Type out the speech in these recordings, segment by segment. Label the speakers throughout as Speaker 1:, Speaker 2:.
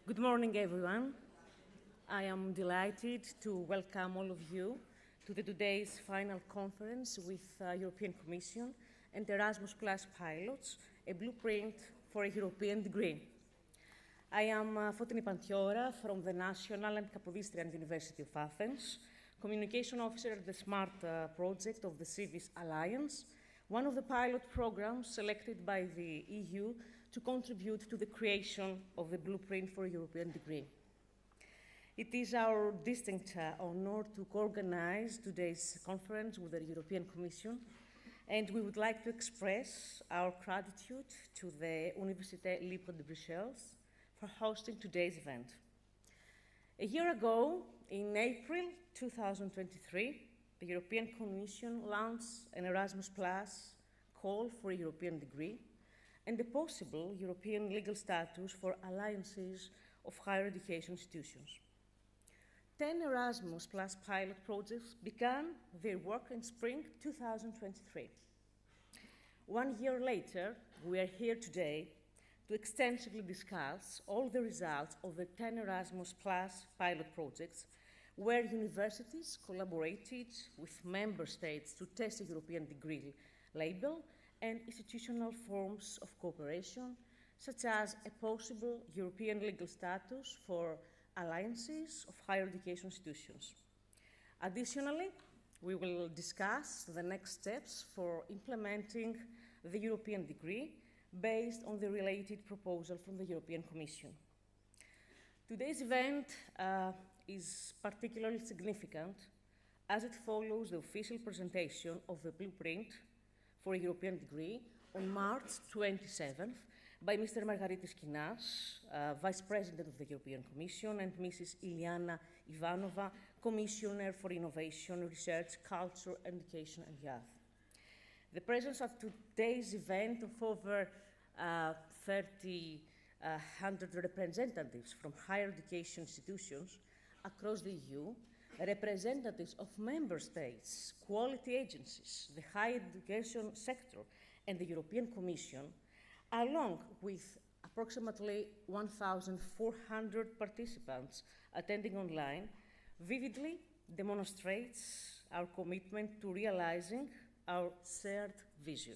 Speaker 1: Good morning, everyone. I am delighted to welcome all of you to today's final conference with European Commission and Erasmus Plus pilots, a blueprint for a European degree. I am Fotini Pantiora from the National and Kapodistrian University of Athens, Communication Officer at the SMART project of the Civis Alliance, one of the pilot programs selected by the EU to contribute to the creation of the blueprint for a European degree. It is our distinct honor to co-organize today's conference with the European Commission, and we would like to express our gratitude to the Université Libre de Bruxelles for hosting today's event. A year ago, in April 2023, the European Commission launched an Erasmus Plus call for a European degree and a possible European legal status for alliances of higher education institutions. 10 Erasmus Plus pilot projects began their work in spring 2023. 1 year later, we are here today to extensively discuss all the results of the 10 Erasmus Plus pilot projects where universities collaborated with member states to test a European degree label and institutional forms of cooperation, such as a possible European legal status for alliances of higher education institutions. Additionally, we will discuss the next steps for implementing the European degree based on the related proposal from the European Commission. Today's event is particularly significant as it follows the official presentation of the blueprint for a European degree on March 27th by Mr. Margaritis Kinas, Vice President of the European Commission, and Mrs. Iliana Ivanova, Commissioner for Innovation, Research, Culture, Education and Youth. The presence at today's event of over 300 representatives from higher education institutions across the EU, representatives of member states, quality agencies, the higher education sector, and the European Commission, along with approximately 1,400 participants attending online, vividly demonstrates our commitment to realizing our shared vision,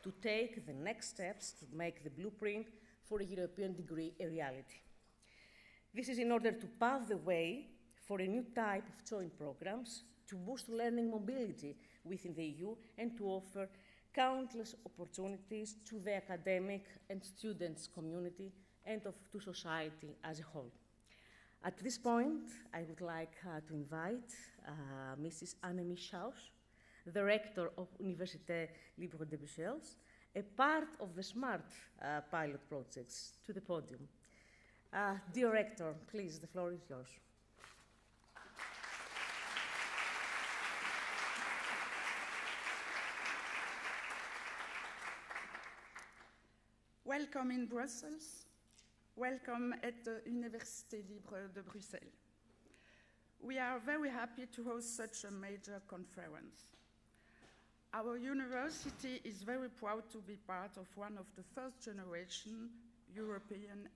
Speaker 1: to take the next steps to make the blueprint for a European degree a reality. This is in order to pave the way for a new type of joint programs to boost learning mobility within the EU and to offer countless opportunities to the academic and students community and to society as a whole. At this point, I would like to invite Mrs. Annemie Schaus, the rector of Université Libre de Bruxelles, a part of the SMART pilot projects, to the podium. Dear rector, please, the floor is yours.
Speaker 2: Welcome in Brussels. Welcome at the Université Libre de Bruxelles. We are very happy to host such a major conference. Our university is very proud to be part of one of the first generation European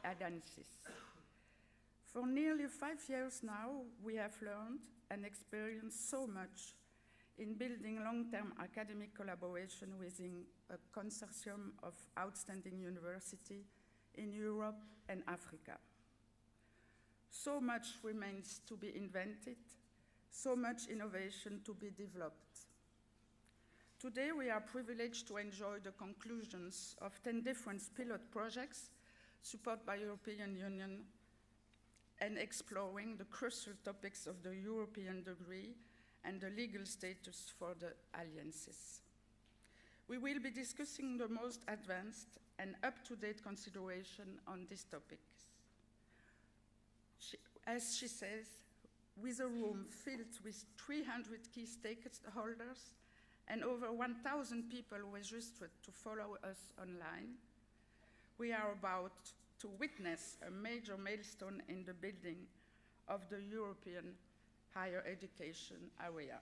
Speaker 2: alliances. For nearly 5 years now, we have learned and experienced so much in building long-term academic collaboration within a consortium of outstanding universities in Europe and Africa. So much remains to be invented, so much innovation to be developed. Today, we are privileged to enjoy the conclusions of 10 different pilot projects supported by European Union and exploring the crucial topics of the European degree and the legal status for the alliances. We will be discussing the most advanced and up-to-date consideration on these topics. As she says, with a room filled with 300 key stakeholders and over 1,000 people registered to follow us online, we are about to witness a major milestone in the building of the European higher education area.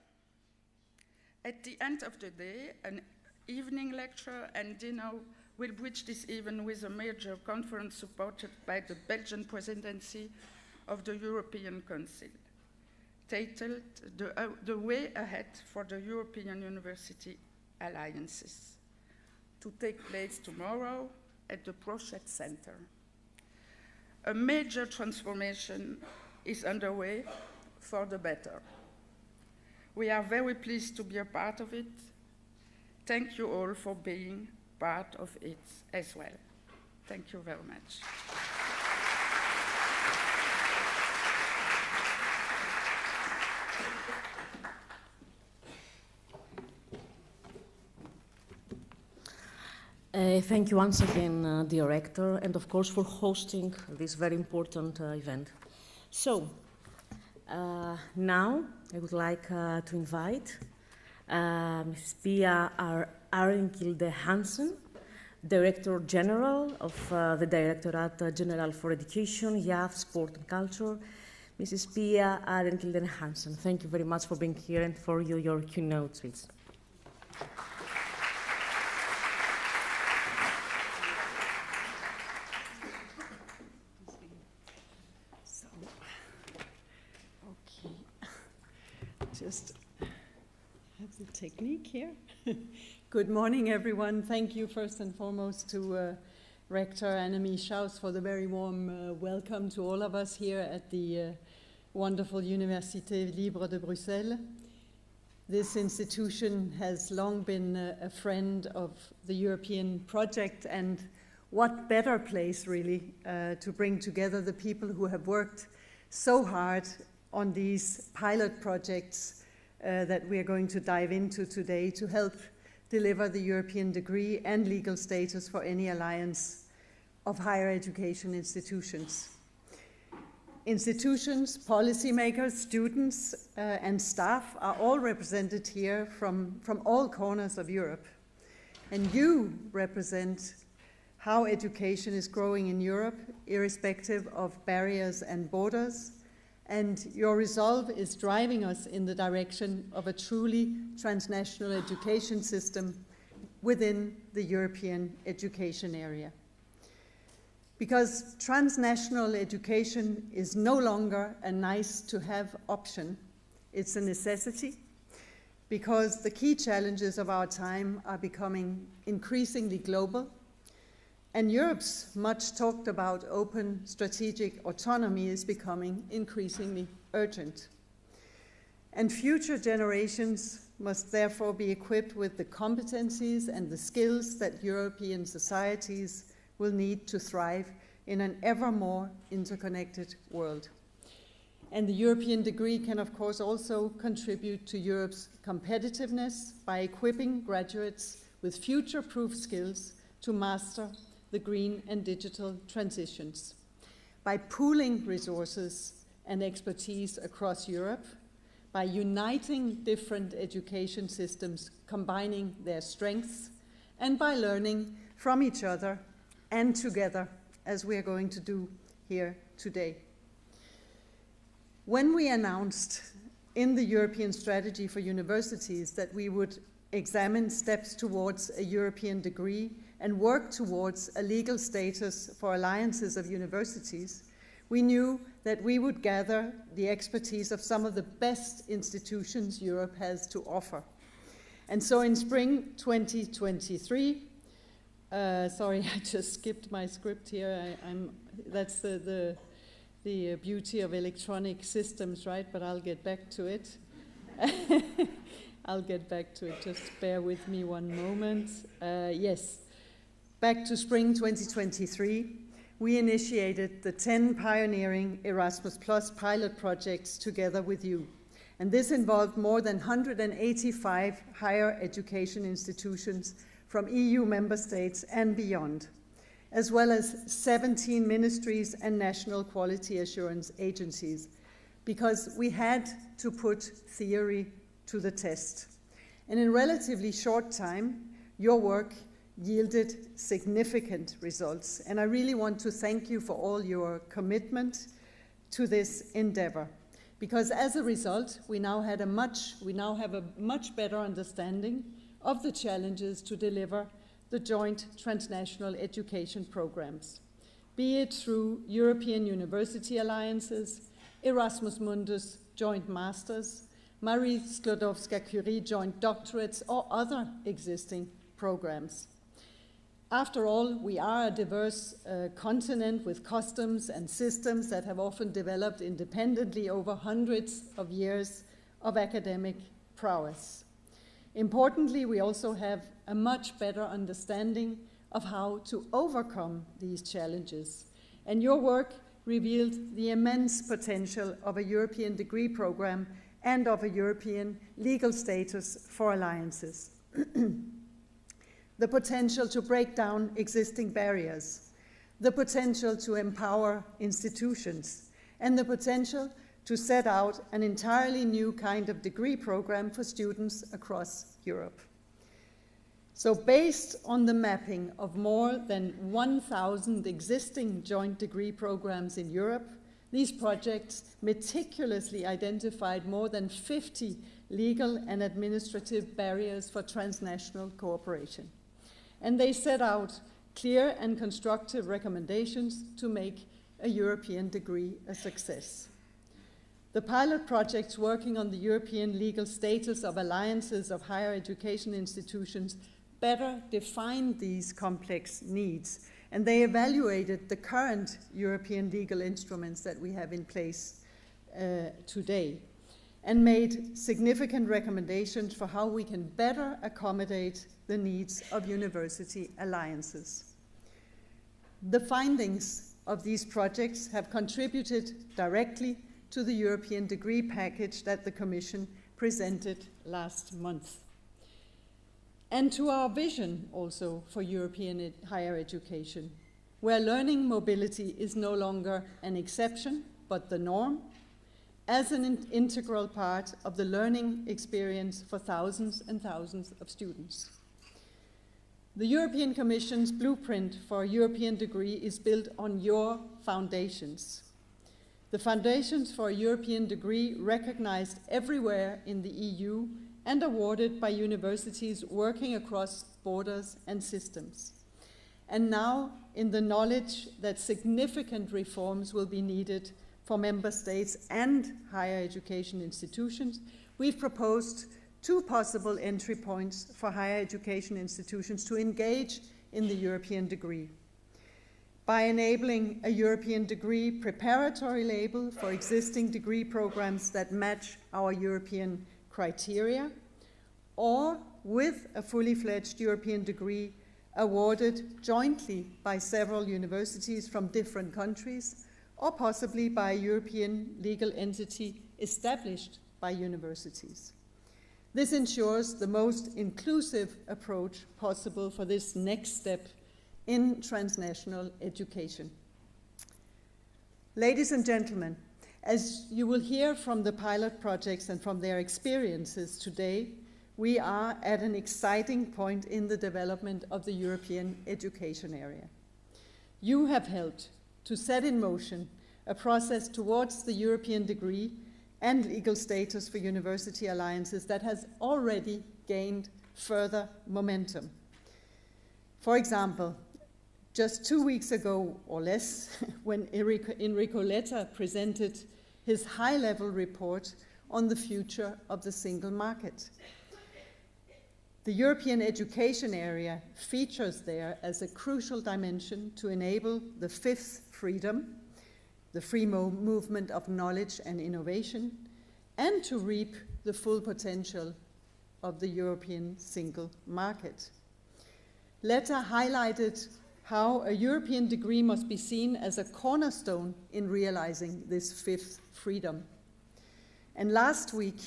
Speaker 2: At the end of the day, an evening lecture and dinner will bridge this event with a major conference supported by the Belgian presidency of the European Council, titled The Way Ahead for the European University Alliances, to take place tomorrow at the Prochet Center. A major transformation is underway for the better. We are very pleased to be a part of it. Thank you all for being part of it as well. Thank you very much.
Speaker 1: Thank you once again, Director, and of course for hosting this very important event. So, now I would like to invite Mrs. Pia Arenkilde Hansen, Director General of the Directorate General for Education, Youth, Sport and Culture. Mrs. Pia Arenkilde Hansen, thank you very much for being here and for your keynote speech.
Speaker 3: Just have the technique here. Good morning, everyone. Thank you first and foremost to Rector Annemie Schaus for the very warm welcome to all of us here at the wonderful Université Libre de Bruxelles. This institution has long been a friend of the European project, and what better place really to bring together the people who have worked so hard on these pilot projects that we are going to dive into today to help deliver the European degree and legal status for any alliance of higher education institutions. Institutions, policymakers, students, and staff are all represented here from all corners of Europe. And you represent how education is growing in Europe, irrespective of barriers and borders. And your resolve is driving us in the direction of a truly transnational education system within the European education area. Because transnational education is no longer a nice-to-have option, it's a necessity, because the key challenges of our time are becoming increasingly global, and Europe's much talked about open strategic autonomy is becoming increasingly urgent. And future generations must therefore be equipped with the competencies and the skills that European societies will need to thrive in an ever more interconnected world. And the European degree can, of course, also contribute to Europe's competitiveness by equipping graduates with future-proof skills to master the green and digital transitions. By pooling resources and expertise across Europe, by uniting different education systems, combining their strengths, and by learning from each other and together, as we are going to do here today. When we announced in the European Strategy for Universities that we would examine steps towards a European degree and work towards a legal status for alliances of universities, we knew that we would gather the expertise of some of the best institutions Europe has to offer. And so in spring 2023, sorry, I just skipped my script here. That's the beauty of electronic systems, right? But I'll get back to it. I'll get back to it. Just bear with me one moment. Yes. Back to spring 2023, we initiated the 10 pioneering Erasmus Plus pilot projects together with you. And this involved more than 185 higher education institutions from EU member states and beyond, as well as 17 ministries and national quality assurance agencies, because we had to put theory to the test. And in relatively short time, your work yielded significant results. And I really want to thank you for all your commitment to this endeavor, because as a result, we now have a much better understanding of the challenges to deliver the joint transnational education programs, be it through European University Alliances, Erasmus Mundus joint masters, Marie Sklodowska-Curie joint doctorates, or other existing programs. After all, we are a diverse continent with customs and systems that have often developed independently over hundreds of years of academic prowess. Importantly, we also have a much better understanding of how to overcome these challenges. And your work revealed the immense potential of a European degree program and of a European legal status for alliances. The potential to break down existing barriers, the potential to empower institutions, and the potential to set out an entirely new kind of degree program for students across Europe. So based on the mapping of more than 1,000 existing joint degree programs in Europe, these projects meticulously identified more than 50 legal and administrative barriers for transnational cooperation. And they set out clear and constructive recommendations to make a European degree a success. The pilot projects working on the European legal status of alliances of higher education institutions better defined these complex needs, and they evaluated the current European legal instruments that we have in place today, and made significant recommendations for how we can better accommodate the needs of university alliances. The findings of these projects have contributed directly to the European degree package that the Commission presented last month, and to our vision also for European higher education, where learning mobility is no longer an exception, but the norm, as an integral part of the learning experience for thousands and thousands of students. The European Commission's blueprint for a European degree is built on your foundations. The foundations for a European degree recognized everywhere in the EU and awarded by universities working across borders and systems. And now, in the knowledge that significant reforms will be needed for member states and higher education institutions, we've proposed two possible entry points for higher education institutions to engage in the European degree. By enabling a European degree preparatory label for existing degree programs that match our European criteria, or with a fully fledged European degree awarded jointly by several universities from different countries, or possibly by a European legal entity established by universities. This ensures the most inclusive approach possible for this next step in transnational education. Ladies and gentlemen, as you will hear from the pilot projects and from their experiences today, we are at an exciting point in the development of the European education area. You have helped to set in motion a process towards the European degree and legal status for university alliances that has already gained further momentum. For example, just 2 weeks ago or less, when Enrico Letta presented his high-level report on the future of the single market. The European education area features there as a crucial dimension to enable the fifth freedom, the free movement of knowledge and innovation, and to reap the full potential of the European single market. Letta highlighted how a European degree must be seen as a cornerstone in realizing this fifth freedom. And last week,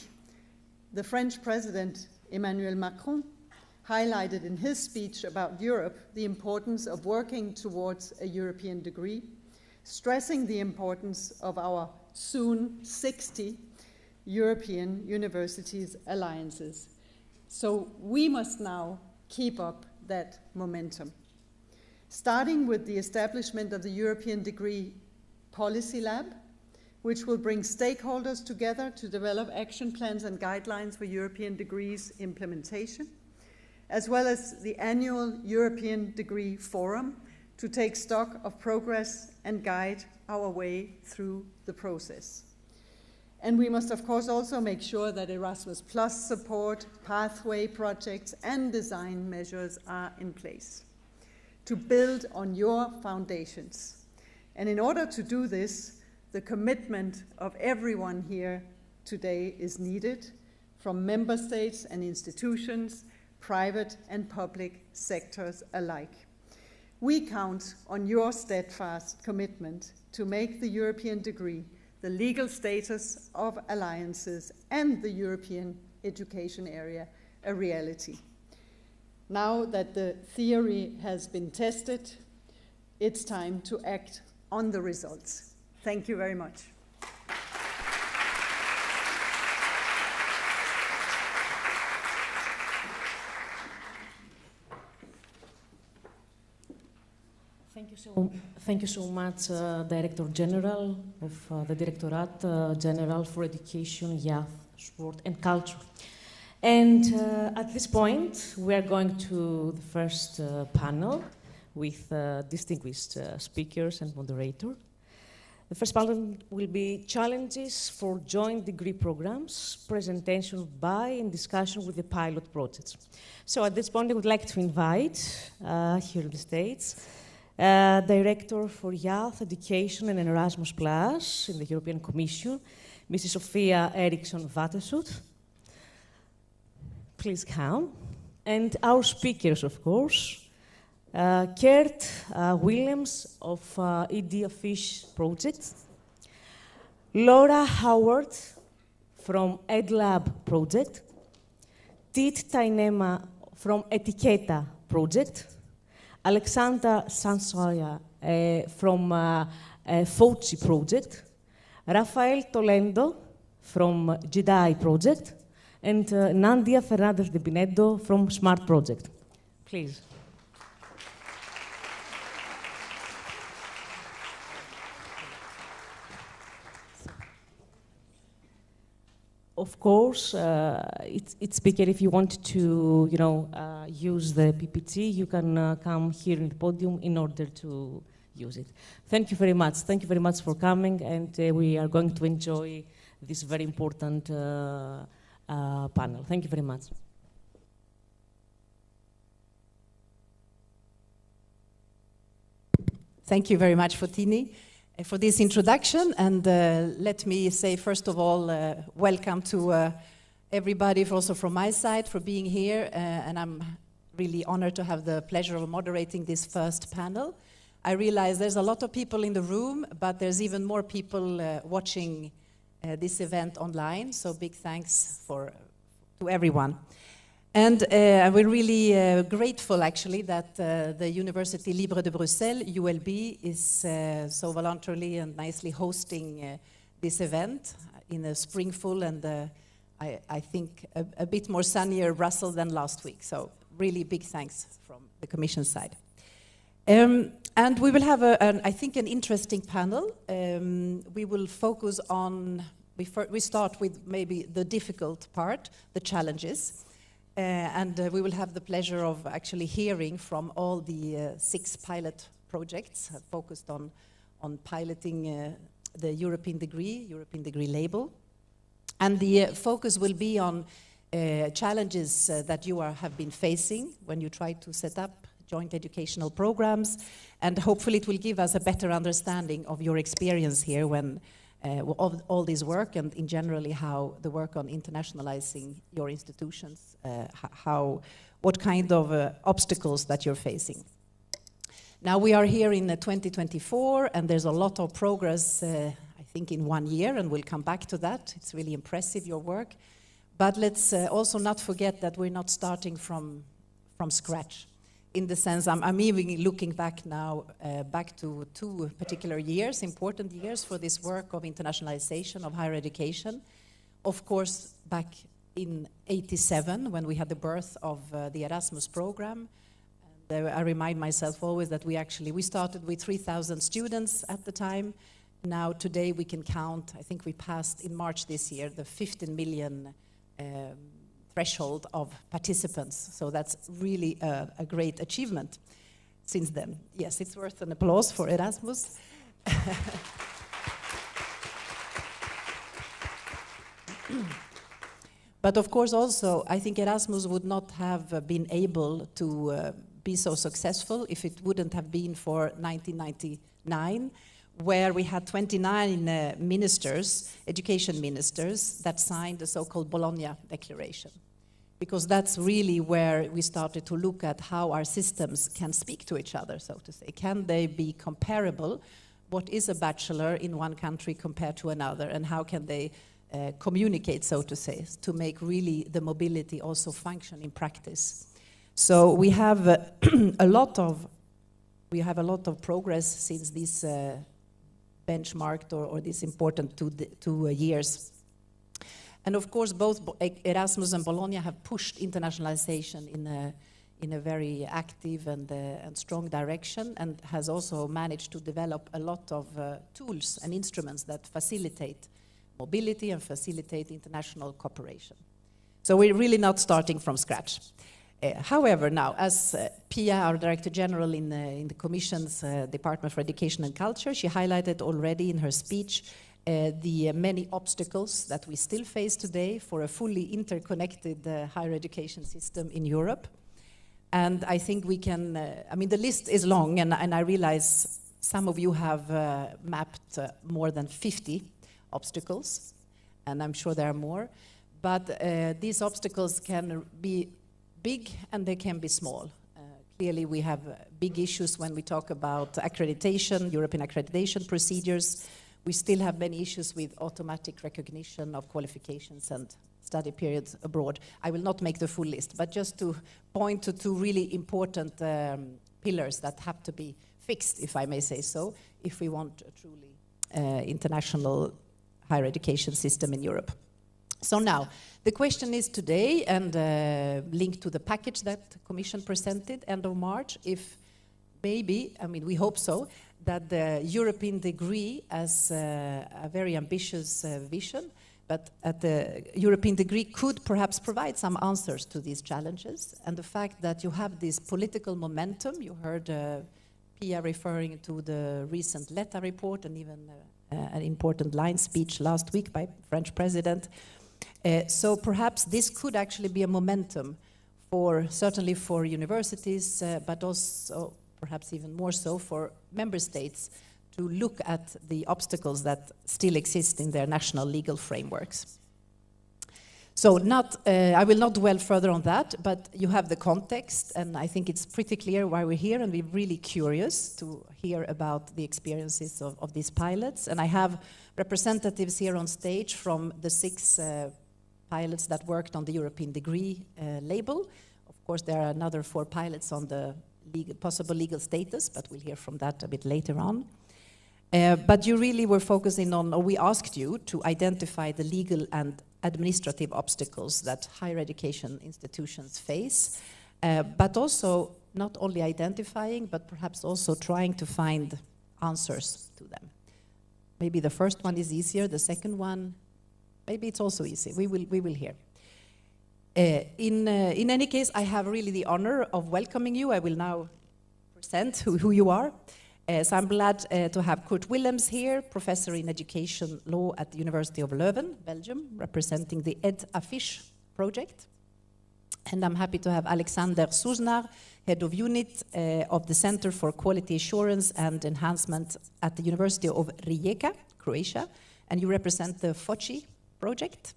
Speaker 3: the French President Emmanuel Macron highlighted in his speech about Europe the importance of working towards a European degree, stressing the importance of our soon 60 European universities alliances. So we must now keep up that momentum. Starting with the establishment of the European Degree Policy Lab, which will bring stakeholders together to develop action plans and guidelines for European degrees implementation, as well as the annual European Degree Forum to take stock of progress and guide our way through the process. And we must, of course, also make sure that Erasmus Plus support, pathway projects, and design measures are in place to build on your foundations. And in order to do this, the commitment of everyone here today is needed, from member states and institutions, private and public sectors alike. We count on your steadfast commitment to make the European degree the legal status of alliances and the European education area a reality. Now that the theory has been tested, it's time to act on the results. Thank you very much.
Speaker 1: Thank you so much, Director General of the Directorate General for Education, Youth, Sport and Culture. And at this point, we are going to the first panel with distinguished speakers and moderator. The first panel will be challenges for joint degree programs, presentation by and discussion with the pilot projects. So at this point, I would like to invite here on the stage Director for Youth Education and Erasmus Plus in the European Commission, Mrs. Sofia Eriksson-Watersud. Please come. And our speakers, of course, Kurt Williams of ED Fish Project, Laura Howard from EdLab Project, Tit Tainema from Etiqueta Project, Alexandra Sansoya from FOCI Project, Rafael Tolendo from JEDI Project, and Nandia Fernandez de Pinedo from SMART Project. Please. Of course, it's bigger. If you want to, use the PPT, you can come here in the podium in order to use it. Thank you very much. Thank you very much for coming, and we are going to enjoy this very important panel. Thank you very much.
Speaker 4: Thank you very much, Fotini, for this introduction. And let me say, first of all, welcome to everybody, also from my side, for being here. And I'm really honored to have the pleasure of moderating this first panel. I realize there's a lot of people in the room, but there's even more people watching this event online. So big thanks to everyone. And we're really grateful, actually, that the Université Libre de Bruxelles, ULB, is so voluntarily and nicely hosting this event in a springful and I think a bit more sunnier Brussels than last week. So really big thanks from the Commission side. And we will have, I think, an interesting panel. We will focus on, we start with maybe the difficult part, the challenges. And we will have the pleasure of actually hearing from all the 6 pilot projects focused on piloting the European degree label. And the focus will be on challenges that you have been facing when you try to set up joint educational programs. And hopefully it will give us a better understanding of your experience here when of all this work, and in generally how the work on internationalizing your institutions, what kind of obstacles that you're facing. Now we are here in 2024, and there's a lot of progress, I think, in 1 year, and we'll come back to that. It's really impressive, your work. But let's also not forget that we're not starting from scratch. In the sense, I'm even looking back now, back to 2 particular years, important years for this work of internationalization of higher education. Of course, back in '87, when we had the birth of the Erasmus program. And I remind myself always that we started with 3,000 students at the time. Now today we can count, I think we passed in March this year, the 15 million threshold of participants. So that's really a great achievement since then. Yes, it's worth an applause for Erasmus. But of course also, I think Erasmus would not have been able to be so successful if it wouldn't have been for 1999, where we had 29 ministers, education ministers, that signed the so-called Bologna Declaration. Because that's really where we started to look at how our systems can speak to each other, so to say. Can they be comparable? What is a bachelor in one country compared to another? And how can they communicate, so to say, to make really the mobility also function in practice? So we have a lot of progress since this benchmarked or this important 2 years. And of course, both Erasmus and Bologna have pushed internationalization in a very active and strong direction, and has also managed to develop a lot of tools and instruments that facilitate mobility and facilitate international cooperation. So we're really not starting from scratch. However, now, as Pia, our Director General in the Commission's Department for Education and Culture, she highlighted already in her speech the many obstacles that we still face today for a fully interconnected higher education system in Europe. And I think we can, I mean, the list is long, and I realize some of you have mapped more than 50 obstacles, and I'm sure there are more. But these obstacles can be big and they can be small. Clearly we have big issues when we talk about accreditation, European accreditation procedures. We still have many issues with automatic recognition of qualifications and study periods abroad. I will not make the full list, but just to point to 2 really important pillars that have to be fixed, if I may say so, if we want a truly international higher education system in Europe. So now, the question is today, and linked to the package that the Commission presented end of March, if maybe, I mean, we hope so, that the European degree as a very ambitious vision, but at the European degree could perhaps provide some answers to these challenges. And the fact that you have this political momentum, you heard Pia referring to the recent Letta report and even an important line speech last week by French President. So perhaps this could actually be a momentum for, certainly for universities, but also perhaps even more so for member states to look at the obstacles that still exist in their national legal frameworks. So I will not dwell further on that, but you have the context, and I think it's pretty clear why we're here, and we're really curious to hear about the experiences of these pilots. And I have representatives here on stage from the 6 pilots that worked on the European degree label. Of course, there are another 4 pilots on the possible legal status, but we'll hear from that a bit later on. But you really were focusing on, or we asked you to identify the legal and administrative obstacles that higher education institutions face, but also not only identifying, but perhaps also trying to find answers to them. Maybe the first one is easier, the second one, maybe it's also easy. We will hear. In any case, I have really the honor of welcoming you. I will now present who you are. So I'm glad to have Kurt Willems here, professor in education law at the University of Leuven, Belgium, representing the EdAffiche project. And I'm happy to have Alexander Suznar, head of unit of the Center for Quality Assurance and Enhancement at the University of Rijeka, Croatia. And you represent the FOCI project.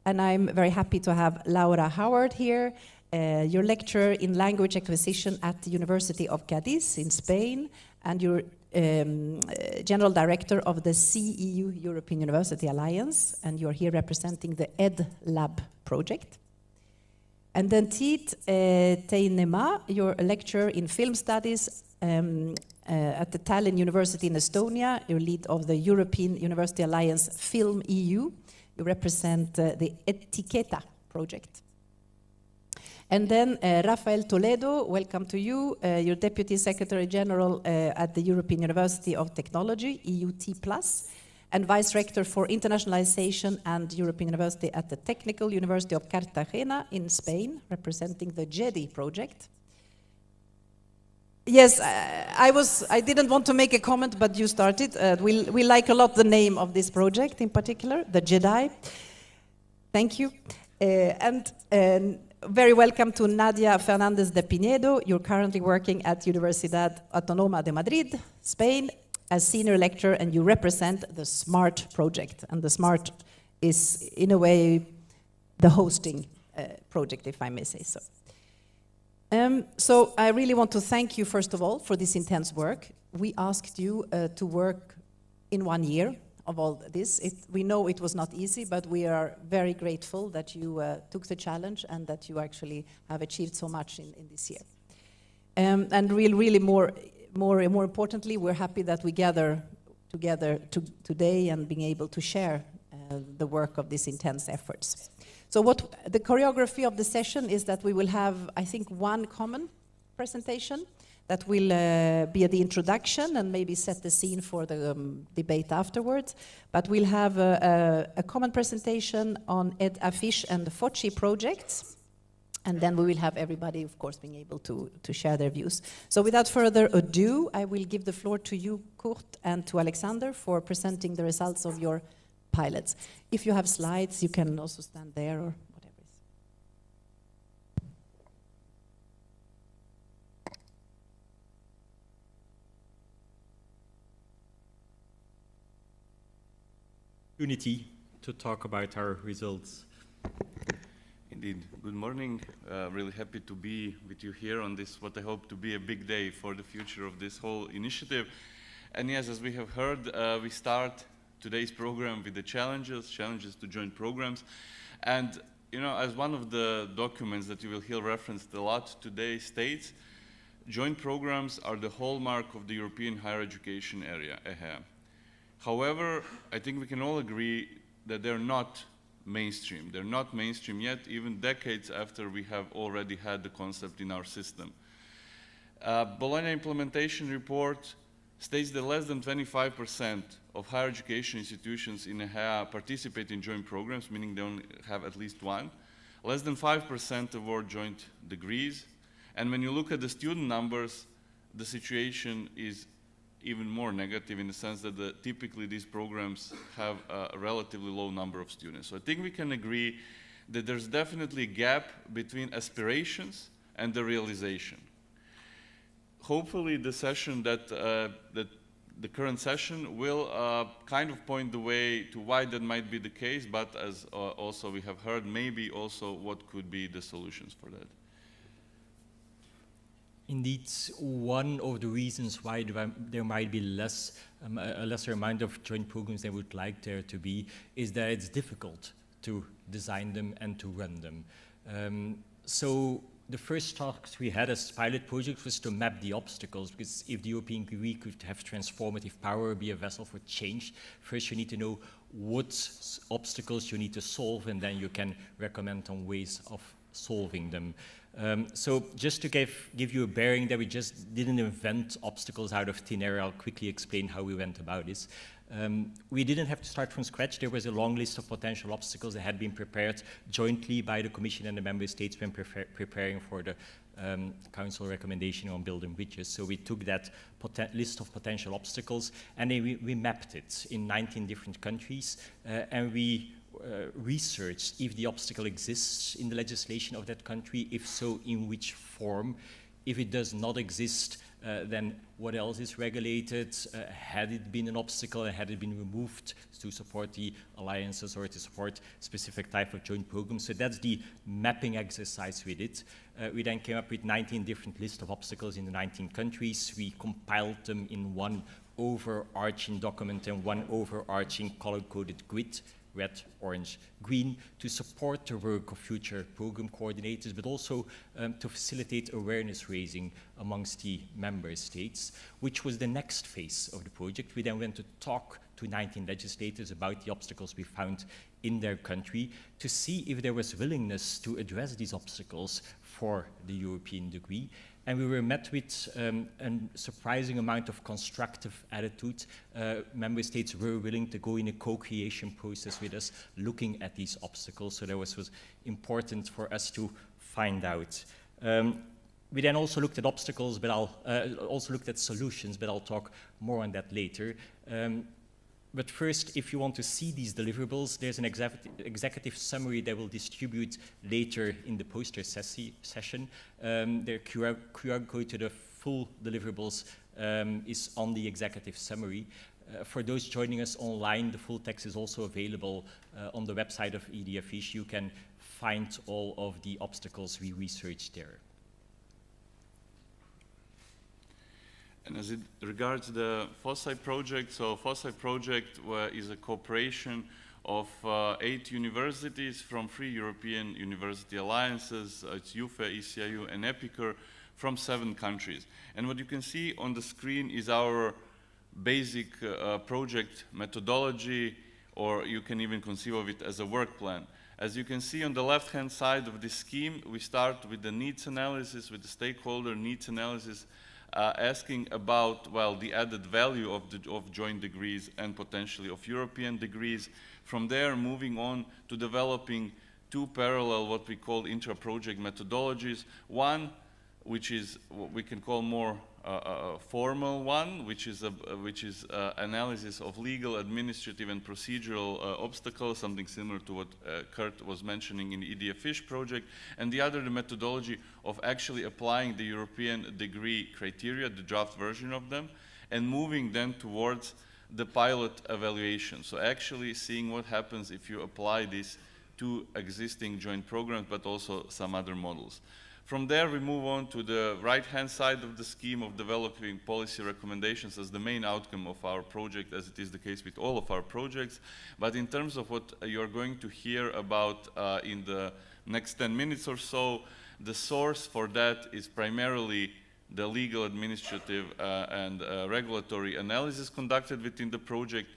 Speaker 4: And I'm very happy to have Laura Howard here, your lecturer in language acquisition at the University of Cadiz in Spain, and you're General Director of the CEU European University Alliance, and you're here representing the EdLab project. And then Tiit Teinema, you're a lecturer in film studies at the Tallinn University in Estonia. You're lead of the European University Alliance Film EU. You represent the Etiqueta project. And then Rafael Toledo, welcome to you. You're Deputy Secretary General at the European University of Technology, EUT+, and Vice Rector for Internationalization and European University at the Technical University of Cartagena in Spain, representing the JEDI project. Yes, I didn't want to make a comment, but you started. We like a lot the name of this project in particular, the JEDI. Thank you. And very welcome to Nadia Fernandez de Pinedo. You're currently working at Universidad Autónoma de Madrid, Spain, as senior lecturer, and you represent the SMART project. And the SMART is, in a way, the hosting project, if I may say so. So I really want to thank you, first of all, for this intense work. We asked you to work in 1 year of all this. We know it was not easy, but we are very grateful that you took the challenge and that you actually have achieved so much in this year. And really more importantly, we're happy that we gather together today and being able to share the work of these intense efforts. So what the choreography of the session is that we will have, I think, one common presentation that will be at the introduction and maybe set the scene for the debate afterwards. But we'll have a common presentation on EdAffiche and the FOCI projects. And then we will have everybody, of course, being able to share their views. So without further ado, I will give the floor to you, Kurt, and to Alexander for presenting the results of your pilots. If you have slides, you can also stand there or whatever.
Speaker 5: Opportunity to talk about our results.
Speaker 6: Indeed. Good morning. Really happy to be with you here on this, what I hope to be a big day for the future of this whole initiative. And yes, as we have heard, we start today's program with the challenges to joint programs. And, you know, as one of the documents that you will hear referenced a lot today states, joint programs are the hallmark of the European higher education area. However, I think we can all agree that they're not mainstream. They're not mainstream yet, even decades after we have already had the concept in our system. Bologna implementation report states that less than 25% of higher education institutions in EHEA participate in joint programs, meaning they only have at least one. Less than 5% award joint degrees. And when you look at the student numbers, the situation is even more negative in the sense that typically these programs have a relatively low number of students. So I think we can agree that there's definitely a gap between aspirations and the realization. Hopefully the session the current session will kind of point the way to why that might be the case, but as also we have heard, maybe also what could be the solutions for that.
Speaker 5: Indeed, one of the reasons why there might be a lesser amount of joint programs than we would like there to be is that it's difficult to design them and to run them. So the first task we had as pilot project was to map the obstacles, because if the European Green could have transformative power, be a vessel for change, first you need to know what obstacles you need to solve, and then you can recommend on ways of solving them. So just to give you a bearing that we just didn't invent obstacles out of thin air, I'll quickly explain how we went about this. We didn't have to start from scratch. There was a long list of potential obstacles that had been prepared jointly by the Commission and the Member States when preparing for the Council recommendation on building bridges. So we took that list of potential obstacles and then we mapped it in 19 different countries and we researched if the obstacle exists in the legislation of that country, if so, in which form. If it does not exist, then what else is regulated? Had it been an obstacle and had it been removed to support the alliances or to support specific type of joint programs? So that's the mapping exercise we did. We then came up with 19 different lists of obstacles in the 19 countries. We compiled them in one overarching document and one overarching color-coded grid, red, orange, green, to support the work of future program coordinators, but also to facilitate awareness raising amongst the member states, which was the next phase of the project. We then went to talk to 19 legislators about the obstacles we found in their country to see if there was willingness to address these obstacles for the European degree. And we were met with a surprising amount of constructive attitude. Member states were willing to go in a co-creation process with us, looking at these obstacles. So that was important for us to find out. We then also looked at obstacles, but also looked at solutions, but I'll talk more on that later. But first, if you want to see these deliverables, there's an executive summary that we'll distribute later in the poster session. The QR code to the full deliverables is on the executive summary. For those joining us online, the full text is also available on the website of EDFish. You can find all of the obstacles we researched there.
Speaker 6: And as it regards the FOSSI project, so FOSSI project is a cooperation of 8 universities from 3 European university alliances. It's UFE, ECIU, and EPICUR from 7 countries. And what you can see on the screen is our basic project methodology, or you can even conceive of it as a work plan. As you can see on the left-hand side of this scheme, we start with the needs analysis, with the stakeholder needs analysis, asking about, well, the added value of joint degrees and potentially of European degrees. From there, moving on to developing 2 parallel, what we call intra-project methodologies. One, which is what we can call more formal one, which is analysis of legal, administrative, and procedural obstacles, something similar to what Kurt was mentioning in the EDFish project, and the other, the methodology of actually applying the European degree criteria, the draft version of them, and moving then towards the pilot evaluation. So actually seeing what happens if you apply this to existing joint programs, but also some other models. From there, we move on to the right-hand side of the scheme of developing policy recommendations as the main outcome of our project, as it is the case with all of our projects. But in terms of what you're going to hear about in the next 10 minutes or so, the source for that is primarily the legal, administrative, and regulatory analysis conducted within the project,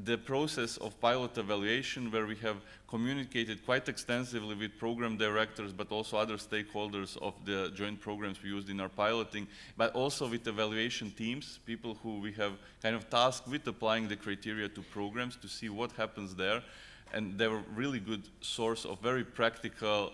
Speaker 6: the process of pilot evaluation, where we have communicated quite extensively with program directors, but also other stakeholders of the joint programs we used in our piloting, but also with evaluation teams, people who we have kind of tasked with applying the criteria to programs to see what happens there. And they were really good source of very practical,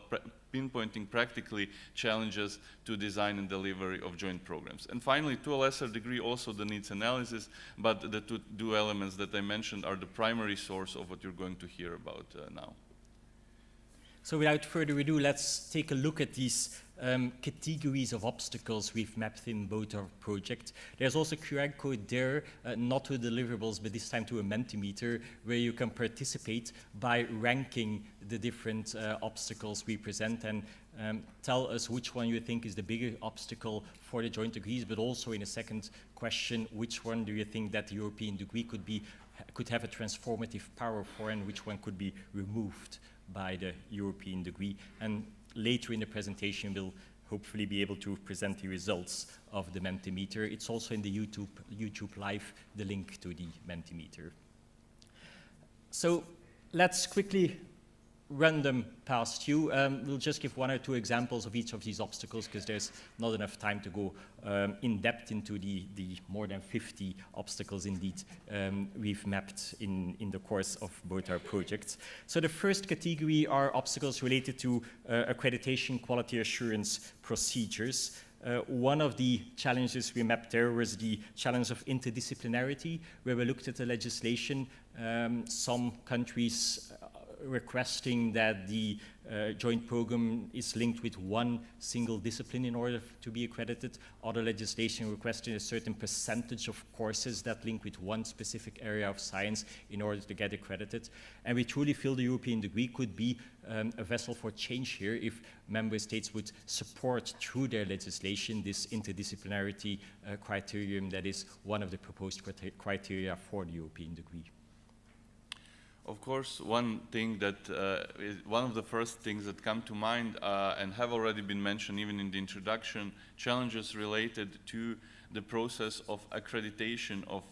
Speaker 6: pinpointing practically challenges to design and delivery of joint programs. And finally, to a lesser degree, also the needs analysis, but the two elements that I mentioned are the primary source of what you're going to hear about now.
Speaker 5: So without further ado, let's take a look at these categories of obstacles we've mapped in both our projects. There's also a QR code there, not to deliverables, but this time to a Mentimeter, where you can participate by ranking the different obstacles we present and tell us which one you think is the bigger obstacle for the joint degrees, but also in a second question, which one do you think that the European degree could have a transformative power for, and which one could be removed by the European degree. And later in the presentation, we'll hopefully be able to present the results of the Mentimeter. It's also in the YouTube Live, the link to the Mentimeter. So let's quickly run them past you. We'll just give 1 or 2 examples of each of these obstacles, because there's not enough time to go in depth into the more than 50 obstacles indeed we've mapped in the course of both our projects. So the first category are obstacles related to accreditation quality assurance procedures. One of the challenges we mapped there was the challenge of interdisciplinarity, where we looked at the legislation. Some countries requesting that the joint program is linked with one single discipline in order to be accredited. Other legislation requesting a certain percentage of courses that link with one specific area of science in order to get accredited. And we truly feel the European degree could be a vessel for change here if member states would support through their legislation this interdisciplinarity criterion that is one of the proposed criteria for the European degree.
Speaker 6: Of course, one thing that is one of the first things that come to mind and have already been mentioned even in the introduction, challenges related to the process of accreditation of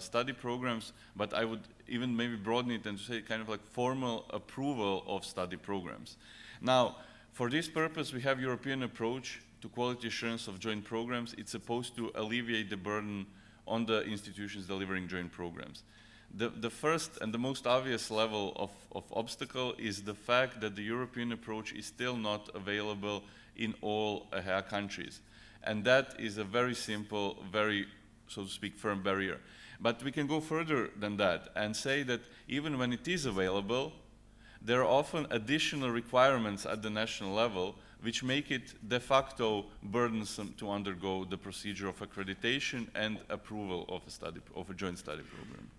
Speaker 6: study programs, but I would even maybe broaden it and say kind of like formal approval of study programs. Now, for this purpose, we have European approach to quality assurance of joint programs. It's supposed to alleviate the burden on the institutions delivering joint programs. The first and the most obvious level of obstacle is the fact that the European approach is still not available in all EHA countries. And that is a very simple, very, so to speak, firm barrier. But we can go further than that and say that even when it is available, there are often additional requirements at the national level which make it de facto burdensome to undergo the procedure of accreditation and approval of a joint study program.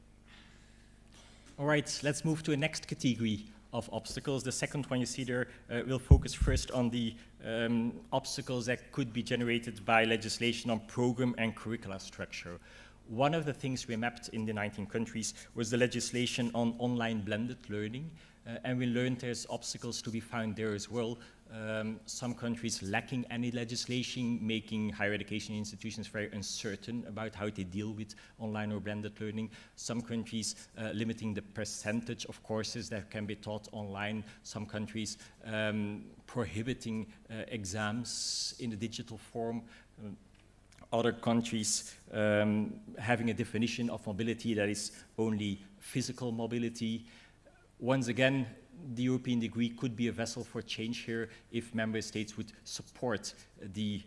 Speaker 5: All right, let's move to a next category of obstacles. The second one you see there will focus first on the obstacles that could be generated by legislation on program and curricula structure. One of the things we mapped in the 19 countries was the legislation on online blended learning, and we learned there's obstacles to be found there as well. Some countries lacking any legislation, making higher education institutions very uncertain about how they deal with online or blended learning. Some countries limiting the percentage of courses that can be taught online. Some countries prohibiting exams in the digital form. Other countries having a definition of mobility that is only physical mobility. Once again, the European degree could be a vessel for change here if member states would support the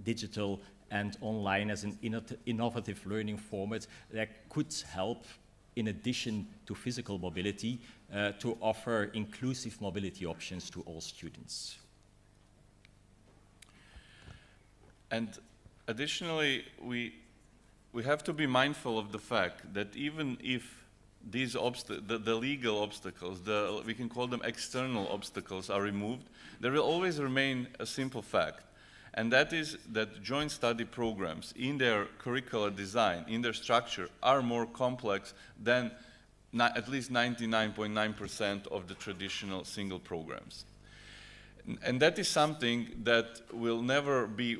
Speaker 5: digital and online as an innovative learning format that could help, in addition to physical mobility, to offer inclusive mobility options to all students.
Speaker 6: And additionally, we have to be mindful of the fact that even if these the legal obstacles, we can call them external obstacles, are removed, there will always remain a simple fact, and that is that joint study programs in their curricular design, in their structure, are more complex than at least 99.9% of the traditional single programs. And that is something that will never be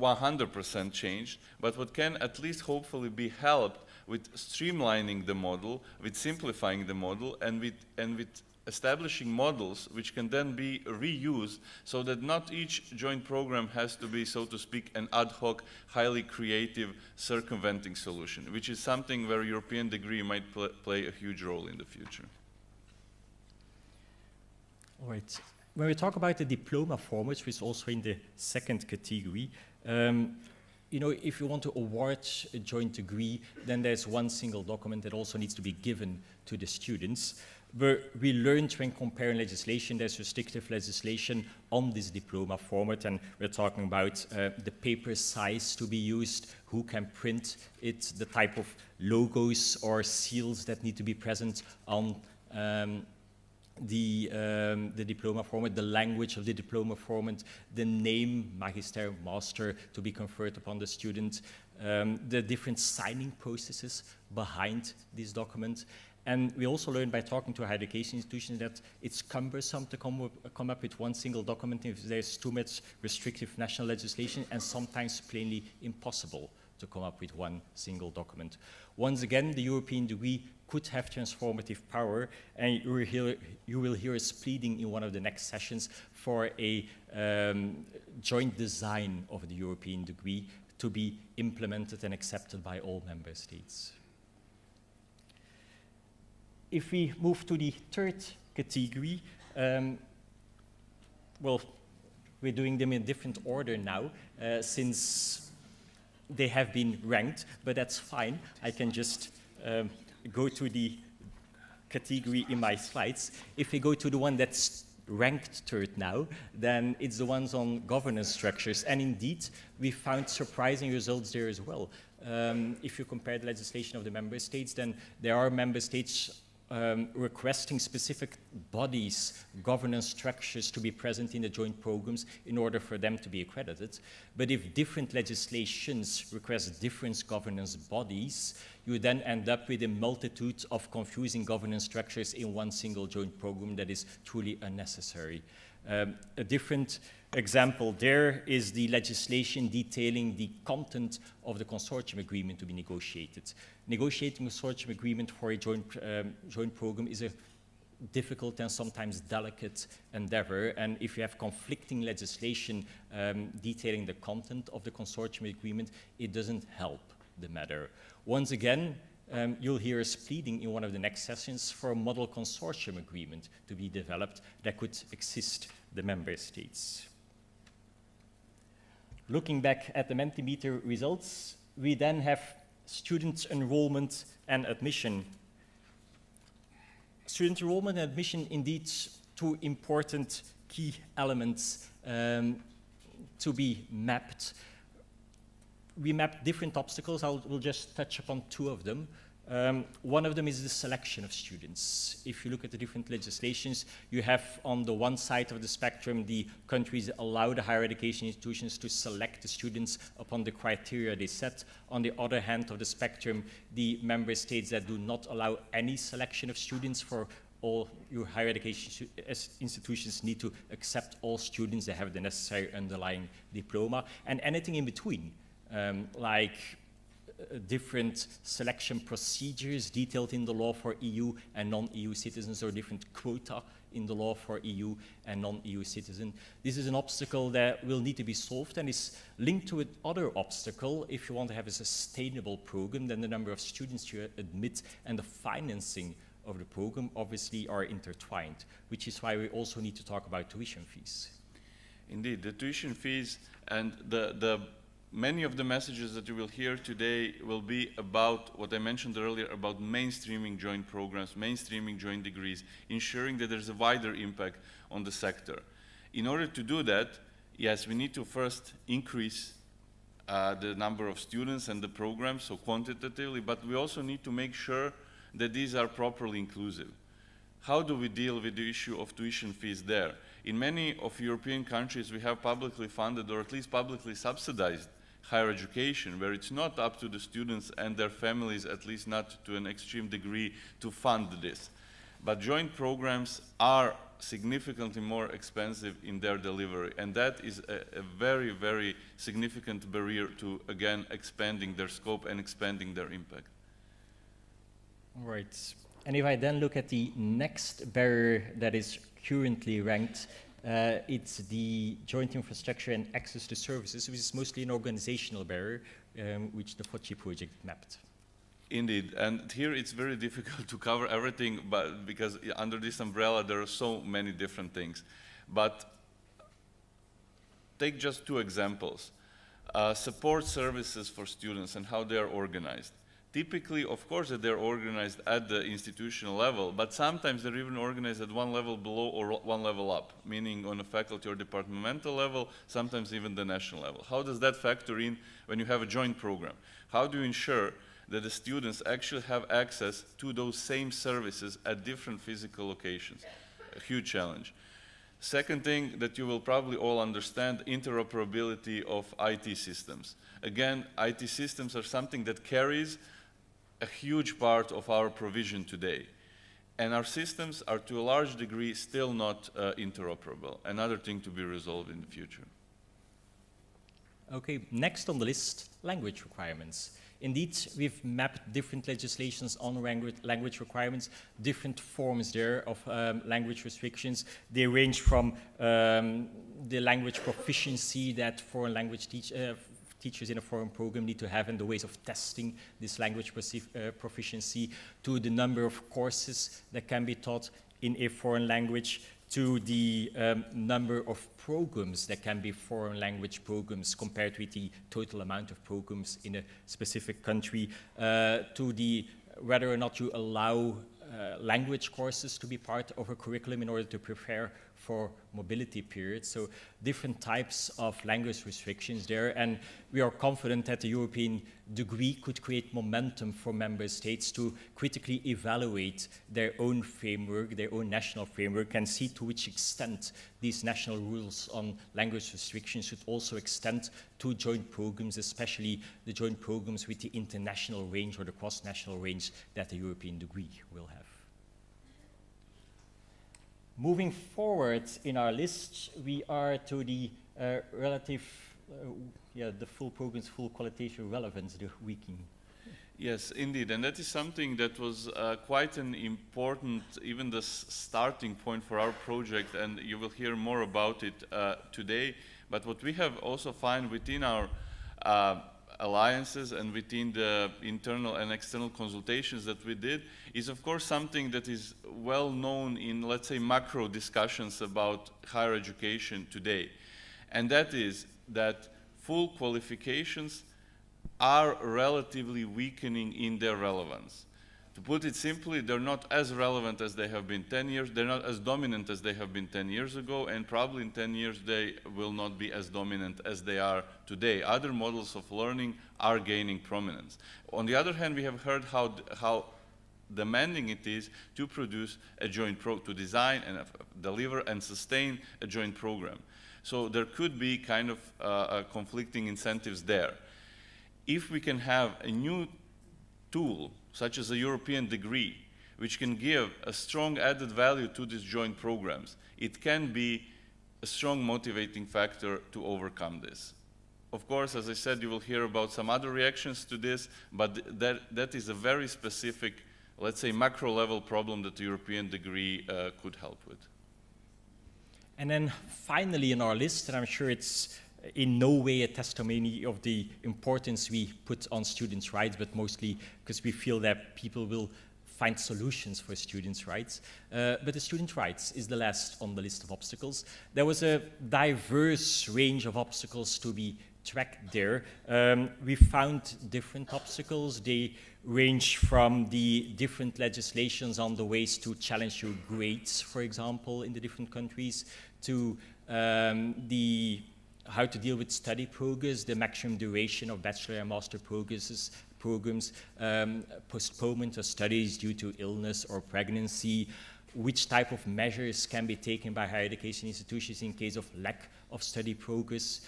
Speaker 6: 100% changed, but what can at least hopefully be helped with streamlining the model, with simplifying the model, and with establishing models which can then be reused so that not each joint program has to be, so to speak, an ad hoc, highly creative, circumventing solution, which is something where European degree might play a huge role in the future.
Speaker 5: All right. When we talk about the diploma formats, which is also in the second category, you know, if you want to award a joint degree, then there's one single document that also needs to be given to the students. But we learned when comparing legislation, there's restrictive legislation on this diploma format, and we're talking about the paper size to be used, who can print it, the type of logos or seals that need to be present on the diploma format, the language of the diploma format, the name, magister, master, to be conferred upon the student, the different signing processes behind this document. And we also learned by talking to higher education institutions that it's cumbersome to come up with one single document if there's too much restrictive national legislation, and sometimes plainly impossible to come up with one single document. Once again, the European degree could have transformative power, and you will hear us pleading in one of the next sessions for a joint design of the European degree to be implemented and accepted by all member states. If we move to the third category, well, we're doing them in different order now, since they have been ranked, but that's fine. I can just go to the category in my slides. If we go to the one that's ranked third now, then it's the ones on governance structures. And indeed, we found surprising results there as well. If you compare the legislation of the member states, then there are member states requesting specific bodies, governance structures to be present in the joint programs in order for them to be accredited. But if different legislations request different governance bodies, you then end up with a multitude of confusing governance structures in one single joint program that is truly unnecessary. A different example there is the legislation detailing the content of the consortium agreement to be negotiated. Negotiating a consortium agreement for a joint program is a difficult and sometimes delicate endeavor, and if you have conflicting legislation detailing the content of the consortium agreement, it doesn't help the matter. Once again, you'll hear us pleading in one of the next sessions for a model consortium agreement to be developed that could assist the member states. Looking back at the Mentimeter results, we then have student enrollment and admission. Student enrollment and admission, indeed, two important key elements to be mapped. We mapped different obstacles. We'll just touch upon two of them. One of them is the selection of students. If you look at the different legislations, you have on the one side of the spectrum the countries that allow the higher education institutions to select the students upon the criteria they set. On the other hand of the spectrum, the member states that do not allow any selection of students. For all your higher education institutions need to accept all students that have the necessary underlying diploma, and anything in between, like different selection procedures detailed in the law for EU and non-EU citizens, or different quota in the law for EU and non-EU citizens. This is an obstacle that will need to be solved and is linked to another obstacle. If you want to have a sustainable program, then the number of students you admit and the financing of the program obviously are intertwined, which is why we also need to talk about tuition fees.
Speaker 6: Indeed, the tuition fees and many of the messages that you will hear today will be about what I mentioned earlier about mainstreaming joint programs, mainstreaming joint degrees, ensuring that there's a wider impact on the sector. In order to do that, yes, we need to first increase the number of students and the programs, so quantitatively, but we also need to make sure that these are properly inclusive. How do we deal with the issue of tuition fees there? In many of European countries, we have publicly funded or at least publicly subsidized higher education, where it's not up to the students and their families, at least not to an extreme degree, to fund this. But joint programs are significantly more expensive in their delivery, and that is a very, very significant barrier to, again, expanding their scope and expanding their impact.
Speaker 5: All right. And if I then look at the next barrier that is currently ranked, it's the joint infrastructure and access to services, which is mostly an organizational barrier, which the FOCI project mapped.
Speaker 6: Indeed, and here it's very difficult to cover everything, but because under this umbrella there are so many different things. But take just two examples. Support services for students and how they are organized. Typically, of course, that they're organized at the institutional level, but sometimes they're even organized at one level below or one level up, meaning on a faculty or departmental level, sometimes even the national level. How does that factor in when you have a joint program? How do you ensure that the students actually have access to those same services at different physical locations? A huge challenge. Second thing that you will probably all understand, interoperability of IT systems. Again, IT systems are something that carries a huge part of our provision today. And our systems are to a large degree still not interoperable. Another thing to be resolved in the future.
Speaker 5: Okay, next on the list, language requirements. Indeed, we've mapped different legislations on language requirements, different forms there of language restrictions. They range from the language proficiency that foreign language teachers in a foreign program need to have and the ways of testing this language proficiency, to the number of courses that can be taught in a foreign language, to the number of programs that can be foreign language programs compared with the total amount of programs in a specific country, to the whether or not you allow language courses to be part of a curriculum in order to prepare for mobility periods. So different types of language restrictions there, and we are confident that the European degree could create momentum for member states to critically evaluate their own framework, their own national framework, and see to which extent these national rules on language restrictions should also extend to joint programs, especially the joint programs with the international range or the cross-national range that the European degree will have. Moving forward in our list, we are to the the full program's full qualitative relevance, the weeking.
Speaker 6: Yes, indeed, and that is something that was quite an important, even the starting point for our project, and you will hear more about it today. But what we have also found within our alliances and within the internal and external consultations that we did is, of course, something that is well known in, let's say, macro discussions about higher education today. And that is that full qualifications are relatively weakening in their relevance. To put it simply, they're not as relevant as they have been 10 years, they're not as dominant as they have been 10 years ago, and probably in 10 years they will not be as dominant as they are today. Other models of learning are gaining prominence. On the other hand, we have heard how demanding it is to produce a joint to design and deliver and sustain a joint program. So there could be kind of conflicting incentives there. If we can have a new tool, such as a European degree, which can give a strong added value to these joint programs, it can be a strong motivating factor to overcome this. Of course, as I said, you will hear about some other reactions to this, but that is a very specific, let's say, macro level problem that the European degree could help with.
Speaker 5: And then finally in our list, and I'm sure it's in no way a testimony of the importance we put on students' rights, but mostly because we feel that people will find solutions for students' rights. But the student rights is the last on the list of obstacles. There was a diverse range of obstacles to be tracked there. We found different obstacles. They range from the different legislations on the ways to challenge your grades, for example, in the different countries, to how to deal with study progress, the maximum duration of bachelor and master programs, postponement of studies due to illness or pregnancy, which type of measures can be taken by higher education institutions in case of lack of study progress,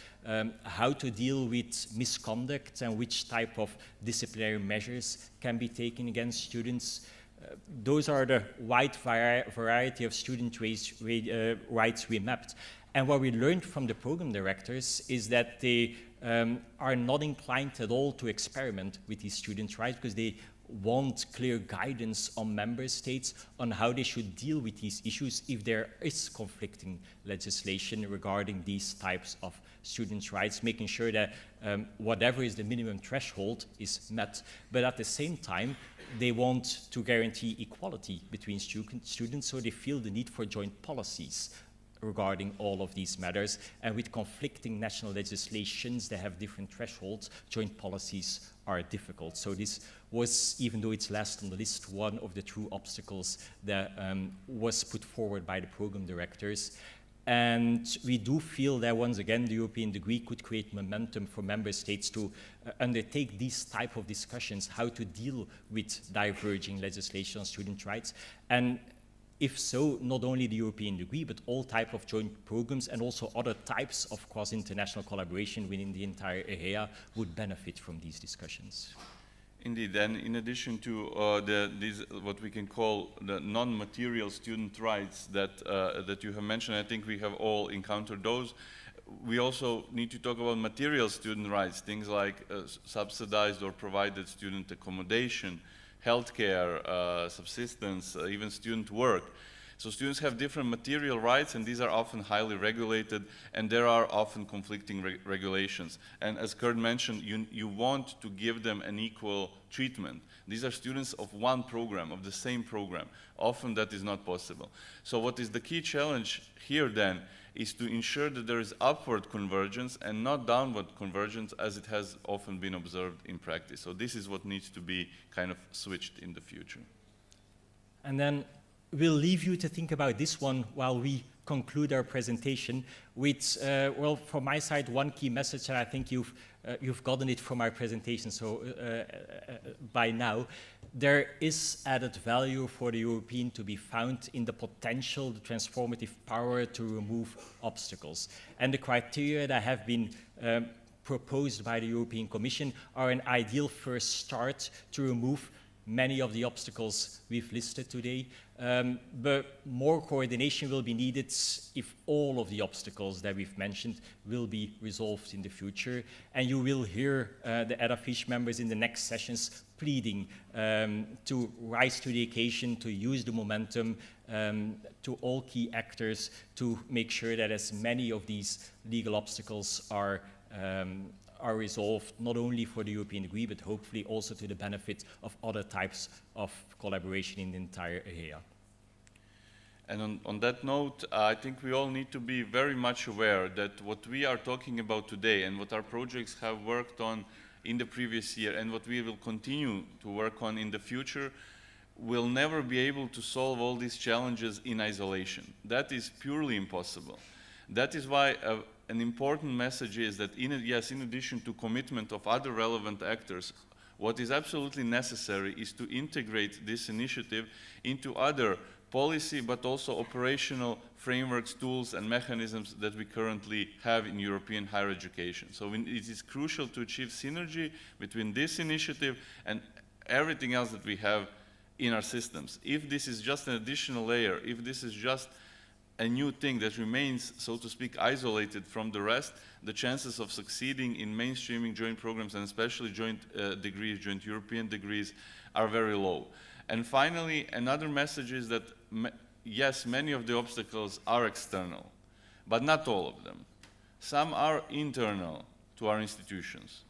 Speaker 5: how to deal with misconduct and which type of disciplinary measures can be taken against students. Those are the wide variety of student rights we mapped. And what we learned from the program directors is that they are not inclined at all to experiment with these students' rights because they want clear guidance on member states on how they should deal with these issues if there is conflicting legislation regarding these types of students' rights, making sure that whatever is the minimum threshold is met. But at the same time, they want to guarantee equality between students, so they feel the need for joint policies regarding all of these matters, and with conflicting national legislations that have different thresholds, joint policies are difficult. So this was, even though it's last on the list, one of the true obstacles that was put forward by the program directors. And we do feel that once again the European degree could create momentum for member states to undertake these type of discussions, how to deal with diverging legislation on student rights. And if so, not only the European degree, but all types of joint programs and also other types of cross-international collaboration within the entire area would benefit from these discussions.
Speaker 6: Indeed, and in addition to these, what we can call the non-material student rights that you have mentioned, I think we have all encountered those. We also need to talk about material student rights, things like subsidized or provided student accommodation, healthcare, subsistence, even student work. So students have different material rights, and these are often highly regulated, and there are often conflicting regulations. And as Kurt mentioned, you want to give them an equal treatment. These are students of one program, of the same program. Often that is not possible. So what is the key challenge here then is to ensure that there is upward convergence and not downward convergence as it has often been observed in practice. So this is what needs to be kind of switched in the future.
Speaker 5: And then we'll leave you to think about this one while we conclude our presentation with, well, from my side, one key message, and I think you've gotten it from our presentation, so by now, there is added value for the European to be found in the potential, the transformative power to remove obstacles. And the criteria that have been proposed by the European Commission are an ideal first start to remove many of the obstacles we've listed today, but more coordination will be needed if all of the obstacles that we've mentioned will be resolved in the future. And you will hear the EDAFISH members in the next sessions pleading to rise to the occasion, to use the momentum, to all key actors to make sure that as many of these legal obstacles are resolved, not only for the European degree, but hopefully also to the benefit of other types of collaboration in the entire area.
Speaker 6: And on that note, I think we all need to be very much aware that what we are talking about today and what our projects have worked on in the previous year and what we will continue to work on in the future will never be able to solve all these challenges in isolation. That is purely impossible. That is why an important message is that, in addition to commitment of other relevant actors, what is absolutely necessary is to integrate this initiative into other policy, but also operational frameworks, tools, and mechanisms that we currently have in European higher education. So it is crucial to achieve synergy between this initiative and everything else that we have in our systems. If this is just an additional layer, if this is just a new thing that remains, so to speak, isolated from the rest, the chances of succeeding in mainstreaming joint programs, and especially joint degrees, joint European degrees, are very low. And finally, another message is that, yes, many of the obstacles are external, but not all of them. Some are internal to our institutions.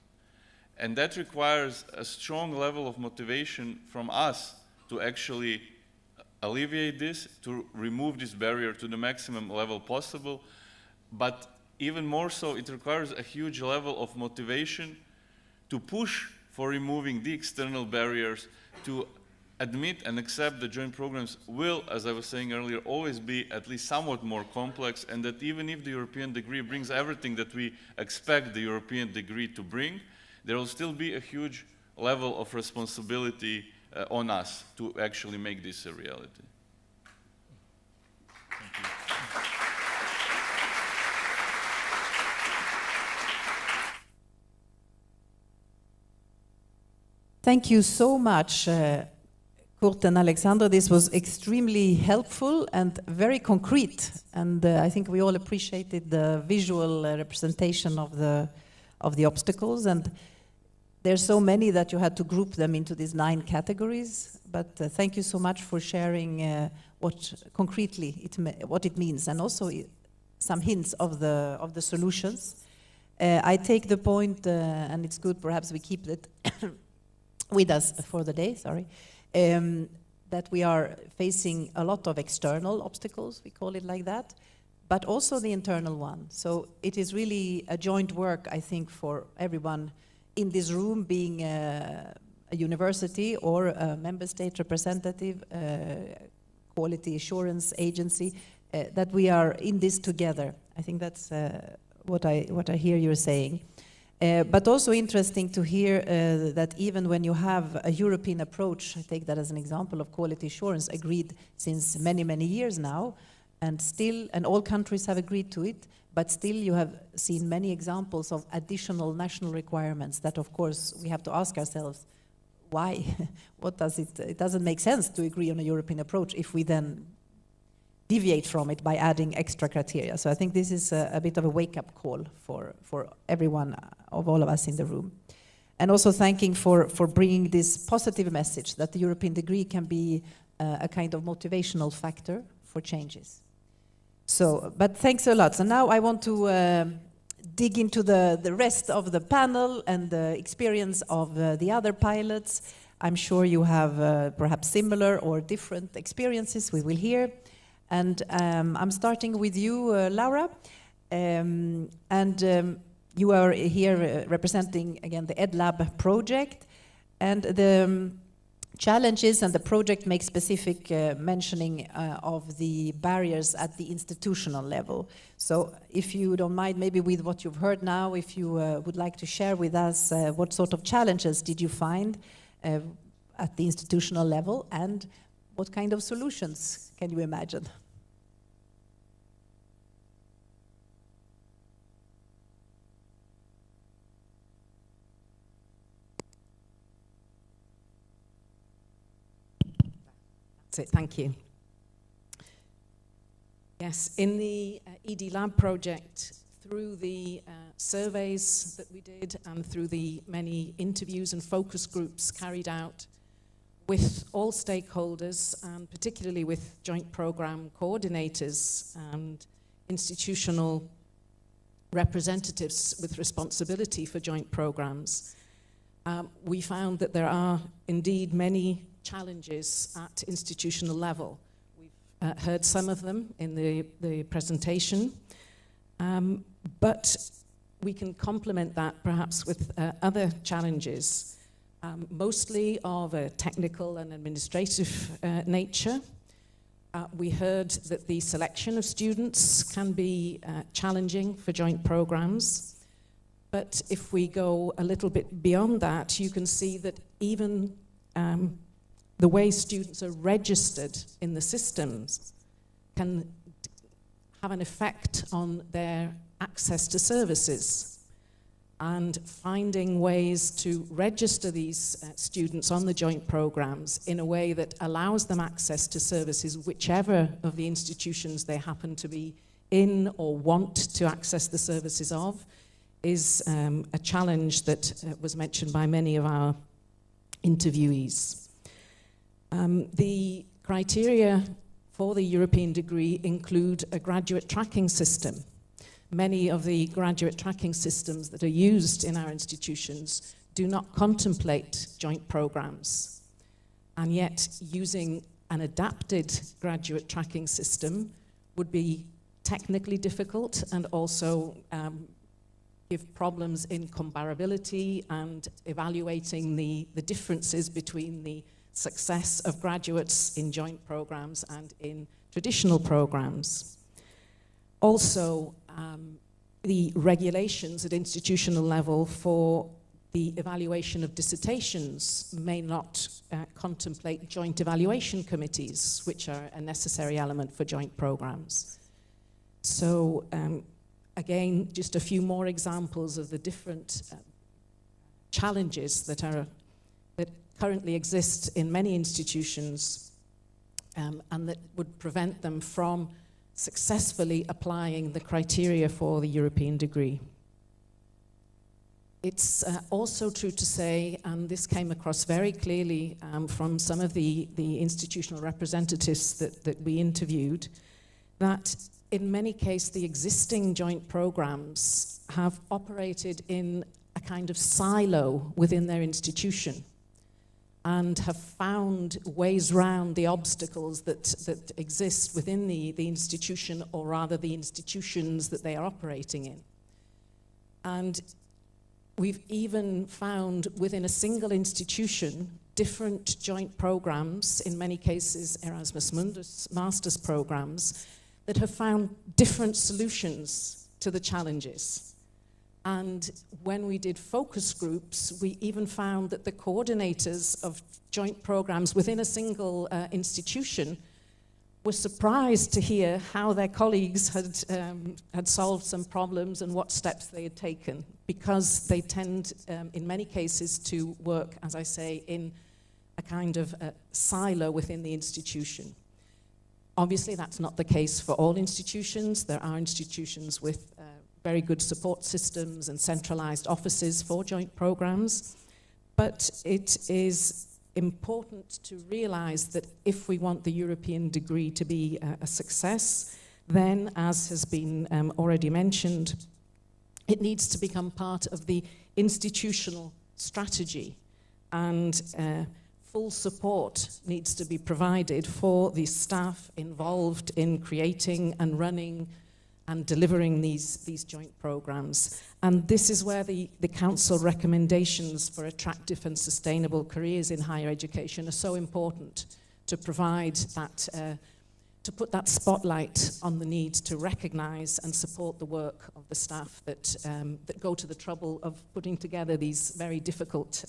Speaker 6: And that requires a strong level of motivation from us to actually alleviate this, to remove this barrier to the maximum level possible. But even more so, it requires a huge level of motivation to push for removing the external barriers, to admit and accept that joint programs will, as I was saying earlier, always be at least somewhat more complex, and that even if the European degree brings everything that we expect the European degree to bring, there will still be a huge level of responsibility on us to actually make this a reality.
Speaker 5: Thank you.
Speaker 4: Thank you so much, Kurt and Alexandra. This was extremely helpful and very concrete, and I think we all appreciated the visual representation of the obstacles. And there's so many that you had to group them into these 9 categories. But thank you so much for sharing what concretely what it means, and also some hints of the solutions. I take the point, and it's good perhaps we keep it with us for the day. Sorry. That we are facing a lot of external obstacles, we call it like that, but also the internal one. So it is really a joint work, I think, for everyone in this room, being a university or a member state representative, quality assurance agency, that we are in this together. I think that's what I hear you're saying. But also interesting to hear that even when you have a European approach, I take that as an example of quality assurance, agreed since many, many years now, and all countries have agreed to it, but still you have seen many examples of additional national requirements that, of course, we have to ask ourselves, why? It doesn't make sense to agree on a European approach if we then deviate from it by adding extra criteria. So I think this is a bit of a wake-up call for everyone, of all of us in the room. And also thanking for bringing this positive message that the European degree can be a kind of motivational factor for changes. So, but thanks a lot. So now I want to dig into the rest of the panel and the experience of the other pilots. I'm sure you have perhaps similar or different experiences, we will hear. And I'm starting with you, Laura. You are here representing, again, the EdLab project. And challenges, and the project makes specific mentioning of the barriers at the institutional level. So if you don't mind, maybe with what you've heard now, if you would like to share with us what sort of challenges did you find at the institutional level, and what kind of solutions can you imagine? That's it, thank you. Yes, in the ED Lab project, through the surveys that we did and through the many interviews and focus groups carried out with all stakeholders, and particularly with joint program coordinators and institutional representatives with responsibility for joint programs, we found that there are indeed many challenges at institutional level. We've heard some of them in the presentation, but we can complement that perhaps with other challenges, mostly of a technical and administrative nature. We heard that the selection of students can be challenging for joint programs, but if we go a little bit beyond that, you can see that even the way students are registered in the systems can have an effect on their access to services. And finding ways to register these students on the joint programs in a way that allows them access to services, whichever of the institutions they happen to be in or want to access the services of, is a challenge that was mentioned by many of our interviewees. The criteria for the European degree include a graduate tracking system. Many of the graduate tracking systems that are used in our institutions do not contemplate joint programs. And yet, using an adapted graduate tracking system would be technically difficult and also give problems in comparability and evaluating the differences between the success of graduates in joint programs and in traditional programs. Also, the regulations at institutional level for the evaluation of dissertations may not contemplate joint evaluation committees, which are a necessary element for joint programs. So, again, just a few more examples of the different challenges that currently exist in many institutions and that would prevent them from successfully applying the criteria for the European degree. It's also true to say, and this came across very clearly from some of the institutional representatives that we interviewed, that in many cases the existing joint programs have operated in a kind of silo within their institution and have found ways round the obstacles that exist within the institution, or rather the institutions that they are operating in. And we've even found within a single institution different joint programs, in many cases Erasmus Mundus master's programs, that have found different solutions to the challenges. And when we did focus groups, we even found that the coordinators of joint programs within a single institution were surprised to hear how their colleagues had solved some problems and what steps they had taken, because they tend, in many cases, to work, as I say, in a kind of silo within the institution. Obviously, that's not the case for all institutions. There are institutions with very good support systems and centralized offices for joint programs. But it is important to realize that if we want the European degree to be a success, then, as has been already mentioned, it needs to become part of the institutional strategy, and full support needs to be provided for the staff involved in creating and running and delivering these joint programs. And this is where the Council recommendations for attractive and sustainable careers in higher education are so important, to provide that, to put that spotlight on the need to recognise and support the work of the staff that go to the trouble of putting together these very difficult,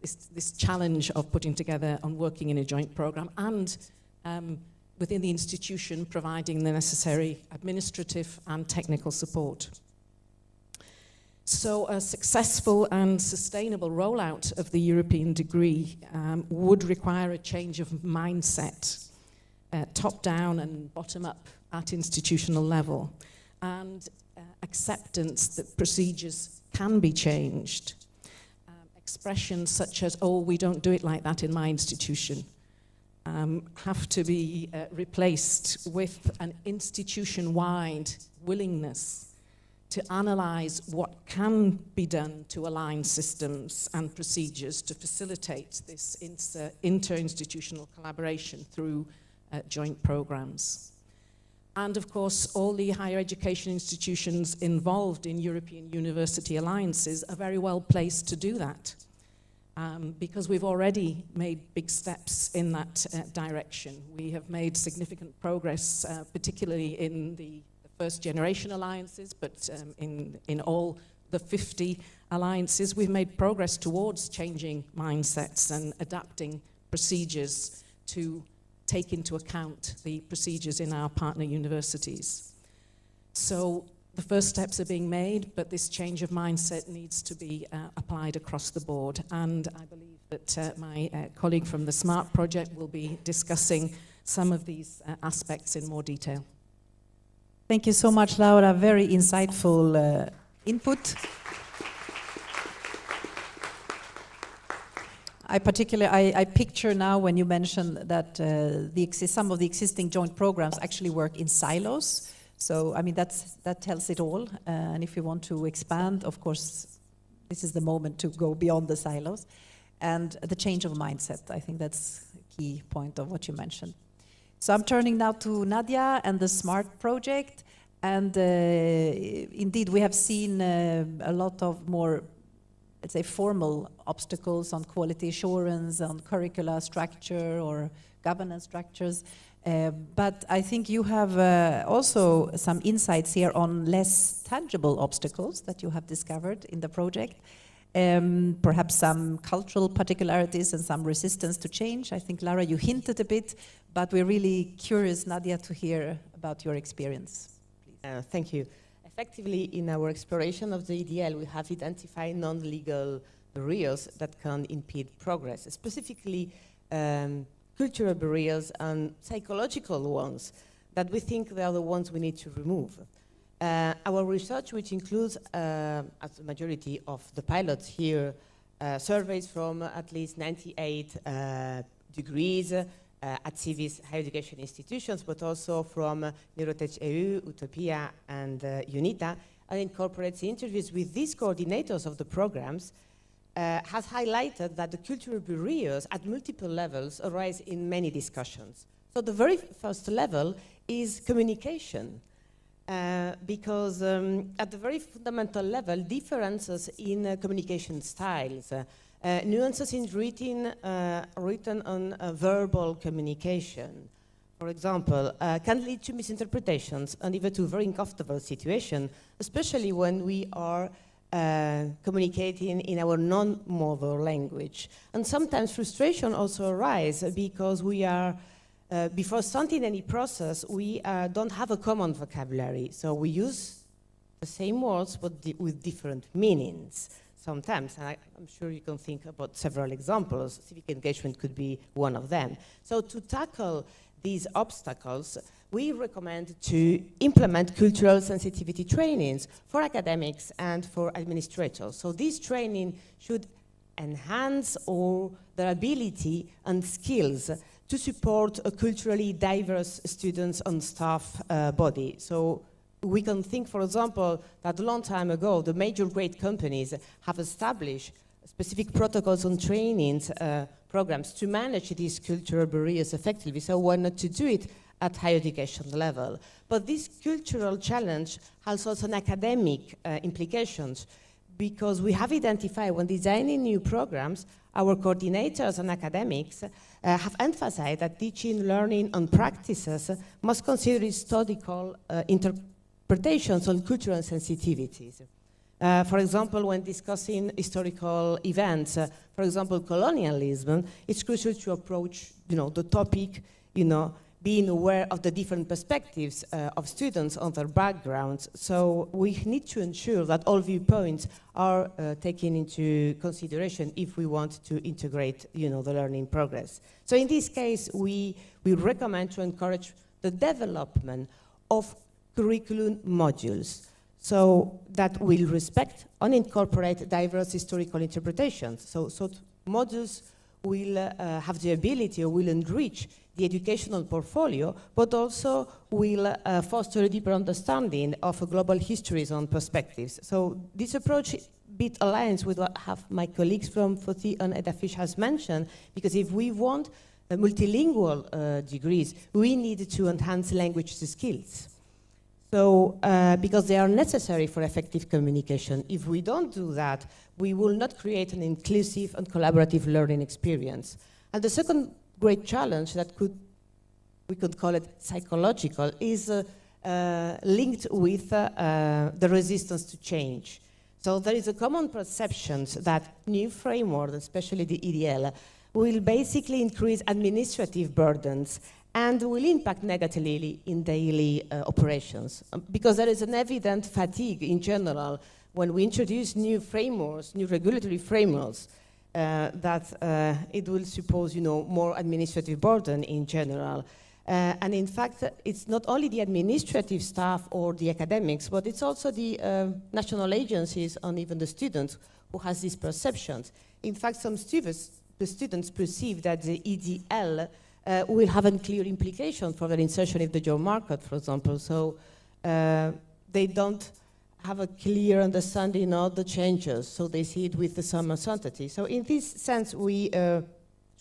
Speaker 4: this challenge of putting together and working in a joint programme, and within the institution providing the necessary administrative and technical support. So a successful and sustainable rollout of the European degree would require a change of mindset, top down and bottom up at institutional level, and acceptance that procedures can be changed. Expressions such as, oh, we don't do it like that in my institution, have to be replaced with an institution-wide willingness to analyse what can be done to align systems and procedures to facilitate this inter-institutional collaboration through joint programmes. And of course, all the higher education institutions involved in European University Alliances are very well placed to do that. Because we've already made big steps in that direction. We have made significant progress, particularly in the first generation alliances, but in all the 50 alliances, we've made progress towards changing mindsets and adapting procedures to take into account the procedures in our partner universities. So the first steps are being made, but this change of mindset needs to be applied across the board. And I believe that my colleague from the SMART project will be discussing some of these aspects in more detail.
Speaker 7: Thank you so much, Laura. Very insightful input. I picture now when you mention that some of the existing joint programs actually work in silos. So, I mean, that tells it all. And if you want to expand, of course, this is the moment to go beyond the silos. And the change of mindset, I think that's a key point of what you mentioned. So I'm turning now to Nadia and the SMART project. And indeed, we have seen a lot of more, let's say, formal obstacles on quality assurance, on curricula structure or governance structures. But I think you have also some insights here on less tangible obstacles that you have discovered in the project. Perhaps some cultural particularities and some resistance to change. I think, Lara, you hinted a bit, but we're really curious, Nadia, to hear about your experience.
Speaker 8: Thank you. Effectively, in our exploration of the EDL, we have identified non-legal barriers that can impede progress, specifically cultural barriers and psychological ones that we think they are the ones we need to remove. Our research, which includes, as the majority of the pilots here, surveys from at least 98 degrees at CIVIS higher education institutions, but also from Neurotech EU, Utopia, and UNITA, and incorporates interviews with these coordinators of the programs, has highlighted that the cultural barriers at multiple levels arise in many discussions. So the very first level is communication, because at the very fundamental level, differences in communication styles, nuances in written on verbal communication, for example, can lead to misinterpretations and even to very uncomfortable situations, especially when we are communicating in our non-mother language. And sometimes frustration also arises because we are, before starting any process, we don't have a common vocabulary. So we use the same words but with different meanings sometimes. And I'm sure you can think about several examples. Civic engagement could be one of them. So to tackle these obstacles, we recommend to implement cultural sensitivity trainings for academics and for administrators. So this training should enhance their ability and skills to support a culturally diverse students and staff body. So we can think, for example, that a long time ago, the major great companies have established specific protocols and trainings programs to manage these cultural barriers effectively. So why not to do it at higher education level. But this cultural challenge has also an academic implications, because we have identified when designing new programs, our coordinators and academics have emphasized that teaching, learning, and practices must consider historical interpretations on cultural sensitivities. For example, when discussing historical events, for example, colonialism, it's crucial to approach, the topic, being aware of the different perspectives of students on their backgrounds. So we need to ensure that all viewpoints are taken into consideration if we want to integrate, the learning progress. So in this case, we recommend to encourage the development of curriculum modules, so that will respect and incorporate diverse historical interpretations. So modules will have the ability, or will enrich the educational portfolio, but also will foster a deeper understanding of global histories and perspectives. So this approach bit aligns with what my colleagues from FOTI and EDAFISH has mentioned, because if we want multilingual degrees, we need to enhance language skills. So, because they are necessary for effective communication. If we don't do that, we will not create an inclusive and collaborative learning experience. And the second great challenge that we could call it psychological is linked with the resistance to change. So there is a common perception that new framework, especially the EDL, will basically increase administrative burdens and will impact negatively in daily operations. Because there is an evident fatigue in general when we introduce new frameworks, new regulatory frameworks, that it will suppose, more administrative burden in general. And in fact, it's not only the administrative staff or the academics, but it's also the national agencies and even the students who has these perceptions. In fact, the students perceive that the EDL will have a clear implication for their insertion in the job market, for example. So they don't have a clear understanding of the changes, so they see it with some uncertainty. So in this sense, we, to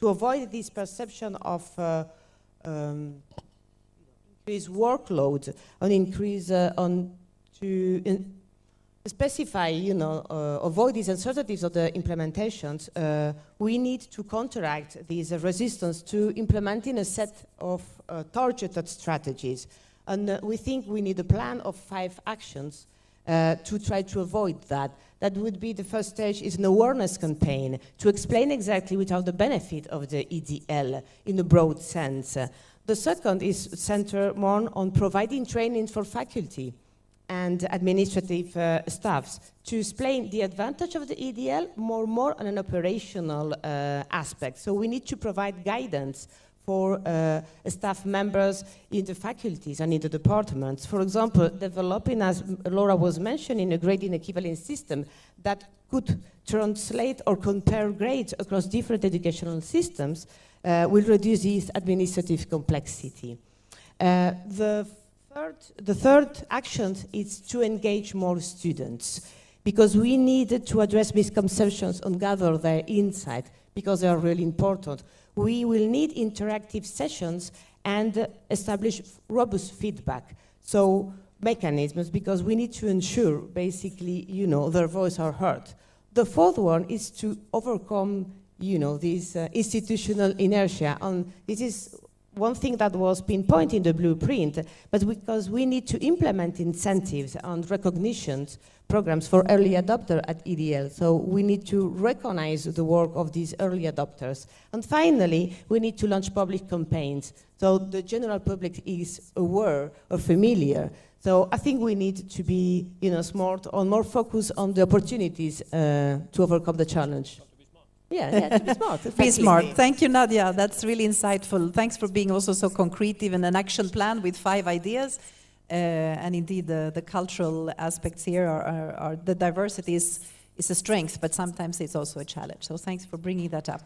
Speaker 8: avoid this perception of increased workload and increase to specify, avoid these uncertainties of the implementations, we need to counteract these resistance to implementing a set of targeted strategies. And we think we need a plan of 5 actions to try to avoid that. That would be the first stage is an awareness campaign to explain exactly what are the benefits of the EDL in a broad sense. The second is centered more on providing training for faculty and administrative staffs to explain the advantage of the EDL more on an operational aspect. So we need to provide guidance for staff members in the faculties and in the departments. For example, developing, as Laura was mentioning, a grading equivalence system that could translate or compare grades across different educational systems will reduce this administrative complexity. The third action is to engage more students, because we need to address misconceptions and gather their insight, because they are really important. We will need interactive sessions and establish robust feedback. So mechanisms, because we need to ensure, basically, their voice are heard. The fourth one is to overcome, this institutional inertia. And this is one thing that was pinpointed in the blueprint, but because we need to implement incentives and recognition programs for early adopter at EDL. So we need to recognize the work of these early adopters. And finally, we need to launch public campaigns, so the general public is aware or familiar. So I think we need to be, smart or more focused on the opportunities to overcome the challenge. Yeah, to be smart.
Speaker 7: Be smart. Thank you, Nadia. That's really insightful. Thanks for being also so concrete, even an action plan with 5 ideas. And indeed, the cultural aspects here are the diversity is a strength, but sometimes it's also a challenge. So thanks for bringing that up.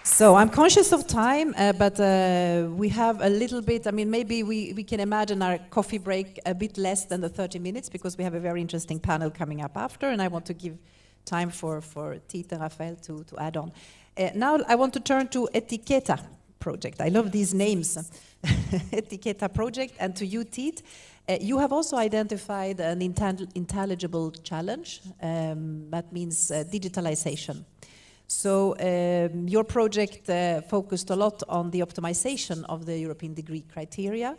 Speaker 7: So I'm conscious of time, but we have a little bit, maybe we can imagine our coffee break a bit less than the 30 minutes, because we have a very interesting panel coming up after, and I want to give time for Tite and Raphael to add on. Now I want to turn to Etiqueta project. I love these names. Etiqueta project, and to you, Tite. You have also identified an intelligible challenge, that means digitalization. So your project focused a lot on the optimization of the European degree criteria,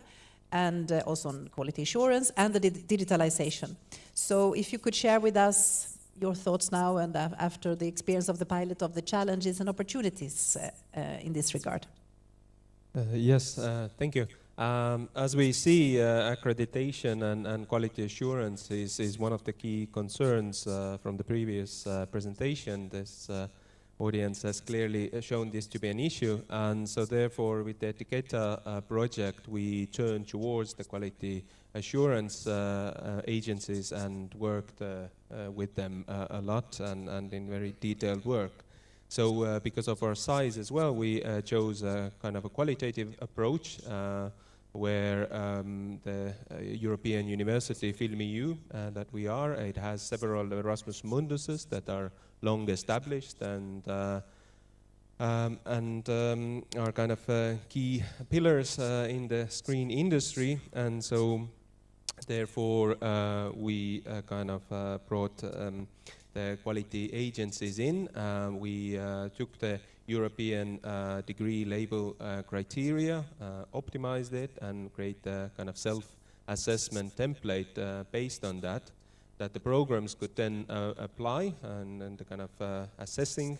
Speaker 7: and also on quality assurance and the digitalization. So if you could share with us your thoughts now and after the experience of the pilot of the challenges and opportunities in this regard.
Speaker 9: Yes, thank you. As we see, accreditation and quality assurance is one of the key concerns from the previous presentation. This audience has clearly shown this to be an issue, and so therefore with the Etiqueta project we turned towards the quality assurance agencies and worked with them a lot and in very detailed work. So because of our size as well, we chose a kind of a qualitative approach where the European University FilmEU that we are, it has several Erasmus Munduses that are long established and are kind of key pillars in the screen industry, and so therefore we kind of brought the quality agencies in. We took the European degree label criteria, optimized it, and create a kind of self-assessment template based on that the programs could then apply and the kind of assessing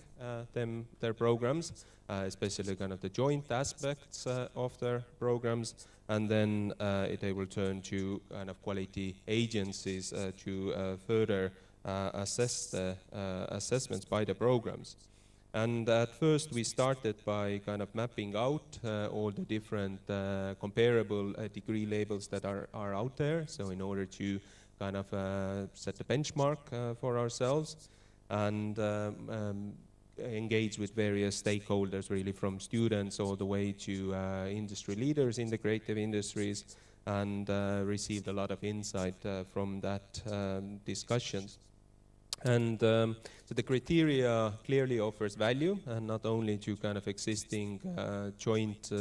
Speaker 9: their programs, especially kind of the joint aspects of their programs, and then they will turn to kind of quality agencies to further assess the assessments by the programs. And at first we started by kind of mapping out all the different comparable degree labels that are out there, so in order to kind of set a benchmark for ourselves and engage with various stakeholders, really from students all the way to industry leaders in the creative industries, and received a lot of insight from that discussions. And so the criteria clearly offers value, and not only to kind of existing joint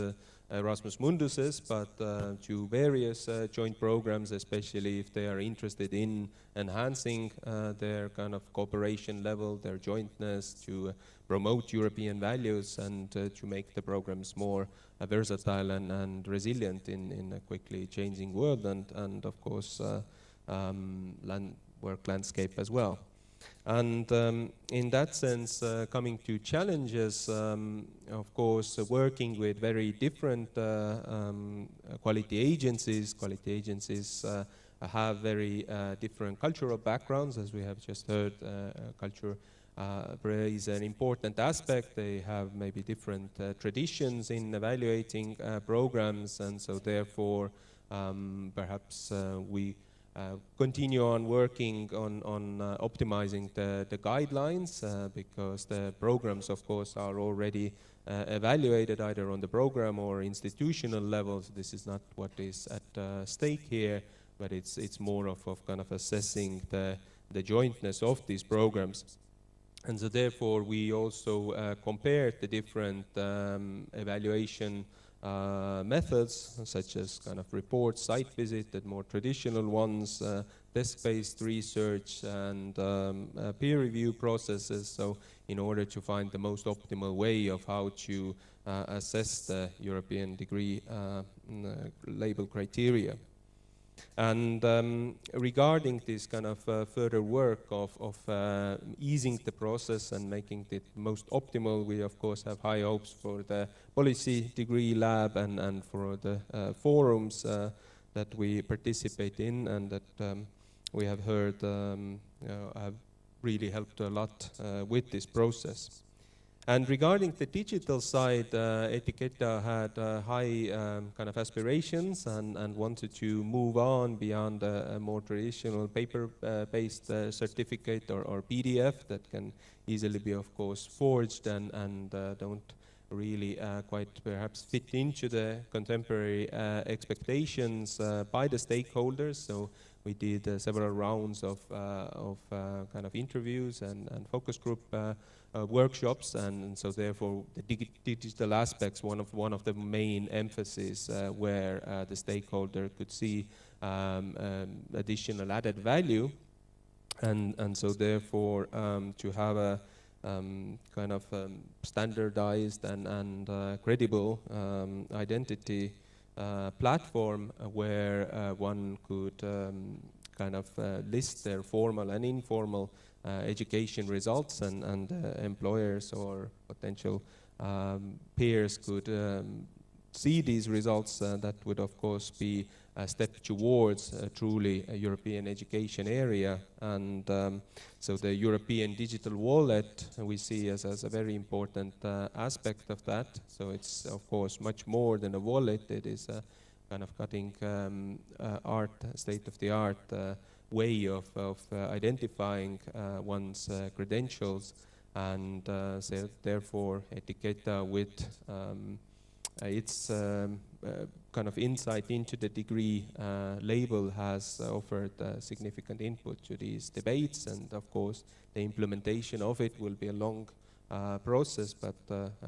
Speaker 9: Erasmus Munduses, but to various joint programs, especially if they are interested in enhancing their kind of cooperation level, their jointness, to promote European values and to make the programs more versatile and resilient in a quickly changing world and of course work landscape as well. And in that sense, coming to challenges, of course, working with very different quality agencies have very different cultural backgrounds, as we have just heard. Culture is an important aspect. They have maybe different traditions in evaluating programs, and so therefore perhaps we continue on working on optimizing the guidelines because the programs, of course, are already evaluated either on the program or institutional levels. This is not what is at stake here, but it's more of kind of assessing the jointness of these programs. And so therefore we also compared the different evaluation methods, such as kind of report, site visit, the more traditional ones, desk-based research, and peer review processes, so in order to find the most optimal way of how to assess the European degree label criteria. And regarding this kind of further work of easing the process and making it most optimal, we of course have high hopes for the policy degree lab and for the forums that we participate in and that we have heard have really helped a lot with this process. And regarding the digital side, Etiqueta had high kind of aspirations and wanted to move on beyond a more traditional paper-based certificate or PDF that can easily be, of course, forged and don't really quite perhaps fit into the contemporary expectations by the stakeholders. So we did several rounds of kind of interviews and focus group workshops, and so therefore the digital aspects one of the main emphasis where the stakeholder could see additional added value, and so therefore to have a kind of standardized and credible identity platform where one could kind of list their formal and informal education results, and employers or potential peers could see these results. That would of course be a step towards truly a European education area, and so the European digital wallet we see as a very important aspect of that. So it's of course much more than a wallet. It is a kind of cutting state-of-the-art way of identifying one's credentials, and so therefore Etiqueta with its kind of insight into the degree label has offered significant input to these debates, and of course the implementation of it will be a long process, but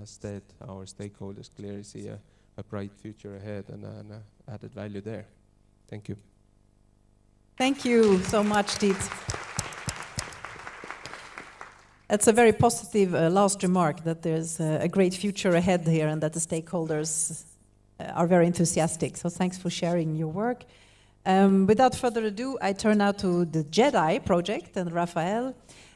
Speaker 9: as said, our stakeholders clearly see a bright future ahead and added value there. Thank you.
Speaker 7: Thank you so much, Diet. That's a very positive last remark, that there's a great future ahead here and that the stakeholders are very enthusiastic. So thanks for sharing your work. Without further ado, I turn now to the JEDI project and Raphael.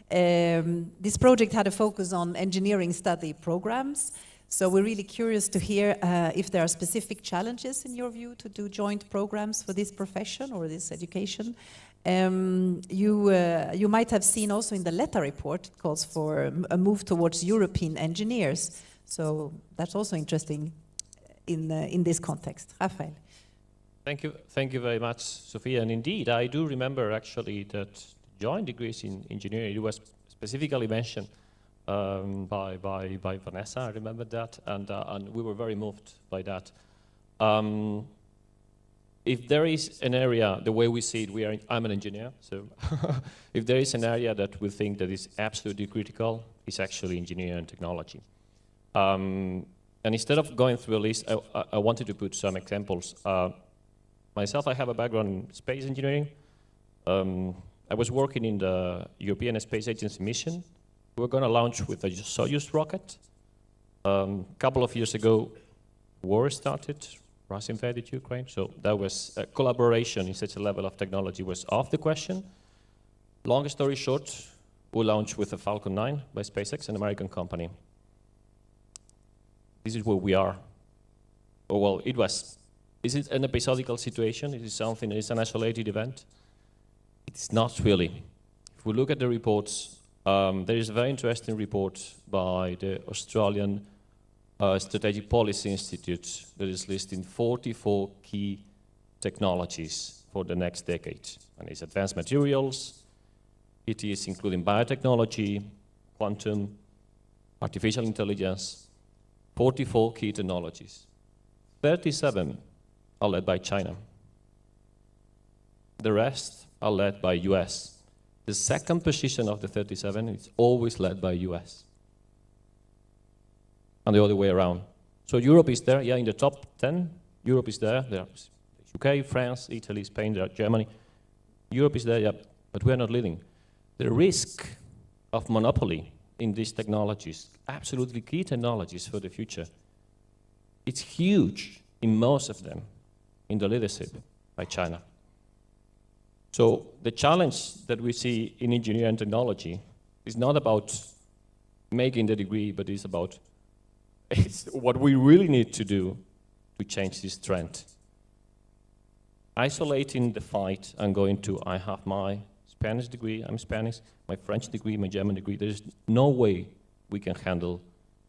Speaker 7: This project had a focus on engineering study programs. So we're really curious to hear if there are specific challenges in your view to do joint programs for this profession or this education. You might have seen also in the LETA report, it calls for a move towards European engineers. So that's also interesting in this context. Raphael.
Speaker 10: Thank you very much, Sophia. And indeed, I do remember actually that joint degrees in engineering, it was specifically mentioned by Vanessa, I remember that, and we were very moved by that. If there is an area, the way we see it, I'm an engineer, so if there is an area that we think that is absolutely critical, it's actually engineering and technology. And instead of going through a list, I wanted to put some examples. Myself, I have a background in space engineering. I was working in the European Space Agency mission. We were going to launch with a Soyuz rocket. A couple of years ago, war started. Russia invaded Ukraine, so that was a collaboration in such a level of technology was off the question. Long story short, we launched with a Falcon 9 by SpaceX, an American company. This is where we are. Oh, well, it was. Is it an episodical situation? Is it something, is an isolated event? It's not really. If we look at the reports, there is a very interesting report by the Australian Strategic Policy Institute that is listing 44 key technologies for the next decade. And it's advanced materials, it is including biotechnology, quantum, artificial intelligence, 44 key technologies. 37 are led by China. The rest are led by US. The second position of the 37 is always led by US. And the other way around. So Europe is there, yeah, in the top 10. Europe is there. There's UK, France, Italy, Spain, Germany. Europe is there, yeah, but we're not leading. The risk of monopoly in these technologies, absolutely key technologies for the future, it's huge in most of them, in the leadership by China. So the challenge that we see in engineering and technology is not about making the degree, but it's about what we really need to do to change this trend. Isolating the fight and going to, I have my Spanish degree, I'm Spanish, my French degree, my German degree, there's no way we can handle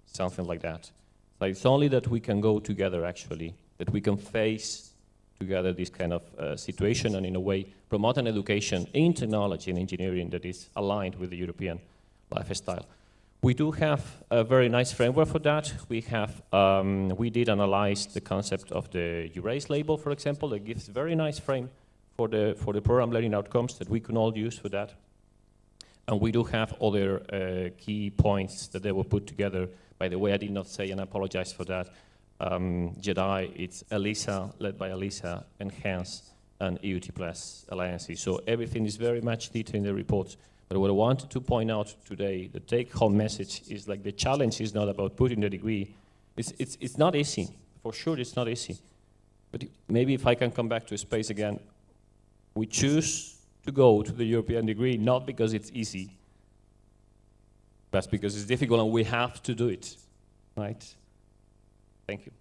Speaker 10: something like that. So it's only that we can go together, actually, that we can face together this kind of situation and in a way promote an education in technology and engineering that is aligned with the European lifestyle. We do have a very nice framework for that. We did analyze the concept of the Erase label, for example, that gives a very nice frame for the program learning outcomes that we can all use for that. And we do have other key points that they were put together. By the way, I did not say, and I apologize for that, JEDI, it's ELISA, led by ELISA, Enhance, and EUT Plus alliances. So everything is very much detailed in the reports. But what I wanted to point out today, the take-home message is like the challenge is not about putting the degree. It's not easy. For sure, it's not easy. But maybe if I can come back to space again, we choose to go to the European degree not because it's easy, but because it's difficult and we have to do it, right? Thank you.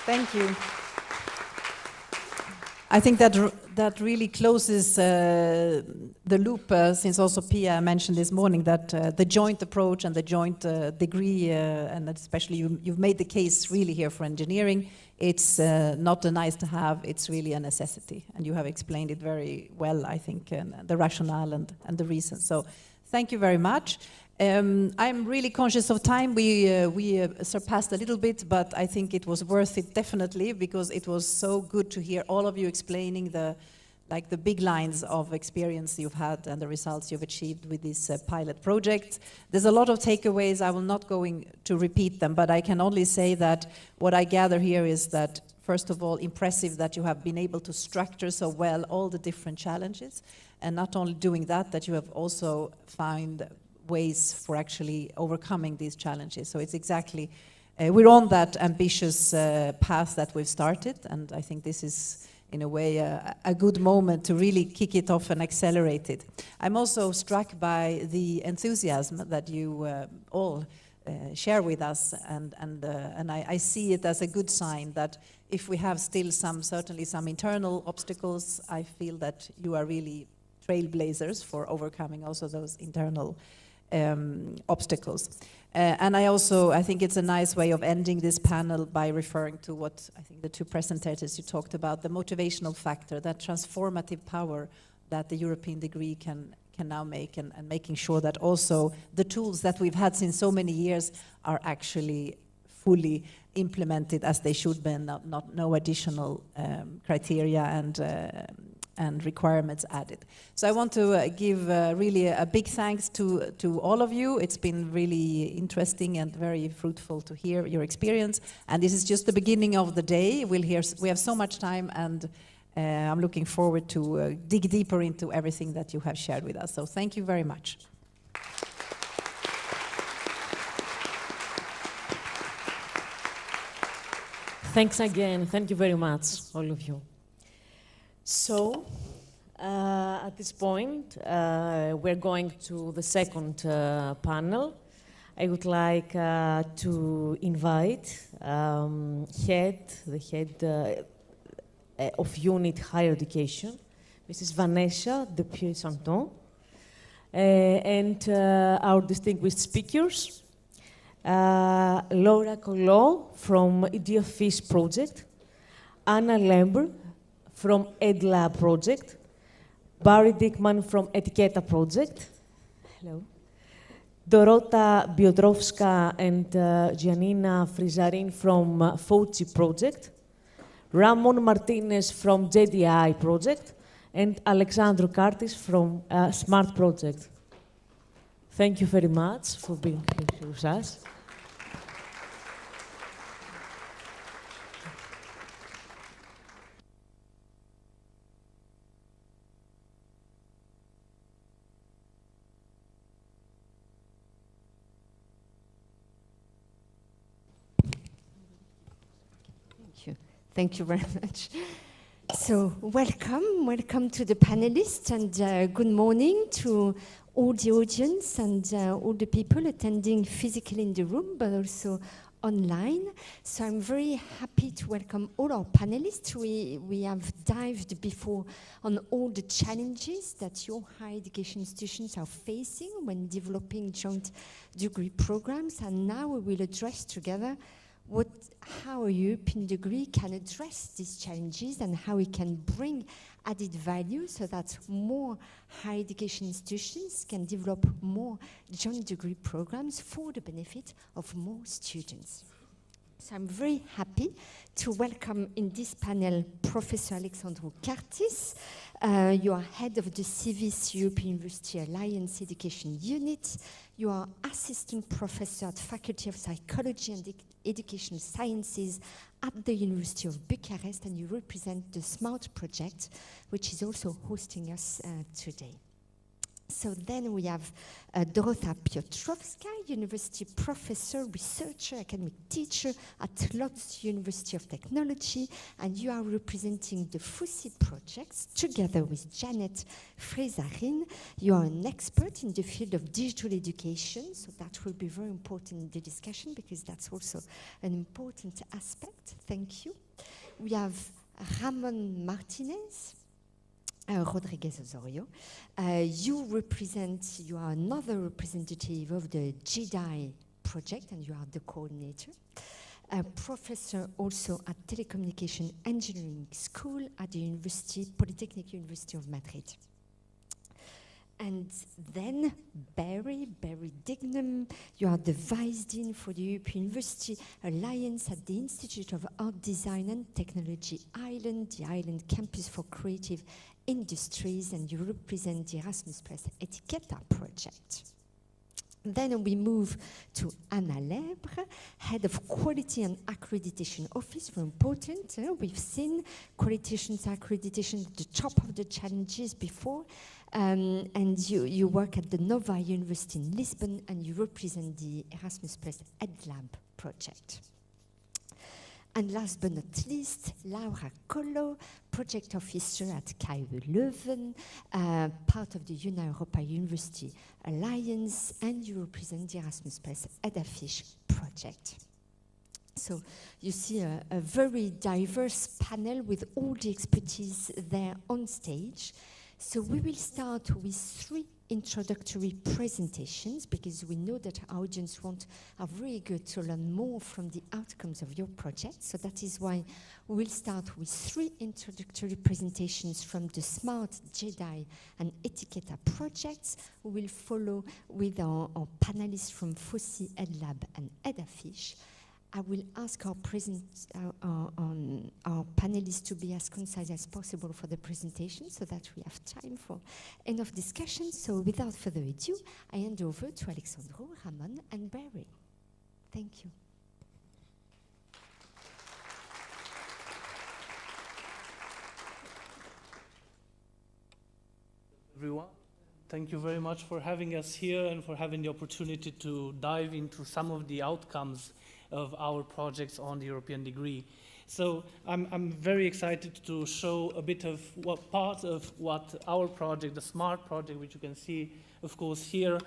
Speaker 7: Thank you. I think that really closes the loop, since also Pia mentioned this morning that the joint approach and the joint degree, and that especially you've made the case really here for engineering, it's not a nice to have, it's really a necessity. And you have explained it very well, I think, and the rationale and the reasons. So thank you very much. I'm really conscious of time. We surpassed a little bit, but I think it was worth it definitely, because it was so good to hear all of you explaining the big lines of experience you've had and the results you've achieved with this pilot project. There's a lot of takeaways. I will not going to repeat them, but I can only say that what I gather here is that, first of all, impressive that you have been able to structure so well all the different challenges, and not only doing that, that you have also found ways for actually overcoming these challenges. So it's exactly, we're on that ambitious path that we've started, and I think this is, in a way, a good moment to really kick it off and accelerate it. I'm also struck by the enthusiasm that you all share with us, and I see it as a good sign that if we have still certainly some internal obstacles, I feel that you are really trailblazers for overcoming also those internal obstacles. And I think it's a nice way of ending this panel by referring to what I think the two presentators you talked about, the motivational factor, that transformative power that the European degree can now make, and making sure that also the tools that we've had since so many years are actually fully implemented as they should be, no additional criteria and requirements added. So I want to give really a big thanks to all of you. It's been really interesting and very fruitful to hear your experience. And this is just the beginning of the day. We have so much time, and I'm looking forward to dig deeper into everything that you have shared with us. So thank you very much.
Speaker 1: Thanks again. Thank you very much, all of you. So, at this point, we're going to the second panel. I would like to invite the head of Unit Higher Education, Mrs. Vanessa Depuy-Santon, and our distinguished speakers, Laura Collot from EDFIS project, Anna Lember from EdLab project, Barry Dickman from Etiqueta project, hello, Dorota Biodrowska and Giannina Frizarin from FOCI project, Ramon Martinez from JDI project, and Alexandro Kartis from SMART project. Thank you very much for being here with us.
Speaker 11: Thank you very much. So welcome to the panelists, and good morning to all the audience and all the people attending physically in the room, but also online. So I'm very happy to welcome all our panelists. We have dived before on all the challenges that your higher education institutions are facing when developing joint degree programs, and now we will address together how a European degree can address these challenges and how it can bring added value so that more higher education institutions can develop more joint degree programs for the benefit of more students. So I'm very happy to welcome in this panel Professor Alexandru Cartis. You are head of the CIVIS European University Alliance Education Unit. You are assistant professor at Faculty of Psychology and Education Sciences at the University of Bucharest, and you represent the SMART project, which is also hosting us today. So then we have Dorota Piotrowska, university professor, researcher, academic teacher at Lodz University of Technology, and you are representing the FUSI projects together with Janet Frezarin. You are an expert in the field of digital education, so that will be very important in the discussion because that's also an important aspect. Thank you. We have Ramon Martinez. Rodriguez Osorio. You are another representative of the JEDI project, and you are the coordinator. A professor also at Telecommunication Engineering School at the Polytechnic University of Madrid. And then Barry Dignam, you are the Vice Dean for the European University Alliance at the Institute of Art, Design and Technology Ireland, the Ireland Campus for Creative Industries, and you represent the Erasmus Plus Etiqueta project. Then we move to Anna Lebre, Head of Quality and Accreditation Office, very important. We've seen qualifications accreditation at the top of the challenges before. And you work at the Nova University in Lisbon, and you represent the Erasmus Plus EdLab project. And last but not least, Laura Collo, project officer at KU Leuven, part of the Europa University Alliance, and you represent the Erasmus Plus EdAfish project. So you see a very diverse panel with all the expertise there on stage. So we will start with 3 introductory presentations because we know that our audience are very good to learn more from the outcomes of your project. So that is why we'll start with 3 introductory presentations from the SMART, JEDI and Etiqueta projects. We will follow with our panelists from FOSI, EdLab and EdAfish. I will ask our panelists to be as concise as possible for the presentation so that we have time for enough discussion. So without further ado, I hand over to Alexandru, Ramon, and Barry. Thank you.
Speaker 12: Everyone, thank you very much for having us here and for having the opportunity to dive into some of the outcomes of our projects on the European degree. So I'm very excited to show a bit of part of what our project, the SMART project, which you can see, of course, here,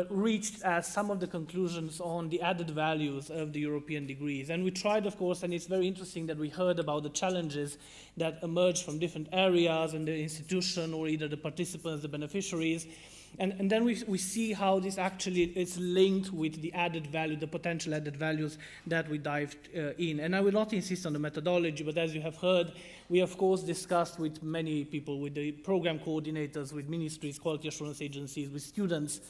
Speaker 12: reached as some of the conclusions on the added values of the European degrees. And we tried, of course, and it's very interesting that we heard about the challenges that emerge from different areas in the institution or either the participants, the beneficiaries. And then we see how this actually is linked with the added value, the potential added values that we dived in. And I will not insist on the methodology, but as you have heard, we of course discussed with many people, with the program coordinators, with ministries, quality assurance agencies, with students,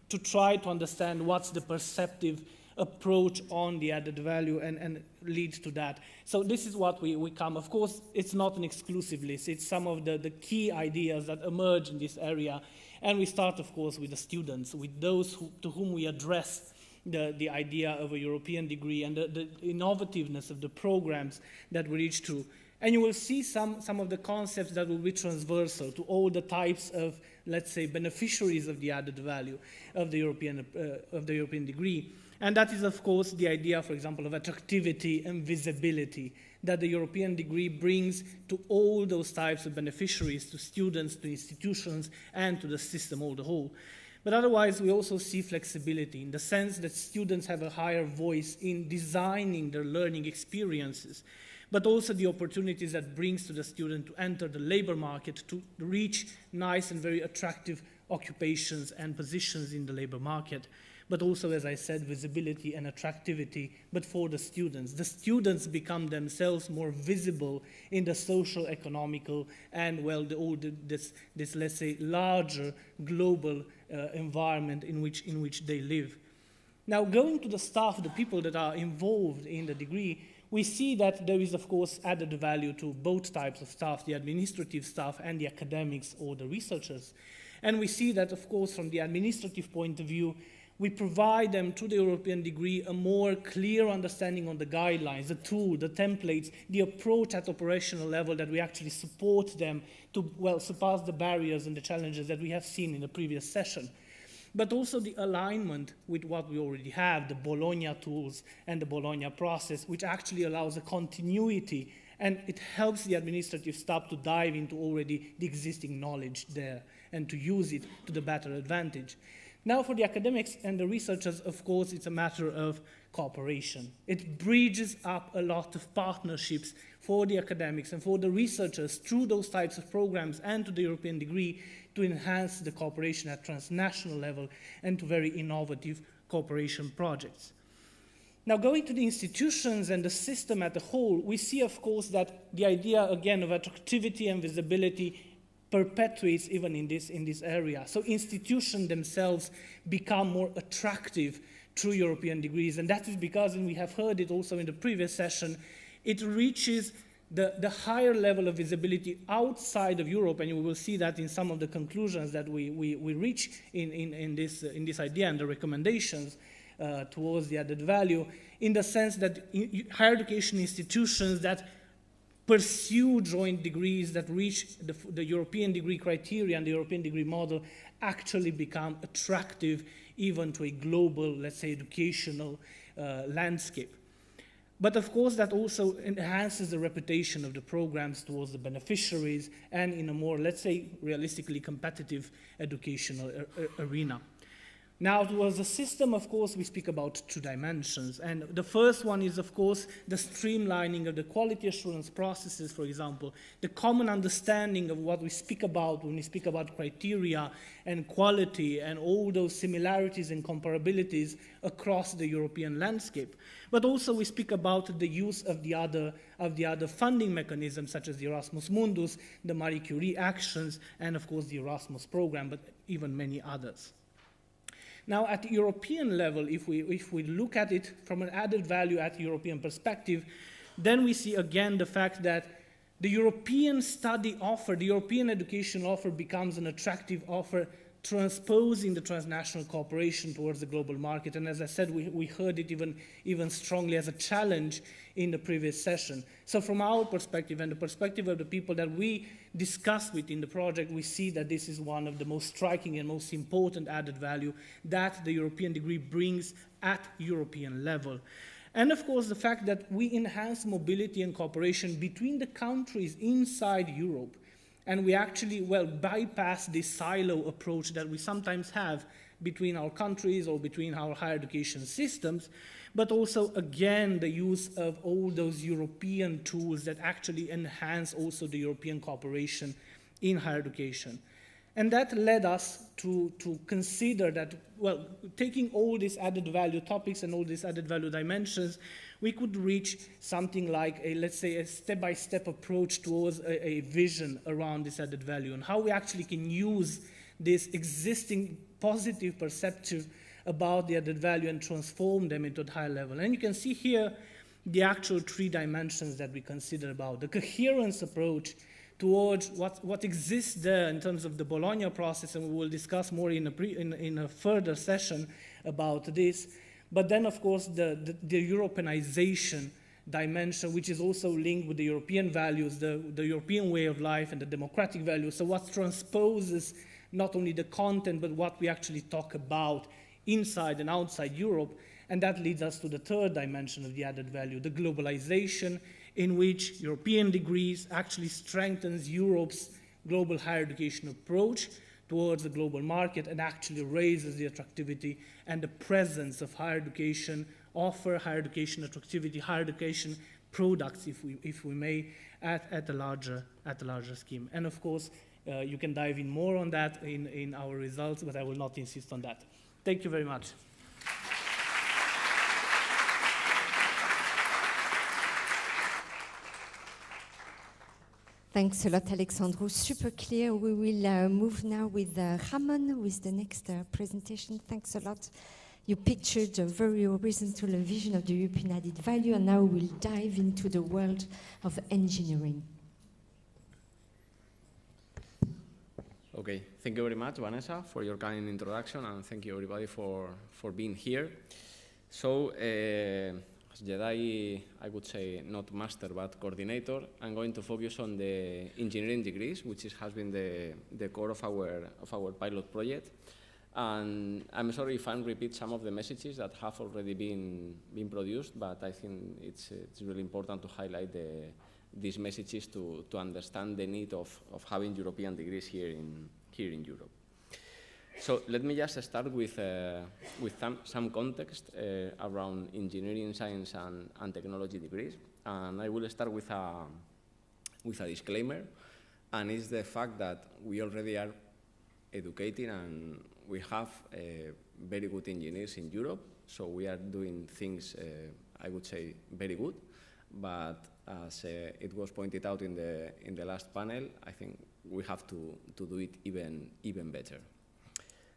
Speaker 12: to try to understand what's the perceptive approach on the added value and lead to that. So this is what we come. Of course, it's not an exclusive list. It's some of the key ideas that emerge in this area. And we start, of course, with the students, with those to whom we address the idea of a European degree and the innovativeness of the programs that we reach to. And you will see some of the concepts that will be transversal to all the types of, let's say, beneficiaries of the added value of the European degree. And that is, of course, the idea, for example, of attractivity and visibility that the European degree brings to all those types of beneficiaries, to students, to institutions, and to the system all the whole. But otherwise, we also see flexibility in the sense that students have a higher voice in designing their learning experiences, but also the opportunities that brings to the student to enter the labor market, to reach nice and very attractive occupations and positions in the labor market. But also, as I said, visibility and attractivity, but for the students. The students become themselves more visible in the social, economical, and, well, this let's say, larger global environment in which they live. Now, going to the staff, the people that are involved in the degree, we see that there is, of course, added value to both types of staff, the administrative staff and the academics or the researchers. And we see that, of course, from the administrative point of view, we provide them to the European degree a more clear understanding on the guidelines, the tool, the templates, the approach at operational level that we actually support them to, well, surpass the barriers and the challenges that we have seen in the previous session. But also the alignment with what we already have, the Bologna tools and the Bologna process, which actually allows a continuity, and it helps the administrative staff to dive into already the existing knowledge there and to use it to the better advantage. Now for the academics and the researchers, of course, it's a matter of cooperation. It bridges up a lot of partnerships for the academics and for the researchers through those types of programs and to the European degree to enhance the cooperation at transnational level and to very innovative cooperation projects. Now, going to the institutions and the system as a whole, we see, of course, that the idea, again, of attractivity and visibility perpetuates even in this area. So institutions themselves become more attractive through European degrees, and that is because, and we have heard it also in the previous session, it reaches the higher level of visibility outside of Europe, and you will see that in some of the conclusions that we reach in this idea and the recommendations towards the added value, in the sense that higher education institutions that pursue joint degrees that reach the European degree criteria and the European degree model actually become attractive even to a global, let's say, educational landscape. But of course, that also enhances the reputation of the programs towards the beneficiaries and in a more, let's say, realistically competitive educational arena. Now, towards the system, of course, we speak about two dimensions. And the first one is, of course, the streamlining of the quality assurance processes, for example, the common understanding of what we speak about when we speak about criteria and quality and all those similarities and comparabilities across the European landscape. But also we speak about the use of the other funding mechanisms, such as the Erasmus Mundus, the Marie Curie actions, and of course the Erasmus program, but even many others. Now, at the European level, if we look at it from an added value at the European perspective, then we see again the fact that the European study offer, the European education offer becomes an attractive offer, transposing the transnational cooperation towards the global market. And as I said, we heard it even strongly as a challenge in the previous session. So from our perspective and the perspective of the people that we discussed with in the project, we see that this is one of the most striking and most important added value that the European degree brings at European level. And of course, the fact that we enhance mobility and cooperation between the countries inside Europe. And we actually, well, bypass this silo approach that we sometimes have between our countries or between our higher education systems, but also, again, the use of all those European tools that actually enhance also the European cooperation in higher education. And that led us to consider that, well, taking all these added value topics and all these added value dimensions, we could reach something like a, let's say, a step-by-step approach towards a vision around this added value and how we actually can use this existing positive perception about the added value and transform them into a higher level. And you can see here the actual three dimensions that we consider about the coherence approach towards what exists there in terms of the Bologna process, and we will discuss more in a further session about this. But then, of course, the Europeanization dimension, which is also linked with the European values, the European way of life and the democratic values. So what transposes not only the content, but what we actually talk about inside and outside Europe. And that leads us to the third dimension of the added value, the globalization, in which European degrees actually strengthens Europe's global higher education approach towards the global market and actually raises the attractivity and the presence of higher education, offer higher education attractivity, higher education products, if we may, at a larger scheme. And of course, you can dive in more on that in our results, but I will not insist on that. Thank you very much.
Speaker 11: Thanks a lot, Alexandru. Super clear. We will move now with Ramon with the next presentation. Thanks a lot. You pictured a very horizontal vision of the European added value, and now we'll dive into the world of engineering.
Speaker 13: Okay, thank you very much, Vanessa, for your kind introduction, and thank you everybody for being here. So, as Jedi, I would say not master, but coordinator, I'm going to focus on the engineering degrees, which has been the core of our pilot project. And I'm sorry if I repeat some of the messages that have already been produced, but I think it's really important to highlight these messages to understand the need of having European degrees here in Europe. So let me just start with some context around engineering, science, and technology degrees. And I will start with a disclaimer, and it's the fact that we already are educating and we have very good engineers in Europe, so we are doing things, I would say, very good. But as it was pointed out in the last panel, I think we have to do it even better.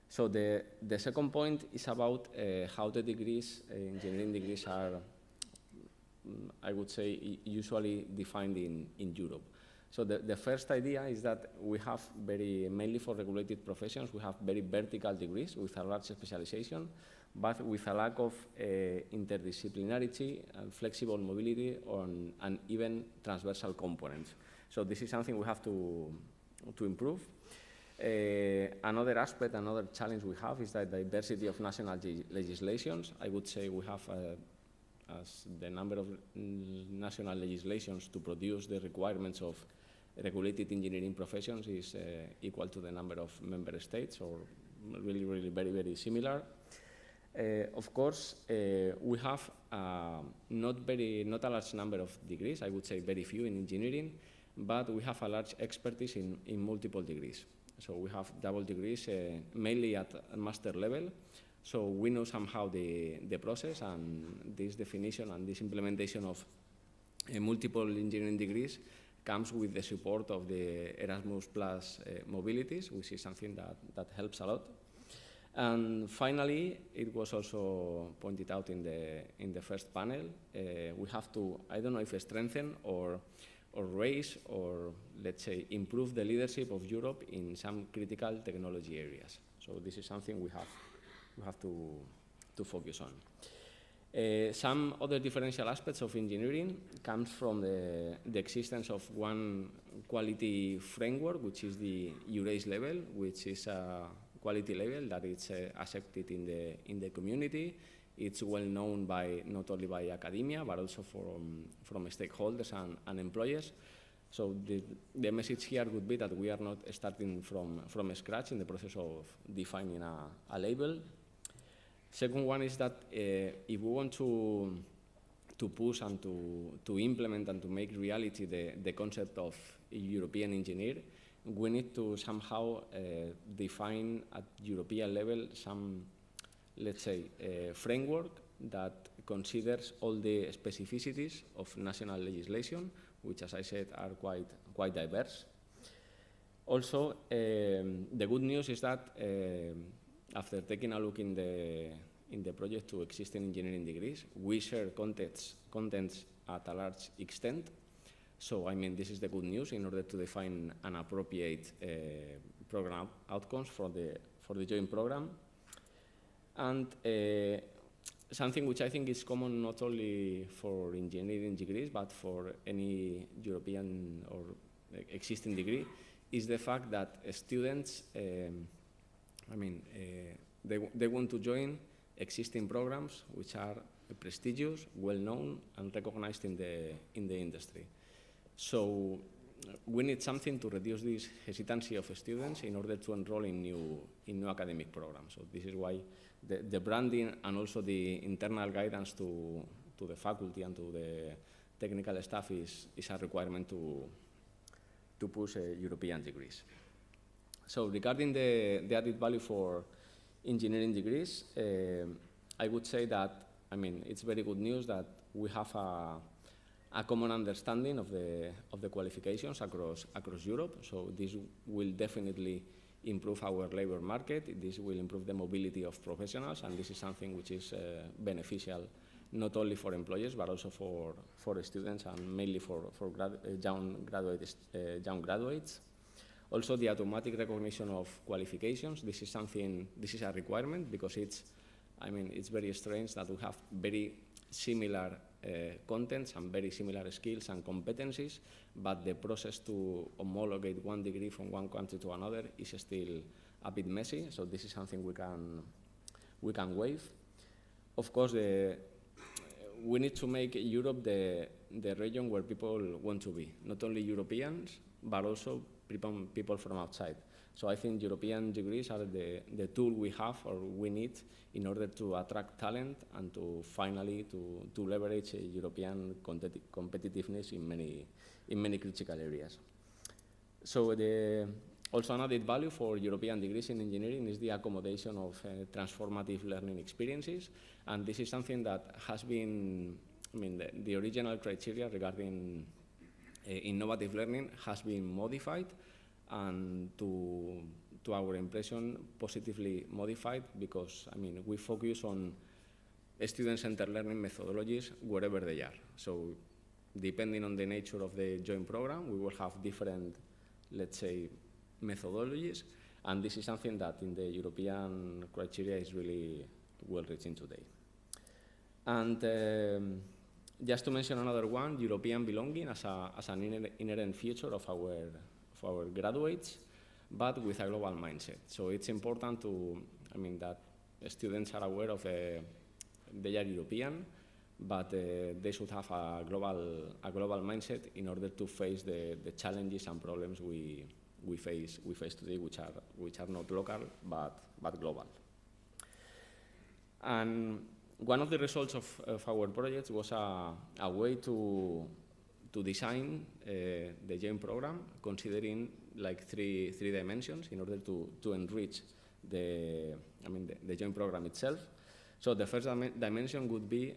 Speaker 13: So the second point is about how the degrees, engineering degrees, are, I would say, usually defined in Europe. So the first idea is that we have mainly for regulated professions, we have very vertical degrees with a large specialization, but with a lack of interdisciplinarity and flexible mobility and even transversal components. So this is something we have to improve. Another aspect, another challenge we have is the diversity of national legislations. I would say we have as the number of national legislations to produce the requirements of regulated engineering professions is equal to the number of member states, or really very similar. Of course, we have not a large number of degrees, I would say very few in engineering, but we have a large expertise in multiple degrees. So we have double degrees, mainly at master level. So we know somehow the process, and this definition and this implementation of multiple engineering degrees comes with the support of the Erasmus Plus mobilities, which is something that helps a lot. And finally, it was also pointed out in the first panel, we have to, I don't know if strengthen or raise or, let's say, improve the leadership of Europe in some critical technology areas. So this is something we have to focus on. Some other differential aspects of engineering comes from the existence of one quality framework, which is the EURACE level, which is a quality level that is accepted in the community. It's well known not only by academia, but also from stakeholders and employers. So the message here would be that we are not starting from scratch in the process of defining a label. Second one is that if we want to push and to implement and to make reality the concept of a European engineer, we need to somehow define at European level some, let's say, framework that considers all the specificities of national legislation, which, as I said, are quite diverse. Also, the good news is that after taking a look in the project to existing engineering degrees, we share contents at a large extent. So, I mean, this is the good news in order to define an appropriate program outcomes for the joint program. And something which I think is common not only for engineering degrees, but for any European or existing degree, is the fact that students, they want to join existing programs which are prestigious, well-known, and recognized in the industry. So we need something to reduce this hesitancy of students in order to enroll in new academic programs. So this is why the branding and also the internal guidance to the faculty and to the technical staff is a requirement to push European degrees. So regarding the added value for engineering degrees, I would say that, I mean, it's very good news that we have a common understanding of the qualifications across Europe. So this will definitely improve our labor market. This will improve the mobility of professionals, and this is something which is beneficial not only for employers but also for students, and mainly for young graduates. Also, the automatic recognition of qualifications. This is a requirement because it's very strange that we have very similar contents and very similar skills and competencies, but the process to homologate one degree from one country to another is still a bit messy. So this is something we can waive. Of course, we need to make Europe the region where people want to be, not only Europeans, but also people from outside. So I think European degrees are the tool we have or we need in order to attract talent and to finally to leverage European competitiveness in many critical areas. So also an added value for European degrees in engineering is the accommodation of transformative learning experiences, and this is something that has been, the original criteria regarding innovative learning has been modified, and to our impression, positively modified, because we focus on student-centered learning methodologies wherever they are. So depending on the nature of the joint program, we will have different, let's say, methodologies, and this is something that in the European criteria is really well written today. And just to mention another one, European belonging as an inherent feature of our graduates, but with a global mindset. So it's important that students are aware of they are European, but they should have a global mindset in order to face the challenges and problems we face today, which are not local but global. And one of the results of our project was a way to design the joint program, considering like three dimensions in order to enrich the joint program itself. So the first dimension would be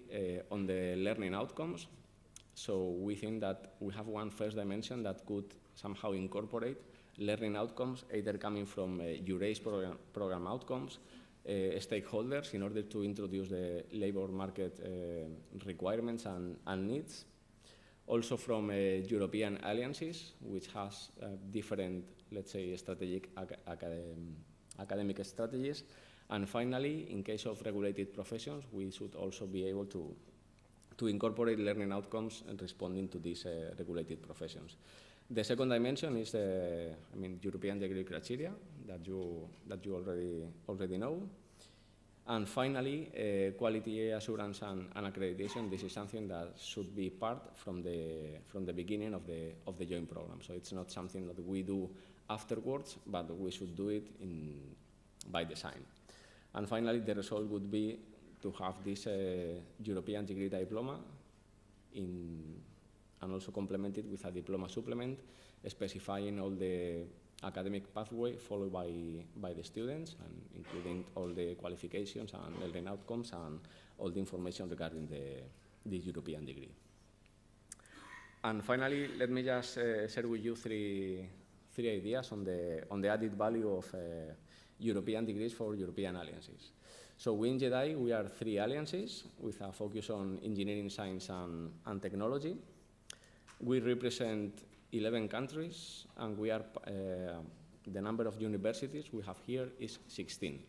Speaker 13: on the learning outcomes. So we think that we have one first dimension that could somehow incorporate learning outcomes, either coming from EURACE program outcomes, stakeholders, in order to introduce the labor market requirements and needs. Also from European alliances, which has different, let's say, strategic academic strategies. And finally, in case of regulated professions, we should also be able to incorporate learning outcomes and responding to these regulated professions. The second dimension is European degree criteria that you already know. And finally, quality assurance and accreditation. This is something that should be part from the beginning of the joint program. So it's not something that we do afterwards, but we should do it by design. And finally, the result would be to have this European degree diploma and also complemented with a diploma supplement specifying all the academic pathway followed by the students, and including all the qualifications and learning outcomes and all the information regarding the European degree. And finally, let me just share with you three ideas on the added value of European degrees for European alliances. So we in JEDI, we are 3 alliances with a focus on engineering, science, and technology. We represent 11 countries, and we are, the number of universities we have here is 16.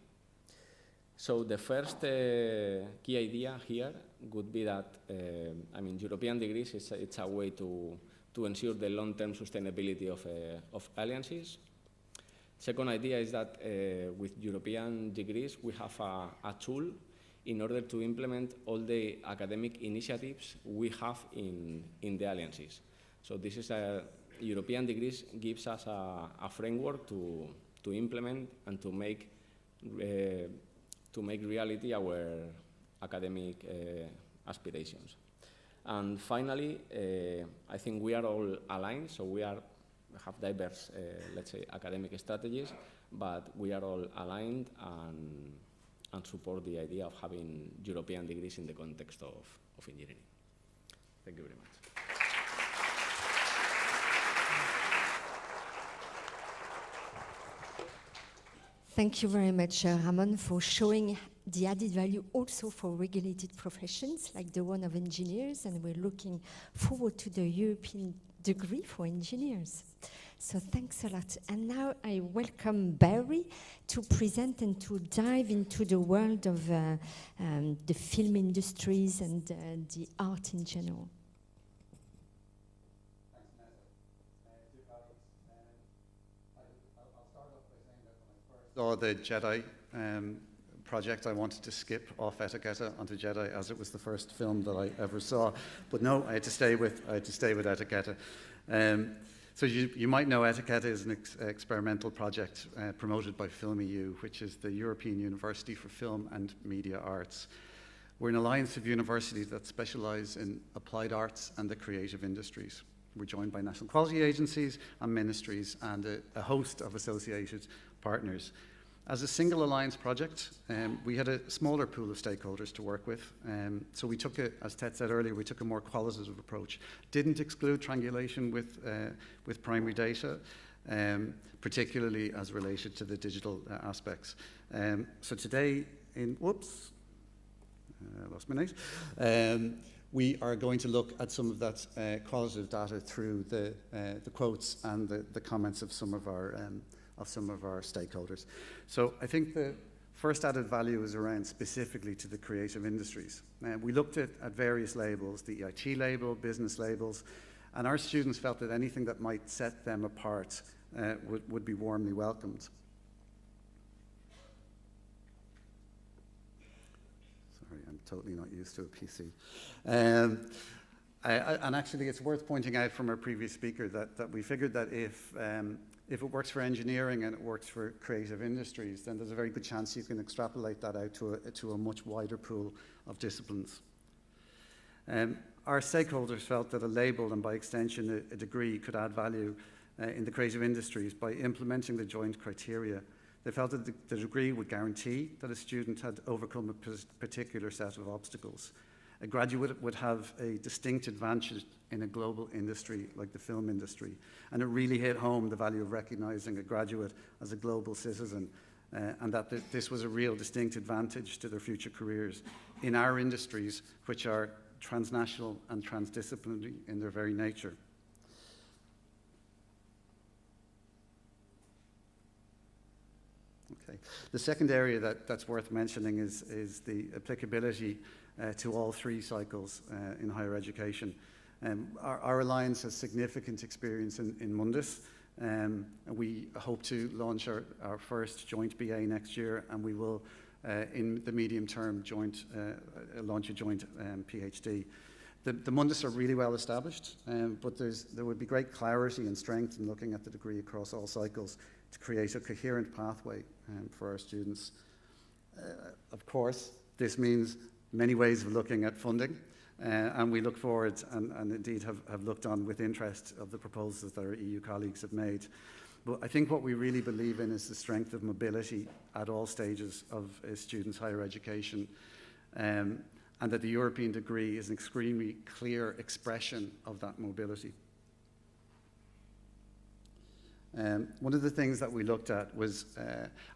Speaker 13: So the first key idea here would be that, European degrees, it's a way to ensure the long-term sustainability of alliances. Second idea is that with European degrees, we have a tool in order to implement all the academic initiatives we have in the alliances. So this is European degrees gives us a framework to implement and to make reality our academic aspirations. And finally, I think we are all aligned, so we have diverse, let's say, academic strategies, but we are all aligned and support the idea of having European degrees in the context of engineering. Thank you very much.
Speaker 11: Thank you very much, Ramon, for showing the added value also for regulated professions like the one of engineers, and we're looking forward to the European degree for engineers. So thanks a lot. And now I welcome Barry to present and to dive into the world of the film industries and the art in general.
Speaker 14: Thanks, Vanessa. Dear colleagues, I'll start off by saying that when I first saw the Jedi project, I wanted to skip off Etiquette onto Jedi, as it was the first film that I ever saw. But no, I had to stay with Etiquette. So you might know Etiquette is an experimental project promoted by Film EU, which is the European University for Film and Media Arts. We're an alliance of universities that specialise in applied arts and the creative industries. We're joined by national quality agencies and ministries and a host of associated partners. As a single alliance project, we had a smaller pool of stakeholders to work with. So we took, as Ted said earlier, we took a more qualitative approach. Didn't exclude triangulation with primary data, particularly as related to the digital aspects. So today, I lost my note. We are going to look at some of that qualitative data through the quotes and the comments of some of our stakeholders. So I think the first added value is around specifically to the creative industries. We looked at various labels, the EIT label, business labels, and our students felt that anything that might set them apart would be warmly welcomed. Sorry, I'm totally not used to a PC. And actually, it's worth pointing out from our previous speaker that we figured that if it works for engineering and it works for creative industries, then there's a very good chance you can extrapolate that out to a much wider pool of disciplines. Our stakeholders felt that a label and by extension a degree could add value in the creative industries by implementing the joint criteria. They felt that the degree would guarantee that a student had overcome a particular set of obstacles. A graduate would have a distinct advantage in a global industry like the film industry. And it really hit home the value of recognizing a graduate as a global citizen and that this was a real distinct advantage to their future careers in our industries, which are transnational and transdisciplinary in their very nature. Okay. The second area that's worth mentioning is the applicability to all three cycles in higher education. Our alliance has significant experience in Mundus. We hope to launch our first joint BA next year, and we will, in the medium term, launch a joint PhD. The Mundus are really well established, but there would be great clarity and strength in looking at the degree across all cycles to create a coherent pathway for our students. Of course, this means many ways of looking at funding, and we look forward and indeed have looked on with interest of the proposals that our EU colleagues have made. But I think what we really believe in is the strength of mobility at all stages of a student's higher education, and that the European degree is an extremely clear expression of that mobility. One of the things that we looked at was,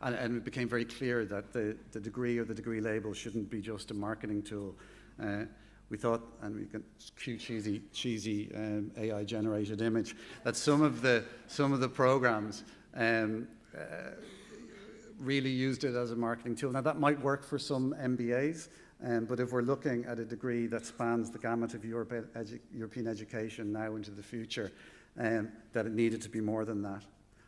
Speaker 14: and it became very clear that the degree or the degree label shouldn't be just a marketing tool. We thought, and we can cute cheesy AI-generated image, that some of the programs really used it as a marketing tool. Now that might work for some MBAs, but if we're looking at a degree that spans the gamut of European education now into the future, that it needed to be more than that.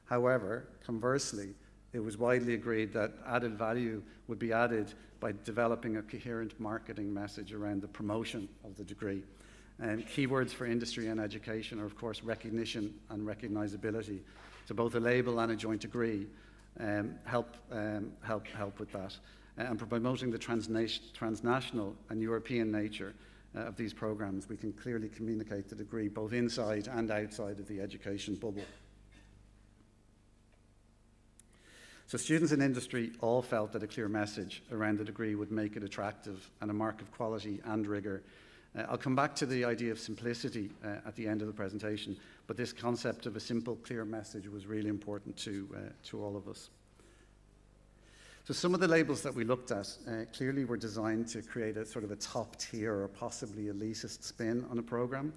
Speaker 14: However, conversely, it was widely agreed that added value would be added by developing a coherent marketing message around the promotion of the degree. And keywords for industry and education are, of course, recognition and recognizability. So both a label and a joint degree help with that. And for promoting the transnational and European nature of these programs, we can clearly communicate the degree both inside and outside of the education bubble. So students in industry all felt that a clear message around the degree would make it attractive and a mark of quality and rigour. I'll come back to the idea of simplicity at the end of the presentation, but this concept of a simple, clear message was really important to all of us. So some of the labels that we looked at clearly were designed to create a sort of a top tier or possibly elitist spin on a program.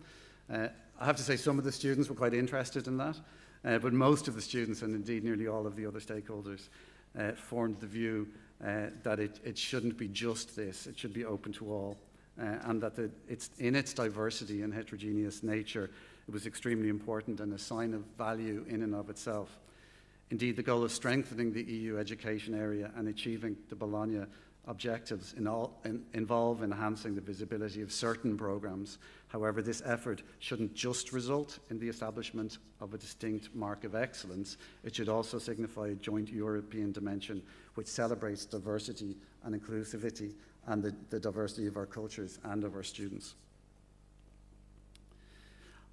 Speaker 14: I have to say some of the students were quite interested in that, but most of the students, and indeed nearly all of the other stakeholders, formed the view that it shouldn't be just this, it should be open to all, and that it's in its diversity and heterogeneous nature, it was extremely important and a sign of value in and of itself. Indeed, the goal of strengthening the EU education area and achieving the Bologna objectives involve enhancing the visibility of certain programs. However, this effort shouldn't just result in the establishment of a distinct mark of excellence. It should also signify a joint European dimension which celebrates diversity and inclusivity and the diversity of our cultures and of our students.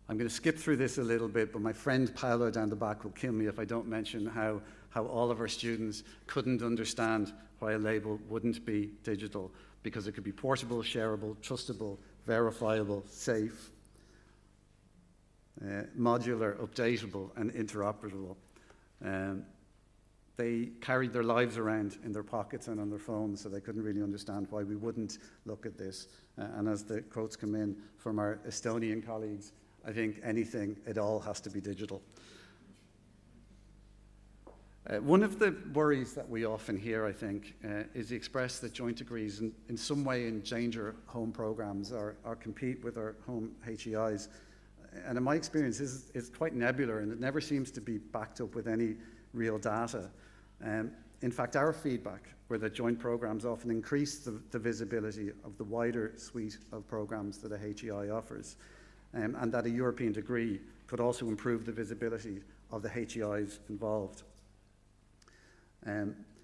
Speaker 14: I'm going to skip through this a little bit, but my friend Paolo down the back will kill me if I don't mention how all of our students couldn't understand why a label wouldn't be digital, because it could be portable, shareable, trustable, verifiable, safe, modular, updatable, and interoperable. They carried their lives around in their pockets and on their phones, so they couldn't really understand why we wouldn't look at this. And as the quotes come in from our Estonian colleagues, I think anything, it all has to be digital. One of the worries that we often hear, I think, is the express that joint degrees in some way endanger home programs or compete with our home HEIs. And in my experience, this is quite nebular, and it never seems to be backed up with any real data. In fact, our feedback were that joint programs often increase the visibility of the wider suite of programs that a HEI offers. And that a European degree could also improve the visibility of the HEIs involved.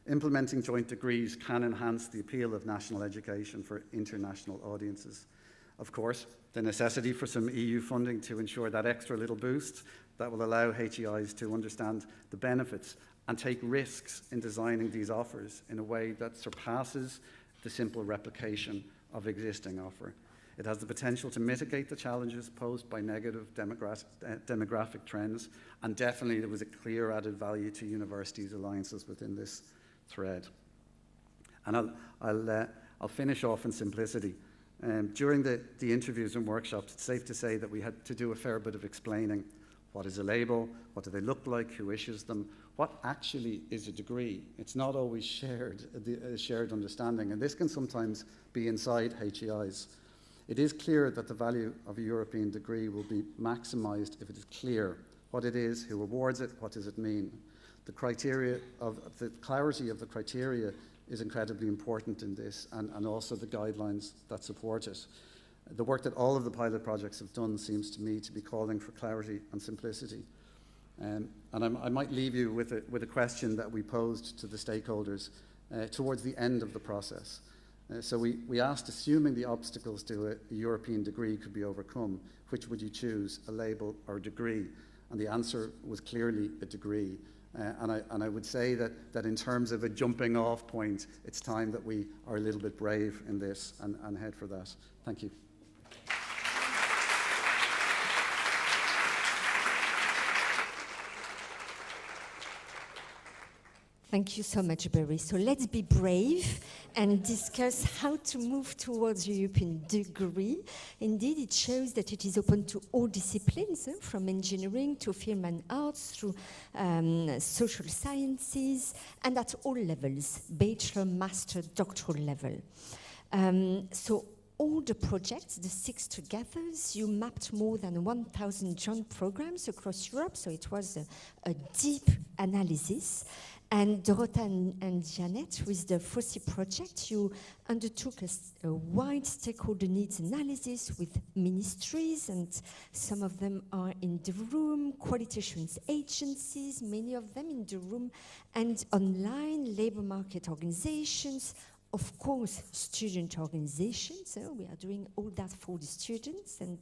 Speaker 14: Implementing joint degrees can enhance the appeal of national education for international audiences. Of course, the necessity for some EU funding to ensure that extra little boost that will allow HEIs to understand the benefits and take risks in designing these offers in a way that surpasses the simple replication of existing offer. It has the potential to mitigate the challenges posed by negative demographic trends, and definitely there was a clear added value to universities' alliances within this thread. And I'll finish off in simplicity. During the interviews and workshops, it's safe to say that we had to do a fair bit of explaining. What is a label? What do they look like? Who issues them? What actually is a degree? It's not always shared, a shared understanding, and this can sometimes be inside HEIs. It is clear that the value of a European degree will be maximised if it is clear what it is, who awards it, what does it mean. The clarity of the criteria is incredibly important in this, and also the guidelines that support it. The work that all of the pilot projects have done seems to me to be calling for clarity and simplicity. And I might leave you with a question that we posed to the stakeholders towards the end of the process. So we asked, assuming the obstacles to a European degree could be overcome, which would you choose, a label or a degree? And the answer was clearly a degree. And I would say that in terms of a jumping off point, it's time that we are a little bit brave in this and head for that. Thank you.
Speaker 11: Thank you so much, Barry. So let's be brave and discuss how to move towards a European degree. Indeed, it shows that it is open to all disciplines, from engineering to film and arts, through social sciences, and at all levels, bachelor, master, doctoral level. So all the projects, the 6 togethers, you mapped more than 1,000 joint programs across Europe, so it was a deep analysis. And Dorota and Janet, with the FOSSI project, you undertook a wide stakeholder needs analysis with ministries, and some of them are in the room, quality assurance agencies, many of them in the room, and online labor market organizations, of course, student organizations. We are doing all that for the students, and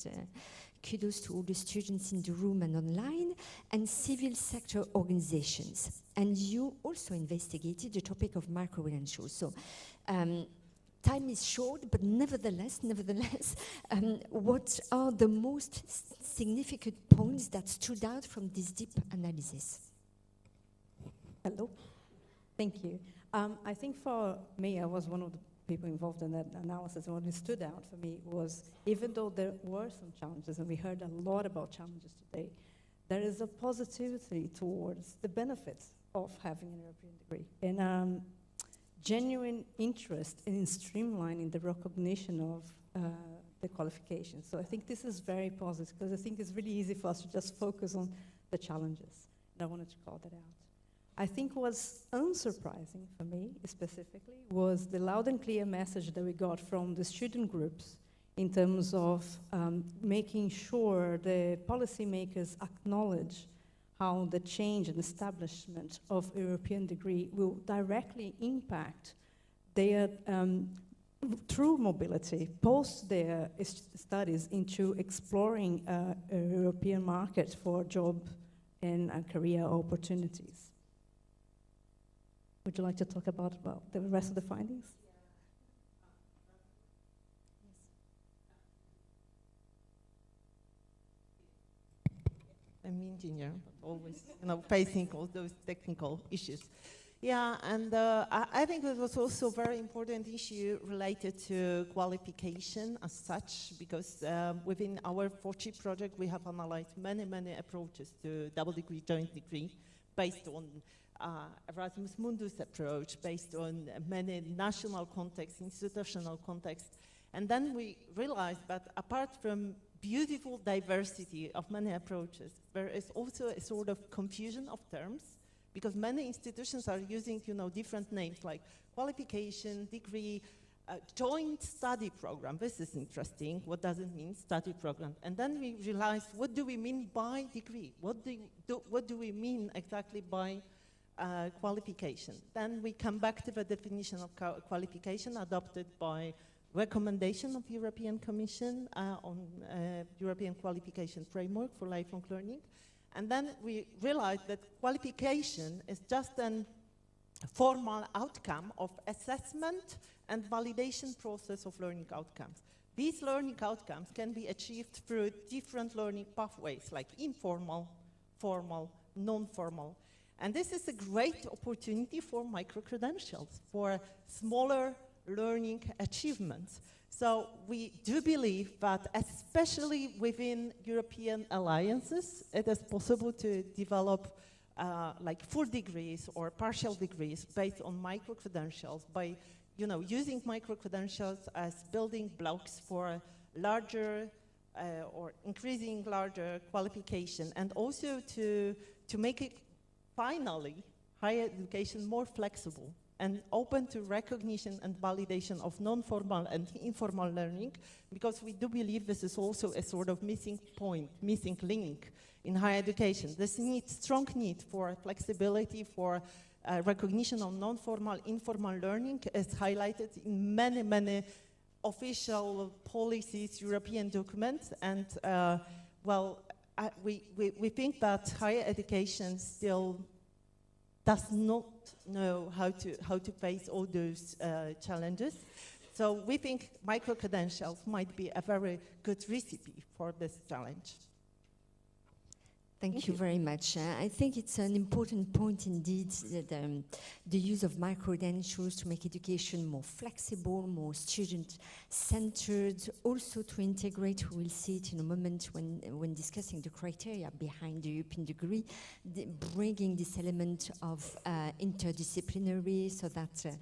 Speaker 11: kudos to all the students in the room and online, and civil sector organizations. And you also investigated the topic of micro-credentials. So time is short, but nevertheless, what are the most significant points that stood out from this deep analysis?
Speaker 15: Hello, thank you. I think for me, I was one of the people involved in that analysis, and what stood out for me was, even though there were some challenges, and we heard a lot about challenges today, there is a positivity towards the benefits of having an European degree, and genuine interest in streamlining the recognition of the qualifications. So I think this is very positive, because I think it's really easy for us to just focus on the challenges, and I wanted to call that out. I think what's unsurprising for me, specifically, was the loud and clear message that we got from the student groups in terms of making sure the policymakers acknowledge how the change and establishment of a European degree will directly impact their true mobility, post their studies into exploring a European market for job and career opportunities. Would you like to talk about the rest of the findings?
Speaker 8: I'm an engineer, but always, facing all those technical issues. Yeah, and I think it was also a very important issue related to qualification as such, because within our 4G project, we have analyzed many approaches to double degree, joint degree, based on Erasmus Mundus approach, based on many national contexts, institutional contexts. And then we realized that apart from beautiful diversity of many approaches, there is also a sort of confusion of terms, because many institutions are using, different names like qualification, degree, joint study program. This is interesting. What does it mean, study program? And then we realized, what do we mean by degree? What do we mean exactly by qualification? Then we come back to the definition of qualification adopted by recommendation of European Commission on European Qualification Framework for Lifelong Learning. And then we realized that qualification is just a formal outcome of assessment and validation process of learning outcomes. These learning outcomes can be achieved through different learning pathways, like informal, formal, non-formal. And this is a great opportunity for micro-credentials, for smaller learning achievements. So we do believe that, especially within European alliances, it is possible to develop like full degrees or partial degrees based on micro-credentials by using micro-credentials as building blocks for larger or increasing larger qualification, and also to make it finally higher education more flexible and open to recognition and validation of non-formal and informal learning, because we do believe this is also a sort of missing point, missing link in higher education. This strong need for flexibility, for recognition of non-formal, informal learning is highlighted in many official policies, European documents, and we think that higher education still does not know how to face all those challenges. So we think micro-credentials might be a very good recipe for this challenge.
Speaker 11: Thank you very much. I think it's an important point indeed that the use of micro-credentials to make education more flexible, more student-centered, also to integrate, we will see it in a moment when discussing the criteria behind the European degree, bringing this element of interdisciplinary, so that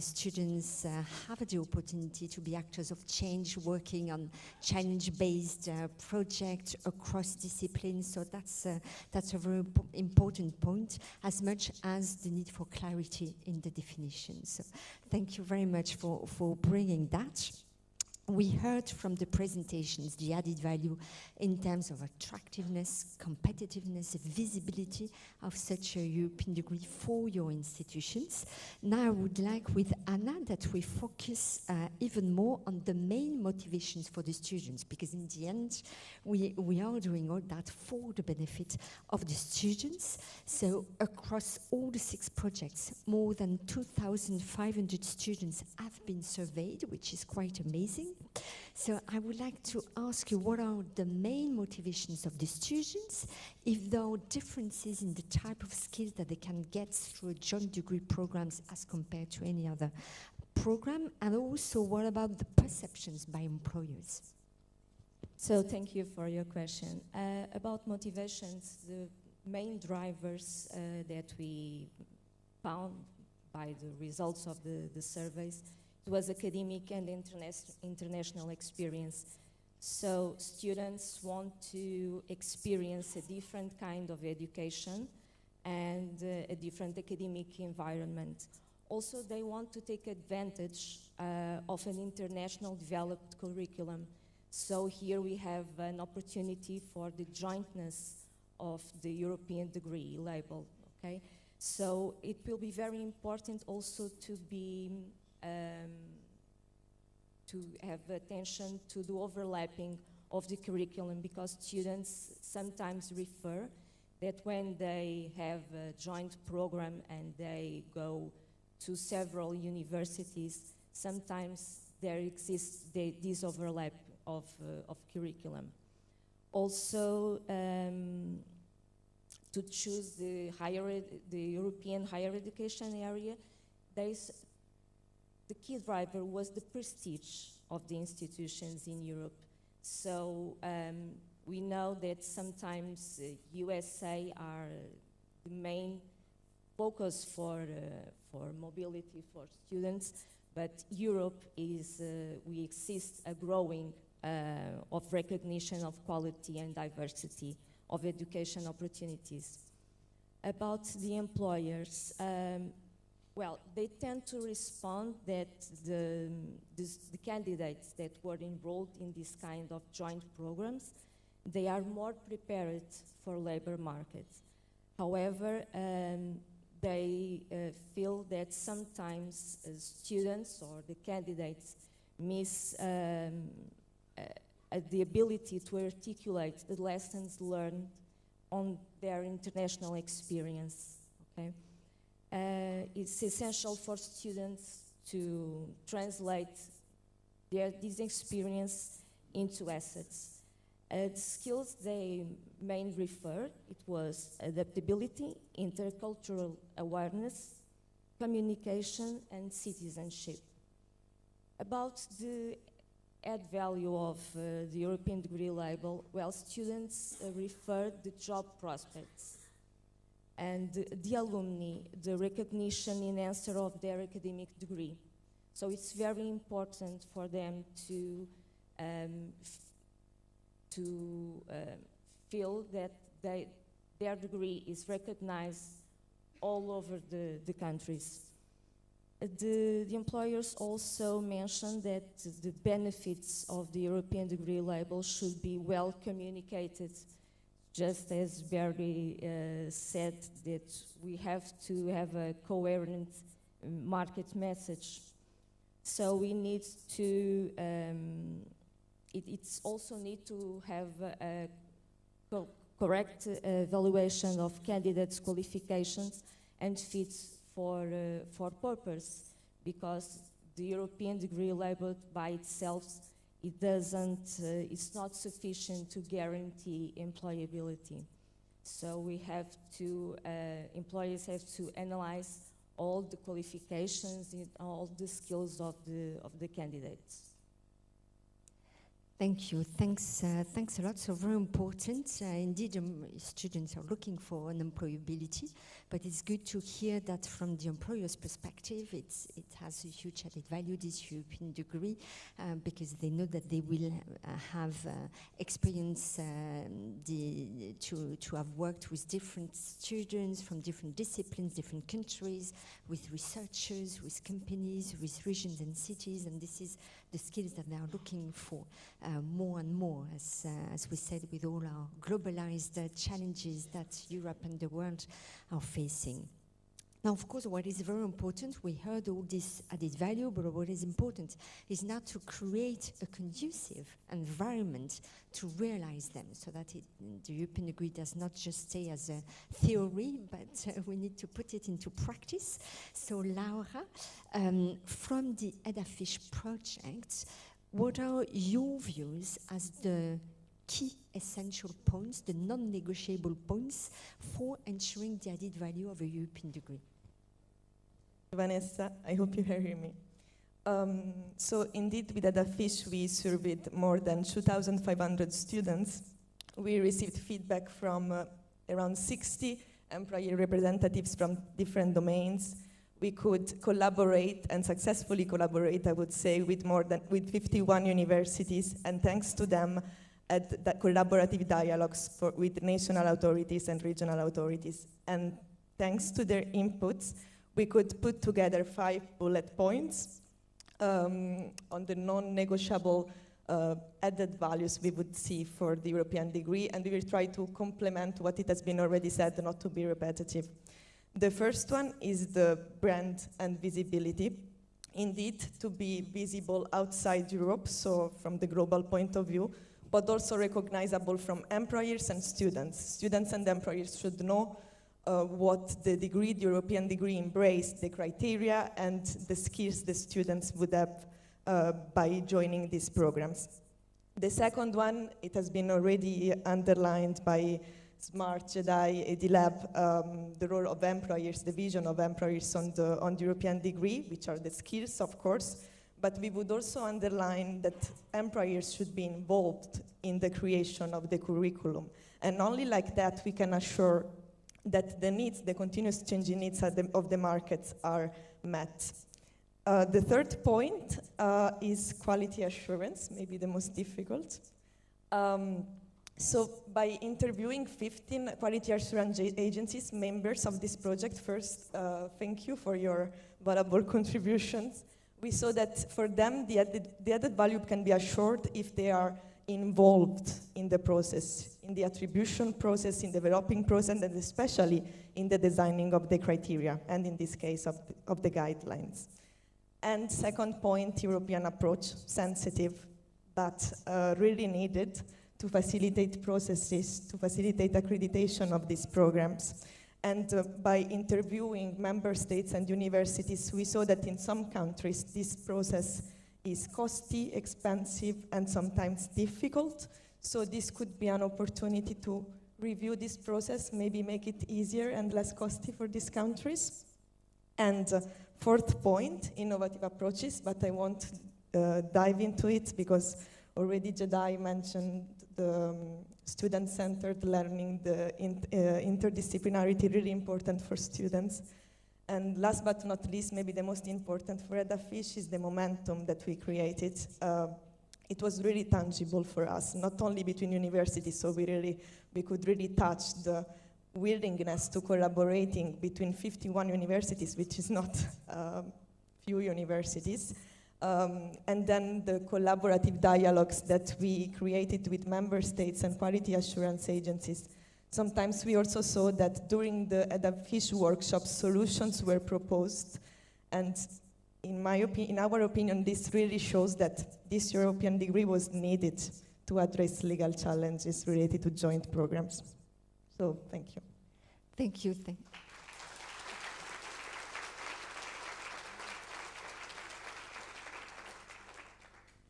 Speaker 11: students have the opportunity to be actors of change, working on challenge-based projects across disciplines. So that's a very important point, as much as the need for clarity in the definition. So thank you very much for bringing that. We heard from the presentations the added value in terms of attractiveness, competitiveness, visibility of such a European degree for your institutions. Now I would like with Anna that we focus even more on the main motivations for the students, because in the end we are doing all that for the benefit of the students. So across all the 6 projects, more than 2,500 students have been surveyed, which is quite amazing. So I would like to ask you, what are the main motivations of the students, if there are differences in the type of skills that they can get through joint degree programs as compared to any other program, and also what about the perceptions by employers?
Speaker 16: So thank you for your question. About motivations, the main drivers that we found by the results of the surveys, it was academic and international experience. So students want to experience a different kind of education and a different academic environment. Also, they want to take advantage of an international developed curriculum. So here we have an opportunity for the jointness of the European degree label, okay? So it will be very important also to be, to have attention to the overlapping of the curriculum, because students sometimes refer that when they have a joint program and they go to several universities, sometimes there exists this overlap of curriculum. Also, to choose the European higher education area, the key driver was the prestige of the institutions in Europe. So we know that sometimes USA are the main focus for mobility for students, but Europe is, we exist a growing of recognition of quality and diversity of education opportunities. About the employers, well, they tend to respond that the candidates that were enrolled in this kind of joint programs, they are more prepared for labor markets. However, they feel that sometimes students or the candidates miss the ability to articulate the lessons learned on their international experience, okay? It's essential for students to translate this experience into assets. The skills they mainly referred, it was adaptability, intercultural awareness, communication, and citizenship. About the add value of the European degree label, well, students referred the job prospects and the alumni, the recognition in answer of their academic degree. So it's very important for them to feel that their degree is recognized all over the countries. The employers also mentioned that the benefits of the European degree label should be well communicated, just as Barry said, that we have to have a coherent market message. So we need to, it's also need to have a correct evaluation of candidates' qualifications and fits for purpose, because the European degree label by itself, it's not sufficient to guarantee employability. So we have to, employers have to analyze all the qualifications and all the skills of the candidates.
Speaker 11: Thank you. Thanks a lot. So very important. Indeed, students are looking for an employability, but it's good to hear that from the employer's perspective, it has a huge added value, this European degree, because they know that they will have experience to have worked with different students from different disciplines, different countries, with researchers, with companies, with regions and cities, and this is the skills that they are looking for more and more, as we said, with all our globalized challenges that Europe and the world are facing. Now, of course, what is very important, we heard all this added value, but what is important is now to create a conducive environment to realize them, so that the European degree does not just stay as a theory, but we need to put it into practice. So Laura, from the EDAFISH project, what are your views as the key essential points, the non-negotiable points for ensuring the added value of a European degree?
Speaker 17: Vanessa, I hope you hear me. So indeed, with Adafish, we surveyed more than 2,500 students. We received feedback from around 60 employer representatives from different domains. We could collaborate and successfully collaborate, I would say, with 51 universities, and thanks to them, at the collaborative dialogues with national authorities and regional authorities. And thanks to their inputs, we could put together 5 bullet points on the non-negotiable added values we would see for the European degree, and we will try to complement what it has been already said, not to be repetitive. The first one is the brand and visibility. Indeed, to be visible outside Europe, so from the global point of view, but also recognizable from employers and students. Students and employers should know what the degree, the European degree, embraced, the criteria and the skills the students would have by joining these programs. The second one, it has been already underlined by Smart, JEDI, EDILAB, the role of employers, the vision of employers on the European degree, which are the skills, of course, but we would also underline that employers should be involved in the creation of the curriculum. And only like that we can assure that the needs, the continuous changing needs of the markets are met. The third point is quality assurance, maybe the most difficult. So by interviewing 15 quality assurance agencies, members of this project, first, thank you for your valuable contributions. We saw that for them, the added value can be assured if they are involved in the process, in the attribution process, in the developing process, and especially in the designing of the criteria, and in this case of the guidelines. And second point, European approach, sensitive, but really needed to facilitate processes, to facilitate accreditation of these programs. And by interviewing member states and universities, we saw that in some countries this process is costly, expensive, and sometimes difficult. So this could be an opportunity to review this process, maybe make it easier and less costly for these countries. And fourth point, innovative approaches, but I won't dive into it because already JEDI mentioned the student-centered learning, the interdisciplinarity, really important for students. And last but not least, maybe the most important for Adafish is the momentum that we created. It was really tangible for us, not only between universities, so we could really touch the willingness to collaborating between 51 universities, which is not few universities. And then the collaborative dialogues that we created with member states and quality assurance agencies. Sometimes we also saw that during the Adafish workshops, solutions were proposed. And in our opinion, this really shows that this European degree was needed to address legal challenges related to joint programs. So, thank you.
Speaker 11: Thank you.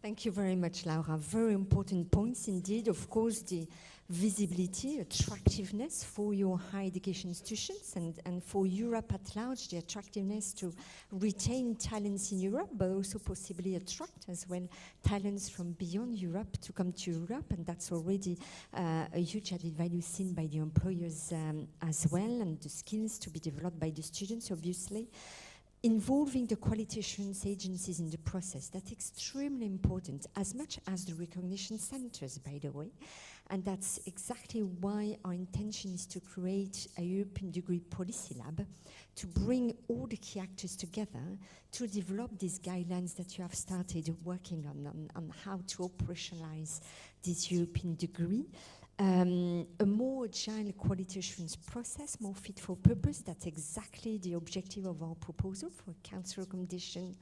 Speaker 11: Thank you very much, Laura. Very important points indeed. Of course, the visibility, attractiveness for your higher education institutions and for Europe at large, the attractiveness to retain talents in Europe, but also possibly attract as well talents from beyond Europe to come to Europe. And that's already a huge added value seen by the employers as well, and the skills to be developed by the students, obviously. Involving the quality assurance agencies in the process, that's extremely important, as much as the recognition centers, by the way. And that's exactly why our intention is to create a European degree policy lab to bring all the key actors together to develop these guidelines that you have started working on how to operationalize this European degree. A more agile quality assurance process, more fit for purpose. That's exactly the objective of our proposal for a council recommendation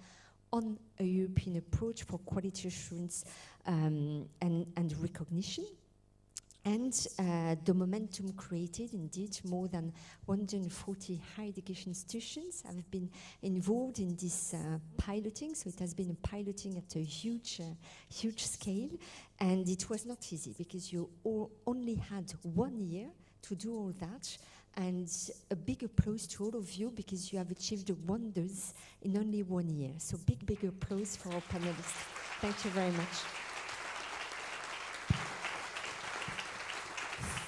Speaker 11: on a European approach for quality assurance and recognition. And the momentum created, indeed, more than 140 higher education institutions have been involved in this piloting. So it has been a piloting at a huge scale. And it was not easy because you only had 1 year to do all that. And a big applause to all of you because you have achieved wonders in only 1 year. So big applause for our panelists. Thank you very much.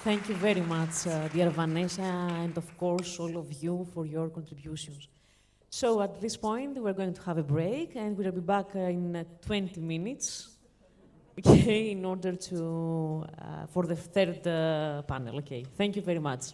Speaker 1: Thank you very much, dear Vanessa, and of course all of you for your contributions. So at this point, we're going to have a break, and we'll be back in 20 minutes, okay, in order to, for the third panel, okay. Thank you very much.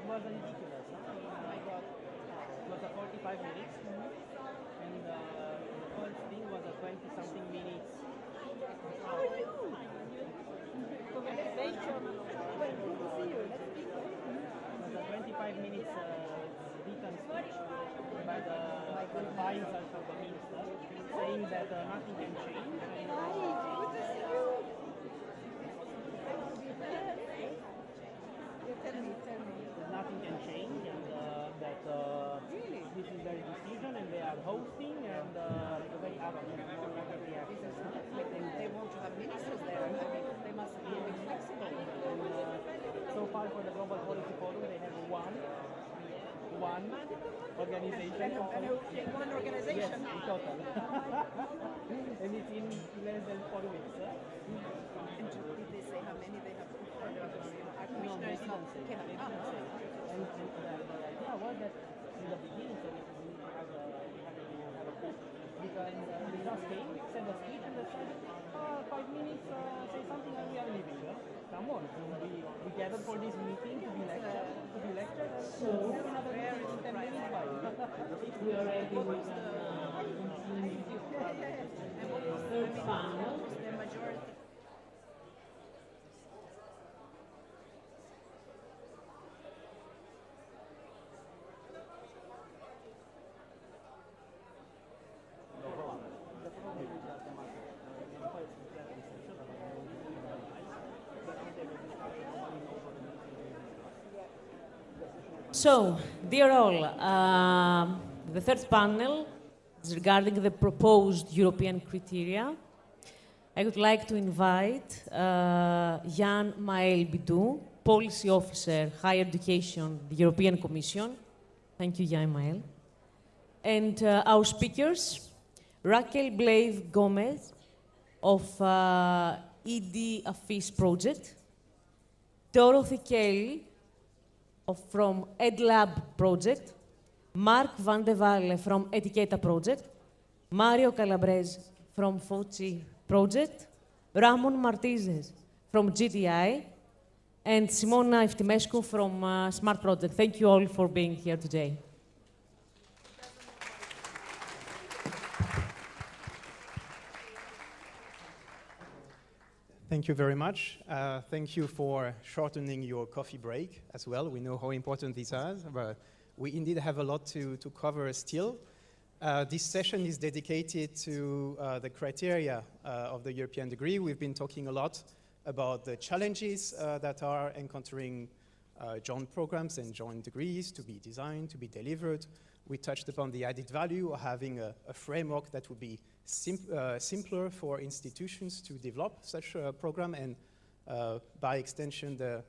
Speaker 18: was ridiculous. Huh? Oh my God. It was a 45 minutes, and the first thing was a 20-something minutes. How are you? Congratulations. Well, good to see you. Let's speak. It was a 25 minutes written speech by the advisor of the minister, saying that nothing can change. Hi, good to see you. Tell me. Nothing can change, and that this is their decision, and they are hosting, and they're very happy. They want to have ministers there. I mean, they must be a bit flexible. And, so far for the Global Policy Forum, they have one organization. One organization? Yes, in total. And it's in less than 4 weeks. And did they say how many they have? Our commissioner is not cannot come. And the idea was that in the beginning, so we need to have a cook. Because they just came, said a speech, and they said, 5 minutes, say something, and we are leaving. Come on, we gathered for this meeting to be lectured. So another 10 minutes by. We are ready with the third panel. The majority.
Speaker 1: So, dear all, the third panel is regarding the proposed European criteria. I would like to invite Jan Maël Bidou, Policy Officer, Higher Education, the European Commission. Thank you, Jan Maël. And our speakers, Raquel Blave Gomez of ED Affis Project, Dorothy Kelly from EdLab Project, Mark van de Walle from Etiqueta Project, Mario Calabrese from FOCI Project, Ramon Martizes from GTI, and Simona Eftimescu from Smart Project. Thank you all for being here today.
Speaker 19: Thank you very much. Thank you for shortening your coffee break as well. We know how important this is, but we indeed have a lot to cover still. This session is dedicated to the criteria of the European degree. We've been talking a lot about the challenges that are encountering joint programs and joint degrees to be designed, to be delivered. We touched upon the added value of having a framework that would be simpler for institutions to develop such a program, and by extension, the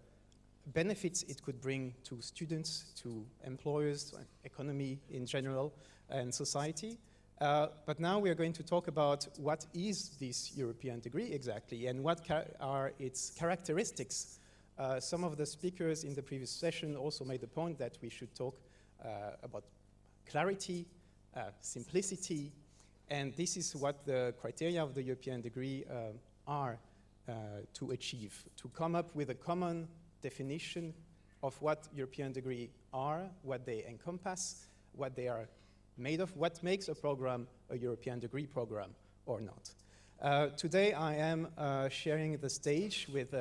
Speaker 19: benefits it could bring to students, to employers, to economy in general, and society. But now we are going to talk about what is this European degree exactly, and what are its characteristics. Some of the speakers in the previous session also made the point that we should talk about clarity, simplicity, and this is what the criteria of the European degree are to achieve, to come up with a common definition of what European degree are, what they encompass, what they are made of, what makes a program a European degree program or not. Today I am sharing the stage with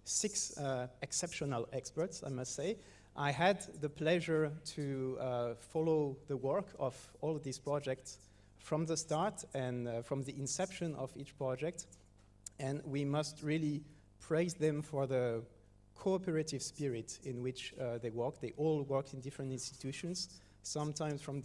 Speaker 19: 6 exceptional experts, I must say. I had the pleasure to follow the work of all of these projects from the start and from the inception of each project, and we must really praise them for the cooperative spirit in which they work. They all work in different institutions, sometimes from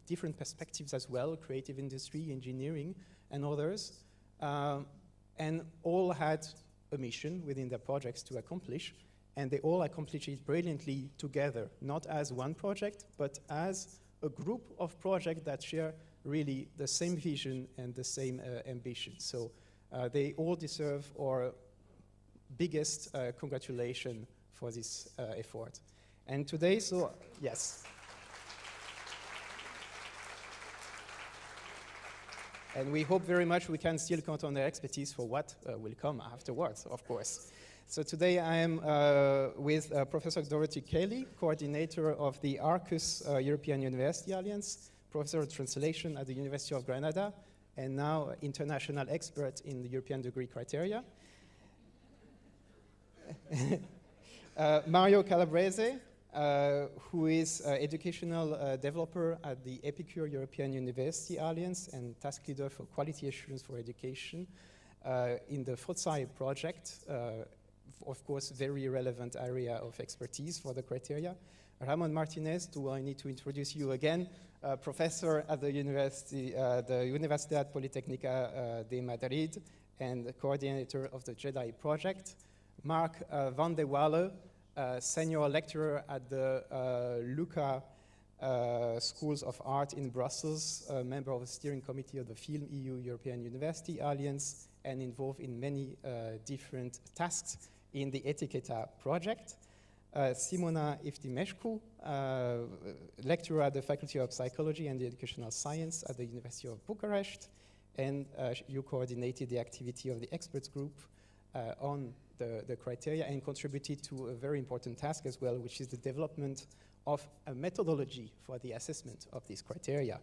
Speaker 19: different perspectives as well, creative industry, engineering, and others, and all had a mission within their projects to accomplish, and they all accomplish it brilliantly together, not as one project, but as a group of projects that share really the same vision and the same ambition. So they all deserve our biggest congratulations for this effort. And today, so yes. And we hope very much we can still count on their expertise for what will come afterwards, of course. So today I am with Professor Dorothy Kelly, coordinator of the Arcus European University Alliance, professor of translation at the University of Granada, and now international expert in the European degree criteria. Mario Calabrese, who is educational developer at the Epicure European University Alliance and task leader for quality assurance for education in the FOTSAI project, of course, very relevant area of expertise for the criteria. Ramon Martinez, do I need to introduce you again, professor at the University, the Universidad Politécnica de Madrid and coordinator of the JEDI project. Mark van de Walle, senior lecturer at the Luca Schools of Art in Brussels, a member of the steering committee of the Film EU European University Alliance, and involved in many different tasks in the Etiqueta project. Simona Iftimescu, lecturer at the Faculty of Psychology and Educational Science at the University of Bucharest, and you coordinated the activity of the experts group on the criteria and contributed to a very important task as well, which is the development of a methodology for the assessment of these criteria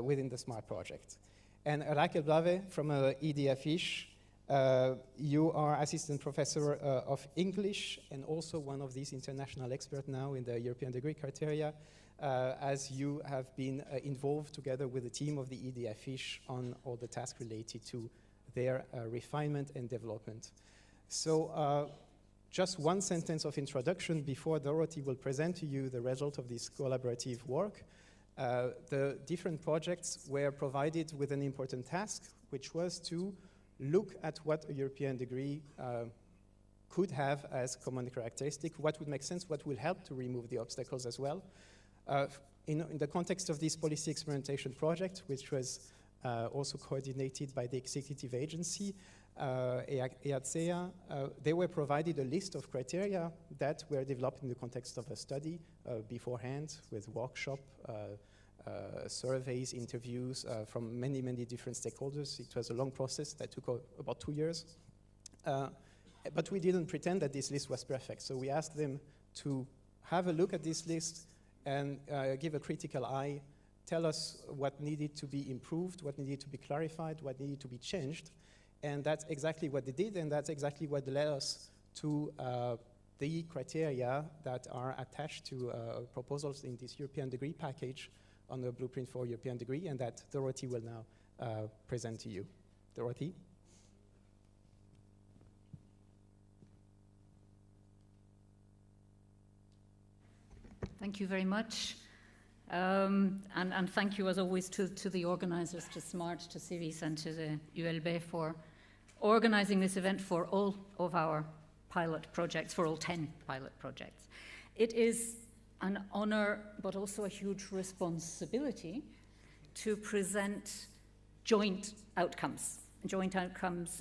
Speaker 19: within the SMART project. And Raquel Blave from EDF-ish, you are assistant professor of English and also one of these international experts now in the European degree criteria, as you have been involved together with the team of the EDF-ish on all the tasks related to their refinement and development. So just one sentence of introduction before Dorothy will present to you the result of this collaborative work. The different projects were provided with an important task, which was to look at what a European degree could have as common characteristic, what would make sense, what will help to remove the obstacles as well. In the context of this policy experimentation project, which was also coordinated by the executive agency, EATSEA, they were provided a list of criteria that were developed in the context of a study beforehand with workshop, surveys, interviews from many, many different stakeholders. It was a long process that took about 2 years. But we didn't pretend that this list was perfect. So we asked them to have a look at this list and give a critical eye, tell us what needed to be improved, what needed to be clarified, what needed to be changed. And that's exactly what they did, and that's exactly what led us to the criteria that are attached to proposals in this European degree package on the blueprint for European degree, and that Dorothy will now present to you. Dorothy?
Speaker 20: Thank you very much. And thank you, as always, to the organizers, to SMART, to Civis, and to the ULB for organizing this event for all of our pilot projects, for all 10 pilot projects. It is an honor, but also a huge responsibility to present joint outcomes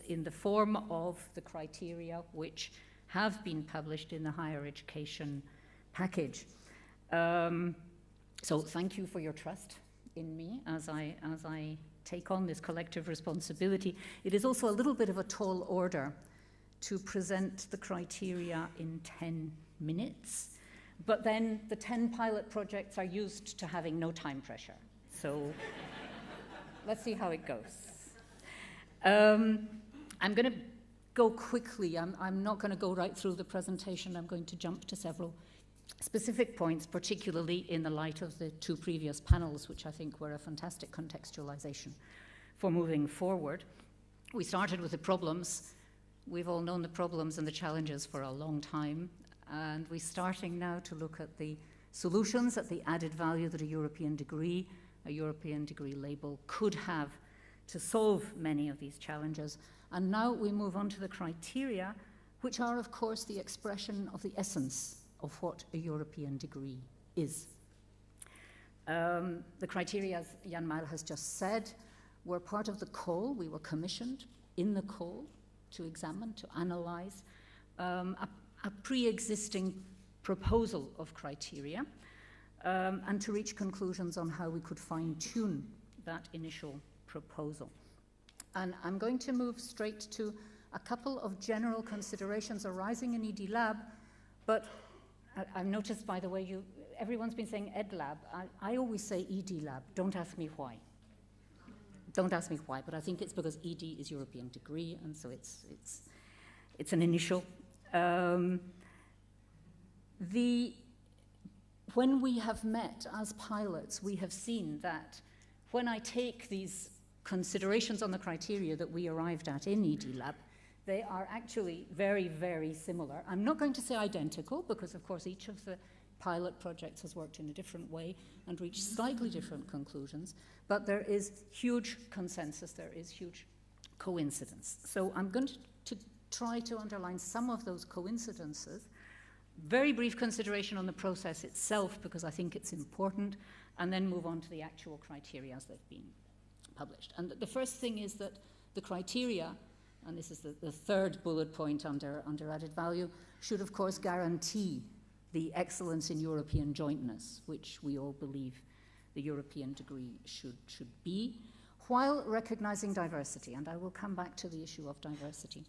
Speaker 20: in the form of the criteria which have been published in the higher education package. So thank you for your trust in me as I take on this collective responsibility. It is also a little bit of a tall order to present the criteria in 10 minutes, but then the 10 pilot projects are used to having no time pressure. So let's see how it goes. I'm going to go quickly. I'm not going to go right through the presentation. I'm going to jump to several specific points, particularly in the light of the two previous panels, which I think were a fantastic contextualization for moving forward. We started with the problems. We've all known the problems and the challenges for a long time, and we're starting now to look at the solutions, at the added value that a European degree label could have to solve many of these challenges. And now we move on to the criteria, which are, of course, the expression of the essence of what a European degree is. The criteria, as Jan Meil has just said, were part of the call. We were commissioned in the call to examine, to analyze a pre-existing proposal of criteria and to reach conclusions on how we could fine-tune that initial proposal. And I'm going to move straight to a couple of general considerations arising in ED Lab, but I've noticed, by the way, everyone's been saying Ed Lab. I always say ED Lab. Don't ask me why. Don't ask me why, but I think it's because ED is European degree, and so it's an initial. When we have met as pilots, we have seen that when I take these considerations on the criteria that we arrived at in ED Lab, they are actually very, very similar. I'm not going to say identical, because of course each of the pilot projects has worked in a different way and reached slightly different conclusions, but there is huge consensus, there is huge coincidence. So I'm going to try to underline some of those coincidences. Very brief consideration on the process itself, because I think it's important, and then move on to the actual criteria as they've been published. And the first thing is that the criteria, and this is the third bullet point under added value, should of course guarantee the excellence in European jointness, which we all believe the European degree should be, while recognizing diversity. And I will come back to the issue of diversity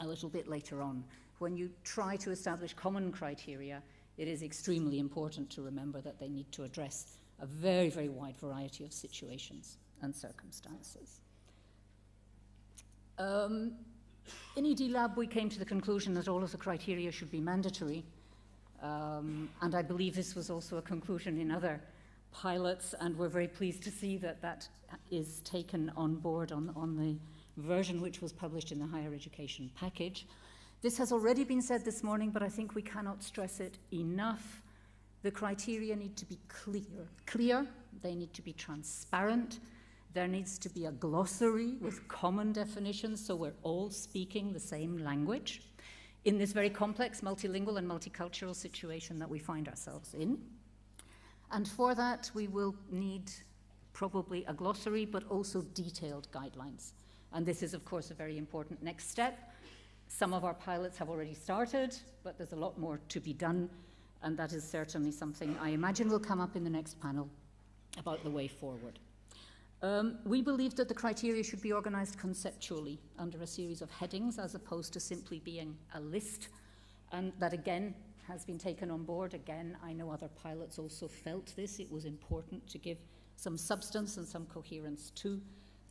Speaker 20: a little bit later on. When you try to establish common criteria, it is extremely important to remember that they need to address a very, very wide variety of situations and circumstances. In ED Lab, we came to the conclusion that all of the criteria should be mandatory, and I believe this was also a conclusion in other pilots, and we're very pleased to see that that is taken on board on the version which was published in the higher education package. This has already been said this morning, but I think we cannot stress it enough. The criteria need to be clear, they need to be transparent. There needs to be a glossary with common definitions, so we're all speaking the same language in this very complex multilingual and multicultural situation that we find ourselves in. And for that, we will need probably a glossary, but also detailed guidelines. And this is, of course, a very important next step. Some of our pilots have already started, but there's a lot more to be done, and that is certainly something I imagine will come up in the next panel about the way forward. We believe that the criteria should be organized conceptually under a series of headings as opposed to simply being a list, and that again has been taken on board. Again, I know other pilots also felt this. It was important to give some substance and some coherence to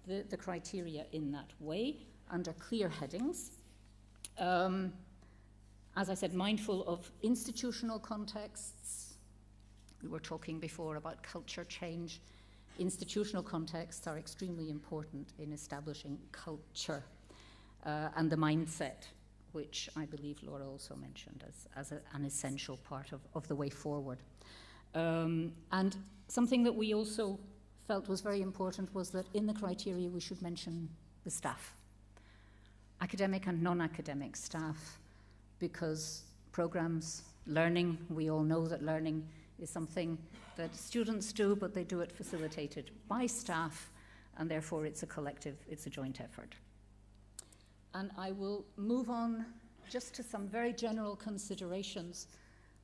Speaker 20: the criteria in that way under clear headings. As I said, mindful of institutional contexts. We were talking before about culture change. Institutional contexts are extremely important in establishing culture and the mindset, which I believe Laura also mentioned as an essential part of the way forward. And something that we also felt was very important was that in the criteria we should mention the staff, academic and non-academic staff, because programs, learning, we all know that learning is something that students do, but they do it facilitated by staff, and therefore it's a collective, it's a joint effort. And I will move on just to some very general considerations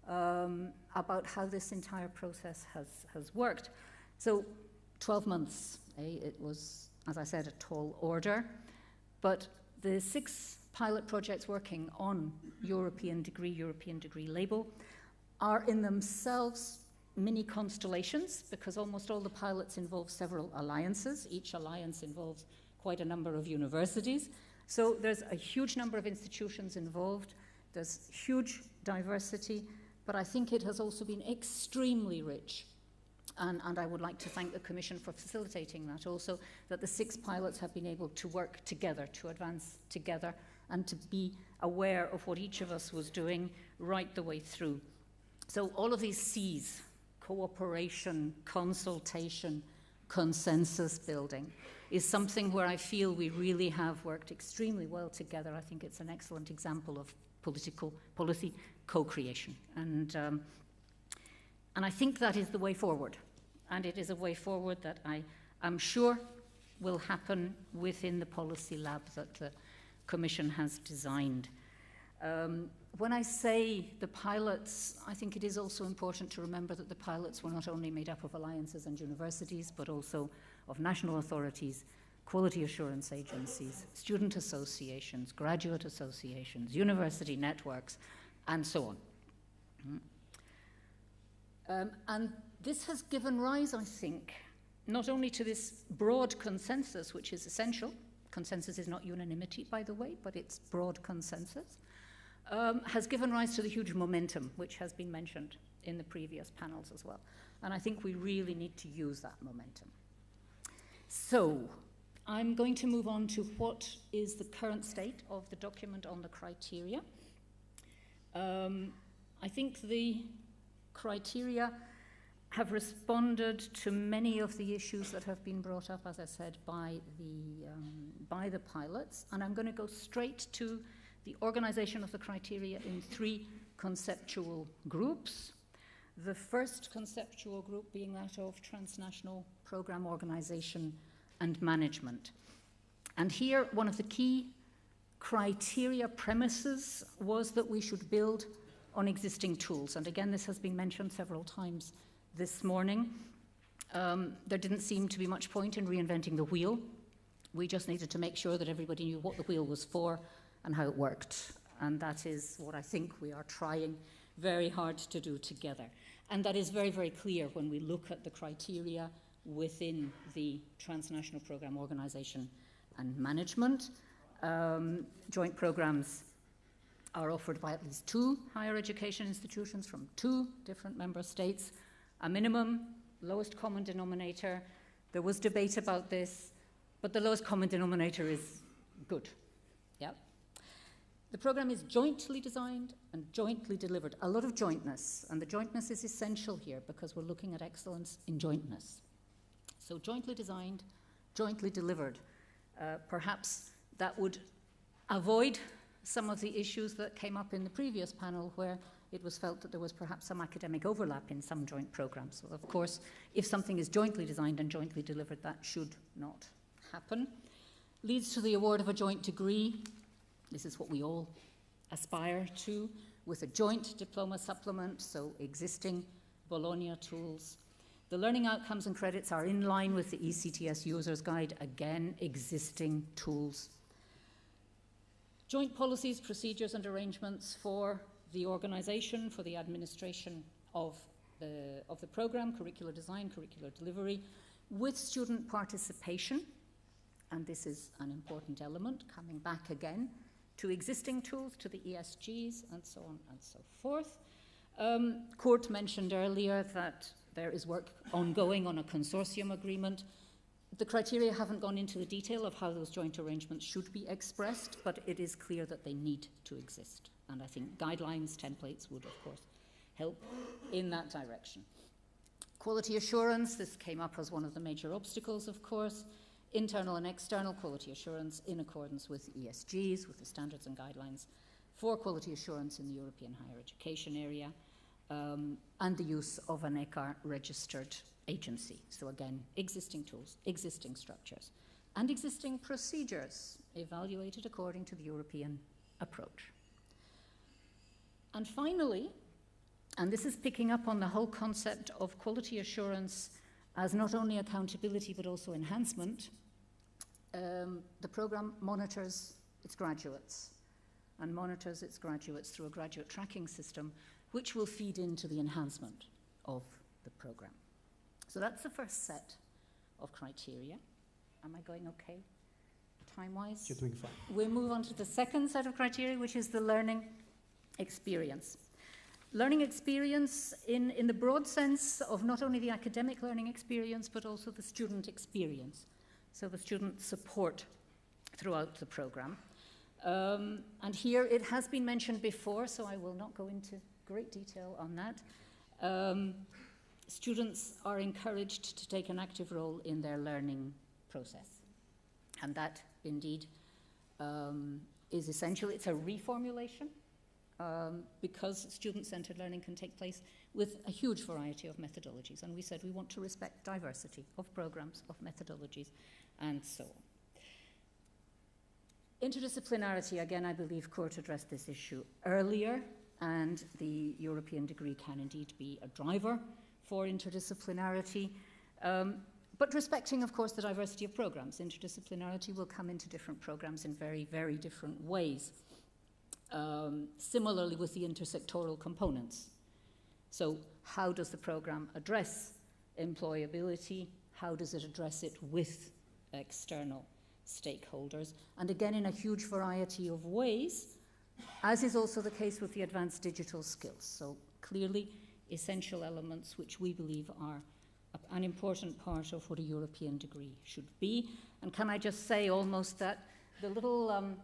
Speaker 20: about how this entire process has worked. So 12 months, it was, as I said, a tall order, but the 6 pilot projects working on European degree label are in themselves mini constellations, because almost all the pilots involve several alliances. Each alliance involves quite a number of universities. So there's a huge number of institutions involved. There's huge diversity, but I think it has also been extremely rich. And I would like to thank the Commission for facilitating that also, that the 6 pilots have been able to work together, to advance together, and to be aware of what each of us was doing right the way through. So all of these C's, cooperation, consultation, consensus building, is something where I feel we really have worked extremely well together. I think it's an excellent example of policy co-creation. And I think that is the way forward. And it is a way forward that I'm sure will happen within the policy lab that the Commission has designed. When I say the pilots, I think it is also important to remember that the pilots were not only made up of alliances and universities, but also of national authorities, quality assurance agencies, student associations, graduate associations, university networks, and so on. And this has given rise, I think, not only to this broad consensus, which is essential. Consensus is not unanimity, by the way, but it's broad consensus. Has given rise to the huge momentum, which has been mentioned in the previous panels as well. And I think we really need to use that momentum. So I'm going to move on to what is the current state of the document on the criteria. I think the criteria have responded to many of the issues that have been brought up, as I said, by the pilots. And I'm going to go straight to the organization of the criteria in 3 conceptual groups. The first conceptual group being that of transnational program organization and management. And here, one of the key criteria premises was that we should build on existing tools. And again, this has been mentioned several times this morning. There didn't seem to be much point in reinventing the wheel. We just needed to make sure that everybody knew what the wheel was for and how it worked. And that is what I think we are trying very hard to do together. And that is very, very clear when we look at the criteria within the transnational program organization and management. Joint programs are offered by at least 2 higher education institutions from 2 different member states. A minimum, lowest common denominator. There was debate about this, but the lowest common denominator is good. Yeah. The program is jointly designed and jointly delivered. A lot of jointness, and the jointness is essential here because we're looking at excellence in jointness. So jointly designed, jointly delivered. Perhaps that would avoid some of the issues that came up in the previous panel where it was felt that there was perhaps some academic overlap in some joint programs. So of course, if something is jointly designed and jointly delivered, that should not happen. Leads to the award of a joint degree. This is what we all aspire to, with a joint diploma supplement, so existing Bologna tools. The learning outcomes and credits are in line with the ECTS User's Guide, again, existing tools. Joint policies, procedures, and arrangements for the organization, for the administration of the program, curricular design, curricular delivery, with student participation, and this is an important element, coming back again to existing tools, to the ESGs, and so on and so forth. Kurt mentioned earlier that there is work ongoing on a consortium agreement. The criteria haven't gone into the detail of how those joint arrangements should be expressed, but it is clear that they need to exist. And I think guidelines, templates would, of course, help in that direction. Quality assurance, this came up as one of the major obstacles, of course. Internal and external quality assurance in accordance with ESGs, with the standards and guidelines for quality assurance in the European higher education area, and the use of an ECHA registered agency. So again, existing tools, existing structures, and existing procedures evaluated according to the European approach. And finally, and this is picking up on the whole concept of quality assurance as not only accountability but also enhancement, the program monitors its graduates and monitors its graduates through a graduate tracking system which will feed into the enhancement of the program. So that's the first set of criteria. Am I going okay time-wise?
Speaker 19: You're doing fine.
Speaker 20: We'll move on to the second set of criteria, which is the learning experience. Learning experience in the broad sense of not only the academic learning experience, but also the student experience. So the student support throughout the program. And here it has been mentioned before, so I will not go into great detail on that. Students are encouraged to take an active role in their learning process. And that indeed is essential. It's a reformulation. Because student-centered learning can take place with a huge variety of methodologies. And we said we want to respect diversity of programs, of methodologies, and so on. Interdisciplinarity, again, I believe Kurt addressed this issue earlier, and the European degree can indeed be a driver for interdisciplinarity, but respecting, of course, the diversity of programs. Interdisciplinarity will come into different programs in very, very different ways. Similarly with the intersectoral components. So how does the program address employability? How does it address it with external stakeholders? And again, in a huge variety of ways, as is also the case with the advanced digital skills. So clearly essential elements which we believe are an important part of what a European degree should be. And can I just say almost that the little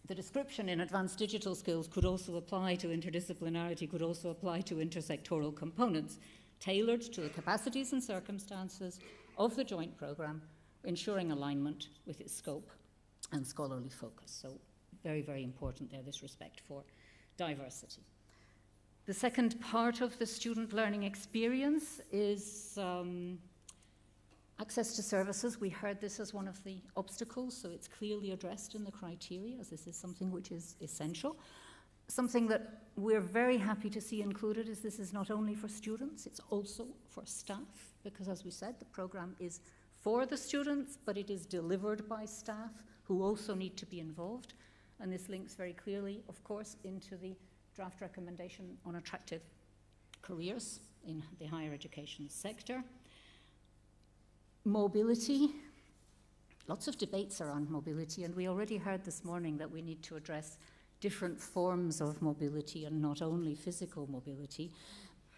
Speaker 20: the description in advanced digital skills could also apply to interdisciplinarity, could also apply to intersectoral components, tailored to the capacities and circumstances of the joint program, ensuring alignment with its scope and scholarly focus. So very, very important there, this respect for diversity. The second part of the student learning experience is access to services. We heard this as one of the obstacles, so it's clearly addressed in the criteria, as this is something which is essential. Something that we're very happy to see included is this is not only for students, it's also for staff, because as we said, the program is for the students, but it is delivered by staff who also need to be involved. And this links very clearly, of course, into the draft recommendation on attractive careers in the higher education sector. Mobility, lots of debates around mobility, and we already heard this morning that we need to address different forms of mobility and not only physical mobility.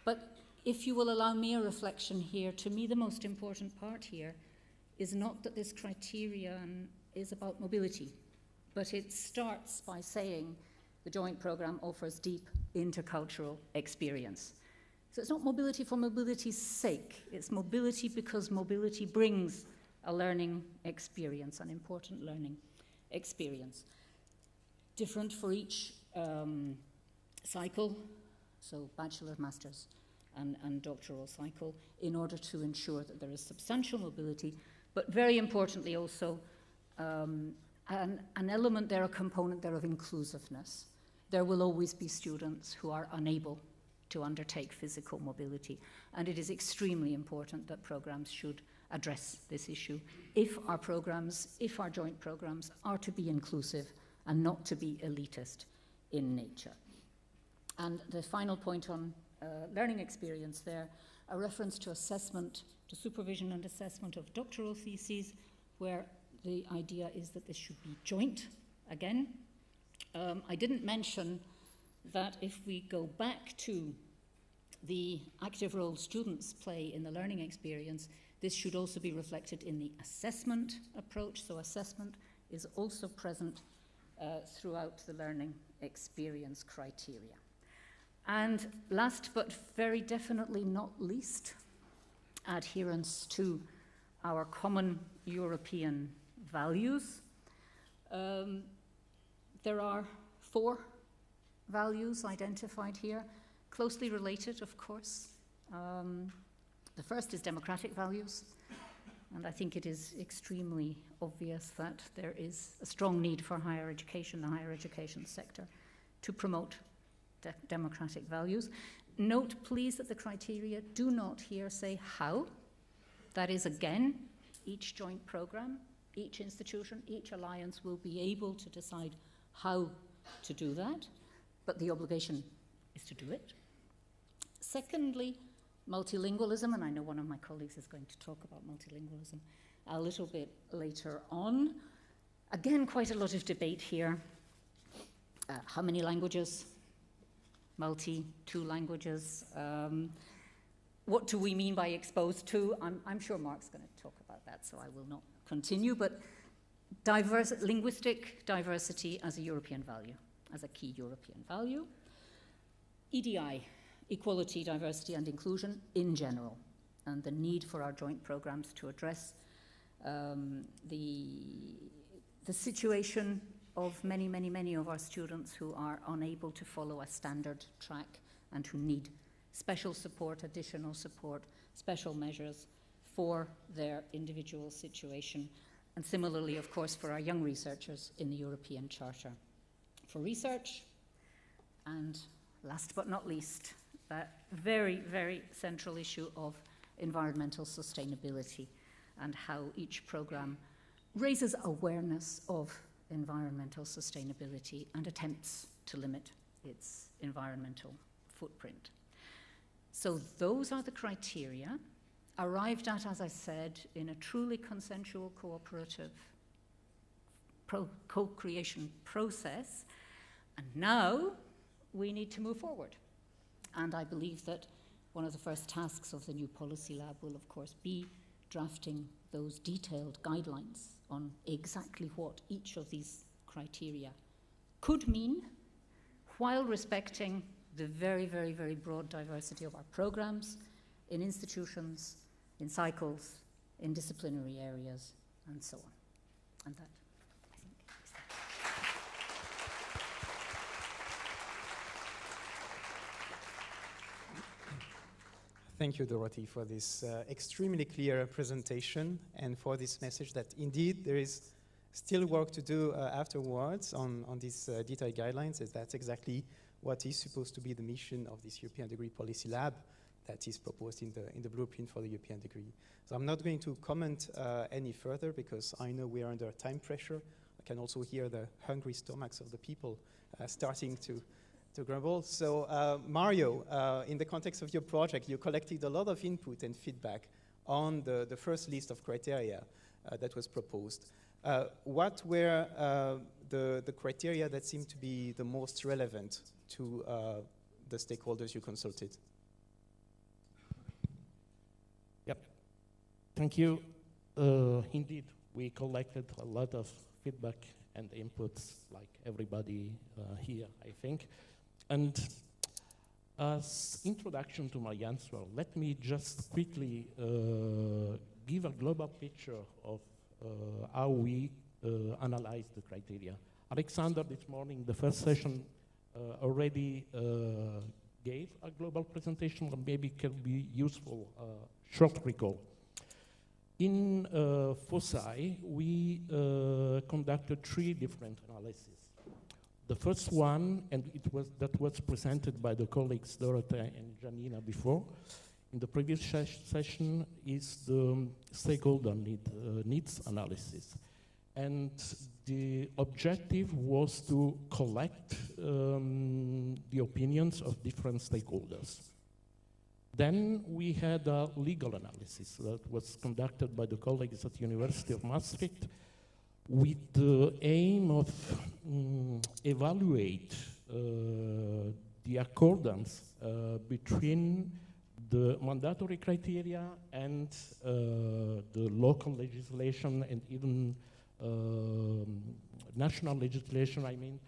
Speaker 20: But if you will allow me a reflection here, to me the most important part here is not that this criterion is about mobility, but it starts by saying the joint program offers deep intercultural experience. So it's not mobility for mobility's sake. It's mobility because mobility brings a learning experience, an important learning experience. Different for each cycle, so bachelor, master's, and doctoral cycle, in order to ensure that there is substantial mobility, but very importantly also an element there, a component there of inclusiveness. There will always be students who are unable to undertake physical mobility. And it is extremely important that programs should address this issue if our programs, if our joint programs are to be inclusive and not to be elitist in nature. And the final point on learning experience there, a reference to assessment, to supervision and assessment of doctoral theses, where the idea is that this should be joint again. I didn't mention that if we go back to the active role students play in the learning experience, this should also be reflected in the assessment approach. So assessment is also present throughout the learning experience criteria. And last but very definitely not least, adherence to our common European values. There are 4 values identified here, closely related, of course. The first is democratic values, and I think it is extremely obvious that there is a strong need for higher education, the higher education sector, to promote democratic values. Note, please, that the criteria do not here say how. That is, again, each joint program, each institution, each alliance will be able to decide how to do that, but the obligation is to do it. Secondly, multilingualism, and I know one of my colleagues is going to talk about multilingualism a little bit later on. Again, quite a lot of debate here. How many languages? Multi, 2 languages. What do we mean by exposed to? I'm sure Mark's going to talk about that, so I will not continue, but linguistic diversity as a European value, as a key European value. EDI, equality, diversity and inclusion in general, and the need for our joint programs to address the situation of many of our students who are unable to follow a standard track and who need special support, additional support, special measures for their individual situation. And similarly, of course, for our young researchers in the European Charter for Research. And last but not least, that very central issue of environmental sustainability and how each program raises awareness of environmental sustainability and attempts to limit its environmental footprint. So those are the criteria, arrived at, as I said, in a truly consensual, cooperative co-creation process. And now we need to move forward. And I believe that one of the first tasks of the new Policy Lab will, of course, be drafting those detailed guidelines on exactly what each of these criteria could mean, while respecting the very broad diversity of our programs in institutions, in cycles, in disciplinary areas, and so on. And that, I think, is that.
Speaker 19: Thank you, Dorothy, for this extremely clear presentation and for this message that indeed there is still work to do afterwards on these detailed guidelines. That's exactly what is supposed to be the mission of this European Degree Policy Lab that is proposed in the blueprint for the European degree. So I'm not going to comment any further because I know we are under time pressure. I can also hear the hungry stomachs of the people starting to grumble. So Mario, in the context of your project, you collected a lot of input and feedback on the first list of criteria that was proposed. What were the criteria that seemed to be the most relevant to the stakeholders you consulted?
Speaker 21: Yep. Thank you. Indeed, we collected a lot of feedback and inputs, like everybody here, I think. And as introduction to my answer, let me just quickly give a global picture of how we analyze the criteria. Alexander this morning, the first session, already gave a global presentation, or maybe it can be useful, short recall. In FOSI, we conducted 3 different analyses. The first one, and that was presented by the colleagues Dorothy and Janina before, in the previous session, is the stakeholder needs analysis. And the objective was to collect the opinions of different stakeholders. Then we had a legal analysis that was conducted by the colleagues at the University of Maastricht with the aim of evaluate the accordance between the mandatory criteria and the local legislation and even national legislation, I mean,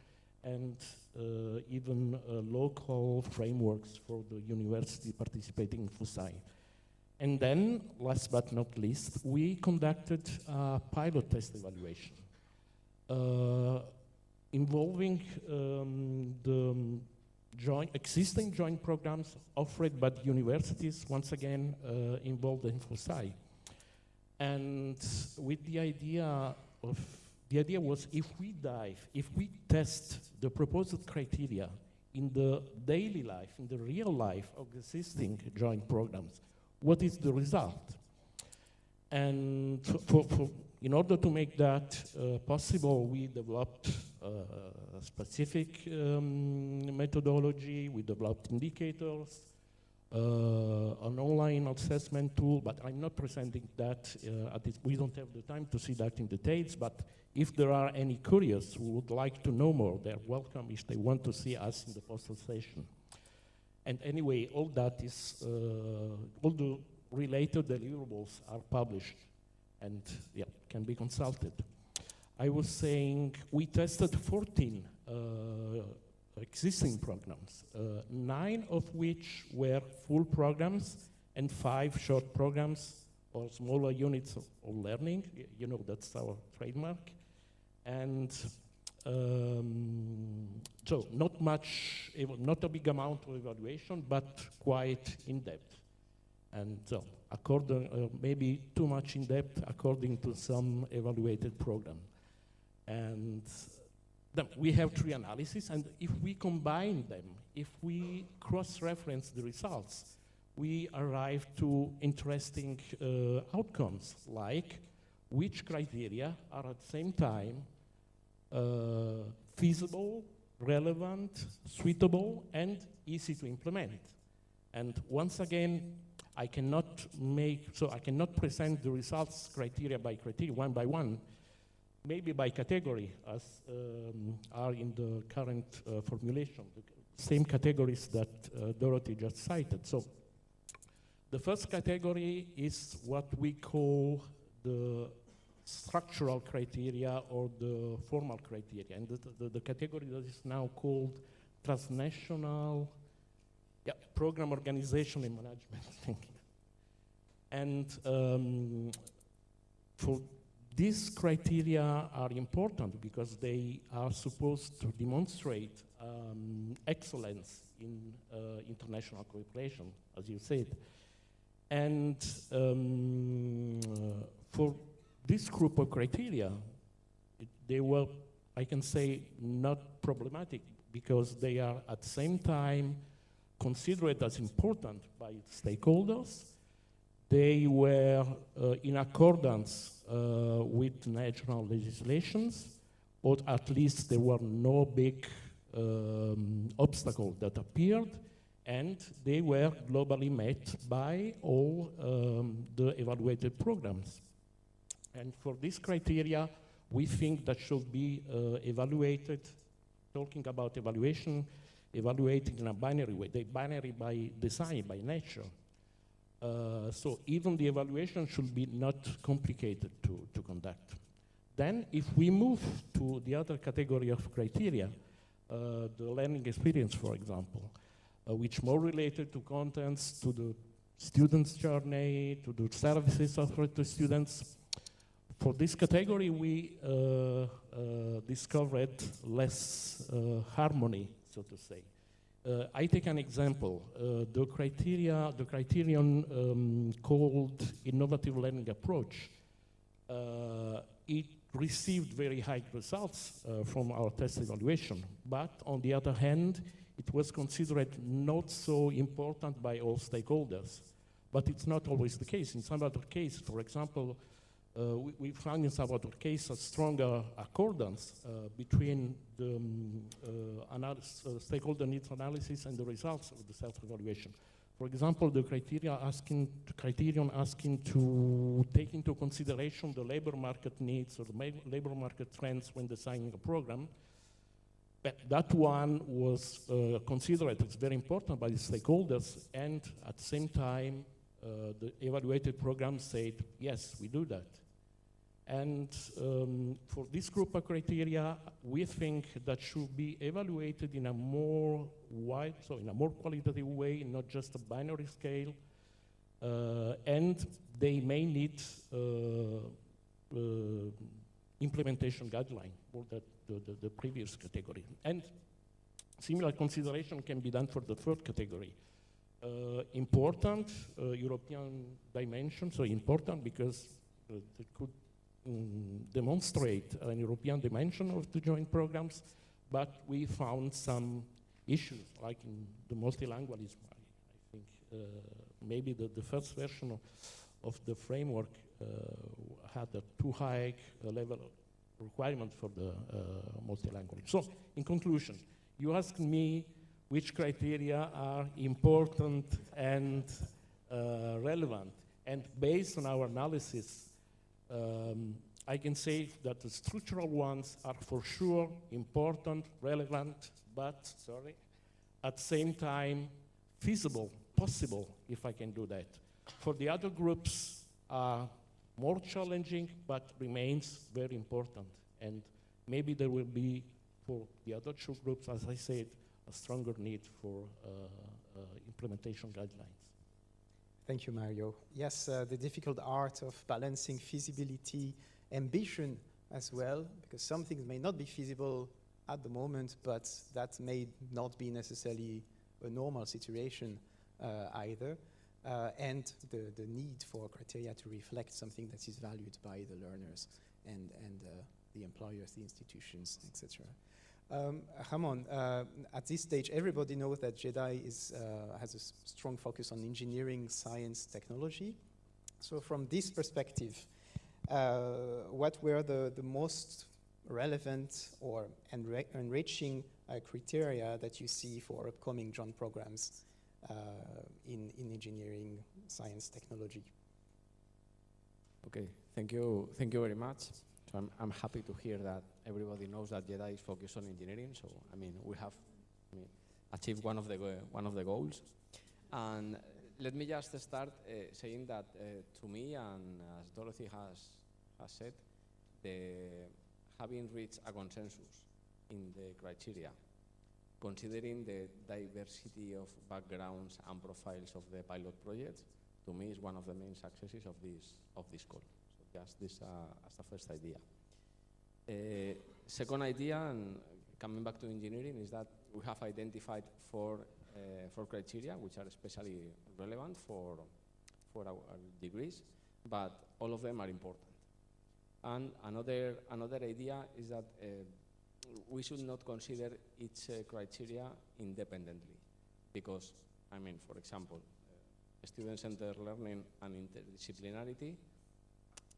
Speaker 21: and even local frameworks for the university participating in FOSI. And then, last but not least, we conducted a pilot test evaluation involving the existing joint programs offered by the universities, once again involved in FOSAI. And with the idea was if we test the proposed criteria in the daily life, in the real life of existing joint programs, what is the result? And in order to make that possible, we developed a specific methodology, we developed indicators, an online assessment tool, but I'm not presenting that we don't have the time to see that in details, but if there are any curious who would like to know more, they're welcome if they want to see us in the postal station. And anyway, all that is, all the related deliverables are published and can be consulted. I was saying we tested 14 existing programs, 9 of which were full programs and 5 short programs or smaller units of learning. You know, that's our trademark. And so not a big amount of evaluation, but quite in-depth. And so maybe too much in-depth according to some evaluated program. And then we have 3 analyses, and if we combine them, if we cross-reference the results, we arrive to interesting outcomes, like which criteria are at the same time feasible, relevant, suitable, and easy to implement. And once again, I cannot present the results criteria by criteria, one by one, maybe by category, as are in the current formulation, the same categories that Dorothy just cited. So the first category is what we call the structural criteria or the formal criteria, and the category that is now called transnational program organization and management. Thank you. And for these criteria are important because they are supposed to demonstrate excellence in international cooperation, as you said. And for this group of criteria, they were, I can say, not problematic because they are at the same time considered as important by stakeholders. They were in accordance with national legislations, or at least there were no big obstacles that appeared, and they were globally met by all the evaluated programs. And for this criteria, we think that should be evaluated, talking about evaluation, evaluated in a binary way, the binary by design, by nature. So even the evaluation should be not complicated to conduct. Then if we move to the other category of criteria, the learning experience, for example, which more related to contents, to the student's journey, to the services offered to students. For this category, we discovered less harmony, so to say. I take an example. The criterion called innovative learning approach, it received very high results from our test evaluation, but on the other hand, it was considered not so important by all stakeholders. But it's not always the case. In some other cases, for example, we found in some other cases a stronger accordance between the stakeholder needs analysis and the results of the self-evaluation. For example, the criterion asking to take into consideration the labor market needs or the labor market trends when designing a program, but that one was considered as very important by the stakeholders, and at the same time, the evaluated program said, yes, we do that. And for this group of criteria, we think that should be evaluated in a more wide, so in a more qualitative way, not just a binary scale. and they may need implementation guideline for the previous category. And similar consideration can be done for the third category. Important European dimension, so important because they could demonstrate an European dimension of the joint programs, but we found some issues, like in the multilingualism. I think maybe the first version of the framework had a too high level of requirement for the multilingualism. So, in conclusion, you asked me which criteria are important and relevant, and based on our analysis, I can say that the structural ones are for sure important, relevant, but, at the same time, feasible, possible, if I can do that. For the other groups, more challenging, but remains very important. And maybe there will be, for the other two groups, as I said, a stronger need for implementation guidelines.
Speaker 19: Thank you, Mario. Yes, the difficult art of balancing feasibility, ambition as well, because some things may not be feasible at the moment, but that may not be necessarily a normal situation either. And the need for criteria to reflect something that is valued by the learners and the employers, the institutions, etc. Ramon, at this stage, everybody knows that JEDI has a strong focus on engineering, science, technology. So from this perspective, what were the most relevant or enriching criteria that you see for upcoming joint programs in engineering, science, technology?
Speaker 13: Okay, thank you very much. So I'm happy to hear that everybody knows that JEDI is focused on engineering. So I mean, we have achieved one of the goals. And let me just start saying that to me, and as Dorothy has said, having reached a consensus in the criteria, considering the diversity of backgrounds and profiles of the pilot projects, to me is one of the main successes of this call. So just this as the first idea. Second idea, and coming back to engineering, is that we have identified four criteria which are especially relevant for our degrees, but all of them are important. And another idea is that we should not consider each criteria independently, because, I mean, for example, student-centered learning and interdisciplinarity,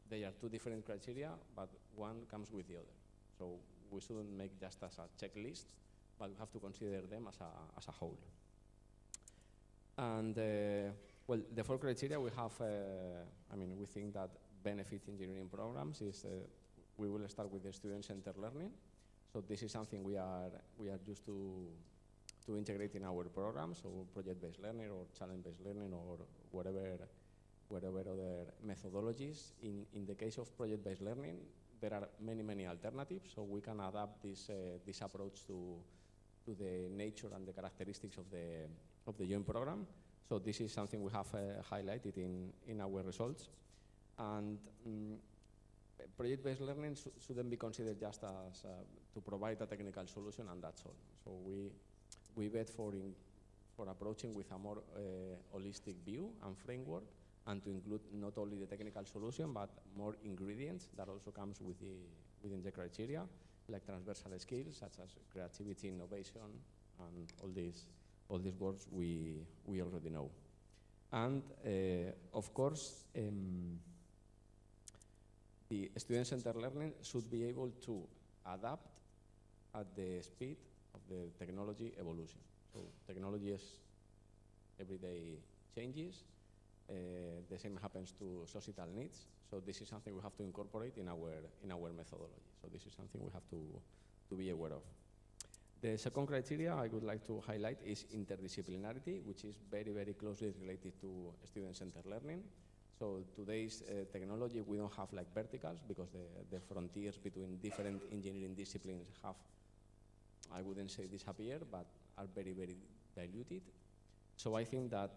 Speaker 13: they are two different criteria, but one comes with the other. So we shouldn't make just as a checklist, but we have to consider them as a whole. And well, the four criteria we have, I mean, we think that benefit engineering programs is, we will start with the student-centered learning. So this is something we are used to integrate in our programs, so project-based learning or challenge-based learning or whatever other methodologies. In the case of project-based learning, there are many alternatives, so we can adapt this approach to the nature and the characteristics of the joint program. So this is something we have highlighted in our results. And project-based learning shouldn't be considered just as to provide a technical solution and that's all. So we bet for approaching with a more holistic view and framework, and to include not only the technical solution, but more ingredients that also comes within the criteria, like transversal skills such as creativity, innovation, and all these words we already know. And of course, the student-centered learning should be able to adapt at the speed of the technology evolution. So technology is everyday changes. The same happens to societal needs. So this is something we have to incorporate in our methodology. So this is something we have to be aware of. The second criteria I would like to highlight is interdisciplinarity, which is very closely related to student-centered learning. So today's technology, we don't have like verticals, because the frontiers between different engineering disciplines have, I wouldn't say disappeared, but are very diluted. So I think that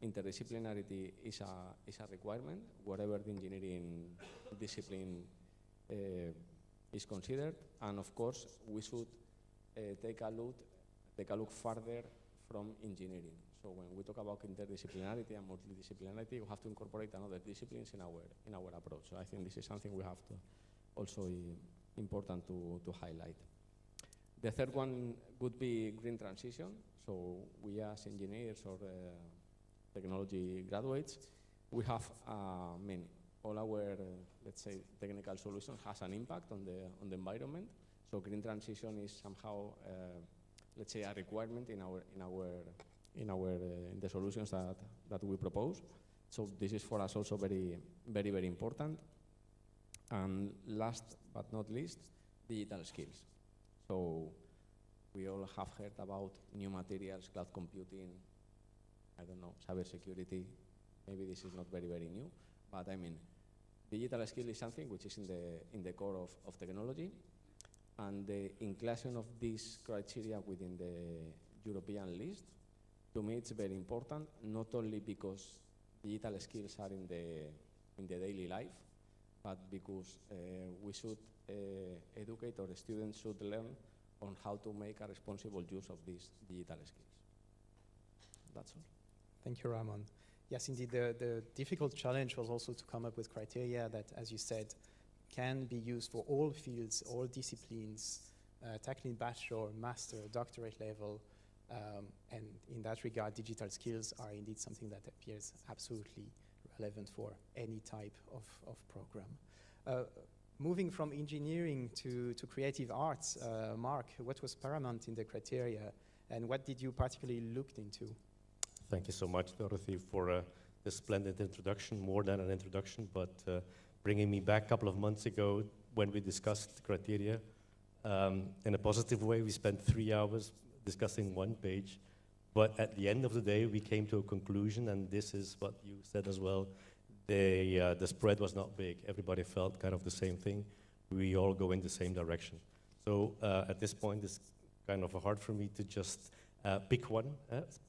Speaker 13: interdisciplinarity is a requirement, whatever the engineering discipline is considered, and of course we should take a look further from engineering. So when we talk about interdisciplinarity and multidisciplinarity, we have to incorporate another disciplines in our approach. So I think this is something we have to also important to highlight. The third one would be green transition. So we as engineers or technology graduates, we have, all our, let's say, technical solutions has an impact on the environment. So green transition is somehow, let's say, a requirement in the solutions that we propose. So this is for us also very, very, very important. And last but not least, digital skills. So we all have heard about new materials, cloud computing, I don't know, cybersecurity. Maybe this is not very, very new, but I mean, digital skill is something which is in the core of technology, and the inclusion of these criteria within the European list, to me it's very important, not only because digital skills are in the daily life, but because we should educate, or the students should learn on how to make a responsible use of these digital skills. That's all.
Speaker 19: Thank you, Ramon. Yes, indeed, the difficult challenge was also to come up with criteria that, as you said, can be used for all fields, all disciplines, tackling bachelor, master, doctorate level, and in that regard, digital skills are indeed something that appears absolutely relevant for any type of program. Moving from engineering to creative arts, Mark, what was paramount in the criteria, and what did you particularly look into?
Speaker 2: Thank you so much, Dorothy, for this splendid introduction, more than an introduction, but bringing me back a couple of months ago when we discussed the criteria. In a positive way, we spent 3 hours discussing one page, but at the end of the day, we came to a conclusion, and this is what you said as well. The spread was not big. Everybody felt kind of the same thing. We all go in the same direction. So at this point, it's kind of hard for me to just pick one,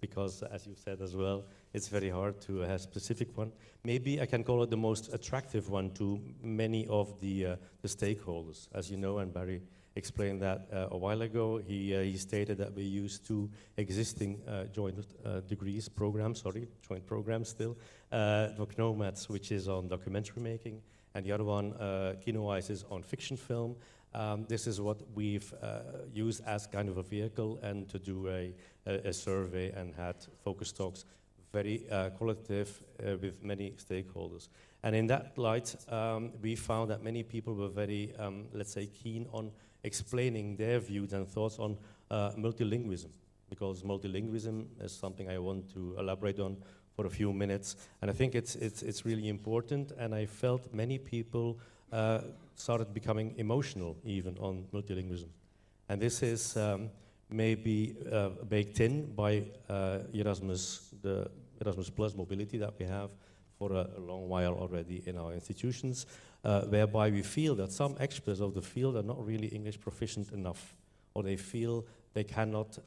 Speaker 2: because as you said as well, it's very hard to have a specific one. Maybe I can call it the most attractive one to many of the stakeholders. As you know, and Barry explained that a while ago, he stated that we use 2 existing joint programs still. Nomads, which is on documentary making, and the other one, Kinoise, is on fiction film. This is what we've used as kind of a vehicle, and to do a survey and had focus talks, very qualitative with many stakeholders. And in that light, we found that many people were very, let's say, keen on explaining their views and thoughts on multilingualism, because multilingualism is something I want to elaborate on for a few minutes. And I think it's really important, and I felt many people started becoming emotional even on multilingualism. And this is maybe baked in by Erasmus, the Erasmus Plus mobility that we have for a long while already in our institutions, whereby we feel that some experts of the field are not really English proficient enough, or they feel they cannot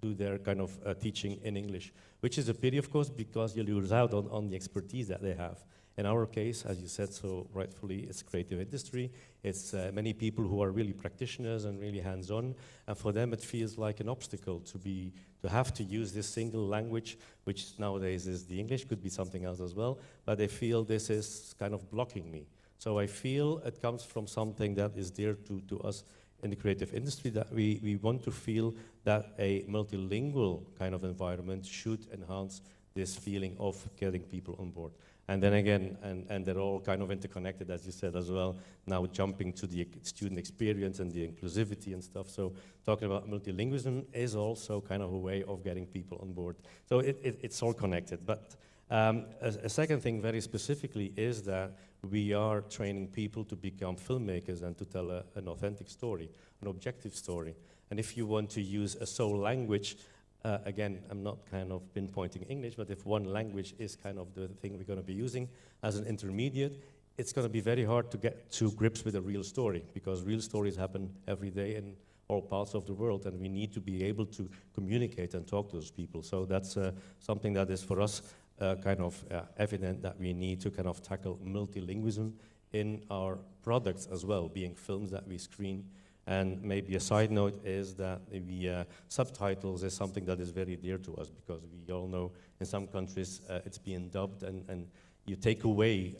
Speaker 2: do their kind of teaching in English, which is a pity, of course, because you lose out on the expertise that they have. In our case, as you said so rightfully, it's creative industry. It's many people who are really practitioners and really hands-on, and for them it feels like an obstacle to have to use this single language, which nowadays is the English, could be something else as well, but they feel this is kind of blocking me. So I feel it comes from something that is dear to us in the creative industry, that we want to feel that a multilingual kind of environment should enhance this feeling of getting people on board. And then again, and they're all kind of interconnected, as you said as well, now jumping to the student experience and the inclusivity and stuff. So talking about multilingualism is also kind of a way of getting people on board. So it's all connected. But a second thing very specifically is that we are training people to become filmmakers and to tell an authentic story, an objective story. And if you want to use a sole language, again, I'm not kind of pinpointing English, but if one language is kind of the thing we're going to be using as an intermediate, it's going to be very hard to get to grips with a real story, because real stories happen every day in all parts of the world, and we need to be able to communicate and talk to those people. So that's something that is for us kind of evident, that we need to kind of tackle multilingualism in our products as well, being films that we screen. And maybe a side note is that the subtitles is something that is very dear to us, because we all know in some countries it's being dubbed, and you take away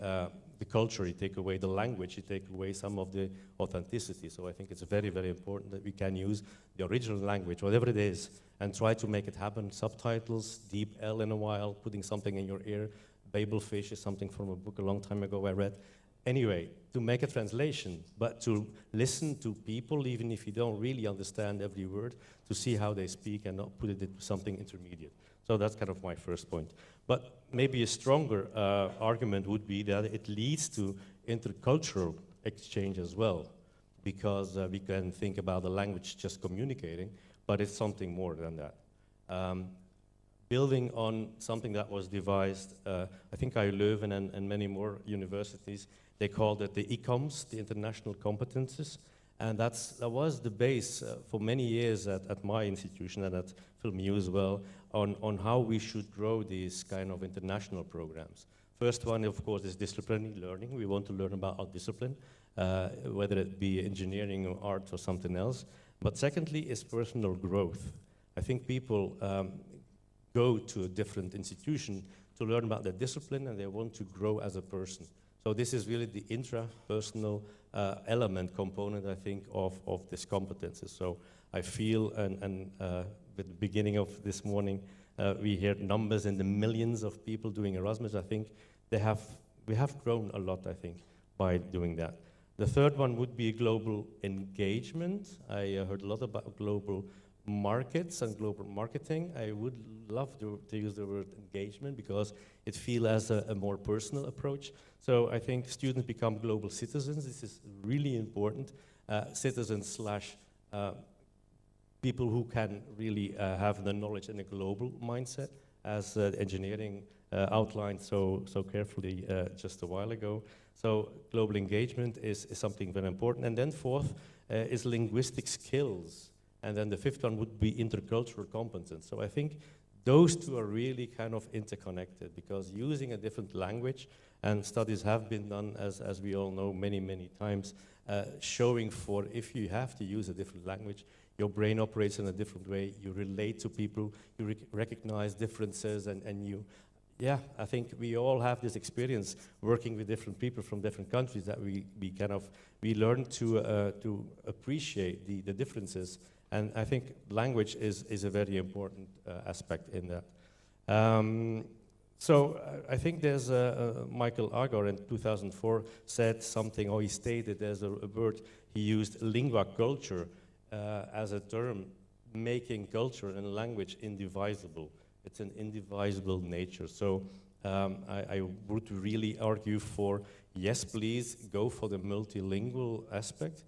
Speaker 2: the culture, you take away the language, you take away some of the authenticity. So I think it's very, very important that we can use the original language, whatever it is, and try to make it happen. Subtitles, deep L in a while, putting something in your ear. Babelfish is something from a book a long time ago I read. Anyway, to make a translation, but to listen to people, even if you don't really understand every word, to see how they speak and not put it into something intermediate. So that's kind of my first point. But maybe a stronger argument would be that it leads to intercultural exchange as well, because we can think about the language just communicating, but it's something more than that. Building on something that was devised, I think at Leuven and many more universities, they called it the ICOMS, the International Competences, and that was the base for many years at my institution and at FilmU as well, on how we should grow these kind of international programs. First one, of course, is disciplinary learning. We want to learn about our discipline, whether it be engineering or art or something else. But secondly is personal growth. I think people go to a different institution to learn about their discipline, and they want to grow as a person. So this is really the intrapersonal element component, I think, of these competences. So I feel, and with the beginning of this morning, we heard numbers in the millions of people doing Erasmus. I think we have grown a lot, I think, by doing that. The third one would be global engagement. I heard a lot about global markets and global marketing. I would love to use the word engagement, because it feels as a more personal approach. So I think students become global citizens. This is really important. Citizens slash people who can really have the knowledge and a global mindset, as engineering outlined so carefully just a while ago. So global engagement is something very important. And then fourth is linguistic skills. And then the fifth one would be intercultural competence. So I think those two are really kind of interconnected, because using a different language, and studies have been done, as we all know, many, many times, showing for if you have to use a different language, your brain operates in a different way, you relate to people, you recognize differences, and you, yeah, I think we all have this experience working with different people from different countries, that we learn to appreciate the differences. And I think language is a very important aspect in that. So I think there's Michael Agar in 2004 said something, or he stated there's a word, he used lingua culture as a term, making culture and language indivisible. It's an indivisible nature. So I would really argue for, yes, please, go for the multilingual aspect.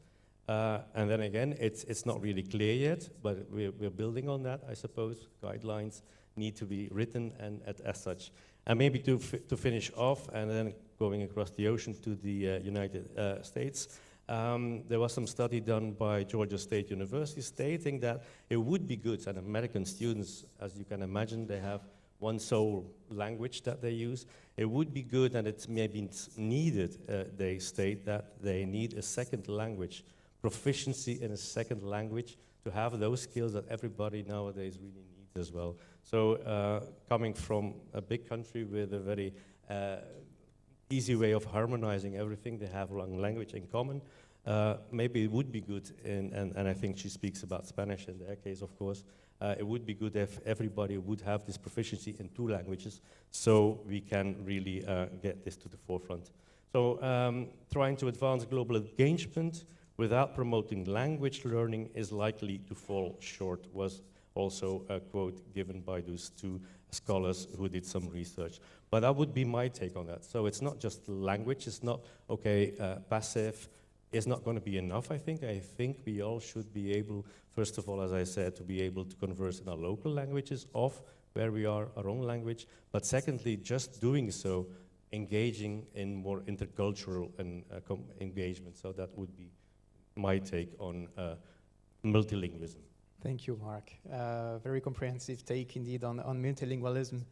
Speaker 2: And then again, it's not really clear yet, but we're building on that, I suppose. Guidelines need to be written and as such. And maybe to finish off, and then going across the ocean to the United States, there was some study done by Georgia State University stating that it would be good, and American students, as you can imagine, they have one sole language that they use. It would be good, and it's maybe needed, they state that they need a second language, proficiency in a second language, to have those skills that everybody nowadays really needs as well. So coming from a big country with a very easy way of harmonizing everything, they have one language in common, maybe it would be good, and I think she speaks about Spanish in their case, of course. It would be good if everybody would have this proficiency in 2 languages, so we can really get this to the forefront. So trying to advance global engagement without promoting language learning is likely to fall short, was also a quote given by those 2 scholars who did some research. But that would be my take on that. So it's not just language, it's not, okay, passive is not going to be enough, I think. I think we all should be able, first of all, as I said, to be able to converse in our local languages of where we are, our own language. But secondly, just doing so, engaging in more intercultural and engagement. So that would be my take on multilingualism.
Speaker 19: Thank you, Mark. Very comprehensive take indeed on multilingualism.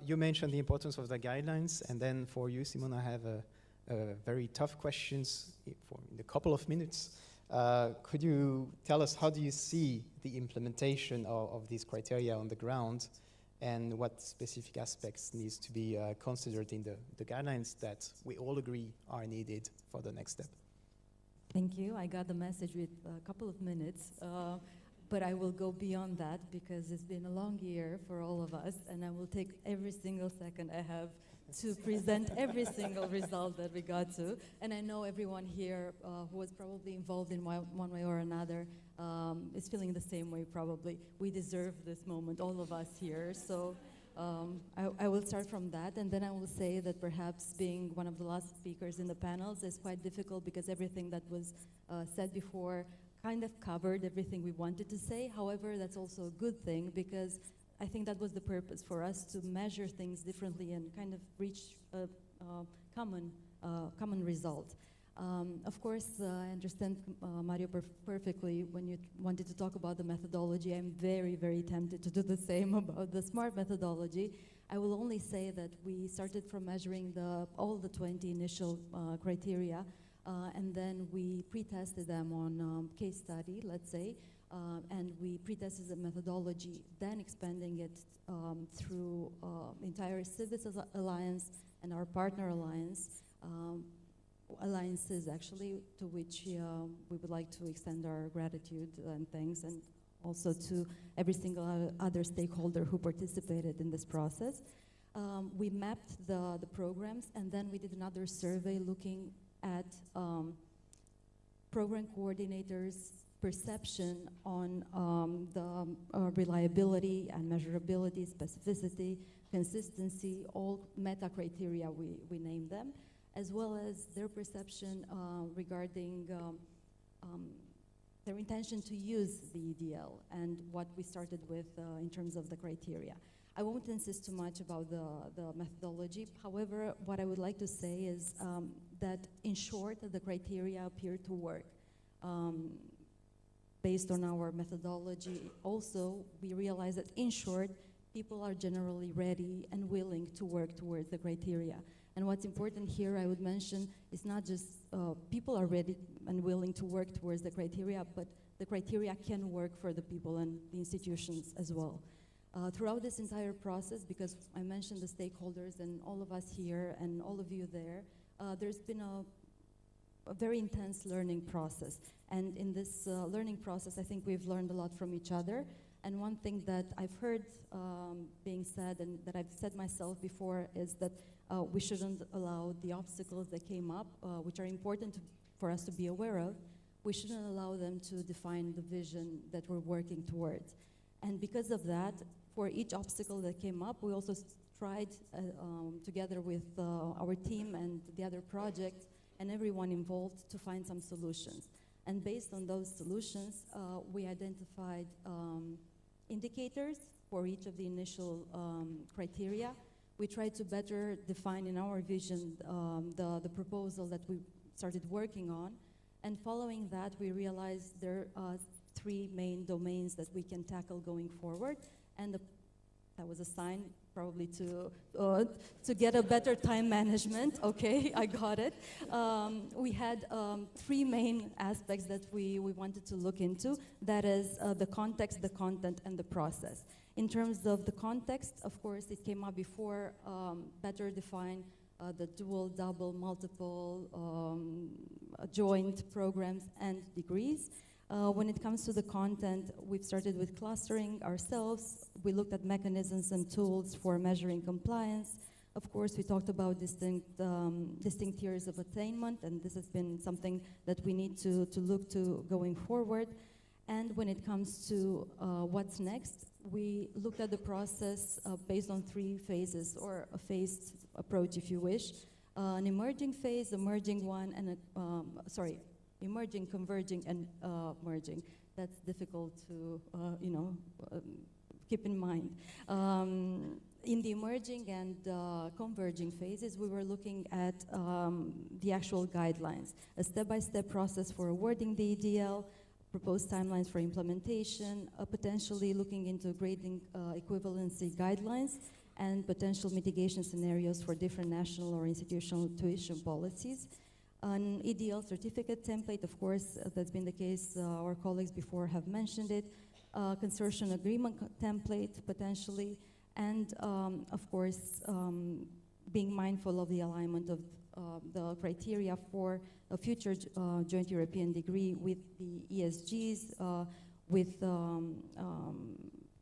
Speaker 19: You mentioned the importance of the guidelines, and then for you, Simon, I have a very tough questions in a couple of minutes. Could you tell us how do you see the implementation of these criteria on the ground, and what specific aspects needs to be considered in the guidelines that we all agree are needed for the next step?
Speaker 15: Thank you. I got the message with a couple of minutes, but I will go beyond that because it's been a long year for all of us, and I will take every single second I have to present every single result that we got to. And I know everyone here who was probably involved in one way or another is feeling the same way probably. We deserve this moment, all of us here. So I will start from that, and then I will say that perhaps being one of the last speakers in the panels is quite difficult because everything that was said before kind of covered everything we wanted to say. However, that's also a good thing because I think that was the purpose for us to measure things differently and kind of reach a common result. Of course, I understand Mario perfectly when you wanted to talk about the methodology. I'm very, very tempted to do the same about the SMART methodology. I will only say that we started from measuring all the 20 initial criteria, and then we pre-tested them on case study, let's say, and we pre-tested the methodology, then expanding it through entire Civis Alliance and our partner alliances actually, to which we would like to extend our gratitude and thanks, and also to every single other stakeholder who participated in this process. We mapped the programs, and then we did another survey looking at program coordinators' perception on the reliability and measurability, specificity, consistency, all meta criteria, we named them, as well as their perception regarding their intention to use the EDL and what we started with in terms of the criteria. I won't insist too much about the methodology. However, what I would like to say is that in short, the criteria appear to work. Based on our methodology, also, we realize that in short, people are generally ready and willing to work towards the criteria. And what's important here, I would mention, is not just people are ready and willing to work towards the criteria, but the criteria can work for the people and the institutions as well. Throughout this entire process, because I mentioned the stakeholders and all of us here and all of you there, there's been a very intense learning process. And in this learning process, I think we've learned a lot from each other. And one thing that I've heard being said, and that I've said myself before, is that we shouldn't allow the obstacles that came up, which are important for us to be aware of, we shouldn't allow them to define the vision that we're working towards. And because of that, for each obstacle that came up, we also tried together with our team and the other projects and everyone involved to find some solutions. And based on those solutions, we identified indicators for each of the initial criteria. We tried to better define in our vision the proposal that we started working on. And following that, we realized there are 3 main domains that we can tackle going forward. And that was a sign probably to get a better time management. Okay, I got it. We had 3 main aspects that we wanted to look into. That is the context, the content, and the process. In terms of the context, of course, it came up before, better define the dual, double, multiple, joint programs and degrees. When it comes to the content, we've started with clustering ourselves. We looked at mechanisms and tools for measuring compliance. Of course, we talked about distinct tiers of attainment, and this has been something that we need to look to going forward. And when it comes to what's next, we looked at the process based on 3 phases, or a phased approach, if you wish. An emerging phase, emerging one, and emerging, converging, and merging. That's difficult to, keep in mind. In the emerging and converging phases, we were looking at the actual guidelines, a step-by-step process for awarding the EDL,
Speaker 3: proposed timelines for implementation, potentially looking into grading equivalency guidelines, and potential mitigation scenarios for different national or institutional tuition policies. An EDL certificate template, of course, that's been the case, our colleagues before have mentioned it, consortium agreement template, potentially, and of course, being mindful of the alignment of the criteria for a future joint European degree with the ESGs, with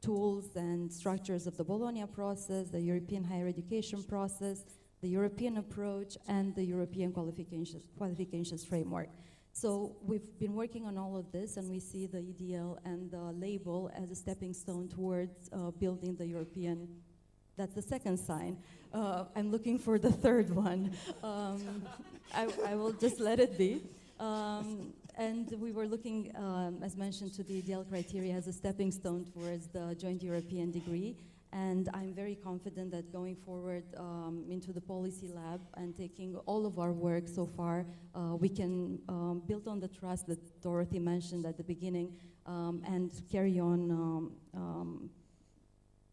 Speaker 3: tools and structures of the Bologna process, the European higher education process, the European approach, and the European qualifications framework. So we've been working on all of this, and we see the EDL and the label as a stepping stone towards building the European. That's the second sign. I'm looking for the third one. I will just let it be. And we were looking, as mentioned, to the EDL criteria as a stepping stone towards the joint European degree. And I'm very confident that going forward into the policy lab and taking all of our work so far, we can build on the trust that Dorothy mentioned at the beginning and carry on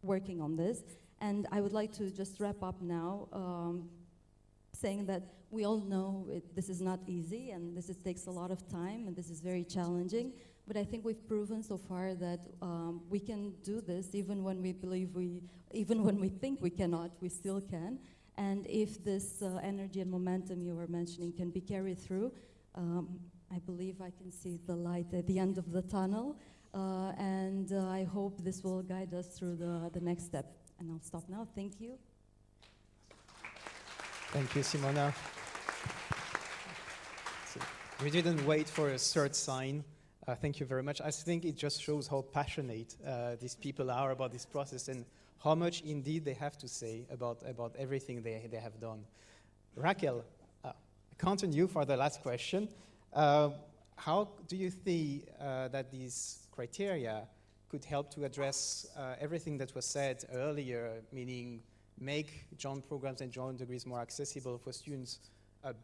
Speaker 3: working on this. And I would like to just wrap up now saying that we all know this is not easy, and this takes a lot of time, and this is very challenging. But I think we've proven so far that we can do this, even when we even when we think we cannot, we still can. And if this energy and momentum you were mentioning can be carried through, I believe I can see the light at the end of the tunnel, and I hope this will guide us through the next step. And I'll stop now. Thank you.
Speaker 19: Thank you, Simona. So we didn't wait for a third sign. Thank you very much. I think it just shows how passionate these people are about this process and how much indeed they have to say about everything they have done. Raquel, I count on you for the last question. How do you think that these criteria could help to address everything that was said earlier, meaning make joint programs and joint degrees more accessible for students,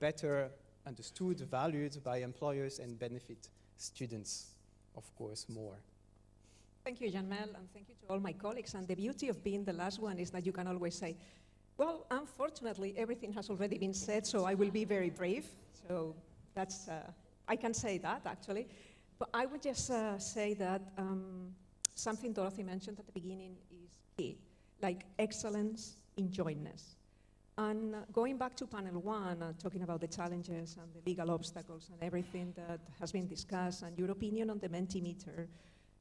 Speaker 19: better understood, valued by employers, and benefit students, of course, more?
Speaker 22: Thank you, Jan-Mel, and thank you to all my colleagues. And the beauty of being the last one is that you can always say, well, unfortunately, everything has already been said, so I will be very brief. So that's, I can say that, actually. But I would just say that something Dorothy mentioned at the beginning is key, like excellence in jointness. And going back to panel one, talking about the challenges and the legal obstacles and everything that has been discussed, and your opinion on the Mentimeter,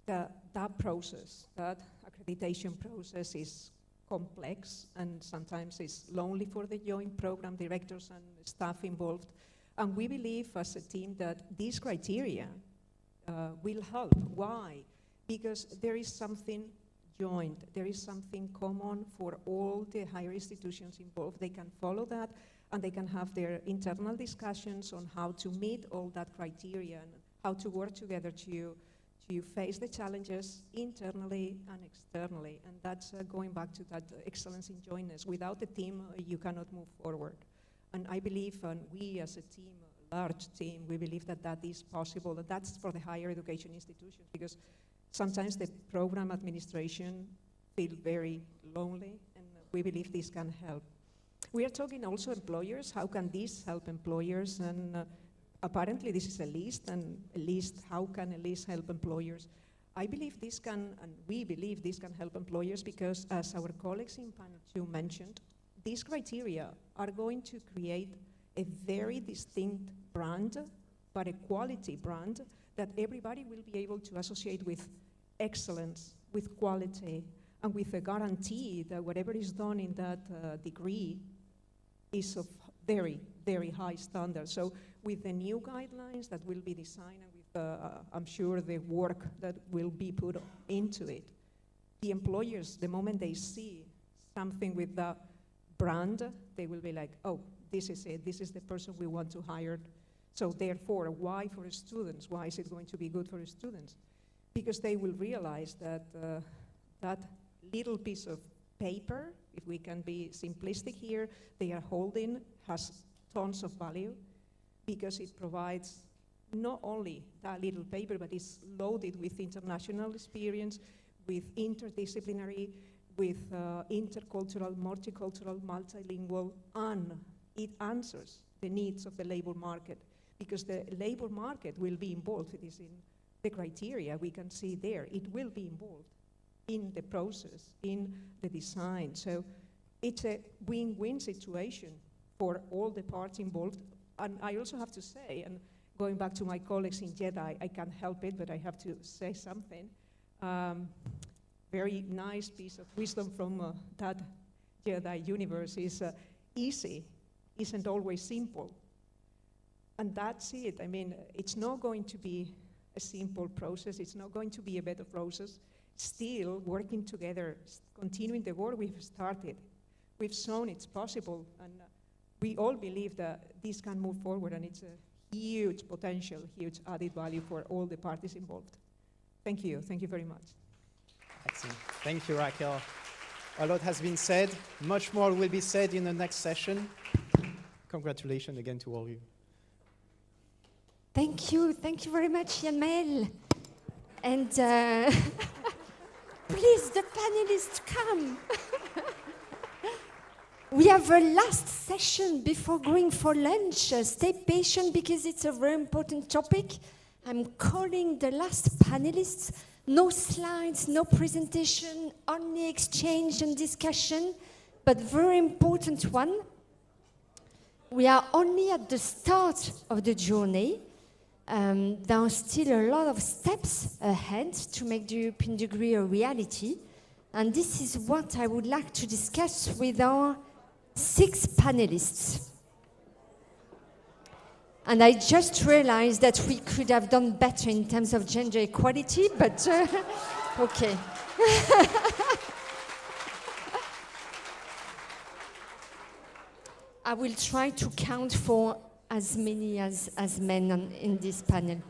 Speaker 22: that process, that accreditation process is complex and sometimes is lonely for the joint program directors and staff involved. And we believe as a team that these criteria will help. Why? Because there is something joint. There is something common for all the higher institutions involved. They can follow that, and they can have their internal discussions on how to meet all that criteria and how to work together to face the challenges internally and externally. And that's going back to that excellence in jointness. Without the team, you cannot move forward. And I believe, and we as a team, a large team, we believe that that is possible, and that's for the higher education institutions, because sometimes the program administration feel very lonely, and we believe this can help. We are talking also employers. How can this help employers? And apparently this is a list, and a list, how can a list help employers? I believe this can, and we believe this can help employers because, as our colleagues in panel 2 mentioned, these criteria are going to create a very distinct brand, but a quality brand that everybody will be able to associate with excellence, with quality, and with a guarantee that whatever is done in that degree is of very, very high standards. So with the new guidelines that will be designed, and with, I'm sure, the work that will be put into it, the employers, the moment they see something with the brand, they will be like, oh, this is it, this is the person we want to hire. So therefore, why for students? Why is it going to be good for students? Because they will realize that that little piece of paper, if we can be simplistic here, they are holding has tons of value because it provides not only that little paper, but it's loaded with international experience, with interdisciplinary, with intercultural, multicultural, multilingual, and it answers the needs of the labor market, because the labor market will be involved. It is in the criteria we can see there. It will be involved in the process, in the design. So it's a win-win situation for all the parts involved. And I also have to say, and going back to my colleagues in JEDI, I can't help it, but I have to say something. Very nice piece of wisdom from that JEDI universe is easy isn't always simple. And that's it. I mean, it's not going to be a simple process. It's not going to be a better process. Still working together, continuing the work we've started. We've shown it's possible, and we all believe that this can move forward, and it's a huge potential, huge added value for all the parties involved. Thank you. Thank you very much.
Speaker 19: Excellent. Thank you, Raquel. A lot has been said. Much more will be said in the next session. Congratulations again to all of you.
Speaker 11: Thank you very much, Yanmel. And please, the panelists, come. We have a last session before going for lunch. Stay patient because it's a very important topic. I'm calling the last panelists. No slides, no presentation, only exchange and discussion, but very important one. We are only at the start of the journey. There are still a lot of steps ahead to make the European degree a reality. And this is what I would like to discuss with our 6 panelists. And I just realized that we could have done better in terms of gender equality, but okay. I will try to count for as many as men in this panel.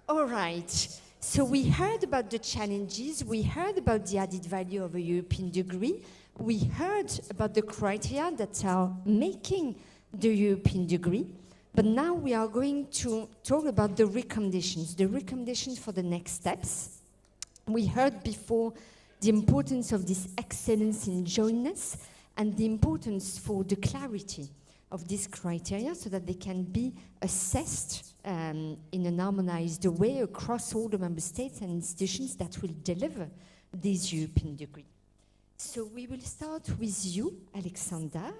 Speaker 11: All right. So we heard about the challenges. We heard about the added value of a European degree. We heard about the criteria that are making the European degree. But now we are going to talk about the recommendations for the next steps. We heard before the importance of this excellence in jointness and the importance for the clarity of these criteria so that they can be assessed in an harmonized way across all the member states and institutions that will deliver this European degree. So we will start with you, Alexander.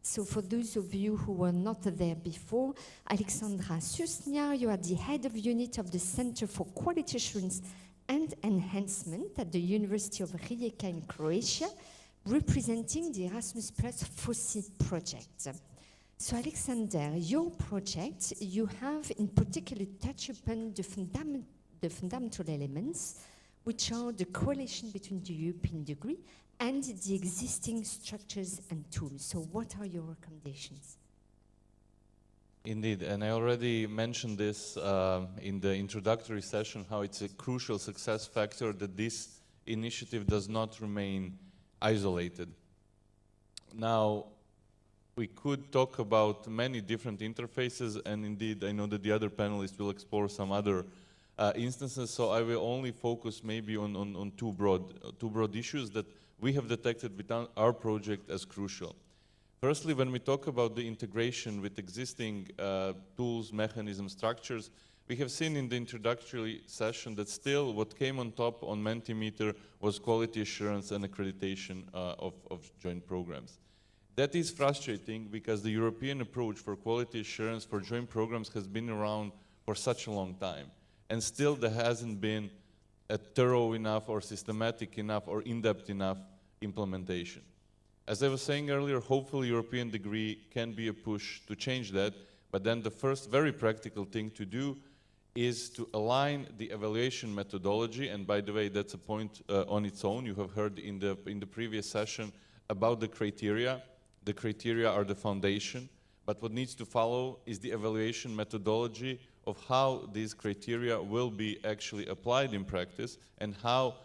Speaker 11: So for those of you who were not there before, Alexandra Susnia, you are the head of unit of the Center for Quality Assurance and Enhancement at the University of Rijeka in Croatia, representing the Erasmus Plus FOSI project. So Alexander, your project, you have in particular touched upon the fundamental elements, which are the correlation between the European degree and the existing structures and tools. So what are your recommendations?
Speaker 5: Indeed, and I already mentioned this in the introductory session, how it's a crucial success factor that this initiative does not remain isolated. Now, we could talk about many different interfaces, and indeed, I know that the other panelists will explore some other instances, so I will only focus maybe on two broad issues that we have detected with our project as crucial. Firstly, when we talk about the integration with existing tools, mechanisms, structures, we have seen in the introductory session that still what came on top on Mentimeter was quality assurance and accreditation of joint programs. That is frustrating because the European approach for quality assurance for joint programs has been around for such a long time. And still there hasn't been a thorough enough or systematic enough or in-depth enough implementation. As I was saying earlier, hopefully European degree can be a push to change that, but then the first very practical thing to do is to align the evaluation methodology, and by the way, that's a point on its own. You have heard in the previous session about the criteria. The criteria are the foundation, but what needs to follow is the evaluation methodology of how these criteria will be actually applied in practice and how,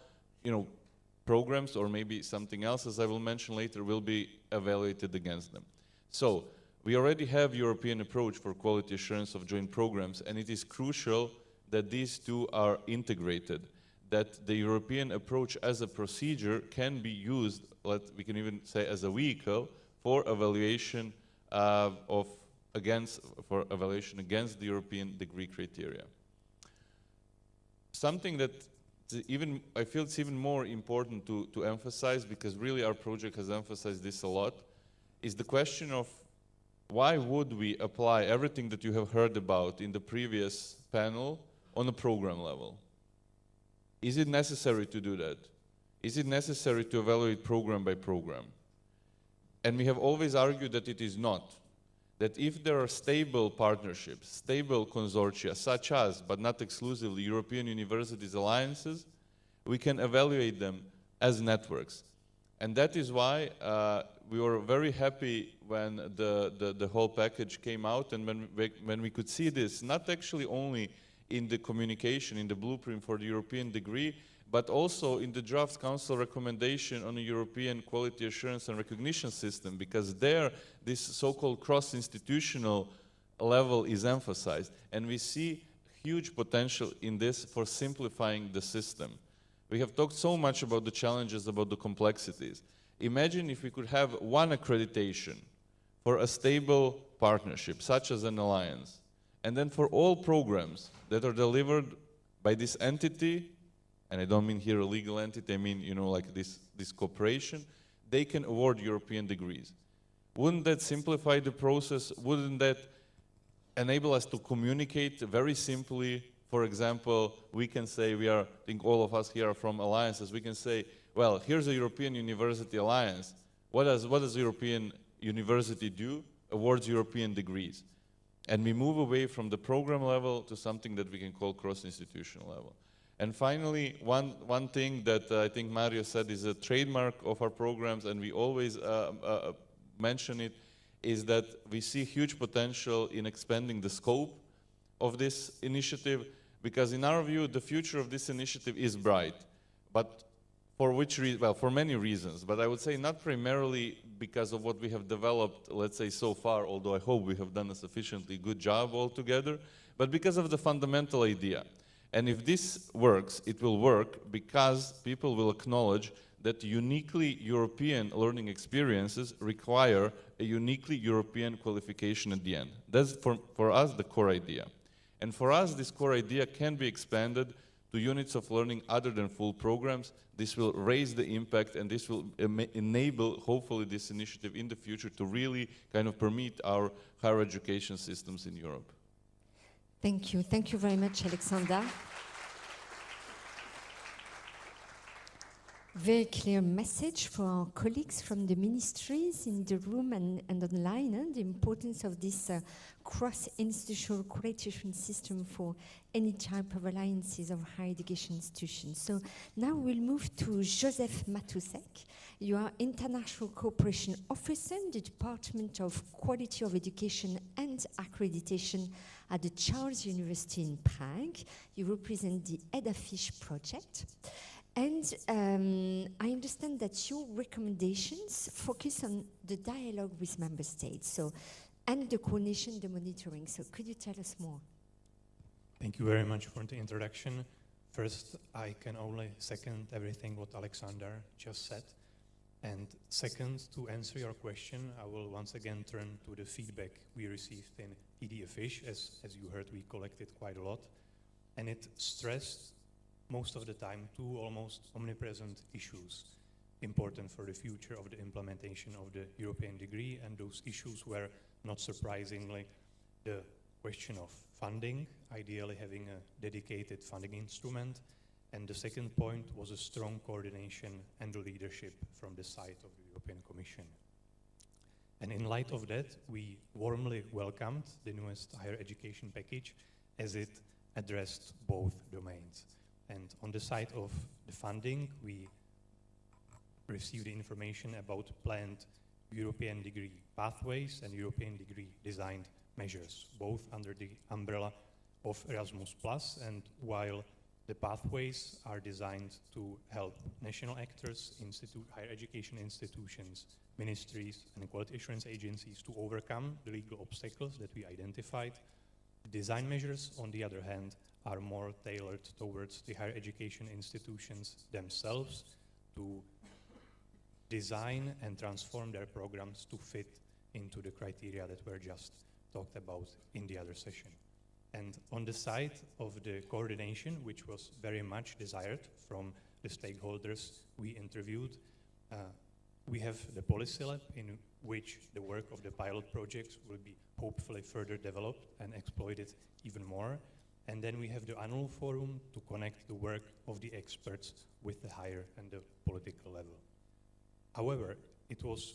Speaker 5: programs or maybe something else, as I will mention later, will be evaluated against them. So We already have European approach for quality assurance of joint programs, and it is crucial that these two are integrated, that the European approach as a procedure can be used, we can even say as a vehicle, for evaluation against the European degree criteria. Something that I feel it's even more important to emphasize, because really our project has emphasized this a lot, is the question of why would we apply everything that you have heard about in the previous panel on a program level? Is it necessary to do that? Is it necessary to evaluate program by program? And we have always argued that it is not. That if there are stable partnerships, stable consortia, such as, but not exclusively, European Universities Alliances, we can evaluate them as networks. And that is why we were very happy when the whole package came out, and when we could see this, not actually only in the communication, in the blueprint for the European degree, but also in the draft council recommendation on a European quality assurance and recognition system, because there this so-called cross-institutional level is emphasized. And we see huge potential in this for simplifying the system. We have talked so much about the challenges, about the complexities. Imagine if we could have one accreditation for a stable partnership, such as an alliance, and then for all programs that are delivered by this entity, and I don't mean here a legal entity, I mean, you know, like this corporation, they can award European degrees. Wouldn't that simplify the process? Wouldn't that enable us to communicate very simply? For example, we can say I think all of us here are from alliances, we can say, well, here's a European University Alliance. What does the European University do? Awards European degrees. And we move away from the program level to something that we can call cross-institutional level. And finally, one thing that I think Mario said is a trademark of our programs, and we always mention it, is that we see huge potential in expanding the scope of this initiative, because in our view, the future of this initiative is bright. But for which reason? Well, for many reasons, but I would say not primarily because of what we have developed, let's say, so far, although I hope we have done a sufficiently good job altogether, but because of the fundamental idea. And if this works, it will work because people will acknowledge that uniquely European learning experiences require a uniquely European qualification at the end. That's, for us, the core idea. And for us, this core idea can be expanded to units of learning other than full programs. This will raise the impact, and this will enable, hopefully, this initiative in the future to really kind of permeate our higher education systems in Europe.
Speaker 11: Thank you. Thank you very much, Alexander. Very clear message for our colleagues from the ministries in the room and online, the importance of this cross-institutional accreditation system for any type of alliances of higher education institutions. So now we'll move to Joseph Matusek. You are International Cooperation Officer in the Department of Quality of Education and Accreditation at the Charles University in Prague. You represent the EDAFISH project. And I understand that your recommendations focus on the dialogue with member states, and the coordination, the monitoring. So could you tell us more?
Speaker 4: Thank you very much for the introduction. First, I can only second everything what Alexander just said. And second, to answer your question, I will once again turn to the feedback we received in EDFish. As you heard, we collected quite a lot. And it stressed most of the time two almost omnipresent issues important for the future of the implementation of the European degree, and those issues were, not surprisingly, the question of funding, ideally having a dedicated funding instrument, and the second point was a strong coordination and leadership from the side of the European Commission. And in light of that, we warmly welcomed the newest higher education package as it addressed both domains. And on the side of the funding, we received information about planned European degree pathways and European degree designed measures, both under the umbrella of Erasmus+, and while The pathways are designed to help national actors, higher education institutions, ministries, and quality assurance agencies to overcome the legal obstacles that we identified. The design measures, on the other hand, are more tailored towards the higher education institutions themselves to design and transform their programs to fit into the criteria that were just talked about in the other session. And on the side of the coordination, which was very much desired from the stakeholders we interviewed, we have the policy lab in which the work of the pilot projects will be hopefully further developed and exploited even more. And then we have the annual forum to connect the work of the experts with the higher and the political level. However,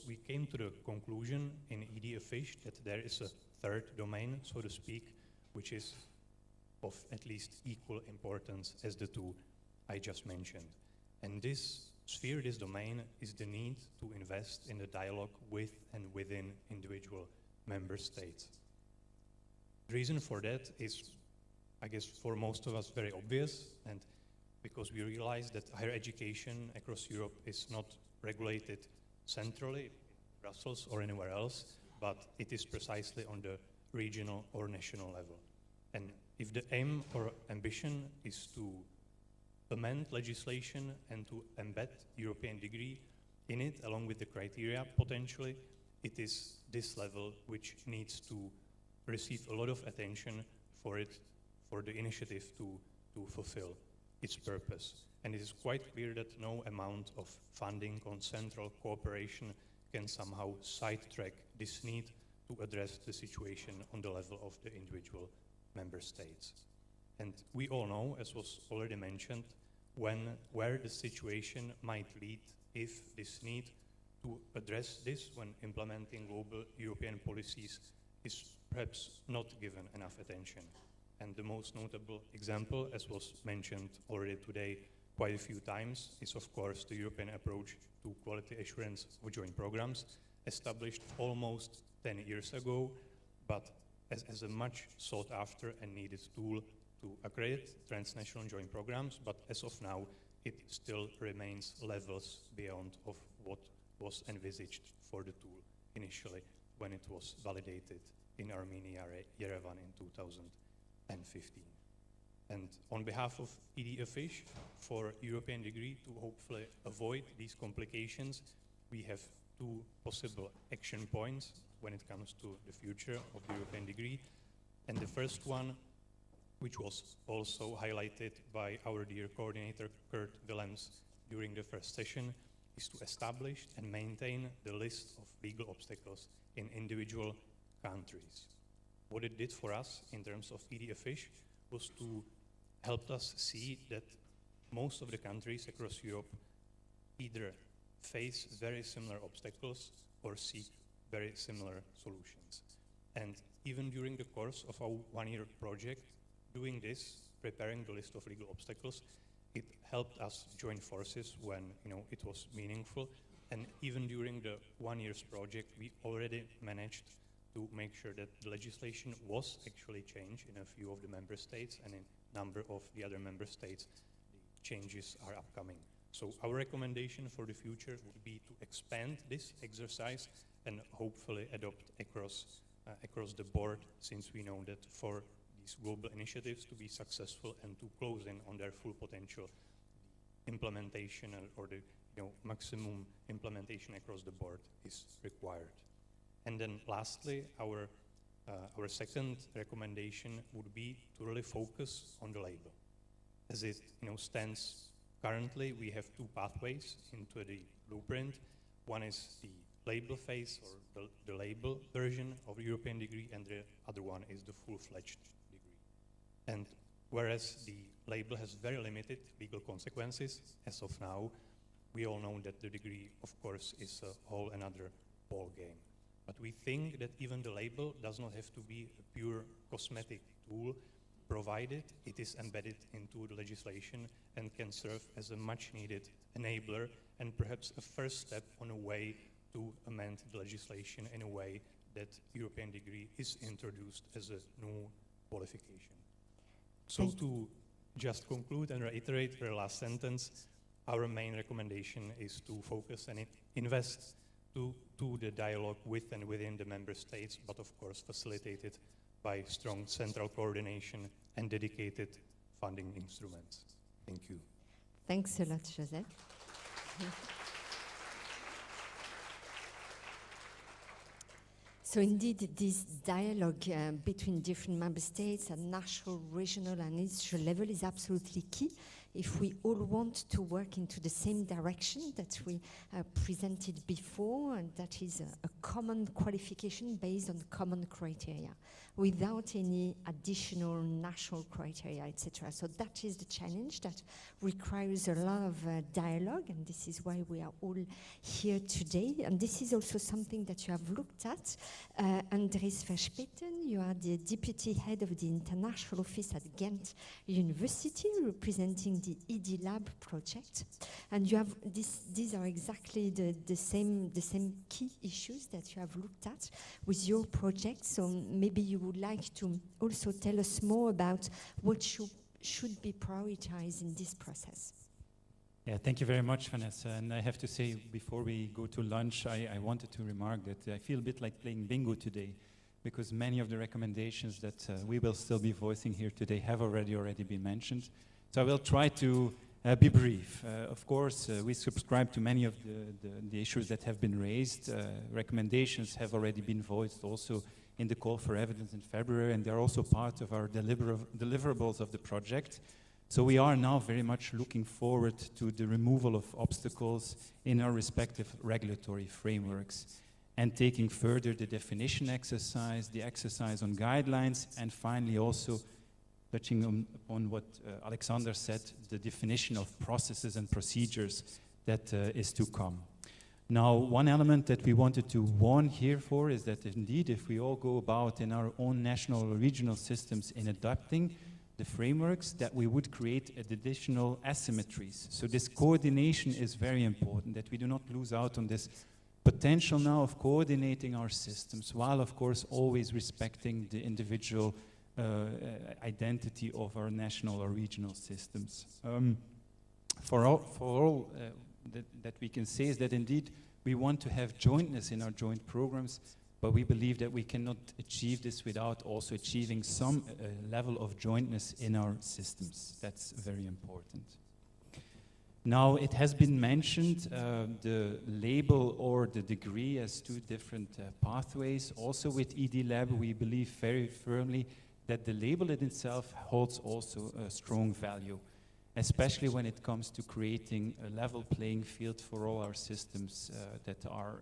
Speaker 4: we came to the conclusion in EDFish that there is a third domain, so to speak, which is of at least equal importance as the two I just mentioned. And this sphere, this domain, is the need to invest in the dialogue with and within individual member states. The reason for that is, I guess, for most of us very obvious, and because we realize that higher education across Europe is not regulated centrally, in Brussels or anywhere else, but it is precisely on the regional or national level. And if the aim or ambition is to amend legislation and to embed European degree in it, along with the criteria potentially, it is this level which needs to receive a lot of attention for the initiative to fulfill its purpose. And it is quite clear that no amount of funding on central cooperation can somehow sidetrack this need to address the situation on the level of the individual member states. And we all know, as was already mentioned, where the situation might lead if this need to address this when implementing global European policies is perhaps not given enough attention. And the most notable example, as was mentioned already today quite a few times, is of course the European approach to quality assurance of joint programs, established almost 10 years ago, but as a much sought after and needed tool to accredit transnational joint programs, but as of now, it still remains levels beyond of what was envisaged for the tool initially when it was validated in Armenia, Yerevan in 2015. And on behalf of EDFish, for European degree, to hopefully avoid these complications, we have two possible action points when it comes to the future of the European degree. And the first one, which was also highlighted by our dear coordinator, Kurt Willems, during the first session, is to establish and maintain the list of legal obstacles in individual countries. What it did for us in terms of EDFish was to help us see that most of the countries across Europe either face very similar obstacles or seek very similar solutions. And even during the course of our one-year project, doing this, preparing the list of legal obstacles, it helped us join forces when it was meaningful. And even during the one-year project, we already managed to make sure that the legislation was actually changed in a few of the member states, and in a number of the other member states, the changes are upcoming. So our recommendation for the future would be to expand this exercise and hopefully adopt across the board, since we know that for these global initiatives to be successful and to close in on their full potential, implementation or the maximum implementation across the board is required. And then lastly, our second recommendation would be to really focus on the label. As it stands currently, we have two pathways into the blueprint. One is the label phase, or the label version of the European degree, and the other one is the full-fledged degree. And whereas the label has very limited legal consequences as of now, we all know that the degree, of course, is a whole another ball game. But we think that even the label does not have to be a pure cosmetic tool, provided it is embedded into the legislation and can serve as a much needed enabler and perhaps a first step on a way to amend the legislation in a way that European degree is introduced as a new qualification. So to just conclude and reiterate the last sentence. Our main recommendation is to focus and invest to the dialogue with and within the member states, but of course facilitated by strong central coordination and dedicated funding instruments. Thank you.
Speaker 11: Thanks a lot, Joseph. So indeed, this dialogue between different member states at national, regional and institutional level is absolutely key if we all want to work into the same direction that we presented before, and that is a common qualification based on common criteria, without any additional national criteria, etc. So that is the challenge that requires a lot of dialogue, and this is why we are all here today. And this is also something that you have looked at. Andries Verspeten, you are the Deputy Head of the International Office at Ghent University, representing the ED Lab project. And you have these are exactly the same key issues that you have looked at with your project. So maybe you would like to also tell us more about what should be prioritized in this process.
Speaker 6: Yeah, thank you very much, Vanessa. And I have to say, before we go to lunch, I wanted to remark that I feel a bit like playing bingo today, because many of the recommendations that we will still be voicing here today have already been mentioned. So I will try to be brief. Of course, we subscribe to many of the issues that have been raised. Recommendations have already been voiced also in the call for evidence in February, and they're also part of our deliverables of the project. So we are now very much looking forward to the removal of obstacles in our respective regulatory frameworks, and taking further the definition exercise, the exercise on guidelines, and finally also touching upon what Alexander said, the definition of processes and procedures that is to come. Now, one element that we wanted to warn here for is that indeed, if we all go about in our own national or regional systems in adapting the frameworks, that we would create additional asymmetries. So this coordination is very important, that we do not lose out on this potential now of coordinating our systems, while of course always respecting the individual identity of our national or regional systems. For all that we can say is that indeed we want to have jointness in our joint programs, but we believe that we cannot achieve this without also achieving some level of jointness in our systems. That's very important. Now, it has been mentioned, the label or the degree as two different pathways. Also with ED Lab, we believe very firmly that the label in itself holds also a strong value, especially when it comes to creating a level playing field for all our systems that are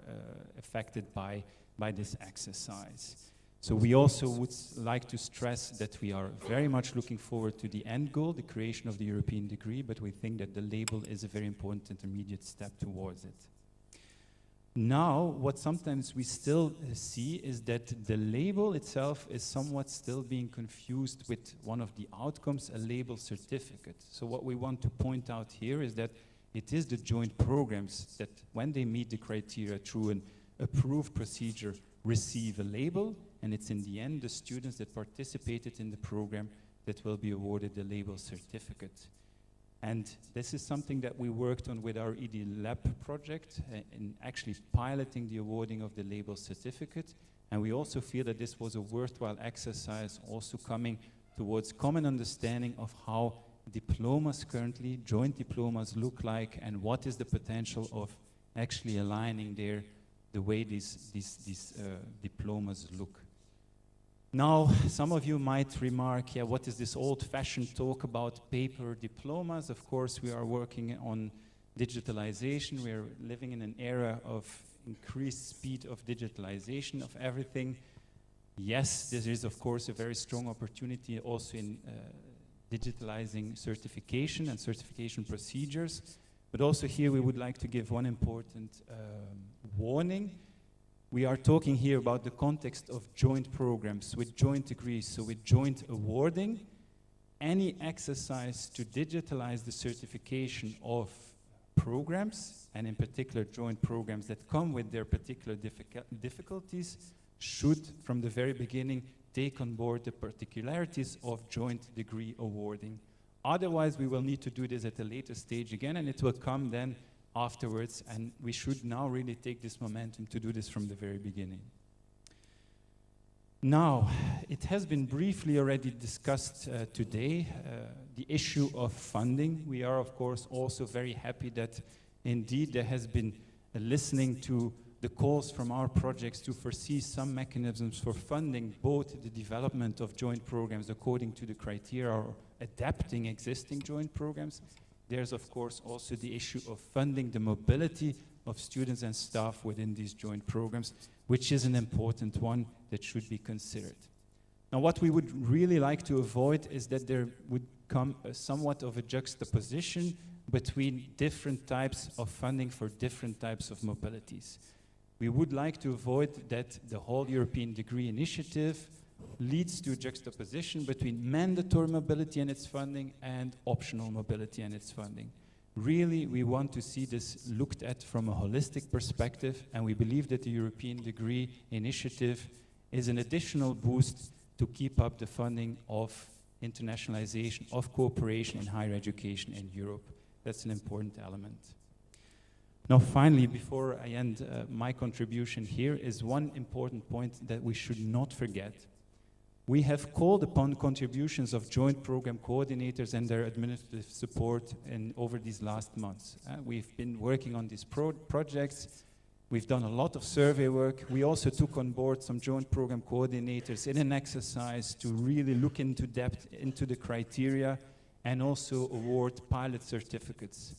Speaker 6: affected by this exercise. So we also would like to stress that we are very much looking forward to the end goal, the creation of the European degree, but we think that the label is a very important intermediate step towards it. Now, what sometimes we still see is that the label itself is somewhat still being confused with one of the outcomes, a label certificate. So what we want to point out here is that it is the joint programs that, when they meet the criteria through an approved procedure, receive a label, and it's in the end the students that participated in the program that will be awarded the label certificate. And this is something that we worked on with our ED Lab project in actually piloting the awarding of the label certificate. And we also feel that this was a worthwhile exercise, also coming towards common understanding of how diplomas currently, joint diplomas, look like, and what is the potential of actually aligning the way these diplomas look. Now, some of you might remark, yeah, what is this old-fashioned talk about paper diplomas? Of course, we are working on digitalization. We are living in an era of increased speed of digitalization of everything. Yes, this is, of course, a very strong opportunity also in digitalizing certification and certification procedures. But also here we would like to give one important warning. We are talking here about the context of joint programs with joint degrees, so with joint awarding. Any exercise to digitalize the certification of programs, and in particular joint programs that come with their particular difficulties, should from the very beginning take on board the particularities of joint degree awarding. Otherwise, we will need to do this at a later stage again, and it will come then afterwards, and we should now really take this momentum to do this from the very beginning. Now, it has been briefly already discussed today, the issue of funding. We are, of course, also very happy that indeed there has been listening to the calls from our projects to foresee some mechanisms for funding both the development of joint programs according to the criteria or adapting existing joint programs. There's, of course, also the issue of funding the mobility of students and staff within these joint programs, which is an important one that should be considered. Now, what we would really like to avoid is that there would come somewhat of a juxtaposition between different types of funding for different types of mobilities. We would like to avoid that the whole European degree initiative leads to a juxtaposition between mandatory mobility and its funding and optional mobility and its funding. Really, we want to see this looked at from a holistic perspective, and we believe that the European degree initiative is an additional boost to keep up the funding of internationalization, of cooperation in higher education in Europe. That's an important element. Now, finally, before I end my contribution here, is one important point that we should not forget. We have called upon contributions of joint program coordinators and their administrative support over these last months. We've been working on these projects. We've done a lot of survey work. We also took on board some joint program coordinators in an exercise to really look into depth into the criteria and also award pilot certificates.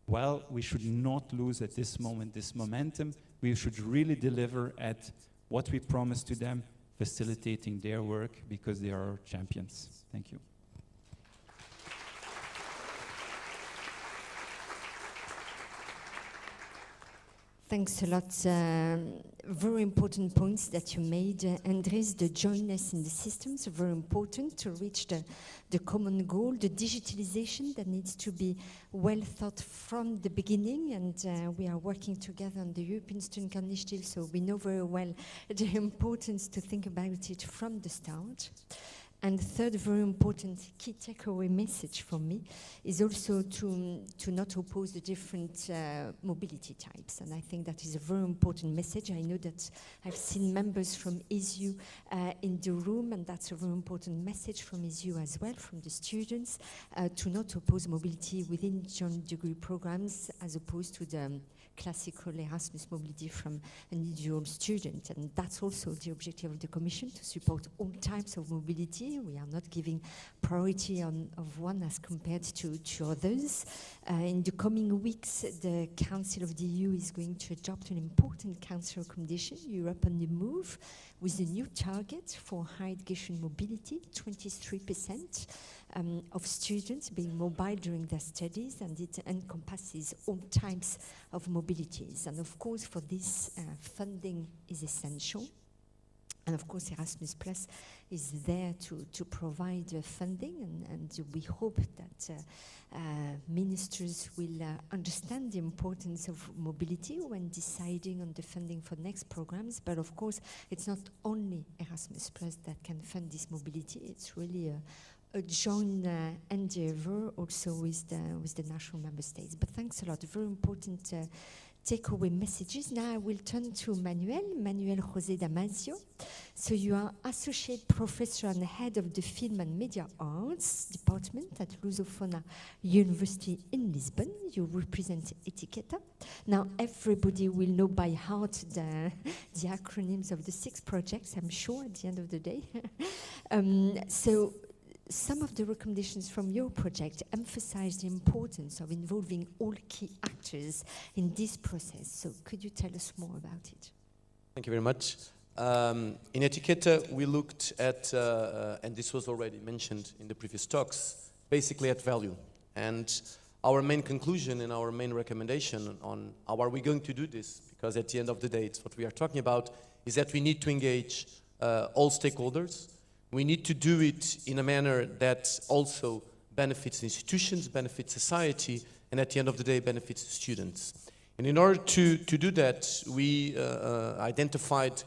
Speaker 6: Well, we should not lose at this moment this momentum. We should really deliver at what we promised to them, facilitating their work, because they are our champions. Thank you.
Speaker 11: Thanks a lot. Very important points that you made, Andres. The jointness in the systems are very important to reach the common goal, the digitalization that needs to be well thought from the beginning, and we are working together on the European Student Initiative, so we know very well the importance to think about it from the start. And the third very important key takeaway message for me is also to not oppose the different mobility types. And I think that is a very important message. I know that I've seen members from ESU in the room, and that's a very important message from ESU as well, from the students, to not oppose mobility within joint degree programs as opposed to the classical Erasmus mobility from an individual student. And that's also the objective of the Commission, to support all types of mobility. We are not giving priority of one as compared to others. In the coming weeks, the Council of the EU is going to adopt an important Council recommendation, Europe on the Move, with a new target for higher education mobility, 23%. Of students being mobile during their studies, and it encompasses all types of mobilities. And of course, for this, funding is essential. And of course, Erasmus Plus is there to provide funding, and we hope that ministers will understand the importance of mobility when deciding on the funding for next programs. But of course, it's not only Erasmus Plus that can fund this mobility. It's really a joint endeavor also with the national member states. But thanks a lot. Very important takeaway messages. Now I will turn to Manuel José Damasio. So you are Associate Professor and Head of the Film and Media Arts Department at Lusofona University in Lisbon. You represent Etiqueta. Now everybody will know by heart the acronyms of the 6 projects, I'm sure, at the end of the day. So some of the recommendations from your project emphasize the importance of involving all key actors in this process. So could you tell us more about it?
Speaker 9: Thank you very much. In Etiqueta, we looked at, and this was already mentioned in the previous talks, basically at value. And our main conclusion and our main recommendation on how are we going to do this, because at the end of the day, it's what we are talking about, is that we need to engage all stakeholders. We need to do it in a manner that also benefits institutions, benefits society, and at the end of the day, benefits the students. And in order to do that, we identified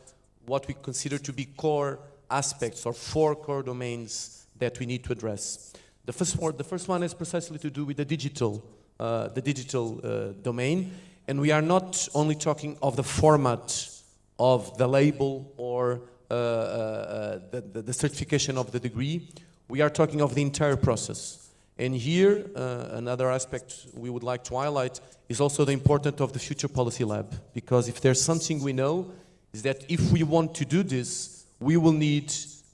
Speaker 9: what we consider to be core aspects, or 4 core domains that we need to address. The first one is precisely to do with the digital domain, and we are not only talking of the format of the label or the certification of the degree. We are talking of the entire process. And here, another aspect we would like to highlight is also the importance of the Future Policy Lab, because if there's something we know, is that if we want to do this, we will need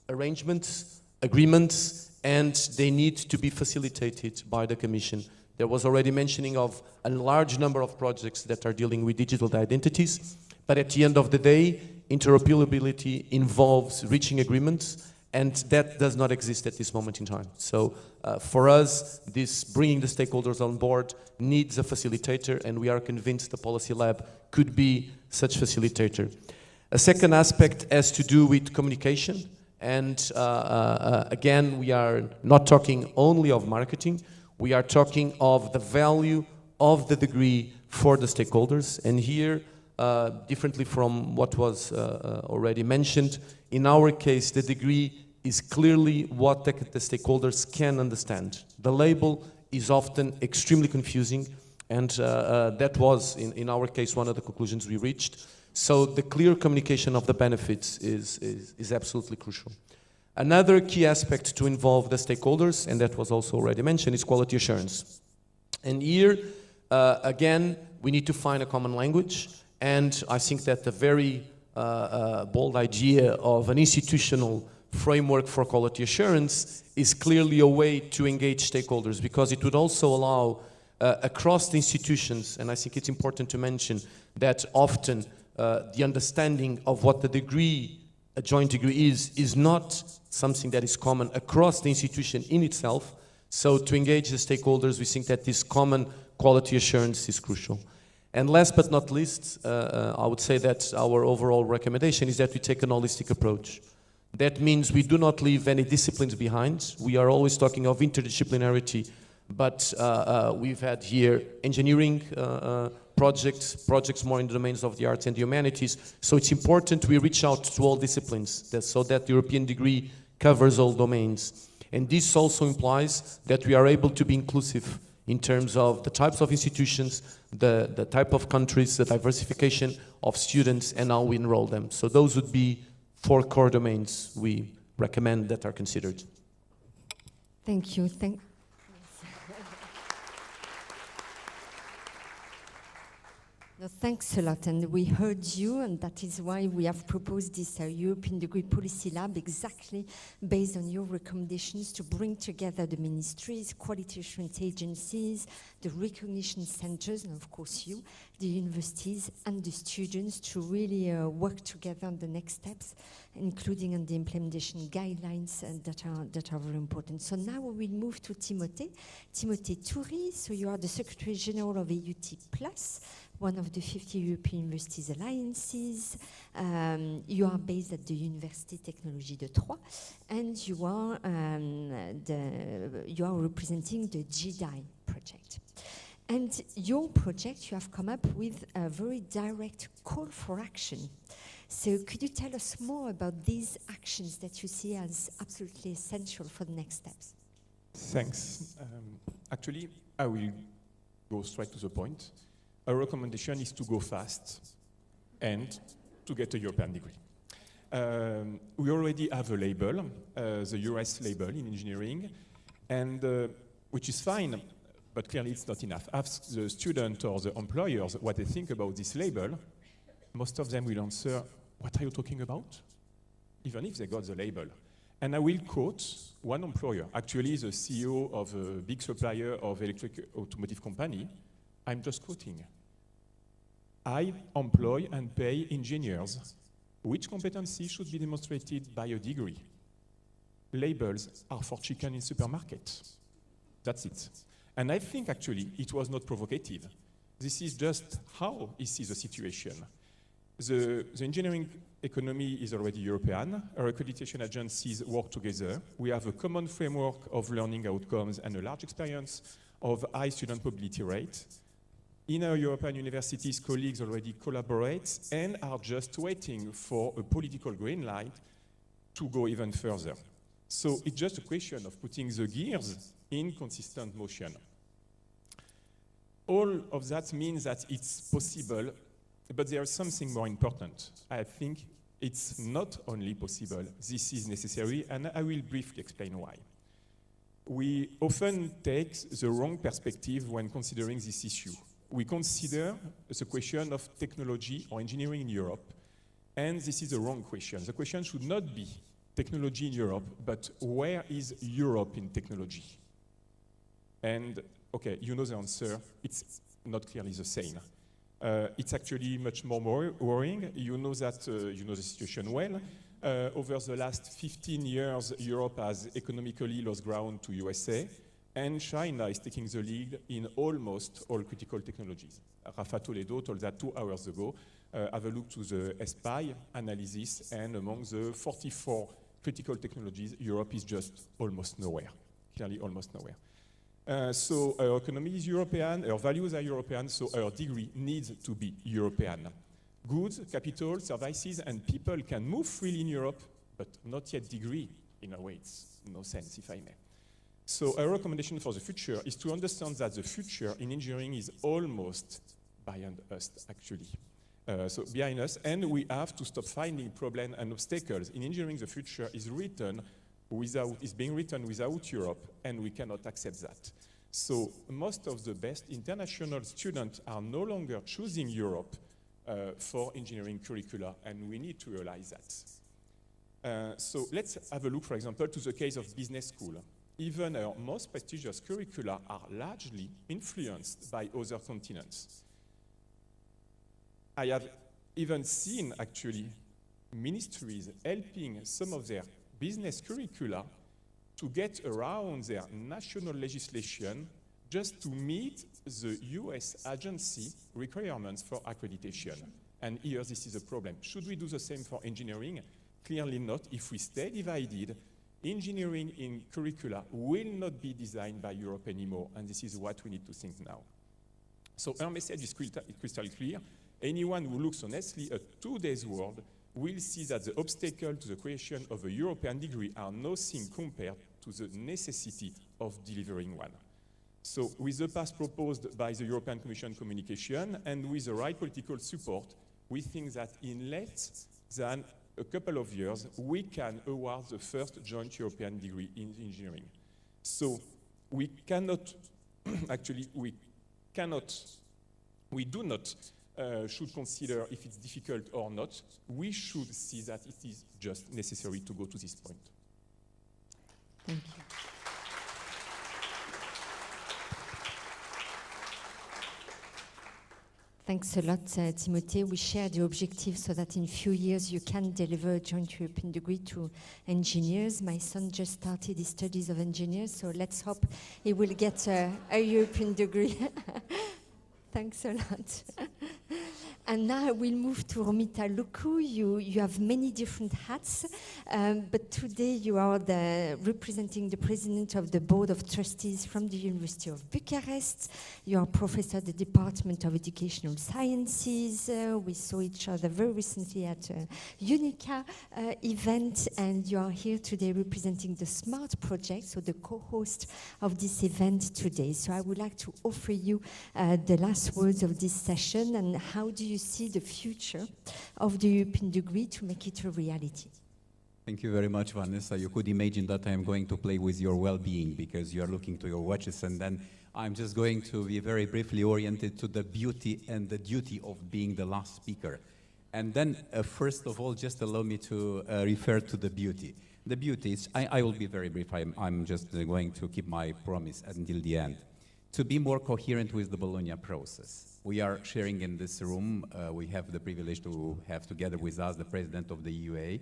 Speaker 9: arrangements, agreements, and they need to be facilitated by the Commission. There was already mentioning of a large number of projects that are dealing with digital identities, but at the end of the day, interoperability involves reaching agreements, and that does not exist at this moment in time. So for us, this bringing the stakeholders on board needs a facilitator, and we are convinced the Policy Lab could be such facilitator. A second aspect has to do with communication, and again, we are not talking only of marketing, we are talking of the value of the degree for the stakeholders, and here, differently from what was already mentioned, in our case, the degree is clearly what the stakeholders can understand. The label is often extremely confusing, and that was, in our case, one of the conclusions we reached. So the clear communication of the benefits is absolutely crucial. Another key aspect to involve the stakeholders, and that was also already mentioned, is quality assurance. And here, again, we need to find a common language, and I think that the very bold idea of an institutional framework for quality assurance is clearly a way to engage stakeholders, because it would also allow across the institutions, and I think it's important to mention that often the understanding of what the degree, a joint degree is not something that is common across the institution in itself. So to engage the stakeholders, we think that this common quality assurance is crucial. And last but not least, I would say that our overall recommendation is that we take an holistic approach. That means we do not leave any disciplines behind. We are always talking of interdisciplinarity, but we've had here engineering projects more in the domains of the arts and the humanities. So it's important we reach out to all disciplines so that the European degree covers all domains. And this also implies that we are able to be inclusive in terms of the types of institutions, the type of countries, the diversification of students, and how we enroll them. So those would be 4 core domains we recommend that are considered.
Speaker 11: Thank you. No, thanks a lot, and we heard you, and that is why we have proposed this European Degree Policy Lab, exactly based on your recommendations to bring together the ministries, quality assurance agencies, the recognition centers, and of course you, the universities and the students, to really work together on the next steps, including on the implementation guidelines that are very important. So now we will move to Timothée Toury. So you are the Secretary General of AUT Plus, one of the 50 European Universities Alliances. You are based at the Université Technologie de Troyes, and you are representing the GDI project. And your project, you have come up with a very direct call for action. So could you tell us more about these actions that you see as absolutely essential for the next steps?
Speaker 7: Thanks. Actually, I will go straight to the point. Our recommendation is to go fast and to get a European degree. We already have a label, the US label in engineering, and which is fine, but clearly it's not enough. Ask the student or the employers what they think about this label. Most of them will answer, what are you talking about? Even if they got the label. And I will quote one employer, actually the CEO of a big supplier of electric automotive company. I'm just quoting. I employ and pay engineers. Which competency should be demonstrated by a degree? Labels are for chicken in supermarket. That's it. And I think actually it was not provocative. This is just how he sees the situation. The engineering economy is already European. Our accreditation agencies work together. We have a common framework of learning outcomes and a large experience of high student mobility rate. In our European universities, colleagues already collaborate and are just waiting for a political green light to go even further. So it's just a question of putting the gears in consistent motion. All of that means that it's possible, but there is something more important. I think it's not only possible, this is necessary, and I will briefly explain why. We often take the wrong perspective when considering this issue. We consider the question of technology or engineering in Europe, and this is the wrong question. The question should not be technology in Europe, but where is Europe in technology? And okay, you know the answer, it's not clearly the same. It's actually much more worrying. You know that, you know the situation well. Over the last 15 years, Europe has economically lost ground to USA, and China is taking the lead in almost all critical technologies. Rafa Toledo told that 2 hours ago. Have a look to the SPI analysis, and among the 44 critical technologies, Europe is just almost nowhere, clearly almost nowhere. So our economy is European, our values are European, so our degree needs to be European. Goods, capital, services, and people can move freely in Europe, but not yet degree. In a way, it's no sense, if I may. So our recommendation for the future is to understand that the future in engineering is almost behind us, actually. So behind us, and we have to stop finding problems and obstacles. In engineering, the future is being written without Europe, and we cannot accept that. So most of the best international students are no longer choosing Europe for engineering curricula, and we need to realize that. So let's have a look, for example, to the case of business school. Even our most prestigious curricula are largely influenced by other continents. I have even seen, actually, ministries helping some of their business curricula to get around their national legislation just to meet the US agency requirements for accreditation. And here, this is a problem. Should we do the same for engineering? Clearly not. If we stay divided, engineering in curricula will not be designed by Europe anymore, and this is what we need to think now. So our message is crystal clear. Anyone who looks honestly at today's world will see that the obstacle to the creation of a European degree are nothing compared to the necessity of delivering one. So with the path proposed by the European Commission communication and with the right political support, we think that in less than a couple of years, we can award the first joint European degree in engineering. So we cannot, actually, we do not should consider if it's difficult or not. We should see that it is just necessary to go to this point.
Speaker 11: Thank you. Thanks a lot, Timothée. We share the objective so that in a few years you can deliver a joint European degree to engineers. My son just started his studies of engineers, so let's hope he will get a European degree. Thanks a lot. And now we'll move to Romita Luku. You have many different hats, but today you are representing the president of the Board of Trustees from the University of Bucharest. You are professor at the Department of Educational Sciences. We saw each other very recently at a UNICA event, and you are here today representing the SMART project, so the co-host of this event today. So I would like to offer you the last words of this session, and how do you see the future of the European degree to make it a reality?
Speaker 10: Thank you very much, Vanessa. You could imagine that I am going to play with your well-being because you are looking to your watches, and then I'm just going to be very briefly oriented to the beauty and the duty of being the last speaker. And then, first of all, just allow me to refer to the beauty. The beauty is, I will be very brief. I'm just going to keep my promise until the end. To be more coherent with the Bologna process. We are sharing in this room, we have the privilege to have together with us the president of the EUA,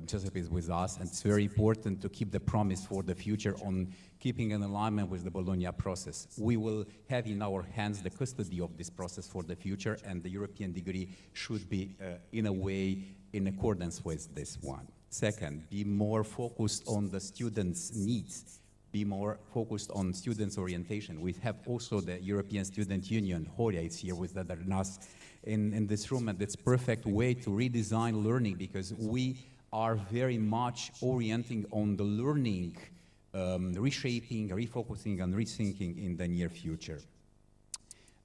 Speaker 10: Joseph is with us, and it's very important to keep the promise for the future on keeping an alignment with the Bologna process. We will have in our hands the custody of this process for the future, and the European degree should be, in a way, in accordance with this one. Second, be more focused on the students' needs. Be more focused on students' orientation. We have also the European Student Union, Horia is here with us in this room, and it's a perfect way to redesign learning because we are very much orienting on the learning, reshaping, refocusing, and rethinking in the near future.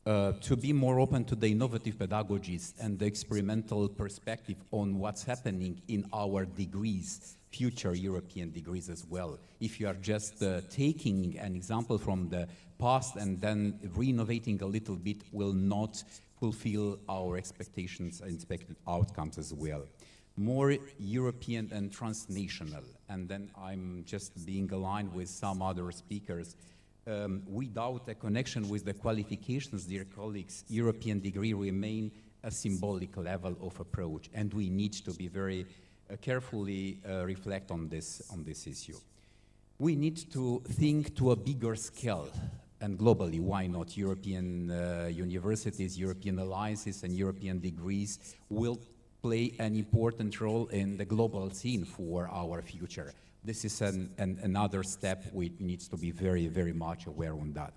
Speaker 10: To be more open to the innovative pedagogies and the experimental perspective on what's happening in our degrees, future European degrees as well. If you are just taking an example from the past and then renovating a little bit, will not fulfill our expectations and expected outcomes as well. More European and transnational, and then I'm just being aligned with some other speakers. Without a connection with the qualifications, dear colleagues, European degree remain a symbolic level of approach, and we need to be very carefully reflect on this issue. We need to think to a bigger scale, and globally, why not? European universities, European alliances, and European degrees will play an important role in the global scene for our future. This is another step we need to be very, very much aware on that.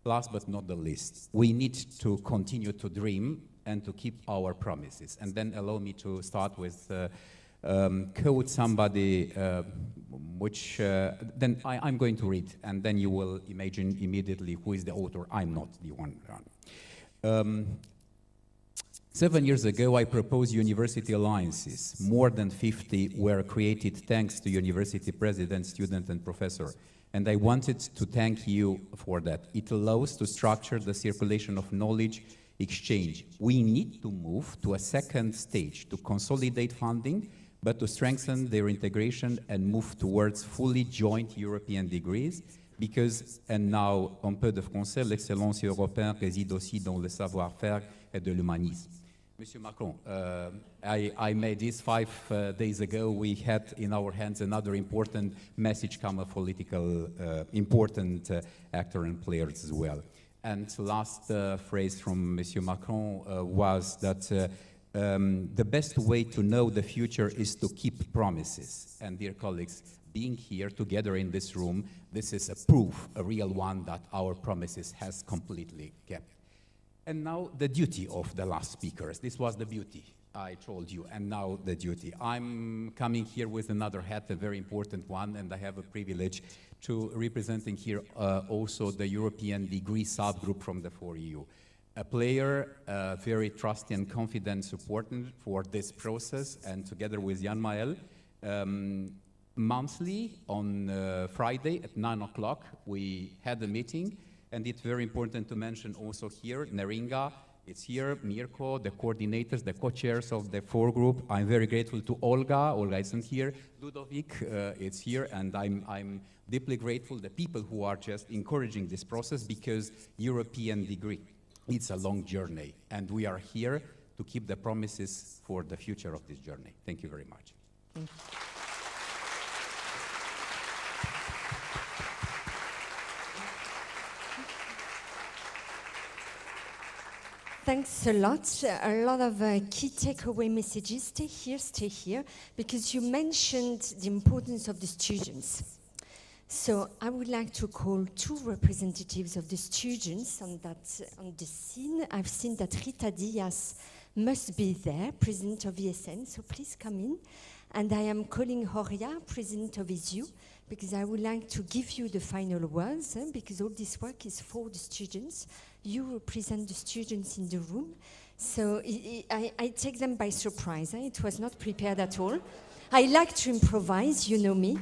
Speaker 10: Last but not the least, we need to continue to dream and to keep our promises. And then allow me to start with quote somebody, which then I'm going to read, and then you will imagine immediately who is the author. I'm not the one. 7 years ago, I proposed university alliances. More than 50 were created thanks to university president, student, and professor. And I wanted to thank you for that. It allows to structure the circulation of knowledge exchange. We need to move to a second stage to consolidate funding, but to strengthen their integration and move towards fully joint European degrees. Because, and now, un peu de français, l'excellence européenne réside aussi dans le savoir-faire et de l'humanisme. Monsieur Macron, I made this 5 days ago. We had in our hands another important message come a political, important actor and players as well. And last phrase from Monsieur Macron was that the best way to know the future is to keep promises. And dear colleagues, being here together in this room, this is a proof, a real one, that our promises has completely kept. And now the duty of the last speakers. This was the beauty, I told you, and now the duty. I'm coming here with another hat, a very important one, and I have a privilege to representing here also the European degree subgroup from the 4EU. A player, very trusty and confident supporter for this process, and together with Jan Mael, monthly on Friday at 9 o'clock, we had a meeting. And it's very important to mention also here, Neringa, it's here, Mirko, the coordinators, the co-chairs of the 4 group. I'm very grateful to Olga. Olga isn't here. Ludovic, it's here, and I'm deeply grateful the people who are just encouraging this process, because European degree, it's a long journey, and we are here to keep the promises for the future of this journey. Thank you very much.
Speaker 8: Thank you.
Speaker 11: Thanks a lot of key takeaway messages. Stay here, because you mentioned the importance of the students. So I would like to call 2 representatives of the students on the scene. I've seen that Rita Diaz must be there, president of ESN, so please come in. And I am calling Horia, president of ISU, because I would like to give you the final words, because all this work is for the students. You represent the students in the room. So I take them by surprise. It was not prepared at all. I like to improvise, you know me.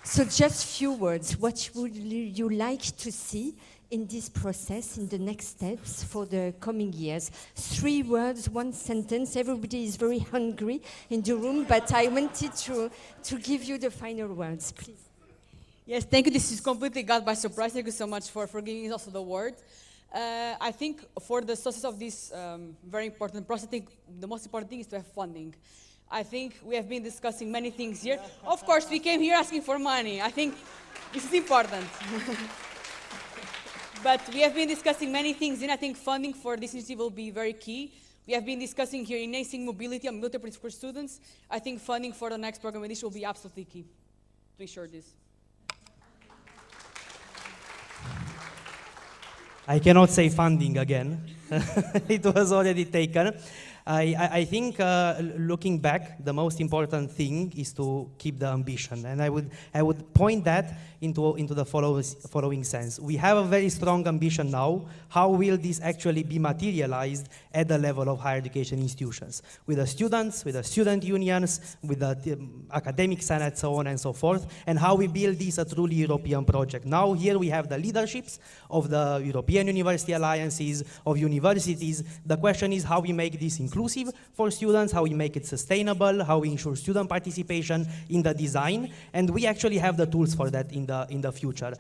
Speaker 11: So just few words. What would you like to see in this process, in the next steps for the coming years? 3 words, 1 sentence. Everybody is very hungry in the room, but I wanted to give you the final words, please.
Speaker 12: Yes, thank you. This is completely got by surprise. Thank you so much for giving us the word. I think for the success of this very important process, I think the most important thing is to have funding. I think we have been discussing many things here. Of course, we came here asking for money. I think this is important. But we have been discussing many things, and I think funding for this initiative will be very key. We have been discussing here enhancing mobility and mobility for students. I think funding for the next program edition will be absolutely key to ensure this.
Speaker 14: I cannot say funding again. It was already taken. I think looking back, the most important thing is to keep the ambition. And I would point that into the following sense. We have a very strong ambition now. How will this actually be materialized at the level of higher education institutions? With the students, with the student unions, with the academic senate, so on and so forth, and how we build this a truly European project. Now here we have the leaderships of the European University Alliances, of universities. The question is how we make this inclusive for students, how we make it sustainable, how we ensure student participation in the design, and we actually have the tools for that in the future.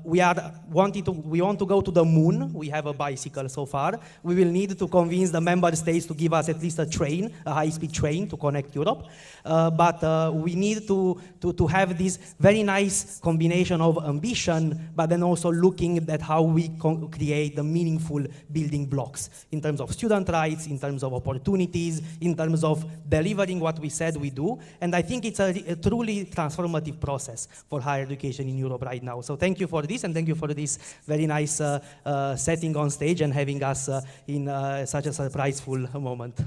Speaker 14: We want to go to the moon. We have a bicycle so far. We will need to convince the member states to give us at least a train, a high-speed train to connect Europe. But we need to have this very nice combination of ambition, but then also looking at how we create the meaningful building blocks in terms of student rights, in terms of opportunities, in terms of delivering what we said we do. And I think it's a truly transformative process for higher education in Europe right now. So thank you for this, and thank you for this very nice setting on stage and having us in such a surpriseful moment.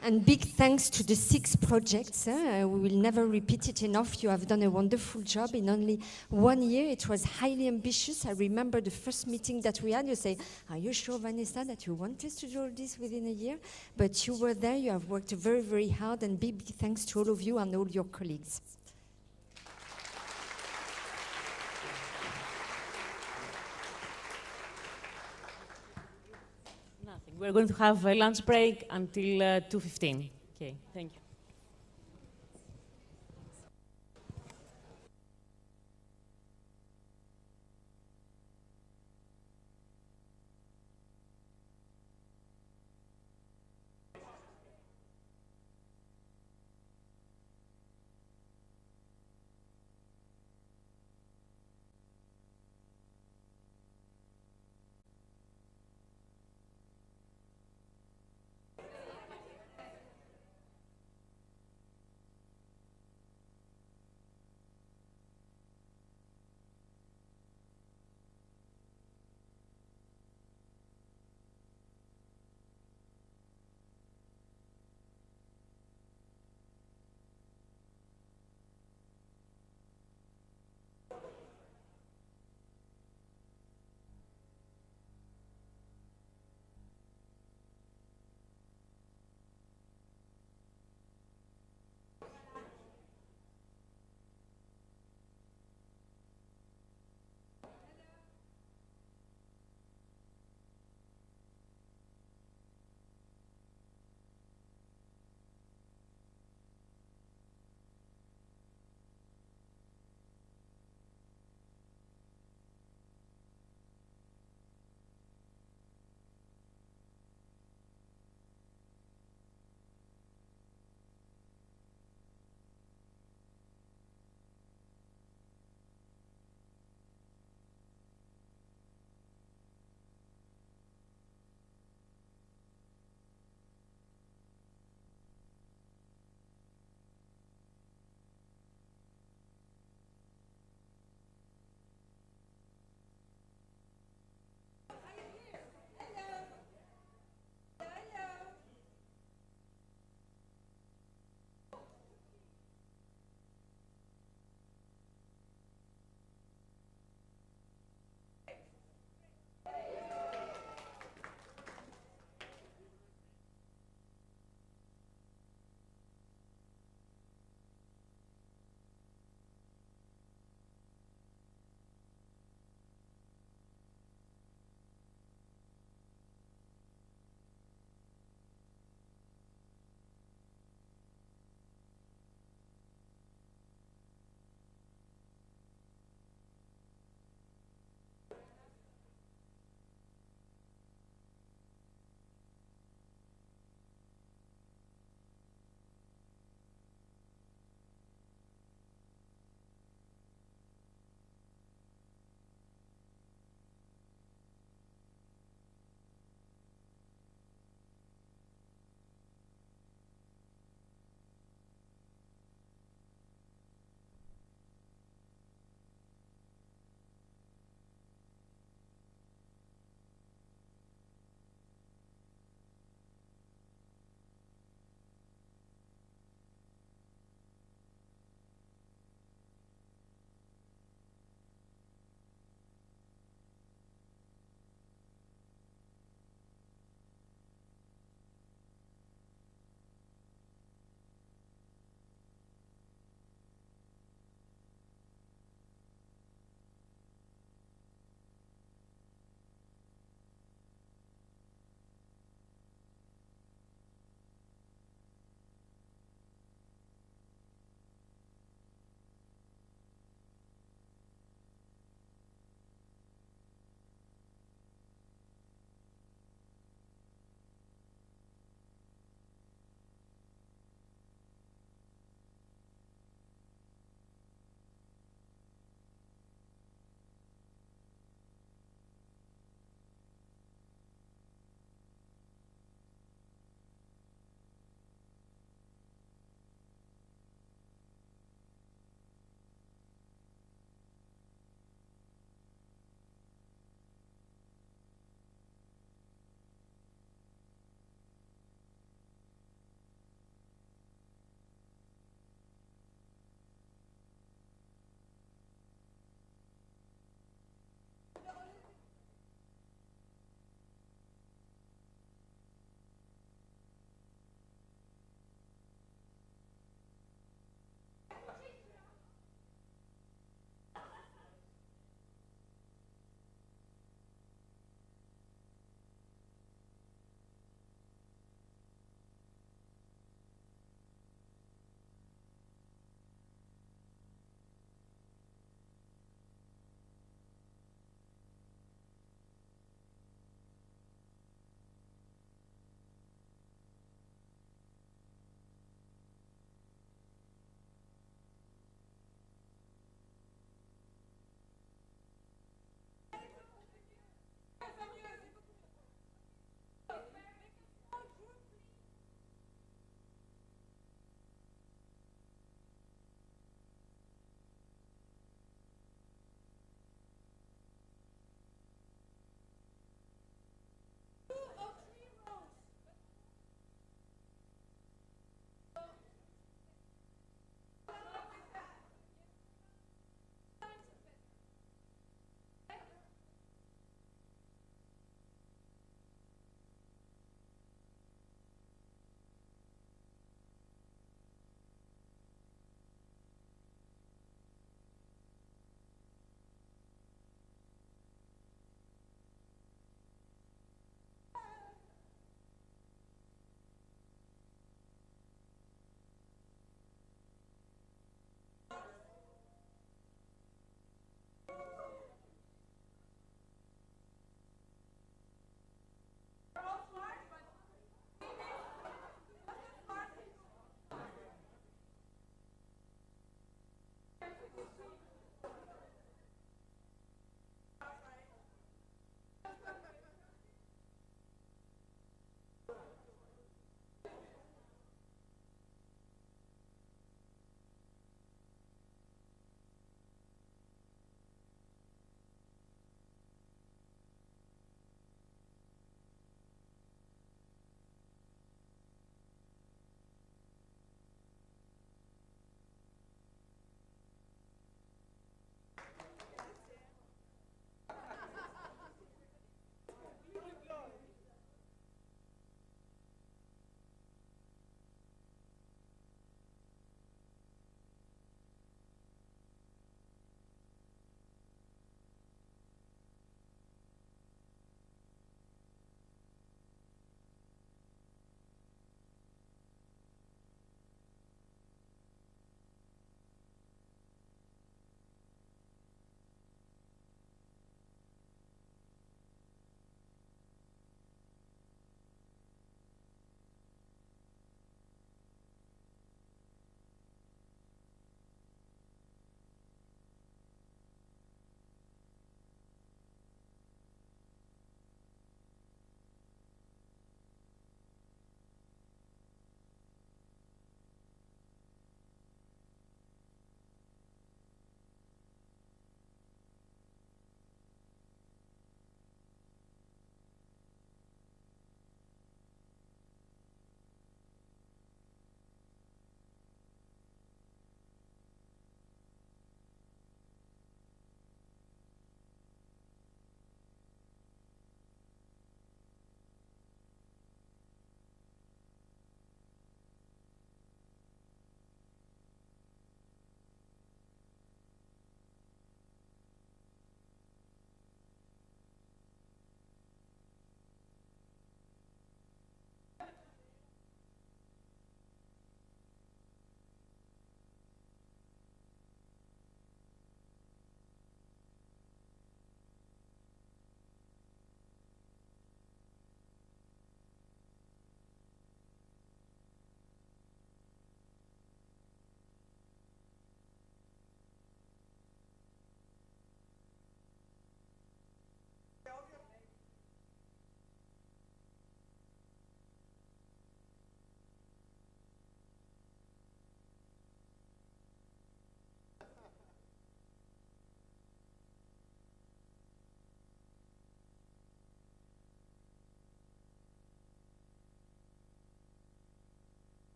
Speaker 11: And big thanks to the 6 projects. We will never repeat it enough. You have done a wonderful job in only 1 year. It was highly ambitious. I remember the first meeting that we had. You say, are you sure, Vanessa, that you want us to do all this within a year? But you were there. You have worked very, very hard. And big thanks to all of you and all your colleagues.
Speaker 1: We're going to have a lunch break until 2:15. Okay, thank you.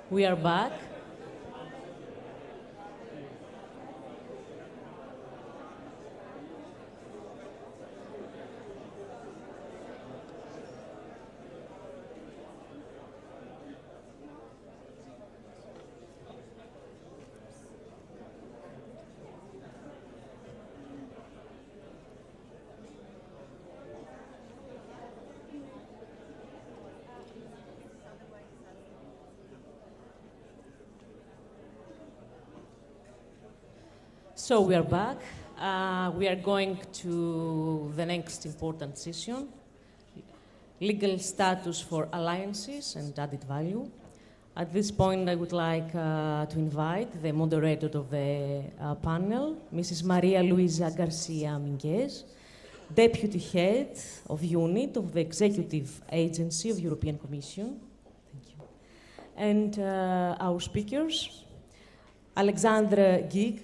Speaker 1: We are back. So we are back. We are going to the next important session, legal status for alliances and added value. At this point, I would like to invite the moderator of the panel, Mrs. Maria Luisa Garcia Minguez, Deputy Head of Unit of the Executive Agency of European Commission. Thank you. And our speakers, Alexandre Gig,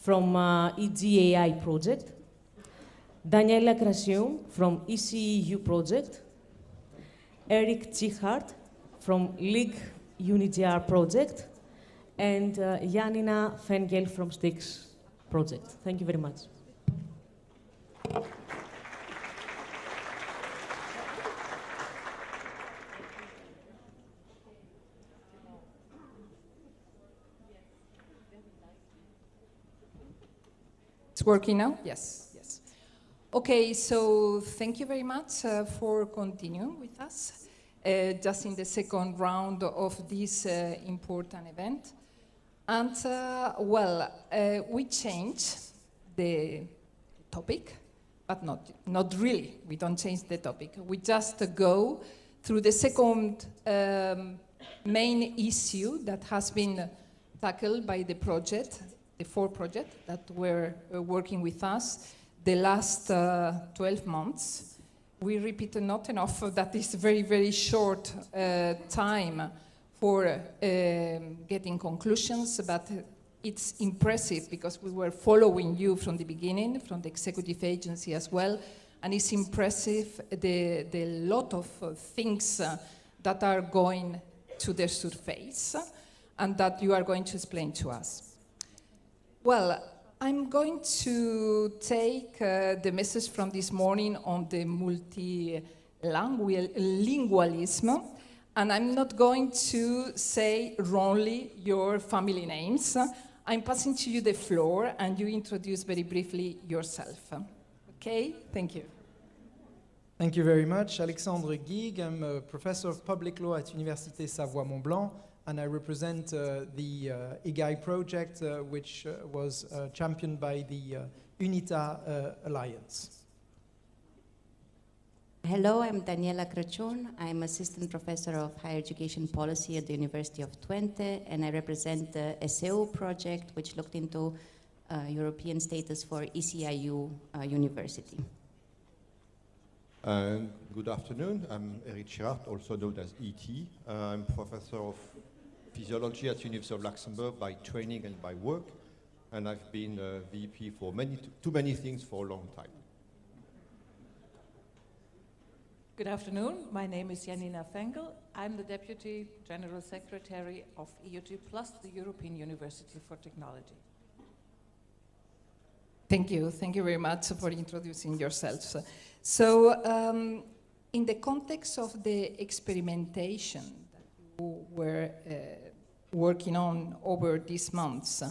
Speaker 1: from EGAI project, Daniela Krasium from ECEU project, Eric Chichard from League UniGR project, and Janina Fengel from STIX project. Thank you very much.
Speaker 16: It's working now? Yes, yes. Okay, so thank you very much for continuing with us, just in the second round of this important event. And we changed the topic, but not really. We don't change the topic. We just go through the second main issue that has been tackled by the project, the 4 projects that were working with us the last 12 months. We repeat not enough that is very, very short time for getting conclusions, but it's impressive because we were following you from the beginning, from the executive agency as well, and it's impressive the lot of things that are going to the surface and that you are going to explain to us. Well, I'm going to take the message from this morning on the multilingualism, and I'm not going to say wrongly your family names. I'm passing to you the floor, and you introduce very briefly yourself. Okay? Thank you.
Speaker 17: Thank you very much. Alexandre Guigues. I'm a professor of public law at Université Savoie-Mont-Blanc, and I represent the EGAI project, which was championed by the UNITA Alliance.
Speaker 23: Hello, I'm Daniela Crăciun. I'm assistant professor of higher education policy at the University of Twente, and I represent the SEO project, which looked into European status for ECIU University.
Speaker 24: Good afternoon. I'm Eric Girard, also known as ET. I'm professor of physiology at University of Luxembourg by training and by work, and I've been VP for too many things for a long time.
Speaker 25: Good afternoon. My name is Janina Fengel. I'm the Deputy General Secretary of EUG Plus, the European University for Technology.
Speaker 16: Thank you. Thank you very much for introducing yourselves. So, in the context of the experimentation that you were working on over these months,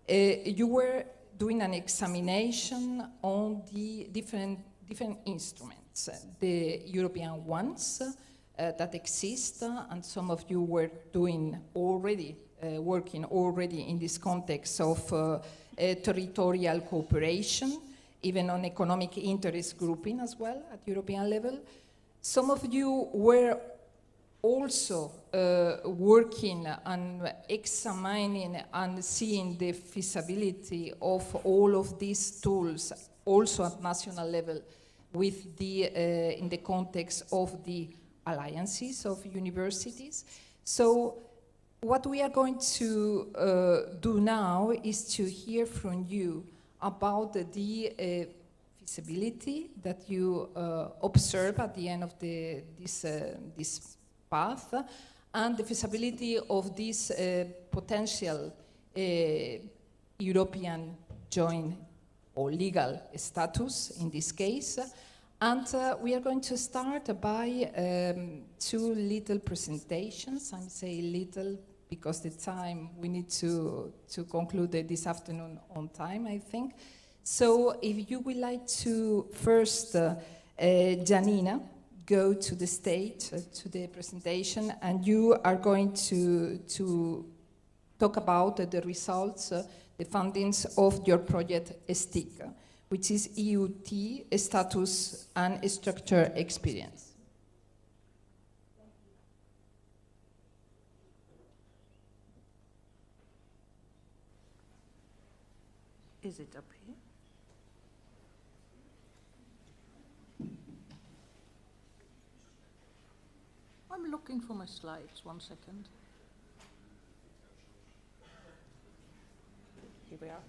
Speaker 16: you were doing an examination on the different instruments, the European ones that exist, and some of you were doing already, working already in this context of territorial cooperation, even on economic interest grouping as well at European level. Some of you were also working and examining and seeing the feasibility of all of these tools also at national level with the, in the context of the alliances of universities. So what we are going to do now is to hear from you about the feasibility that you observe at the end of this path, and the feasibility of this potential European joint or legal status in this case. And we are going to start by 2 little presentations. I'm saying little because the time we need to conclude this afternoon on time, I think. So if you would like to first, Janina, go to the stage, to the presentation, and you are going to talk about the results, the fundings of your project STIC, which is EUT Status and Structure Experience.
Speaker 25: Is it up here? I'm looking for my slides, 1 second. Here we are.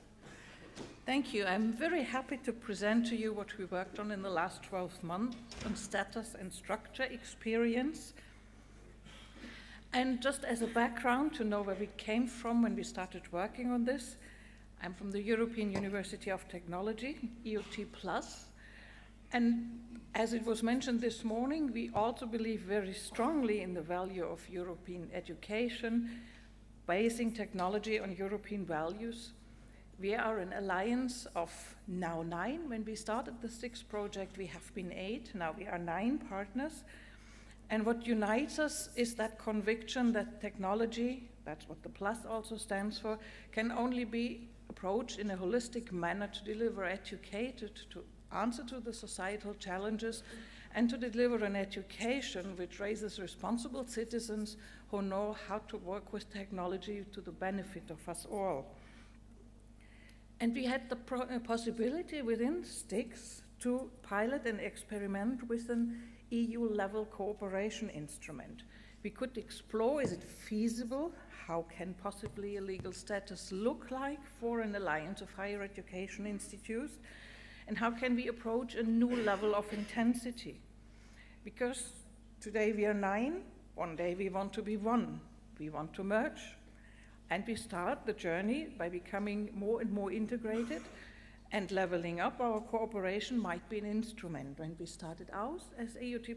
Speaker 25: Thank you. I'm very happy to present to you what we worked on in the last 12 months on status and structure experience. And just as a background to know where we came from when we started working on this, I'm from the European University of Technology, EUT+. And as it was mentioned this morning, we also believe very strongly in the value of European education, basing technology on European values. We are an alliance of now 9. When we started the STIC project, we have been 8. Now we are 9 partners. And what unites us is that conviction that technology, that's what the plus also stands for, can only be approached in a holistic manner to deliver educated, to answer to the societal challenges, and to deliver an education which raises responsible citizens who know how to work with technology to the benefit of us all. And we had the possibility within STICS to pilot and experiment with an EU-level cooperation instrument. We could explore, is it feasible? How can possibly a legal status look like for an alliance of higher education institutes? And how can we approach a new level of intensity? Because today we are 9, one day we want to be 1. We want to merge. And we start the journey by becoming more and more integrated, and leveling up our cooperation might be an instrument. When we started out as EUT+,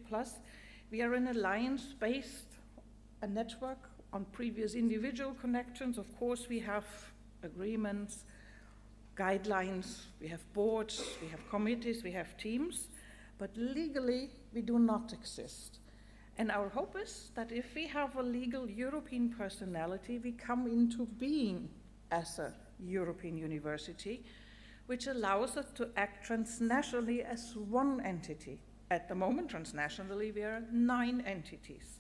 Speaker 25: we are an alliance based, a network on previous individual connections. Of course, we have agreements, guidelines, we have boards, we have committees, we have teams, but legally we do not exist. And our hope is that if we have a legal European personality, we come into being as a European university, which allows us to act transnationally as one entity. At the moment, transnationally, we are 9 entities.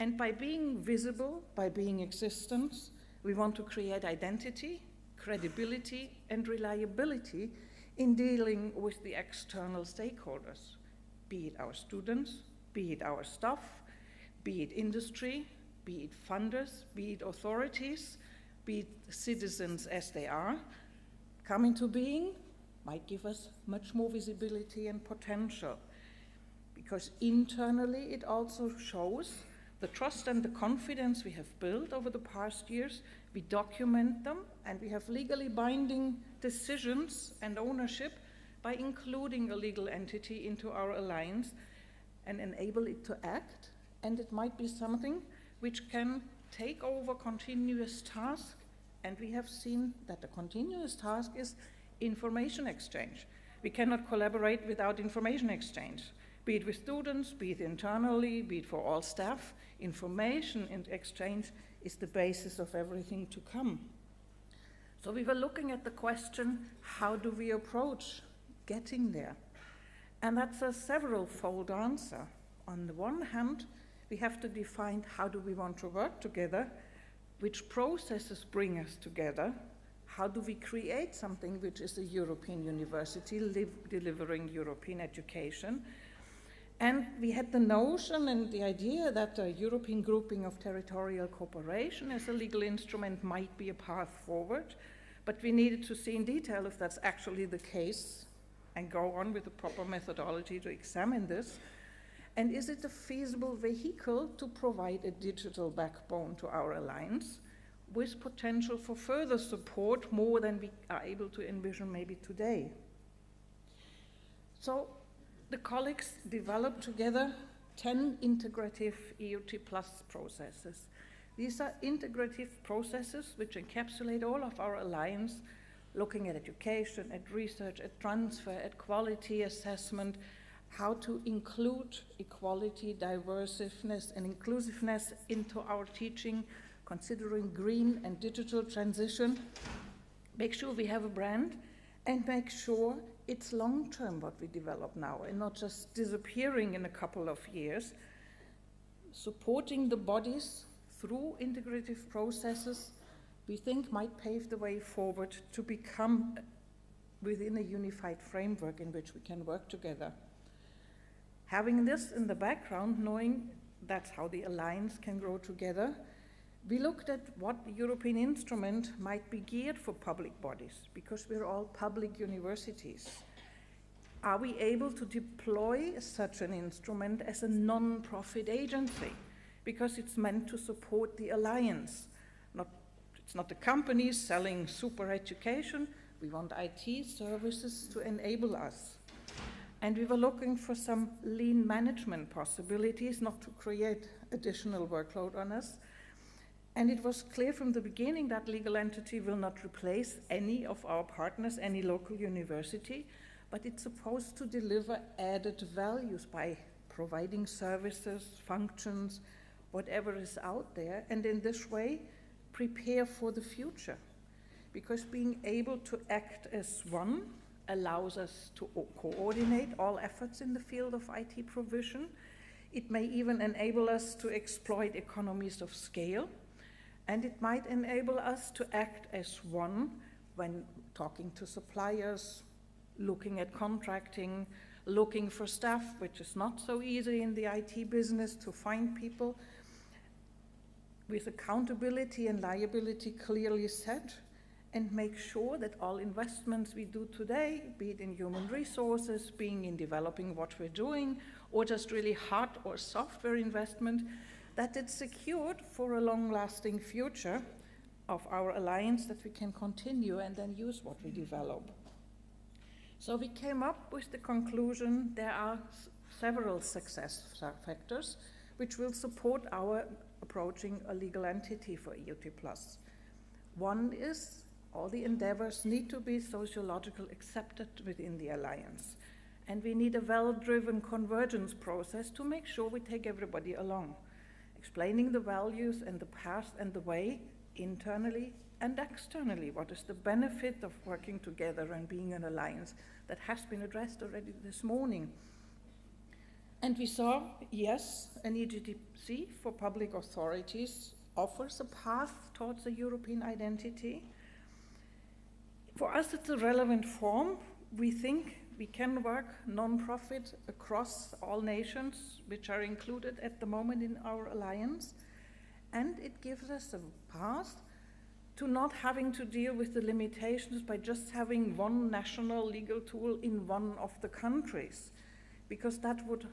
Speaker 25: And by being visible, by being existence, we want to create identity, credibility, and reliability in dealing with the external stakeholders, be it our students, be it our staff, be it industry, be it funders, be it authorities, be it citizens as they are. Coming to being might give us much more visibility and potential, because internally it also shows the trust and the confidence we have built over the past years. We document them, and we have legally binding decisions and ownership by including a legal entity into our alliance and enable it to act. And it might be something which can take over continuous tasks, and we have seen that the continuous task is information exchange. We cannot collaborate without information exchange, be it with students, be it internally, be it for all staff. Information and exchange is the basis of everything to come. So we were looking at the question, how do we approach getting there? And that's a several-fold answer. On the one hand, we have to define how do we want to work together, which processes bring us together, how do we create something which is a European university delivering European education. And we had the notion and the idea that a European grouping of territorial cooperation as a legal instrument might be a path forward, but we needed to see in detail if that's actually the case and go on with the proper methodology to examine this. And is it a feasible vehicle to provide a digital backbone to our alliance with potential for further support more than we are able to envision maybe today? So the colleagues developed together 10 integrative EUT Plus processes. These are integrative processes which encapsulate all of our alliance, looking at education, at research, at transfer, at quality assessment, how to include equality, diversiveness, and inclusiveness into our teaching, considering green and digital transition, make sure we have a brand, and make sure it's long-term what we develop now and not just disappearing in a couple of years. Supporting the bodies through integrative processes, we think might pave the way forward to become within a unified framework in which we can work together. Having this in the background, knowing that's how the alliance can grow together, we looked at what European instrument might be geared for public bodies, because we're all public universities. Are we able to deploy such an instrument as a non-profit agency? Because it's meant to support the alliance. It's not the companies selling super education. We want IT services to enable us. And we were looking for some lean management possibilities, not to create additional workload on us. And it was clear from the beginning that legal entity will not replace any of our partners, any local university, but it's supposed to deliver added values by providing services, functions, whatever is out there, and in this way, prepare for the future. Because being able to act as one allows us to coordinate all efforts in the field of IT provision. It may even enable us to exploit economies of scale, and it might enable us to act as one when talking to suppliers, looking at contracting, looking for staff, which is not so easy in the IT business to find people, with accountability and liability clearly set, and make sure that all investments we do today, be it in human resources, being in developing what we're doing, or just really hard or software investment, that it's secured for a long-lasting future of our alliance, that we can continue and then use what we develop. So we came up with the conclusion there are several success factors which will support our approaching a legal entity for EUT+. One is all the endeavors need to be sociologically accepted within the alliance. And we need a well-driven convergence process to make sure we take everybody along, explaining the values and the path and the way internally and externally. What is the benefit of working together and being an alliance? That has been addressed already this morning. And we saw, yes, an EGTC for public authorities offers a path towards a European identity. For us, it's a relevant form. We think we can work non-profit across all nations, which are included at the moment in our alliance. And it gives us a path to not having to deal with the limitations by just having one national legal tool in one of the countries, because that would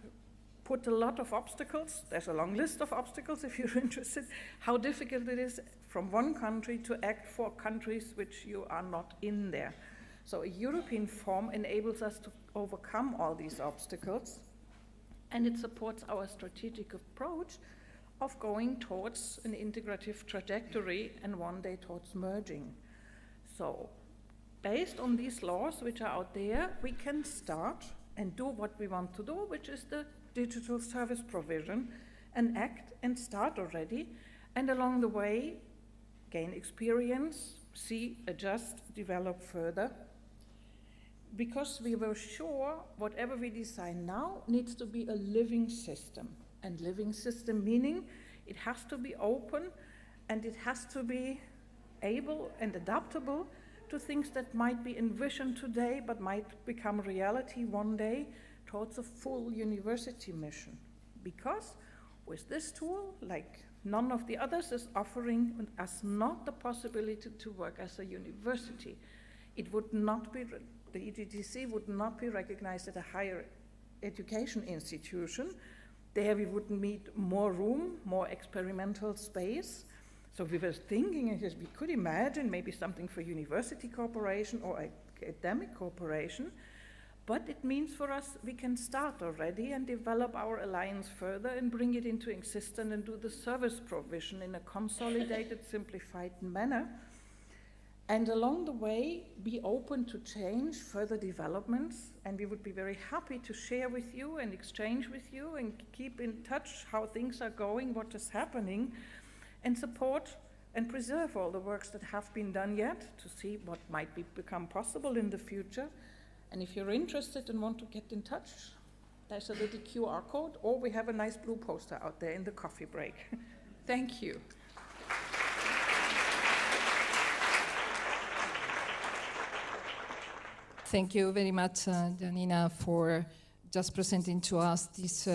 Speaker 25: put a lot of obstacles. There's a long list of obstacles if you're interested, how difficult it is from one country to act for countries which you are not in there. So a European form enables us to overcome all these obstacles, and it supports our strategic approach of going towards an integrative trajectory and one day towards merging. So based on these laws which are out there, we can start and do what we want to do, which is the digital service provision, and act and start already, and along the way gain experience, see, adjust, develop further, because we were sure whatever we design now needs to be a living system. And living system meaning it has to be open and it has to be able and adaptable to things that might be envisioned today but might become reality one day towards a full university mission. Because with this tool, like none of the others, is offering us not the possibility to work as a university. It would not be, the EGTC would not be recognized as a higher education institution, There we would need more room, more experimental space. So we were thinking, we could imagine maybe something for university cooperation or academic cooperation, but it means for us we can start already and develop our alliance further and bring it into existence and do the service provision in a consolidated, simplified manner. And along the way, be open to change, further developments, and we would be very happy to share with you and exchange with you and keep in touch how things are going, what is happening, and support and preserve all the works that have been done yet to see what might become possible in the future. And if you're interested and want to get in touch, there's a little QR code, or we have a nice blue poster out there in the coffee break. Thank you.
Speaker 16: Thank you very much, Janina, for just presenting to us this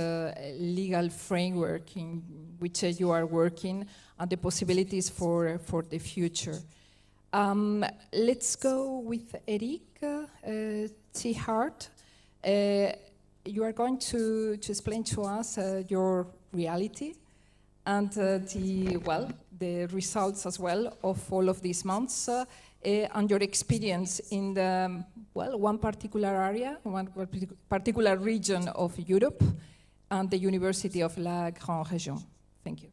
Speaker 16: legal framework in which you are working and the possibilities for the future. Let's go with Eric T-Hart. You are going to explain to us your reality and the results as well of all of these months and your experience in the, one particular area, one particular region of Europe and the University of La Grande Région. Thank you.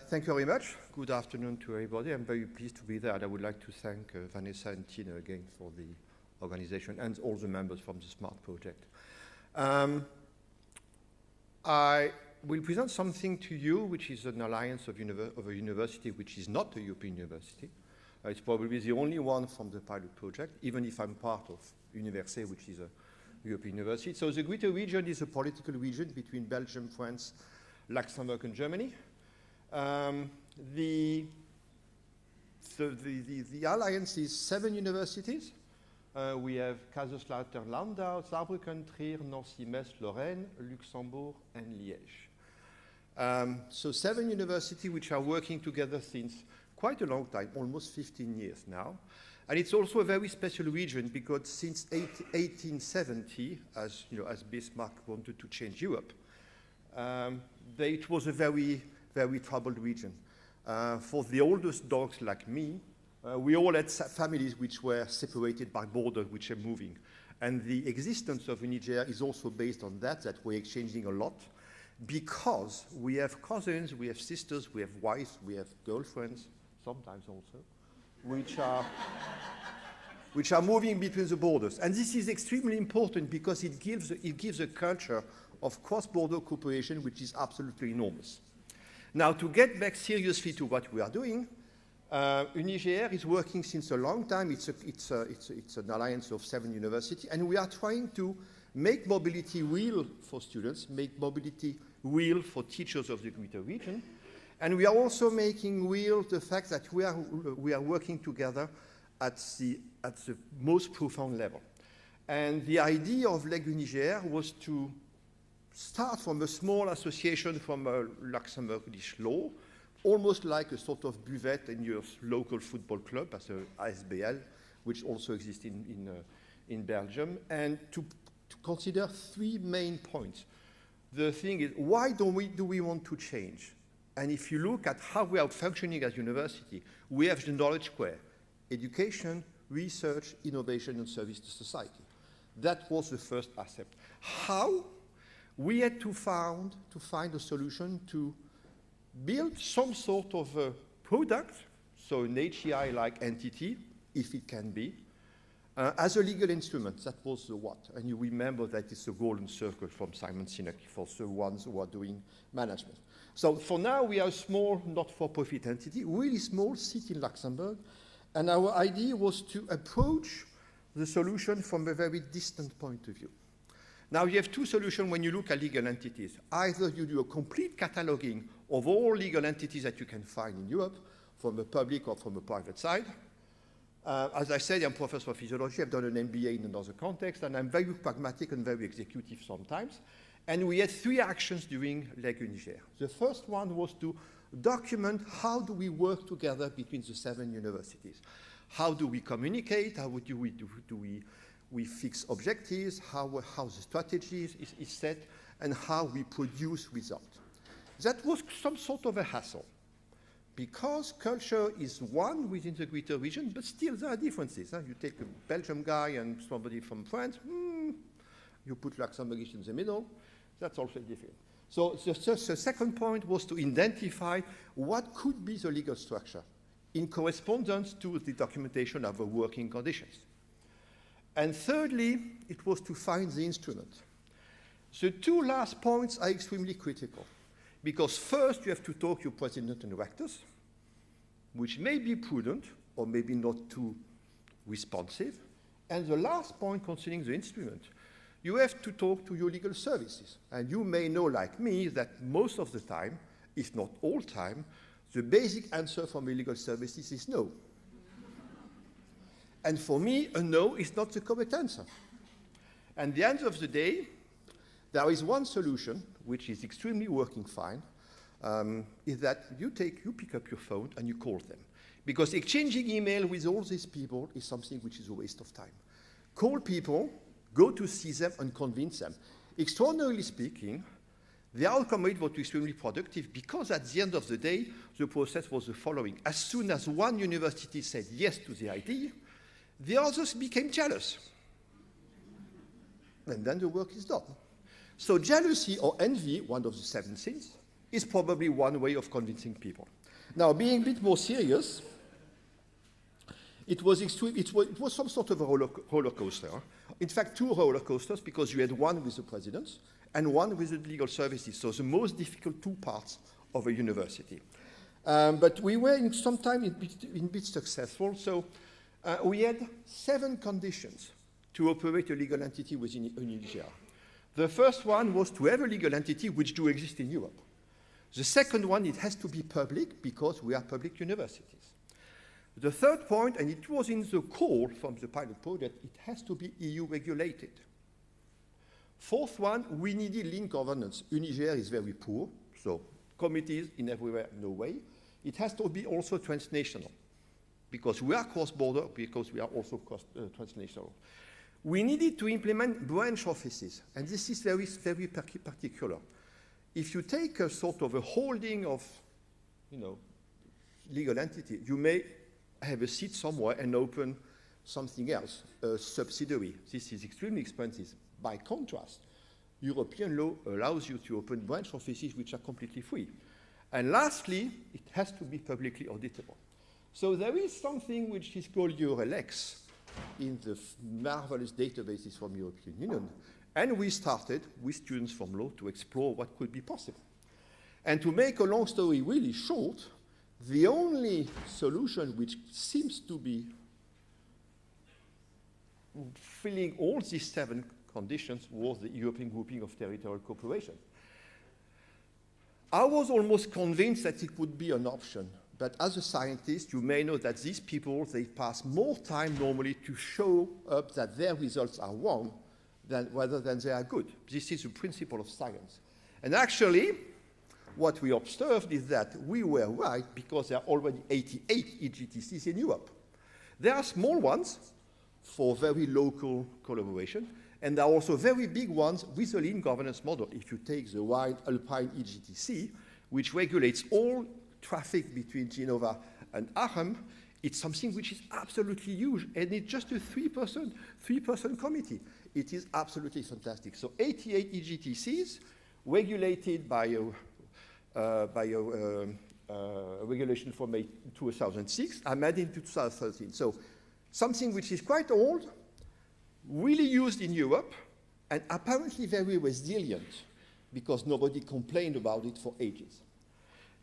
Speaker 24: Thank you very much. Good afternoon to everybody. I'm very pleased to be there, and I would like to thank Vanessa and Tina again for the organization and all the members from the SMART project. I will present something to you which is an alliance of a university which is not a European university. It's probably the only one from the pilot project, even if I'm part of Université, which is a European university. So the Greater region is a political region between Belgium, France, Luxembourg, and Germany. The alliance is 7 universities. We have Kaiserslautern, Landau, Saarbrücken, Trier, Nancy, Metz, Lorraine, Luxembourg, and Liège. So 7 universities which are working together since quite a long time, almost 15 years now. And it's also a very special region because since 1870, as Bismarck wanted to change Europe, it was a very, very troubled region. For the oldest dogs like me, we all had families which were separated by borders which are moving. And the existence of Niger is also based on that we're exchanging a lot because we have cousins, we have sisters, we have wives, we have girlfriends, sometimes also, which are moving between the borders. And this is extremely important because it gives a culture of cross-border cooperation which is absolutely enormous. Now, to get back seriously to what we are doing, UNIGR is working since a long time. It's an alliance of 7 universities, and we are trying to make mobility real for students, make mobility real for teachers of the Greater region, and we are also making real the fact that we are working together at the most profound level. And the idea of Leg UNIGR was to start from a small association from a Luxembourgish law, almost like a sort of buvette in your local football club, as a ASBL, which also exists in Belgium, and to consider 3 main points. The thing is, why do we want to change? And if you look at how we are functioning as a university, we have the knowledge square: education, research, innovation, and service to society. That was the first asset. How? We had to find a solution to build some sort of a product, so an HEI-like entity, if it can be, as a legal instrument. That was the what. And you remember that it's a golden circle from Simon Sinek for the ones who are doing management. So for now, we are a small, not-for-profit entity, really small, sit in Luxembourg. And our idea was to approach the solution from a very distant point of view. Now, you have 2 solutions when you look at legal entities. Either you do a complete cataloging of all legal entities that you can find in Europe, from a public or from a private side. As I said, I'm a professor of physiology. I've done an MBA in another context, and I'm very pragmatic and very executive sometimes. And we had 3 actions during Leg UNIGR. The first one was to document how do we work together between the 7 universities. How do we communicate? How do we fix objectives? How the strategy is set? and how we produce results. That was some sort of a hassle, because culture is one within the greater region, but still there are differences. You take a Belgian guy and somebody from France, you put Luxembourgish in the middle, that's also different. So the second point was to identify what could be the legal structure in correspondence to the documentation of the working conditions. And thirdly, it was to find the instrument. The two last points are extremely critical, because first you have to talk to your president and rectors, which may be prudent or maybe not too responsive. And the last point concerning the instrument, you have to talk to your legal services. And you may know, like me, that most of the time, if not all time, the basic answer from the legal services is no. And for me, a no is not the correct answer. And at the end of the day, there is one solution, which is extremely working fine, is that you pick up your phone and you call them. Because exchanging email with all these people is something which is a waste of time. Call people, go to see them and convince them. Extraordinarily speaking, the outcome rate was extremely productive, because at the end of the day, the process was the following. As soon as one university said yes to the idea, the others became jealous. And then the work is done. So jealousy or envy, one of the 7 sins, is probably one way of convincing people. Now, being a bit more serious, it was some sort of a roller coaster. In fact, 2 roller coasters, because you had one with the presidents and one with the legal services, so the most difficult 2 parts of a university. But we were in some time in bit successful, so we had 7 conditions to operate a legal entity within UNIGR. The first one was to have a legal entity which do exist in Europe. The second one, it has to be public, because we are public universities. The third point, and it was in the call from the pilot project, it has to be EU regulated. Fourth one, we needed lean governance. UNIGR is very poor, so committees in everywhere, no way. It has to be also transnational, because we are cross-border, because we are also transnational. We needed to implement branch offices, and this is very, very particular. If you take a sort of a holding of, legal entity, you may have a seat somewhere and open something else, a subsidiary. This is extremely expensive. By contrast, European law allows you to open branch offices which are completely free. And lastly, it has to be publicly auditable. So there is something which is called EuroLex in the marvelous databases from European Union. And we started with students from law to explore what could be possible. And to make a long story really short, the only solution which seems to be filling all these 7 conditions was the European grouping of territorial cooperation. I was almost convinced that it would be an option. But as a scientist, you may know that these people, they pass more time normally to show up that their results are wrong rather than they are good. This is the principle of science. And actually, what we observed is that we were right, because there are already 88 EGTCs in Europe. There are small ones for very local collaboration, and there are also very big ones with a lean governance model. If you take the wide Alpine EGTC, which regulates all traffic between Genova and Aachen, it's something which is absolutely huge, and it's just a 3% committee. It is absolutely fantastic. So 88 EGTCs regulated by a regulation from 2006, amended in 2013. So something which is quite old, really used in Europe, and apparently very resilient, because nobody complained about it for ages.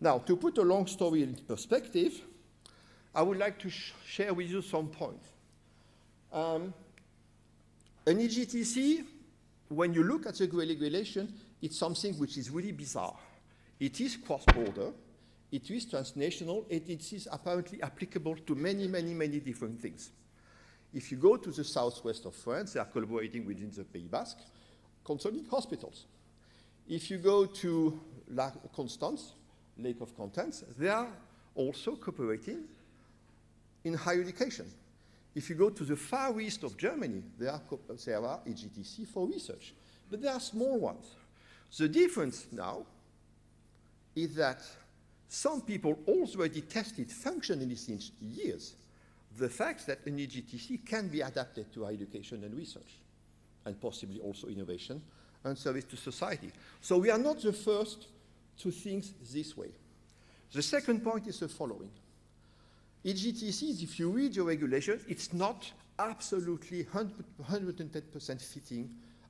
Speaker 24: Now, to put a long story in perspective, I would like to share with you some points. An EGTC, when you look at the regulation, it's something which is really bizarre. It is cross-border, it is transnational, and it is apparently applicable to many, many, many different things. If you go to the southwest of France, they are collaborating within the Pays Basque concerning hospitals. If you go to La Constance, Lake of Contents, they are also cooperating in higher education. If you go to the far east of Germany, there are EGTC for research, but there are small ones. The difference now is that some people already tested functionally since years the fact that an EGTC can be adapted to education and research, and possibly also innovation and service to society. So we are not the first to think this way. The second point is the following. EGTCs, if you read your regulation, it's not absolutely 110% fitting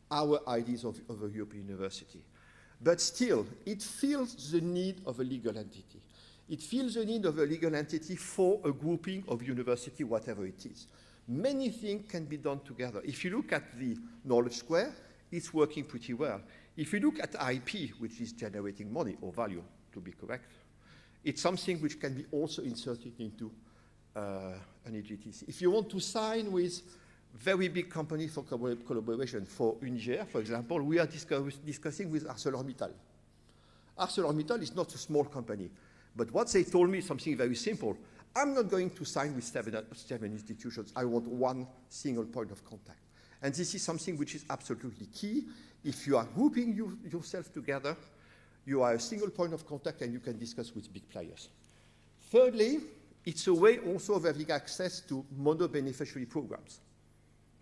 Speaker 24: our ideas of a European university. But still, it feels the need of a legal entity. It feels the need of a legal entity for a grouping of university, whatever it is. Many things can be done together. If you look at the knowledge square, it's working pretty well. If you look at IP, which is generating money or value, to be correct, it's something which can be also inserted into an EGTC. If you want to sign with very big companies for collaboration, for Uniger, for example, we are discussing with ArcelorMittal. ArcelorMittal is not a small company, but what they told me is something very simple. I'm not going to sign with seven institutions. I want one single point of contact. And this is something which is absolutely key. If you are grouping yourself together, you are a single point of contact and you can discuss with big players. Thirdly, it's a way also of having access to mono-beneficiary programs.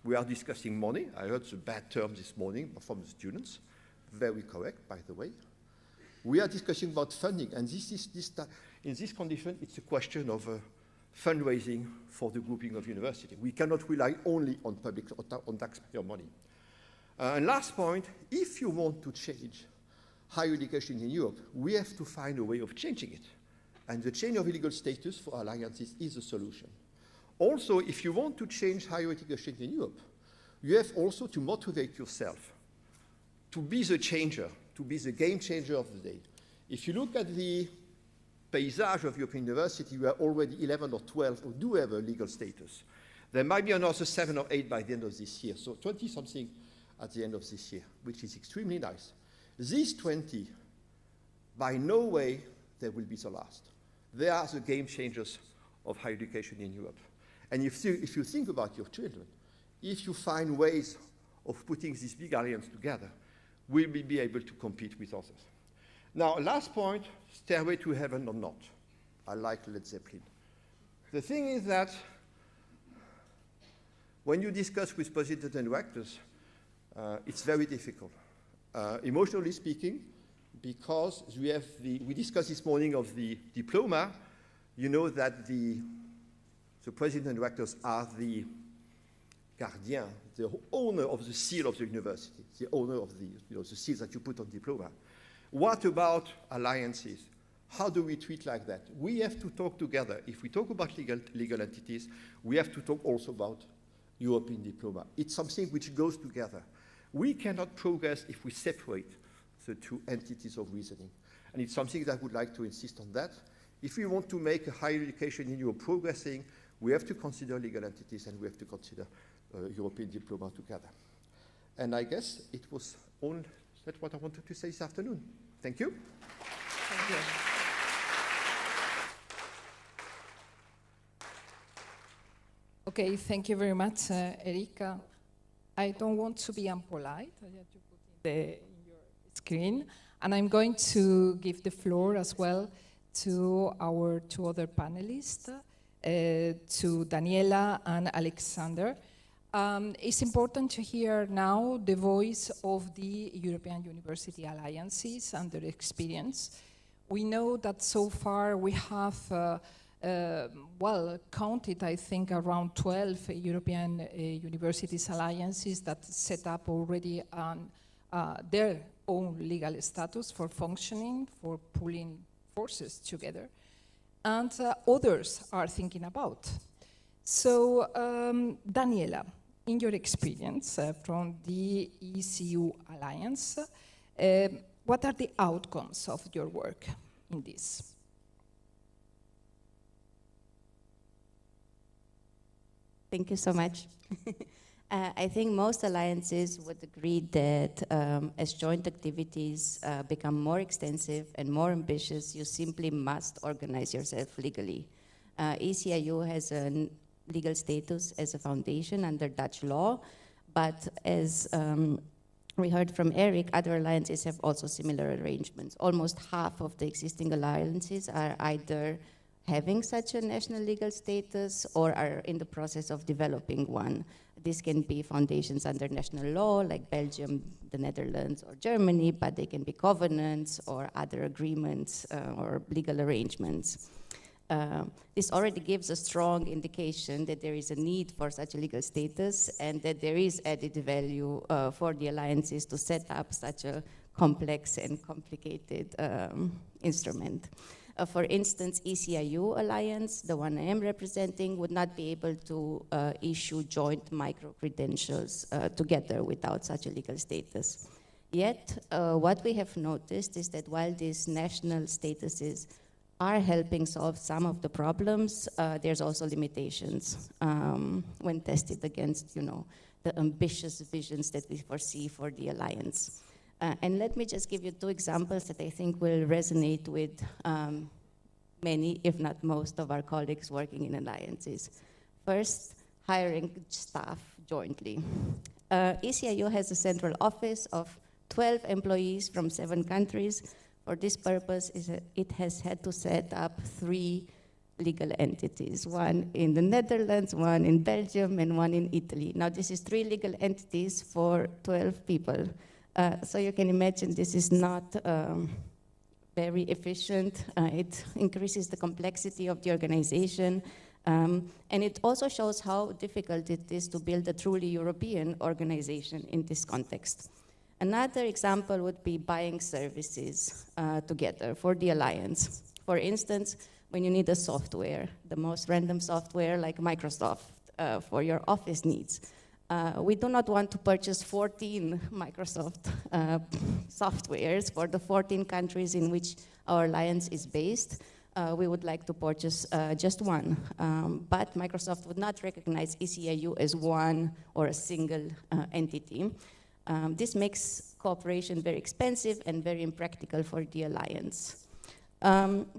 Speaker 24: We are discussing money. I heard the bad term this morning from the students. Very correct, by the way. We are discussing about funding, and in this condition, it's a question of fundraising for the grouping of university. We cannot rely only on on taxpayer money. And last point, if you want to change higher education in Europe, we have to find a way of changing it. And the change of legal status for alliances is a solution. Also, if you want to change higher education in Europe, you have also to motivate yourself to be the changer, to be the game changer of the day. If you look at the paysage of European university, we are already 11 or 12 who do have a legal status. There might be another 7 or 8 by the end of this year, so 20-something at the end of this year, which is extremely nice. These 20, by no way, they will be the last. They are the game changers of higher education in Europe. And if you think about your children, if you find ways of putting these big alliances together, we will be able to compete with others. Now, last point, stairway to heaven or not. I like Led Zeppelin. The thing is that when you discuss with presidents and rectors, it's very difficult. Emotionally speaking, because we discussed this morning of the diploma, you know that the president and rectors are the gardien, the owner of the seal of the university, the owner of the seals that you put on diploma. What about alliances? How do we treat like that? We have to talk together. If we talk about legal entities, we have to talk also about European diploma. It's something which goes together. We cannot progress if we separate the two entities of reasoning. And it's something that I would like to insist on that. If we want to make a higher education in Europe progressing, we have to consider legal entities and we have to consider European diploma together. And I guess that's what I wanted to say this afternoon. Thank you.
Speaker 12: Thank you.
Speaker 16: Okay, thank you very much, Erika. I don't want to be impolite. I have to put in your screen. And I'm going to give the floor as well to our two other panelists, to Daniela and Alexander. It's important to hear now the voice of the European University Alliances and their experience. We know that so far we have, counted, I think, around 12 European Universities Alliances that set up already their own legal status for functioning, for pulling forces together. And others are thinking about. So, Daniela, in your experience from the ECU Alliance, what are the outcomes of your work in this?
Speaker 23: Thank you so much. I think most alliances would agree that as joint activities become more extensive and more ambitious, you simply must organize yourself legally. ECIU has a legal status as a foundation under Dutch law, but as we heard from Eric, other alliances have also similar arrangements. Almost half of the existing alliances are either having such a national legal status or are in the process of developing one. This can be foundations under national law, like Belgium, the Netherlands, or Germany, but they can be covenants or other agreements or legal arrangements. This already gives a strong indication that there is a need for such a legal status and that there is added value for the alliances to set up such a complex and complicated instrument. For instance, ECIU Alliance, the one I am representing, would not be able to issue joint micro-credentials together without such a legal status. Yet, what we have noticed is that while these national statuses are helping solve some of the problems, there's also limitations when tested against, the ambitious visions that we foresee for the alliance. And let me just give you two examples that I think will resonate with many, if not most, of our colleagues working in alliances. First, hiring staff jointly. ECIU has a central office of 12 employees from 7 countries. For this purpose, it has had to set up 3 legal entities, one in the Netherlands, one in Belgium, and one in Italy. Now, this is 3 legal entities for 12 people. So you can imagine this is not very efficient. It increases the complexity of the organization. And it also shows how difficult it is to build a truly European organization in this context. Another example would be buying services together for the alliance. For instance, when you need a software, the most random software like Microsoft for your office needs. We do not want to purchase 14 Microsoft softwares for the 14 countries in which our alliance is based. We would like to purchase just one, but Microsoft would not recognize ECIU as one or a single entity. This makes cooperation very expensive and very impractical for the alliance.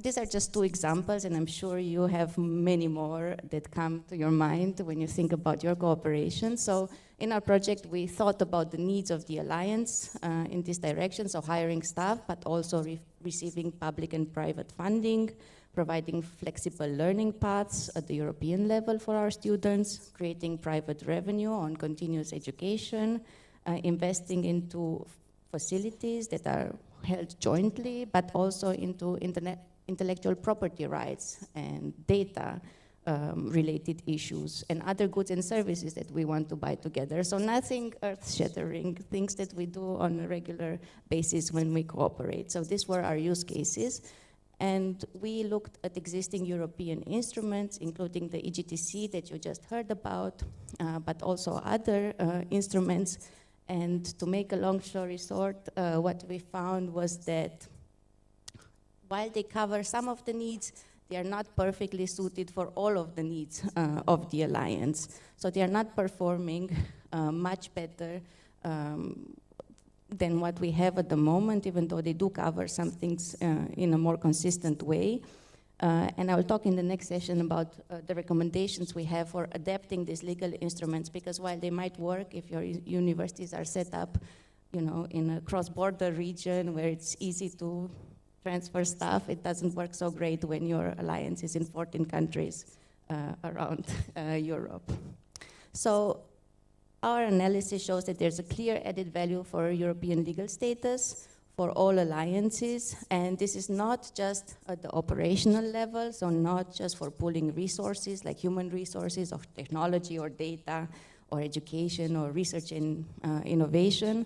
Speaker 23: These are just 2 examples, and I'm sure you have many more that come to your mind when you think about your cooperation. So in our project, we thought about the needs of the alliance in this direction, so hiring staff, but also receiving public and private funding, providing flexible learning paths at the European level for our students, creating private revenue on continuous education, investing into facilities that are held jointly, but also into intellectual property rights and data related issues and other goods and services that we want to buy together. So nothing earth-shattering, things that we do on a regular basis when we cooperate. So these were our use cases. And we looked at existing European instruments, including the EGTC that you just heard about, but also other instruments. And to make a long story short, what we found was that while they cover some of the needs, they are not perfectly suited for all of the needs of the alliance. So they are not performing much better than what we have at the moment, even though they do cover some things in a more consistent way. And I will talk in the next session about the recommendations we have for adapting these legal instruments, because while they might work if your universities are set up, in a cross-border region where it's easy to transfer stuff, it doesn't work so great when your alliance is in 14 countries around Europe. So our analysis shows that there's a clear added value for European legal status for all alliances, and this is not just at the operational level, so not just for pooling resources like human resources or technology or data or education or research and innovation,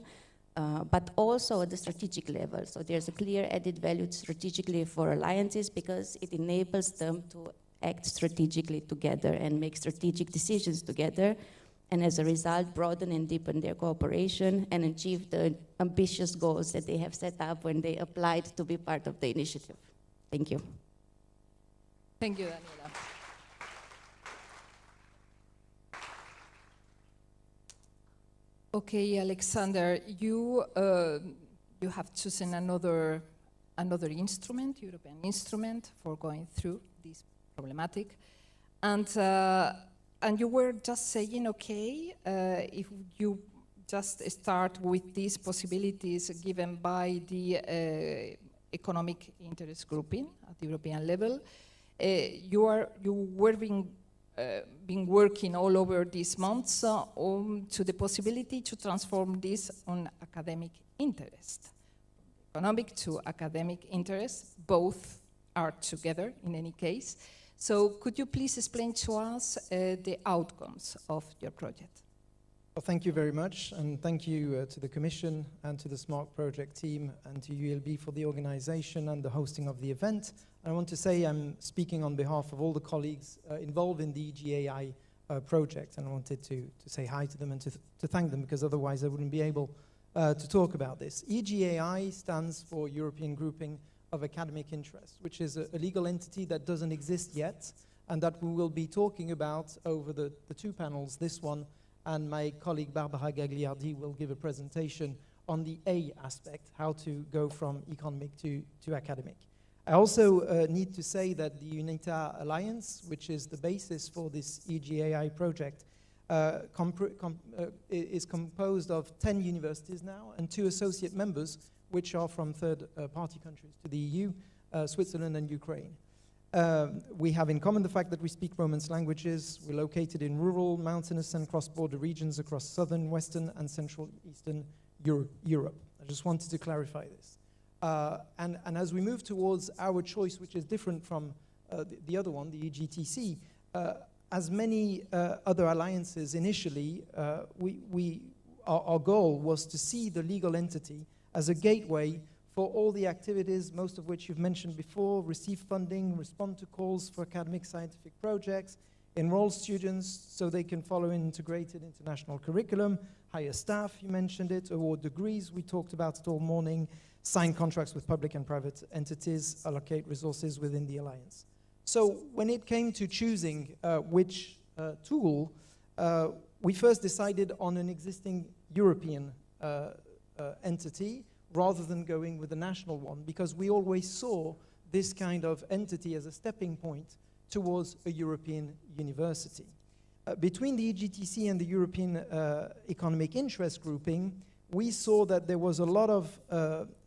Speaker 23: but also at the strategic level. So there's a clear added value strategically for alliances because it enables them to act strategically together and make strategic decisions together, and as a result, broaden and deepen their cooperation and achieve the ambitious goals that they have set up when they applied to be part of the initiative. Thank you.
Speaker 16: Thank you, Daniela. Okay, Alexander, you have chosen another instrument, European instrument, for going through this problematic, and you were just saying, okay, if you just start with these possibilities given by the economic interest grouping at the European level. You were been working all over these months to the possibility to transform this on academic interest. Economic to academic interest, both are together in any case. So could you please explain to us the outcomes of your project?
Speaker 17: Well, thank you very much, and thank you to the Commission and to the SMART project team and to ULB for the organization and the hosting of the event. I want to say I'm speaking on behalf of all the colleagues involved in the EGAI project, and I wanted to say hi to them and to thank them, because otherwise I wouldn't be able to talk about this. EGAI stands for European Grouping of Academic Interest, which is a legal entity that doesn't exist yet, and that we will be talking about over the two panels, this one, and my colleague Barbara Gagliardi will give a presentation on the A aspect, how to go from economic to academic. I also need to say that the UNITA Alliance, which is the basis for this EGAI project, is composed of 10 universities now and 2 associate members, which are from third-party countries to the EU, Switzerland and Ukraine. We have in common the fact that we speak Romance languages. We're located in rural, mountainous and cross-border regions across southern, western and central eastern Europe. I just wanted to clarify this. And as we move towards our choice, which is different from the other one, the EGTC, as many other alliances initially, our goal was to see the legal entity as a gateway for all the activities, most of which you've mentioned before: receive funding, respond to calls for academic scientific projects, enroll students so they can follow an integrated international curriculum, hire staff, you mentioned it, award degrees, we talked about it all morning, sign contracts with public and private entities, allocate resources within the alliance. So when it came to choosing which tool, we first decided on an existing European entity, rather than going with a national one, because we always saw this kind of entity as a stepping point towards a European university. Between the EGTC and the European Economic Interest Grouping, we saw that there was a lot of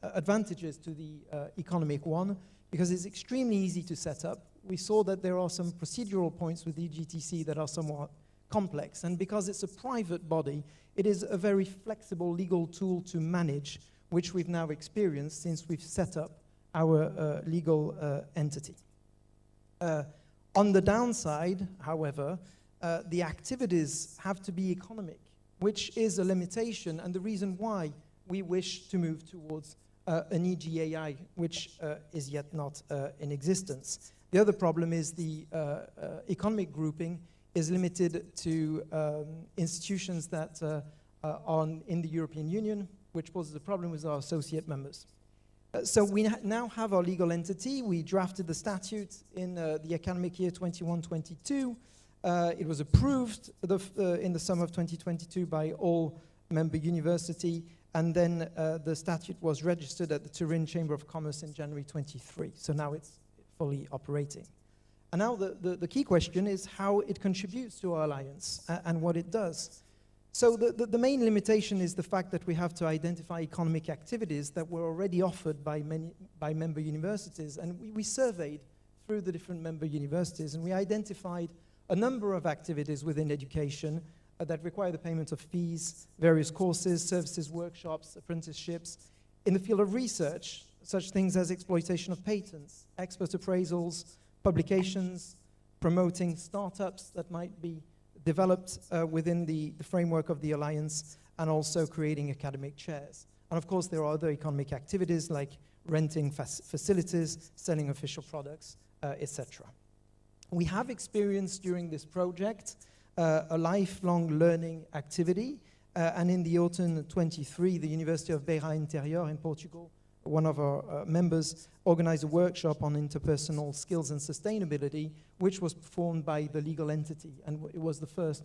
Speaker 17: advantages to the economic one, because it's extremely easy to set up. We saw that there are some procedural points with the EGTC that are somewhat complex, and because it's a private body, it is a very flexible legal tool to manage, which we've now experienced since we've set up our legal entity. On the downside, however, the activities have to be economic, which is a limitation and the reason why we wish to move towards an EGAI, which is yet not in existence. The other problem is the economic grouping is limited to institutions that are in the European Union, which poses a problem with our associate members. So we now have our legal entity. We drafted the statute in the academic year 21-22. It was approved in the summer of 2022 by all member university, and then the statute was registered at the Turin Chamber of Commerce in January 23. So now it's fully operating. And now the key question is how it contributes to our alliance and what it does. So the main limitation is the fact that we have to identify economic activities that were already offered by member universities, and we surveyed through the different member universities, and we identified a number of activities within education that require the payment of fees, various courses, services, workshops, apprenticeships. In the field of research, such things as exploitation of patents, expert appraisals, publications, promoting startups that might be developed within the framework of the Alliance, and also creating academic chairs. And of course, there are other economic activities like renting facilities, selling official products, etc. We have experienced during this project a lifelong learning activity, and in the autumn 23, the University of Beira Interior in Portugal, one of our members, organized a workshop on interpersonal skills and sustainability, which was performed by the legal entity, and it was the first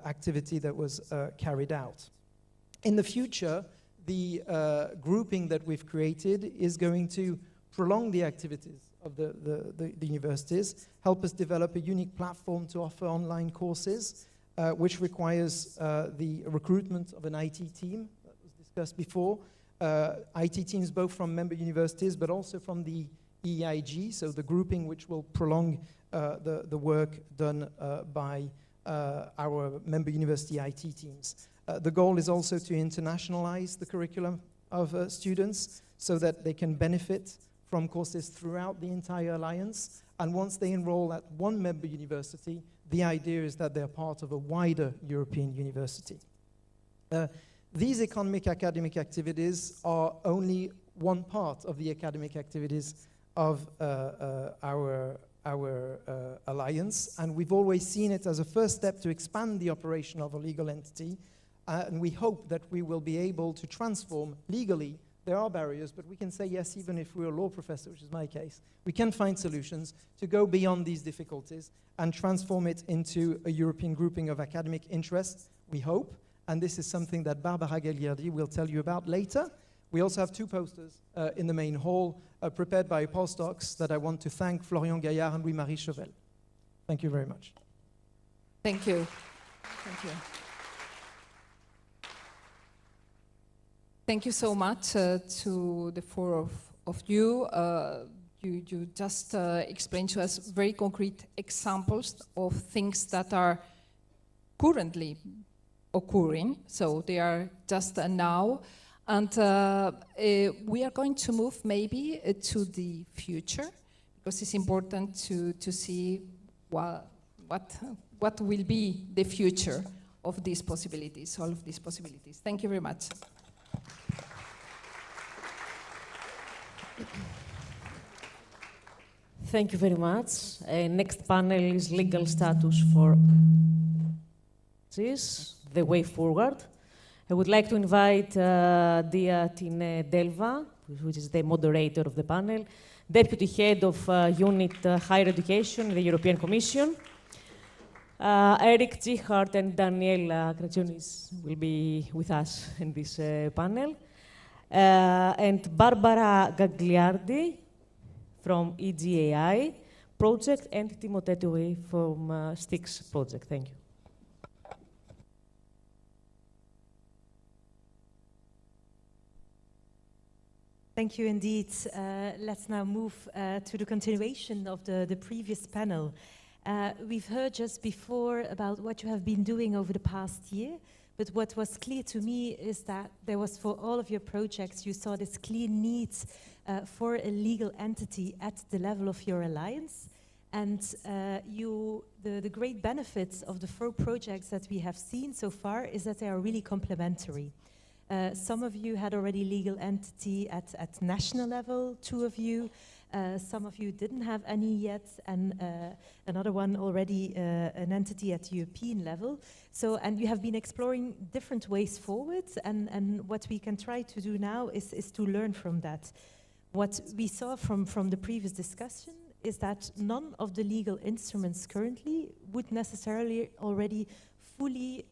Speaker 17: activity that was carried out. In the future, the grouping that we've created is going to prolong the activities of the universities, help us develop a unique platform to offer online courses, which requires the recruitment of an IT team that was discussed before. IT teams both from member universities but also from the EIG, so the grouping which will prolong the work done by our member university IT teams. The goal is also to internationalize the curriculum of students so that they can benefit from courses throughout the entire alliance. And once they enroll at one member university, the idea is that they're part of a wider European university. These economic academic activities are only one part of the academic activities of our alliance, and we've always seen it as a first step to expand the operation of a legal entity, and we hope that we will be able to transform legally. There are barriers, but we can say yes, even if we're a law professor, which is my case. We can find solutions to go beyond these difficulties and transform it into a European grouping of academic interests, we hope, and this is something that Barbara Gagliardi will tell you about later. We also have two posters in the main hall prepared by postdocs that I want to thank Florian Gaillard and Louis-Marie Chauvel. Thank you very much.
Speaker 16: Thank you. Thank you. Thank you so much to the four of you. You just explained to us very concrete examples of things that are currently occurring, so they are just now. And we are going to move maybe to the future, because it's important to see what will be the future of these possibilities, all of these possibilities. Thank you very much.
Speaker 1: Thank you very much. Next panel is legal status for the way forward. I would like to invite dear Tine Delva, which is the moderator of the panel, Deputy Head of Unit Higher Education in the European Commission. Eric Zichart and Daniela Krajounis will be with us in this panel. And Barbara Gagliardi from EGAI project and Timothée Toué from STIX project. Thank you.
Speaker 2: Thank you indeed. Let's now move to the continuation of the previous panel. We've heard just before about what you have been doing over the past year, but what was clear to me is that there was, for all of your projects, you saw this clear need for a legal entity at the level of your alliance. And the great benefits of the 4 projects that we have seen so far is that they are really complementary. Some of you had already legal entity at national level, 2 of you. Some of you didn't have any yet, and another one already an entity at European level. So, and you have been exploring different ways forward, and what we can try to do now is to learn from that. What we saw from the previous discussion is that none of the legal instruments currently would necessarily already fully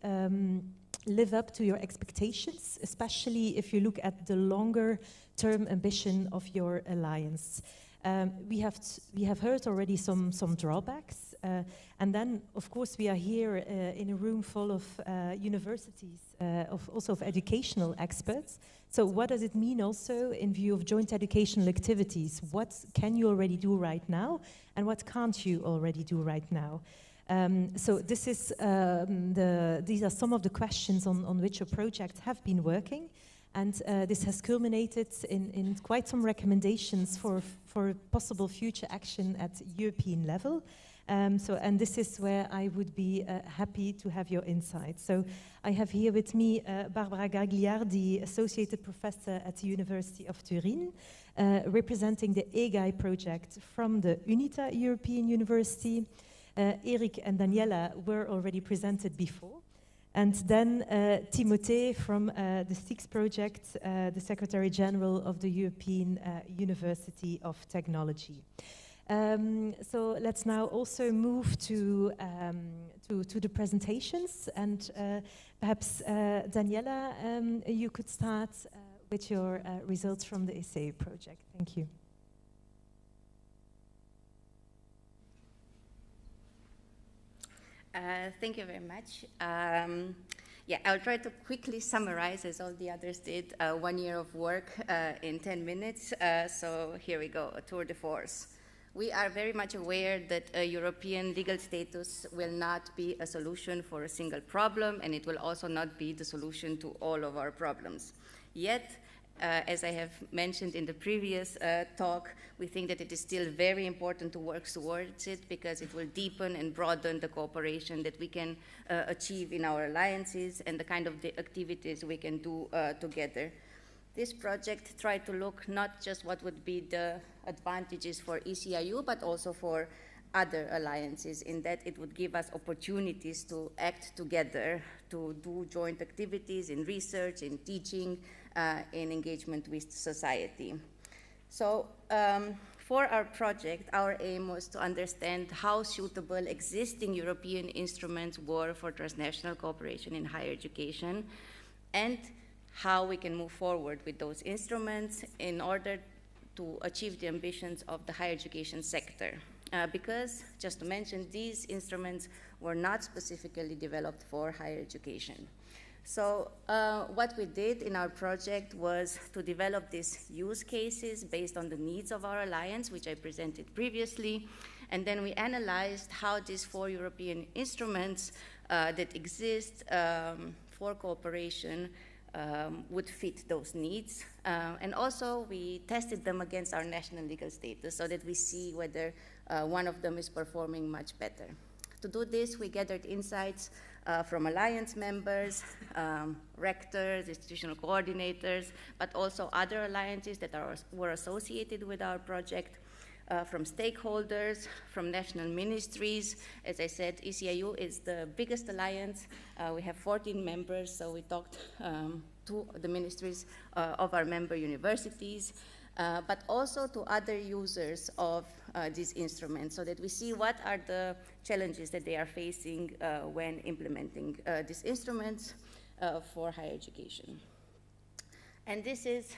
Speaker 2: live up to your expectations, especially if you look at the longer term ambition of your alliance. We have heard already some drawbacks, and then of course we are here in a room full of universities, also of educational experts. So what does it mean also in view of joint educational activities? What can you already do right now, and what can't you already do right now? So this is these are some of the questions on which your projects have been working, and this has culminated in quite some recommendations for possible future action at European level. And this is where I would be happy to have your insights. So I have here with me Barbara Gagliardi, Associated Professor at the University of Turin, representing the EGAI project from the UNITA European University. Eric and Daniela were already presented before. And then Timothée from the STIX project, the Secretary General of the European University of Technology. So let's now also move to the presentations, and perhaps Daniela, you could start with your results from the essay project. Thank you.
Speaker 23: Thank you very much. Yeah, I'll try to quickly summarize, as all the others did, 1 year of work in 10 minutes. So here we go, a tour de force. We are very much aware that a European legal status will not be a solution for a single problem, and it will also not be the solution to all of our problems. Yet, as I have mentioned in the previous talk, we think that it is still very important to work towards it because it will deepen and broaden the cooperation that we can achieve in our alliances and the kind of the activities we can do together. This project tried to look not just what would be the advantages for ECIU, but also for other alliances, in that it would give us opportunities to act together, to do joint activities in research, in teaching, in engagement with society. So for our project, our aim was to understand how suitable existing European instruments were for transnational cooperation in higher education, and how we can move forward with those instruments in order to achieve the ambitions of the higher education sector. Because, just to mention, these instruments were not specifically developed for higher education. So what we did in our project was to develop these use cases based on the needs of our alliance, which I presented previously, and then we analyzed how these 4 European instruments that exist for cooperation would fit those needs. And also we tested them against our national legal status so that we see whether one of them is performing much better. To do this, we gathered insights from alliance members, rectors, institutional coordinators, but also other alliances that were associated with our project, from stakeholders, from national ministries. As I said, ECIU is the biggest alliance. We have 14 members, so we talked to the ministries of our member universities, but also to other users of these instruments, so that we see what are the challenges that they are facing when implementing these instruments for higher education. And this is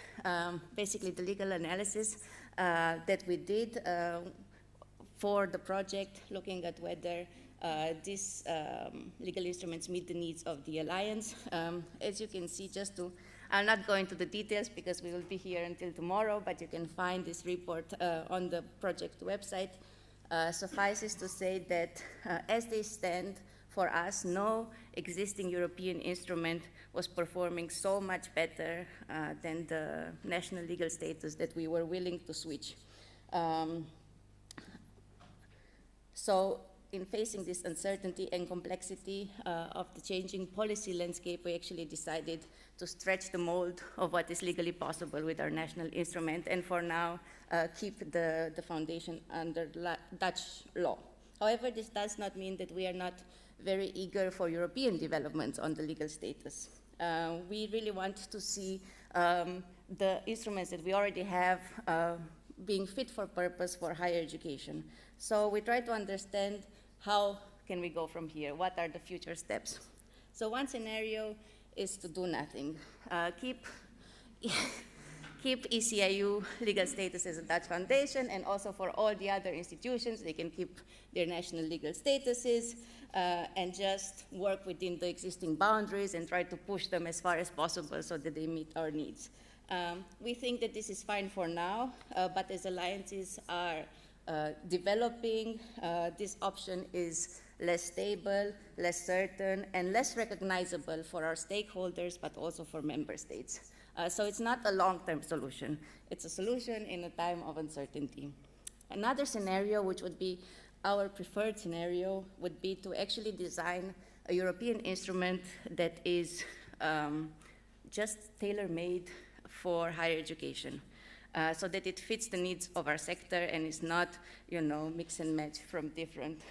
Speaker 23: basically the legal analysis that we did for the project, looking at whether these legal instruments meet the needs of the alliance. As you can see, I'll not go into the details because we will be here until tomorrow, but you can find this report on the project website. Suffices to say that as they stand, for us, no existing European instrument was performing so much better than the national legal status that we were willing to switch. So in facing this uncertainty and complexity of the changing policy landscape, we actually decided to stretch the mold of what is legally possible with our national instrument, and for now keep the foundation under Dutch law. However, this does not mean that we are not very eager for European developments on the legal status. We really want to see the instruments that we already have being fit for purpose for higher education. So we try to understand how can we go from here? What are the future steps? So one scenario is to do nothing. Keep ECIU legal status as a Dutch foundation, and also for all the other institutions, they can keep their national legal statuses and just work within the existing boundaries and try to push them as far as possible so that they meet our needs. We think that this is fine for now, but as alliances are developing, this option is less stable, less certain, and less recognizable for our stakeholders, but also for member states. So it's not a long-term solution. It's a solution in a time of uncertainty. Another scenario, which would be our preferred scenario, would be to actually design a European instrument that is just tailor-made for higher education, so that it fits the needs of our sector and is not, mix and match from different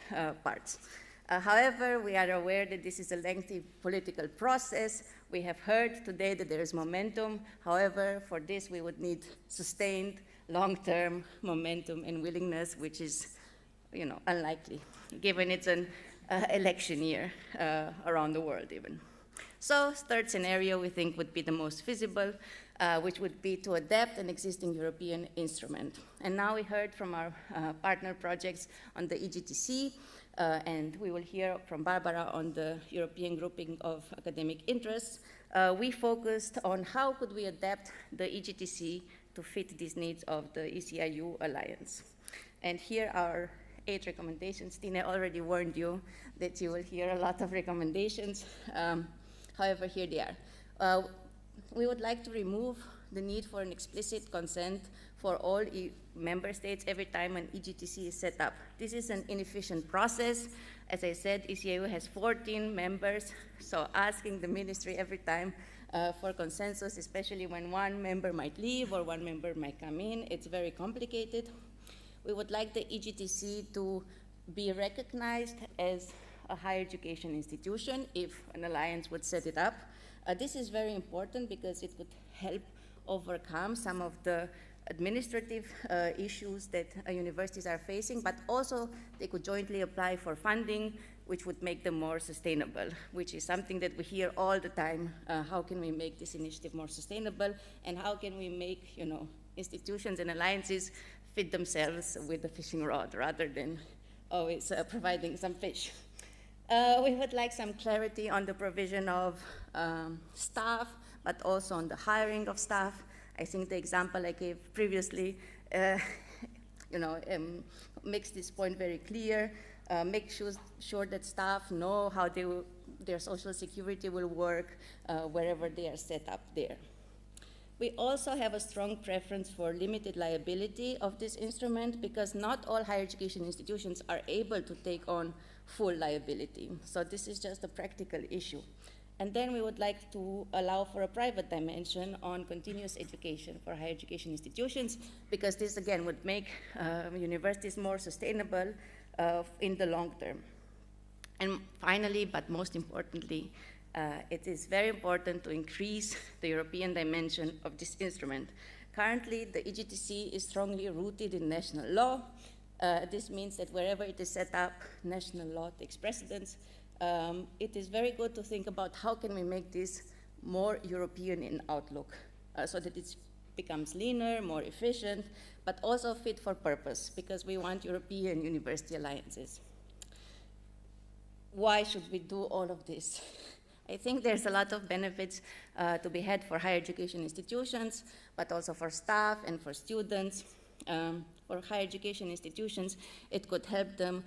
Speaker 23: parts. However, we are aware that this is a lengthy political process. We have heard today that there is momentum. However, for this, we would need sustained long-term momentum and willingness, which is, unlikely, given it's an election year around the world even. So, third scenario we think would be the most feasible, which would be to adapt an existing European instrument. And now we heard from our partner projects on the EGTC
Speaker 13: and we will hear from Barbara on the European grouping of academic interests. We focused on how could we adapt the EGTC to fit these needs of the ECIU Alliance. And here are 8 recommendations. Tina already warned you that you will hear a lot of recommendations. However, here they are. We would like to remove the need for an explicit consent for all member states every time an EGTC is set up. This is an inefficient process. As I said, ECIU has 14 members, so asking the ministry every time for consensus, especially when one member might leave or one member might come in, it's very complicated. We would like the EGTC to be recognized as a higher education institution if an alliance would set it up. This is very important because it would help overcome some of the administrative issues that universities are facing, but also they could jointly apply for funding, which would make them more sustainable, which is something that we hear all the time. How can we make this initiative more sustainable, and how can we make institutions and alliances fit themselves with the fishing rod rather than always providing some fish. We would like some clarity on the provision of staff, but also on the hiring of staff. I think the example I gave previously makes this point very clear. Make sure that staff know how their social security will work wherever they are set up there. We also have a strong preference for limited liability of this instrument because not all higher education institutions are able to take on full liability. So this is just a practical issue. And then we would like to allow for a private dimension on continuous education for higher education institutions, because this again would make universities more sustainable in the long term. And finally, but most importantly, it is very important to increase the European dimension of this instrument. Currently, the EGTC is strongly rooted in national law. This means that wherever it is set up, national law takes precedence. It is very good to think about how can we make this more European in outlook so that it becomes leaner, more efficient, but also fit for purpose, because we want European university alliances. Why should we do all of this? I think there's a lot of benefits to be had for higher education institutions, but also for staff and for students. For higher education institutions, it could help them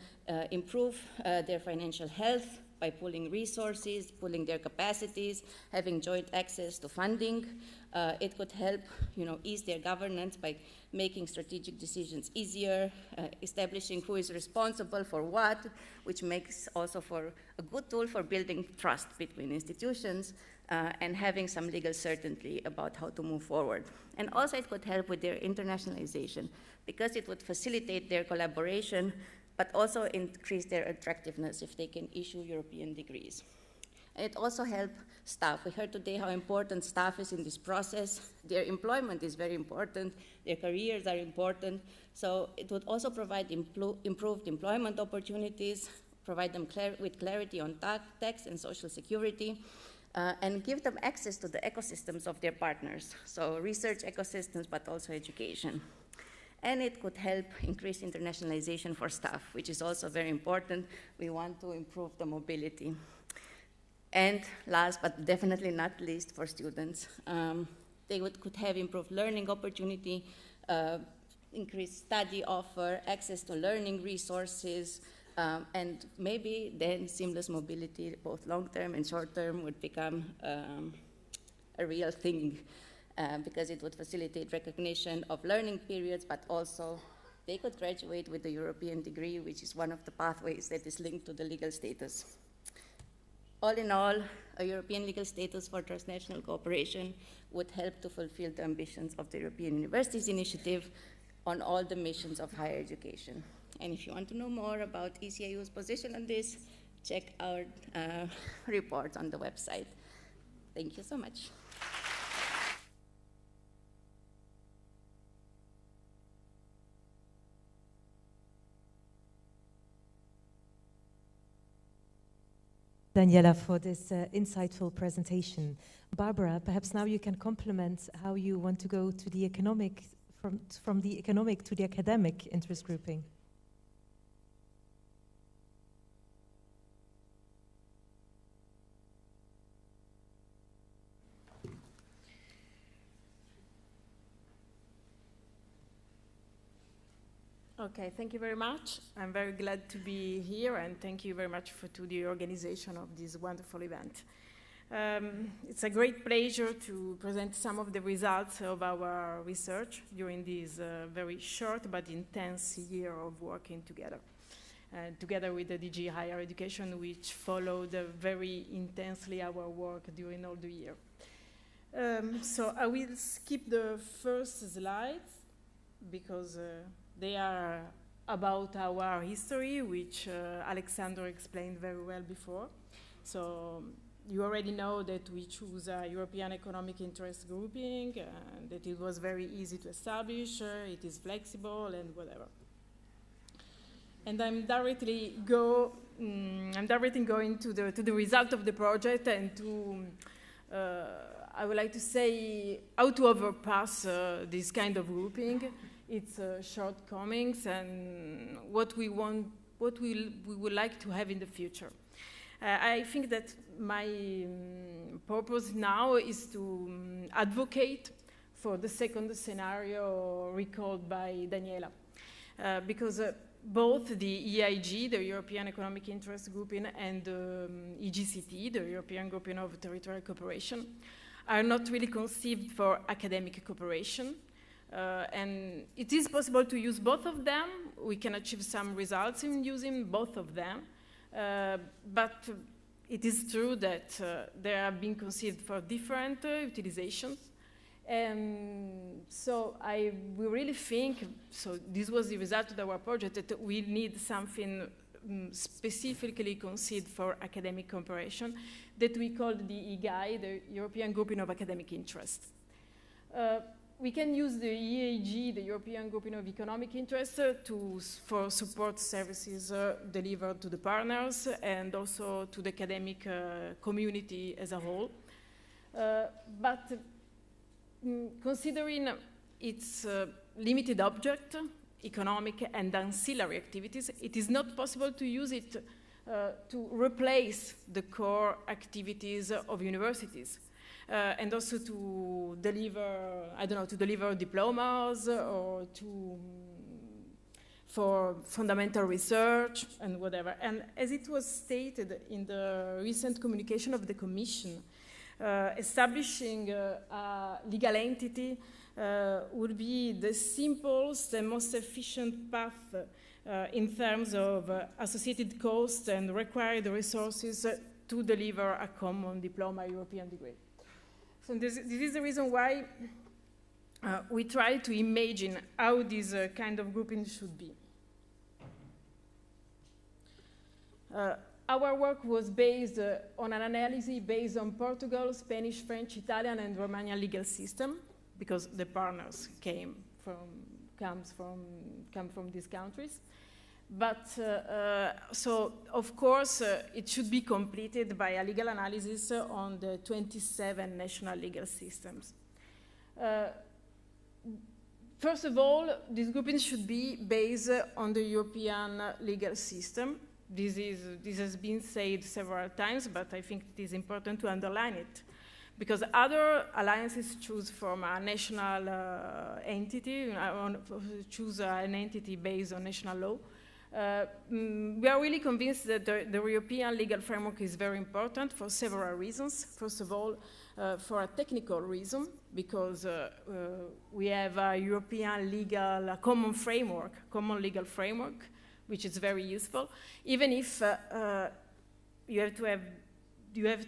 Speaker 13: improve their financial health by pooling resources, pooling their capacities, having joint access to funding. It could help ease their governance by making strategic decisions easier, establishing who is responsible for what, which makes also for a good tool for building trust between institutions and having some legal certainty about how to move forward. And also it could help with their internationalization because it would facilitate their collaboration, but also increase their attractiveness if they can issue European degrees. And it also helps staff. We heard today how important staff is in this process. Their employment is very important. Their careers are important. So it would also provide improved employment opportunities, provide them with clarity on tax and social security, and give them access to the ecosystems of their partners. So research ecosystems, but also education. And it could help increase internationalization for staff, which is also very important. We want to improve the mobility. And last, but definitely not least, for students. They could have improved learning opportunity, increased study offer, access to learning resources, and maybe then seamless mobility, both long-term and short-term, would become a real thing because it would facilitate recognition of learning periods, but also they could graduate with a European degree, which is one of the pathways that is linked to the legal status. All in all, a European legal status for transnational cooperation would help to fulfill the ambitions of the European Universities Initiative on all the missions of higher education. And if you want to know more about ECIU's position on this, check our report on the website. Thank you so much.
Speaker 2: Daniela, for this insightful presentation. Barbara, perhaps now you can complement how you want to go to the economic, from the economic to the academic interest grouping.
Speaker 3: Okay, thank you very much. I'm very glad to be here, and thank you very much to the organization of this wonderful event. It's a great pleasure to present some of the results of our research during this very short but intense year of working together. Together with the DG Higher Education, which followed very intensely our work during all the year. So I will skip the first slides because they are about our history, which Alexander explained very well before. So you already know that we choose a European Economic Interest grouping, that it was very easy to establish, it is flexible and whatever. And I'm directly going to the result of the project and to, I would like to say, how to overpass this kind of grouping, its shortcomings, and what we would like to have in the future. I think that my purpose now is to advocate for the second scenario recalled by Daniela, because both the EIG, the European Economic Interest Grouping, and the EGCT, the European Grouping of Territorial Cooperation, are not really conceived for academic cooperation. And it is possible to use both of them. We can achieve some results in using both of them. But it is true that they are being conceived for different utilizations. And so we really think, so this was the result of our project, that we need something specifically conceived for academic cooperation that we call the EGI, the European Grouping of Academic Interest. We can use the EAG, the European Grouping of Economic Interest, for support services delivered to the partners and also to the academic community as a whole. But considering its limited object, economic and ancillary activities, it is not possible to use it to replace the core activities of universities. And also to deliver, I don't know, to deliver diplomas or for fundamental research and whatever. And as it was stated in the recent communication of the Commission, establishing a legal entity would be the simplest and most efficient path in terms of associated costs and required resources to deliver a common diploma European degree. So this is the reason why we try to imagine how this kind of grouping should be. Our work was based on an analysis based on Portugal, Spanish, French, Italian, and Romanian legal system, because the partners come from these countries. But so, of course, it should be completed by a legal analysis on the 27 national legal systems. First of all, this grouping should be based on the European legal system. This has been said several times, but I think it is important to underline it, because other alliances choose from a national entity, choose an entity based on national law. We are really convinced that the European legal framework is very important for several reasons. First of all, for a technical reason, because we have a European legal common legal framework, which is very useful, even if you have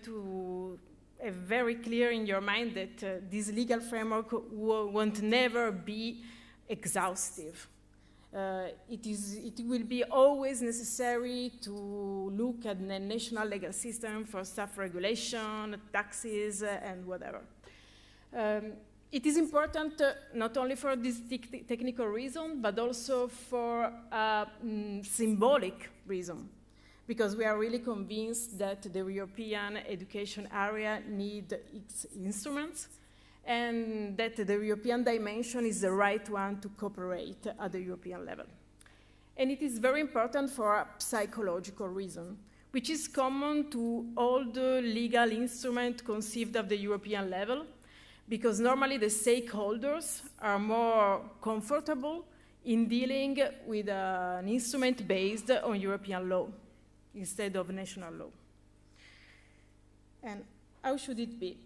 Speaker 3: to have very clear in your mind that this legal framework won't never be exhaustive. It will be always necessary to look at the national legal system for staff regulation, taxes, and whatever. It is important not only for this technical reason, but also for a symbolic reason, because we are really convinced that the European education area needs its instruments, and that the European dimension is the right one to cooperate at the European level. And it is very important for a psychological reason, which is common to all the legal instruments conceived at the European level, because normally the stakeholders are more comfortable in dealing with an instrument based on European law instead of national law. And how should it be?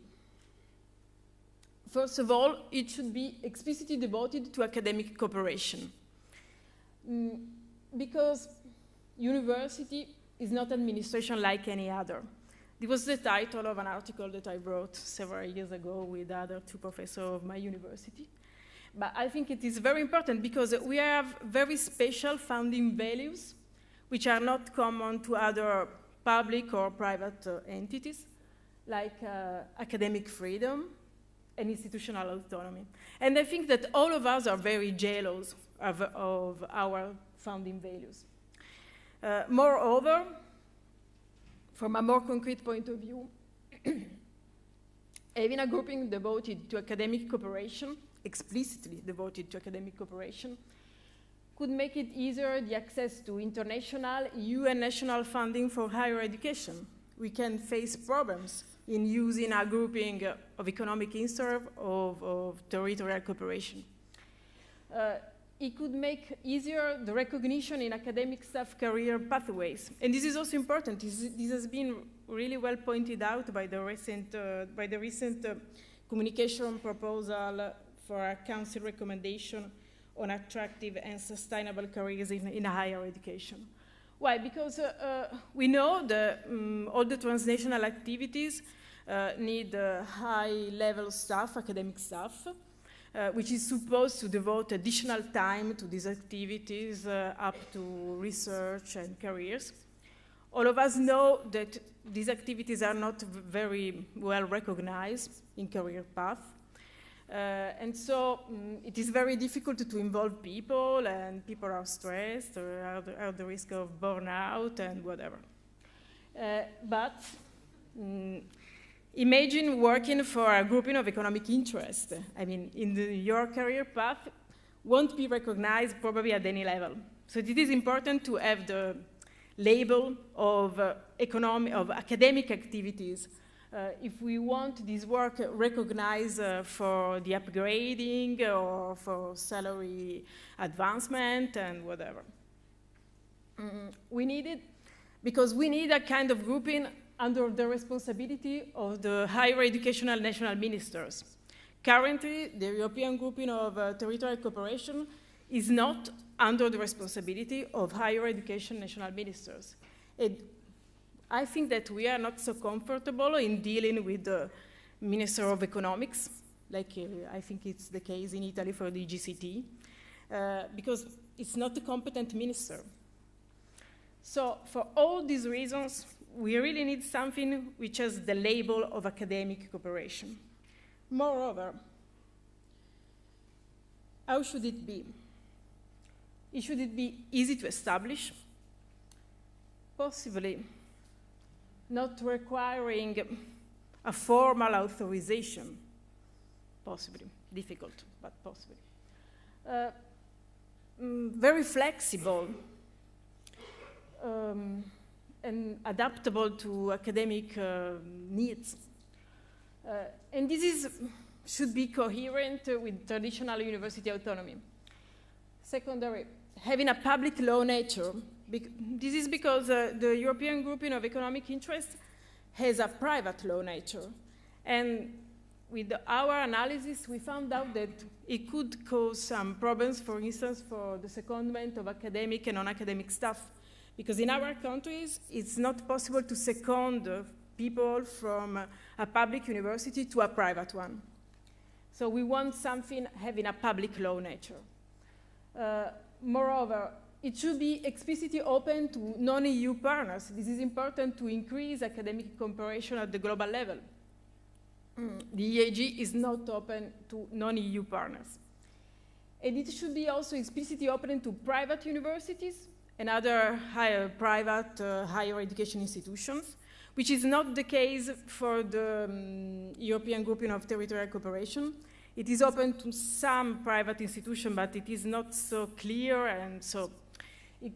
Speaker 3: First of all, it should be explicitly devoted to academic cooperation. Because university is not administration like any other. It was the title of an article that I wrote several years ago with other two professors of my university. But I think it is very important because we have very special founding values which are not common to other public or private entities, like academic freedom and institutional autonomy. And I think that all of us are very jealous of our founding values. Moreover, from a more concrete point of view, having a grouping devoted to academic cooperation, explicitly devoted to academic cooperation, could make it easier the access to international, EU and national funding for higher education. We can face problems in using a grouping of economic instead of territorial cooperation. It could make easier the recognition in academic staff career pathways. And this is also important. This has been really well pointed out by the recent communication proposal for a council recommendation on attractive and sustainable careers in higher education. Why? Because we know that all the transnational activities need high-level staff, academic staff, which is supposed to devote additional time to these activities up to research and careers. All of us know that these activities are not very well recognized in career path. And so it is very difficult to involve people, and people are stressed or are at the risk of burnout and whatever. But imagine working for a grouping of economic interest. I mean, your career path won't be recognized probably at any level. So it is important to have the label of academic activities if we want this work recognized for the upgrading or for salary advancement and whatever. We need it because we need a kind of grouping under the responsibility of the higher educational national ministers. Currently, the European grouping of territorial cooperation is not under the responsibility of higher education national ministers. I think that we are not so comfortable in dealing with the Minister of Economics, like I think it's the case in Italy for the GCT, because it's not a competent minister. So for all these reasons, we really need something which has the label of academic cooperation. Moreover, how should it be? Should it be easy to establish? Possibly. Not requiring a formal authorization, possibly, difficult, but possibly. Very flexible and adaptable to academic needs. And this should be coherent with traditional university autonomy. Secondary, having a public law nature. This is because the European grouping of economic interest has a private law nature. And with our analysis, we found out that it could cause some problems, for instance, for the secondment of academic and non-academic staff. Because in our countries, it's not possible to second people from a public university to a private one. So we want something having a public law nature. Moreover, it should be explicitly open to non-EU partners. This is important to increase academic cooperation at the global level. The EAG is not open to non-EU partners. And it should be also explicitly open to private universities and other private higher education institutions, which is not the case for the European grouping of territorial cooperation. It is open to some private institutions, but it is not so clear, and so it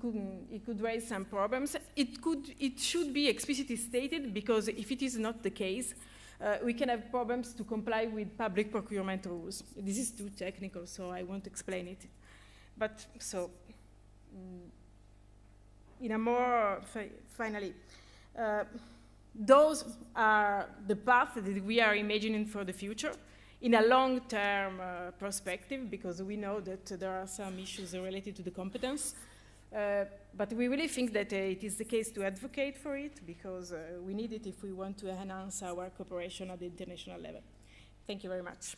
Speaker 3: could raise some problems. It should be explicitly stated, because if it is not the case, we can have problems to comply with public procurement rules. This is too technical, so I won't explain it. But so, in a more, finally, those are the paths that we are imagining for the future in a long-term perspective, because we know that there are some issues related to the competence. But we really think that it is the case to advocate for it, because we need it if we want to enhance our cooperation at the international level. Thank you very much.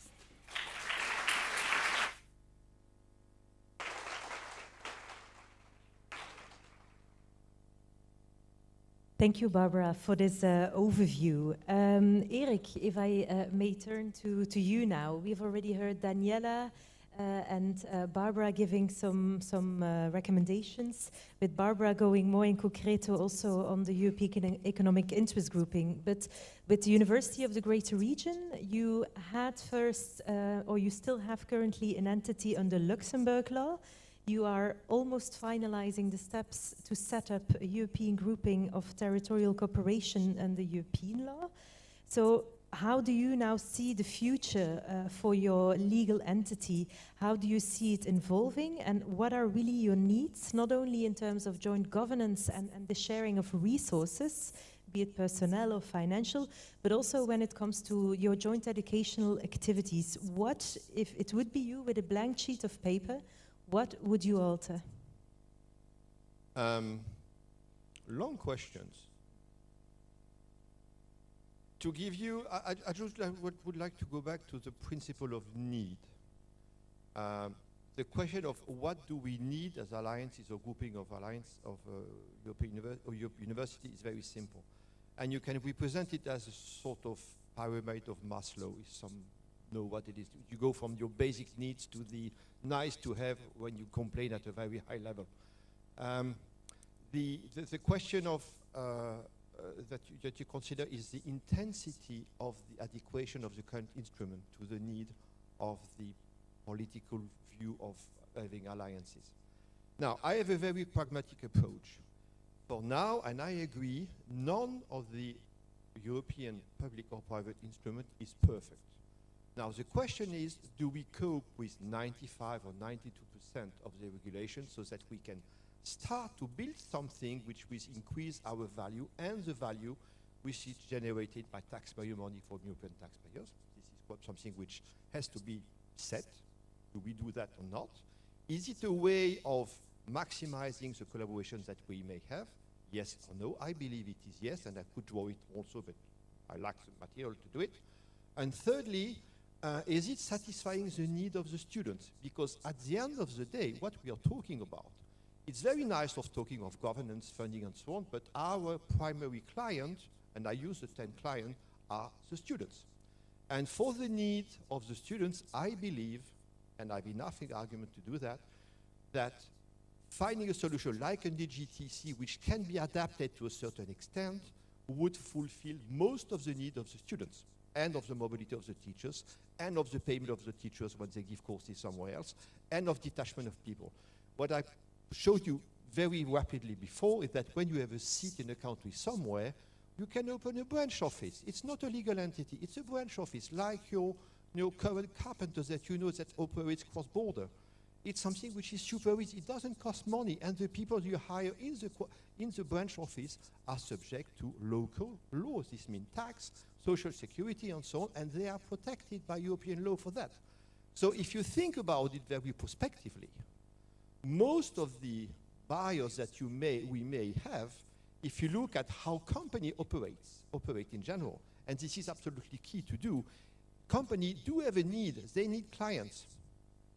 Speaker 2: Thank you, Barbara, for this overview. Erik, if I may turn to you now. We've already heard Daniela and Barbara giving some recommendations, with Barbara going more in concreto also on the European Economic Interest Grouping. But with the University of the Greater Region, you had first, or you still have currently, an entity under Luxembourg law. You are almost finalizing the steps to set up a European grouping of territorial cooperation under European law. So how do you now see the future for your legal entity? How do you see it evolving? And what are really your needs, not only in terms of joint governance and the sharing of resources, be it personnel or financial, but also when it comes to your joint educational activities? What, if it would be you with a blank sheet of paper, what would you alter?
Speaker 24: Long questions. To give you, I just would like to go back to the principle of need. The question of what do we need as alliances or grouping of alliance of European university is very simple. And you can represent it as a sort of pyramid of Maslow, if some know what it is. You go from your basic needs to the nice to have when you complain at a very high level. The question of that you consider is the intensity of the adequation of the current instrument to the need of the political view of having alliances. Now, I have a very pragmatic approach. For now, and I agree, none of the European public or private instrument is perfect. Now, the question is, do we cope with 95 or 92% of the regulation so that we can start to build something which will increase our value and the value which is generated by taxpayer money for European taxpayers? This is something which has to be set. Do we do that or not? Is it a way of maximizing the collaborations that we may have? Yes or no? I believe it is yes, and I could draw it also, but I lack the material to do it. And thirdly, is it satisfying the need of the students? Because at the end of the day, what we are talking about, it's very nice of talking of governance, funding, and so on, but our primary client, and I use the term client, are the students. And for the need of the students, I believe, and I have enough argument to do that, that finding a solution like a DGTC, which can be adapted to a certain extent, would fulfill most of the need of the students, and of the mobility of the teachers, and of the payment of the teachers when they give courses somewhere else, and of detachment of people. What I showed you very rapidly before is that when you have a seat in a country somewhere, you can open a branch office. It's not a legal entity, it's a branch office, like your current carpenter that you know that operates cross-border. It's something which is super easy. It doesn't cost money, and the people you hire in the branch office are subject to local laws. This means tax, social security, and so on, and they are protected by European law for that. So if you think about it very prospectively, most of the barriers that we may have, if you look at how company operate in general, and this is absolutely key to do, companies do have a need. They need clients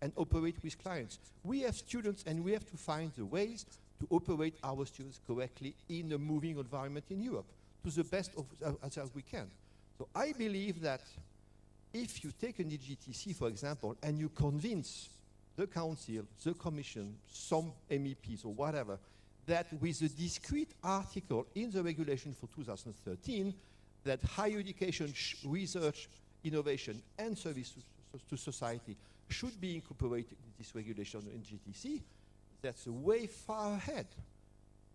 Speaker 24: and operate with clients. We have students, and we have to find the ways to operate our students correctly in a moving environment in Europe to the best of as we can. So I believe that if you take an EGTC, for example, and you convince the Council, the Commission, some MEPs or whatever, that with a discrete article in the regulation for 2013, that higher education, research, innovation, and service to society should be incorporated in this regulation in GTC, that's a way far ahead.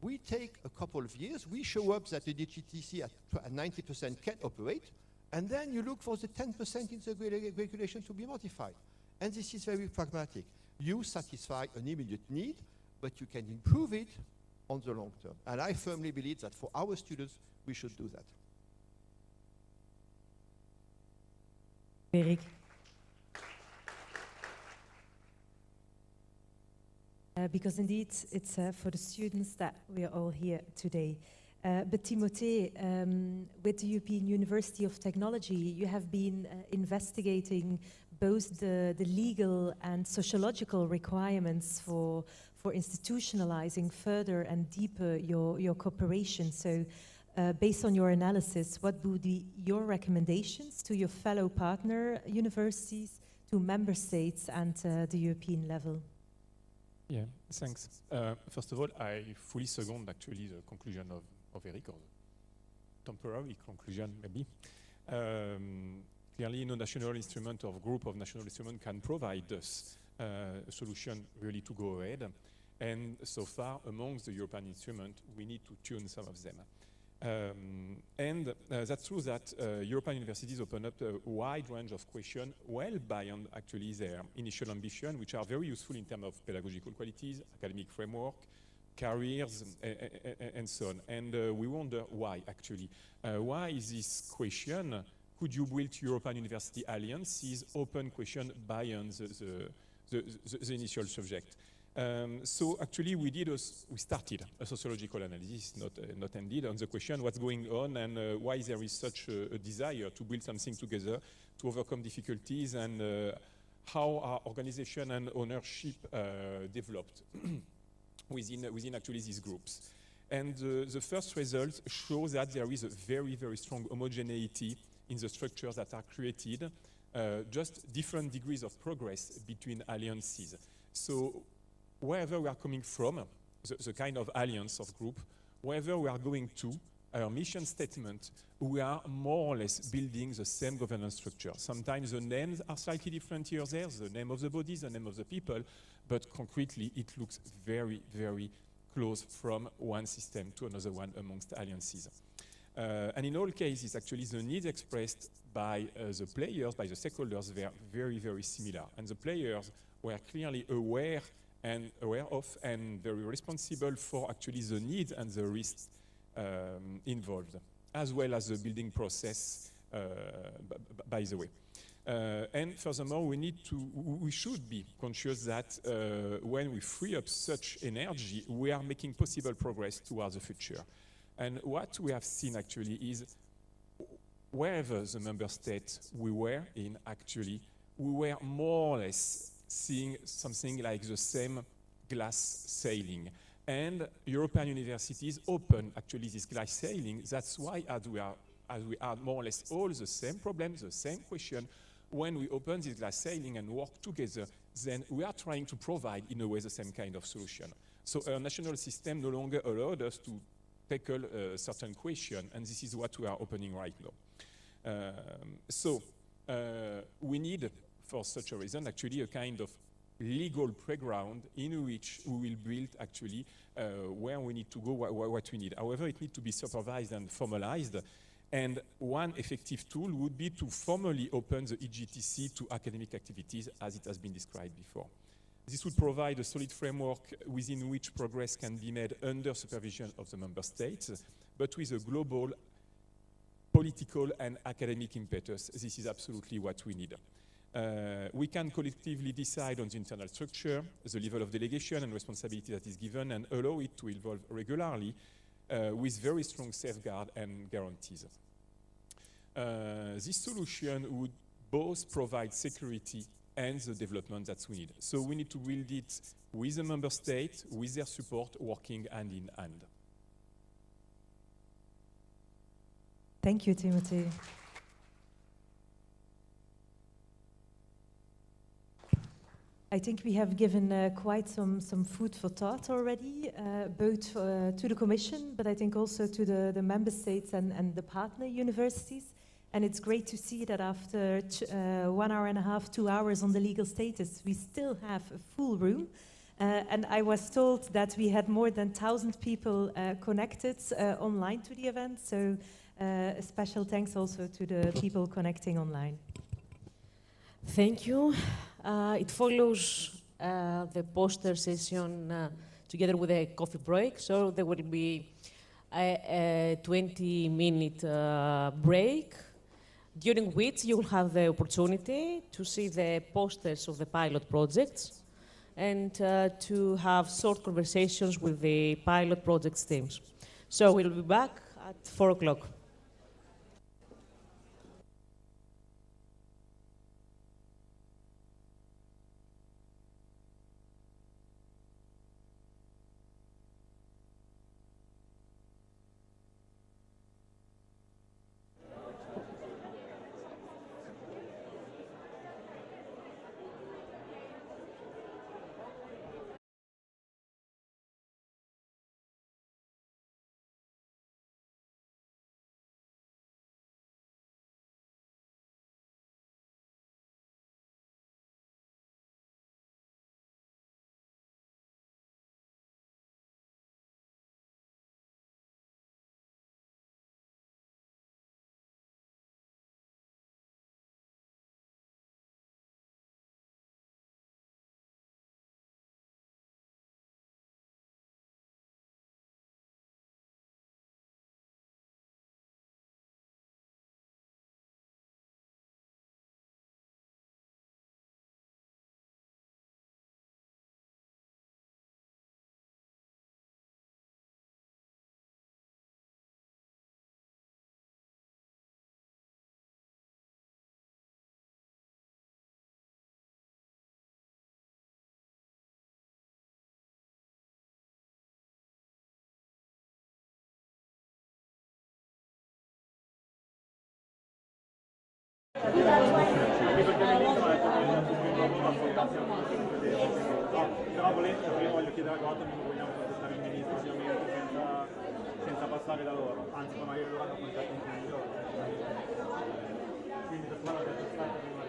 Speaker 24: We take a couple of years, we show up that the GTC at 90% can operate, and then you look for the 10% in the regulation to be modified. And this is very pragmatic. You satisfy an immediate need, but you can improve it on the long term. And I firmly believe that for our students, we should do that.
Speaker 2: Erik. Because indeed, it's for the students that we are all here today. But Timothée, with the European University of Technology, you have been investigating both the legal and sociological requirements for institutionalizing further and deeper your cooperation. So based on your analysis, what would be your recommendations to your fellow partner universities, to member states and the European level?
Speaker 7: Yeah, thanks. First of all, I fully second actually the conclusion of Erik, or the temporary conclusion maybe. Clearly, no national instrument or group of national instruments can provide us a solution really to go ahead. And so far, amongst the European instruments, we need to tune some of them. That's true that European universities open up a wide range of questions, well beyond actually their initial ambition, which are very useful in terms of pedagogical qualities, academic framework, careers, and so on. And we wonder why, actually. Why is this question, could you build European University Alliances, open question beyond the initial subject? So actually we started a sociological analysis, not ended, on the question what's going on and why there is such a desire to build something together to overcome difficulties, and how our organization and ownership developed within actually these groups. And the first results show that there is a very, very strong homogeneity in the structures that are created, just different degrees of progress between alliances. So wherever we are coming from, the kind of alliance of group, wherever we are going to, our mission statement, we are more or less building the same governance structure. Sometimes the names are slightly different here or there, the name of the bodies, the name of the people, but concretely it looks very, very close from one system to another one amongst alliances. And in all cases, actually, the needs expressed by the players, by the stakeholders, were very, very similar. And the players were clearly aware of and very responsible for actually the needs and the risks involved, as well as the building process, by the way. And furthermore, we should be conscious that when we free up such energy, we are making possible progress towards the future. And what we have seen actually is wherever the member states we were in, actually, we were more or less seeing something like the same glass ceiling. And European universities open actually this glass ceiling. That's why as we are more or less all the same problems, the same question, when we open this glass ceiling and work together, then we are trying to provide in a way the same kind of solution. So our national system no longer allowed us to tackle a certain question, and this is what we are opening right now. We need, for such a reason, actually a kind of legal playground in which we will build actually where we need to go, what we need. However, it needs to be supervised and formalized. And one effective tool would be to formally open the EGTC to academic activities, as it has been described before. This would provide a solid framework within which progress can be made under supervision of the member states, but with a global political and academic impetus. This is absolutely what we need. We can collectively decide on the internal structure, the level of delegation and responsibility that is given, and allow it to evolve regularly with very strong safeguards and guarantees. This solution would both provide security and the development that we need. So we need to build it with the member state, with their support, working hand in hand.
Speaker 2: Thank you, Timothée. I think we have given quite some food for thought already, both to the Commission, but I think also to the member states and the partner universities. And it's great to see that after 1 hour and a half, 2 hours on the legal status, we still have a full room. And I was told that we had more than 1,000 people connected online to the event. So a special thanks also to the people connecting online.
Speaker 1: Thank you. It follows the poster session together with a coffee break. So there will be a 20-minute break, during which you will have the opportunity to see the posters of the pilot projects and to have short conversations with the pilot projects teams. So we'll be back at 4 o'clock.
Speaker 15: Però volendo, io voglio chiedere a Gotham, non vogliamo contattare il ministro ovviamente senza passare da loro, anzi poi magari loro hanno contatto un migliore. Quindi per quello che è stato prima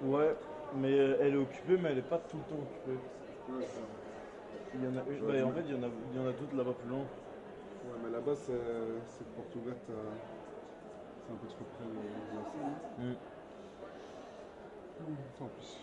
Speaker 18: Ouais, mais elle est occupée, mais elle est pas tout le temps occupée.
Speaker 19: Ouais, ça.
Speaker 18: Il y en a une, bah, en fait, il y en a d'autres là-bas plus loin.
Speaker 19: Ouais, mais là-bas, c'est porte ouverte. C'est un peu trop près de la scène. En plus.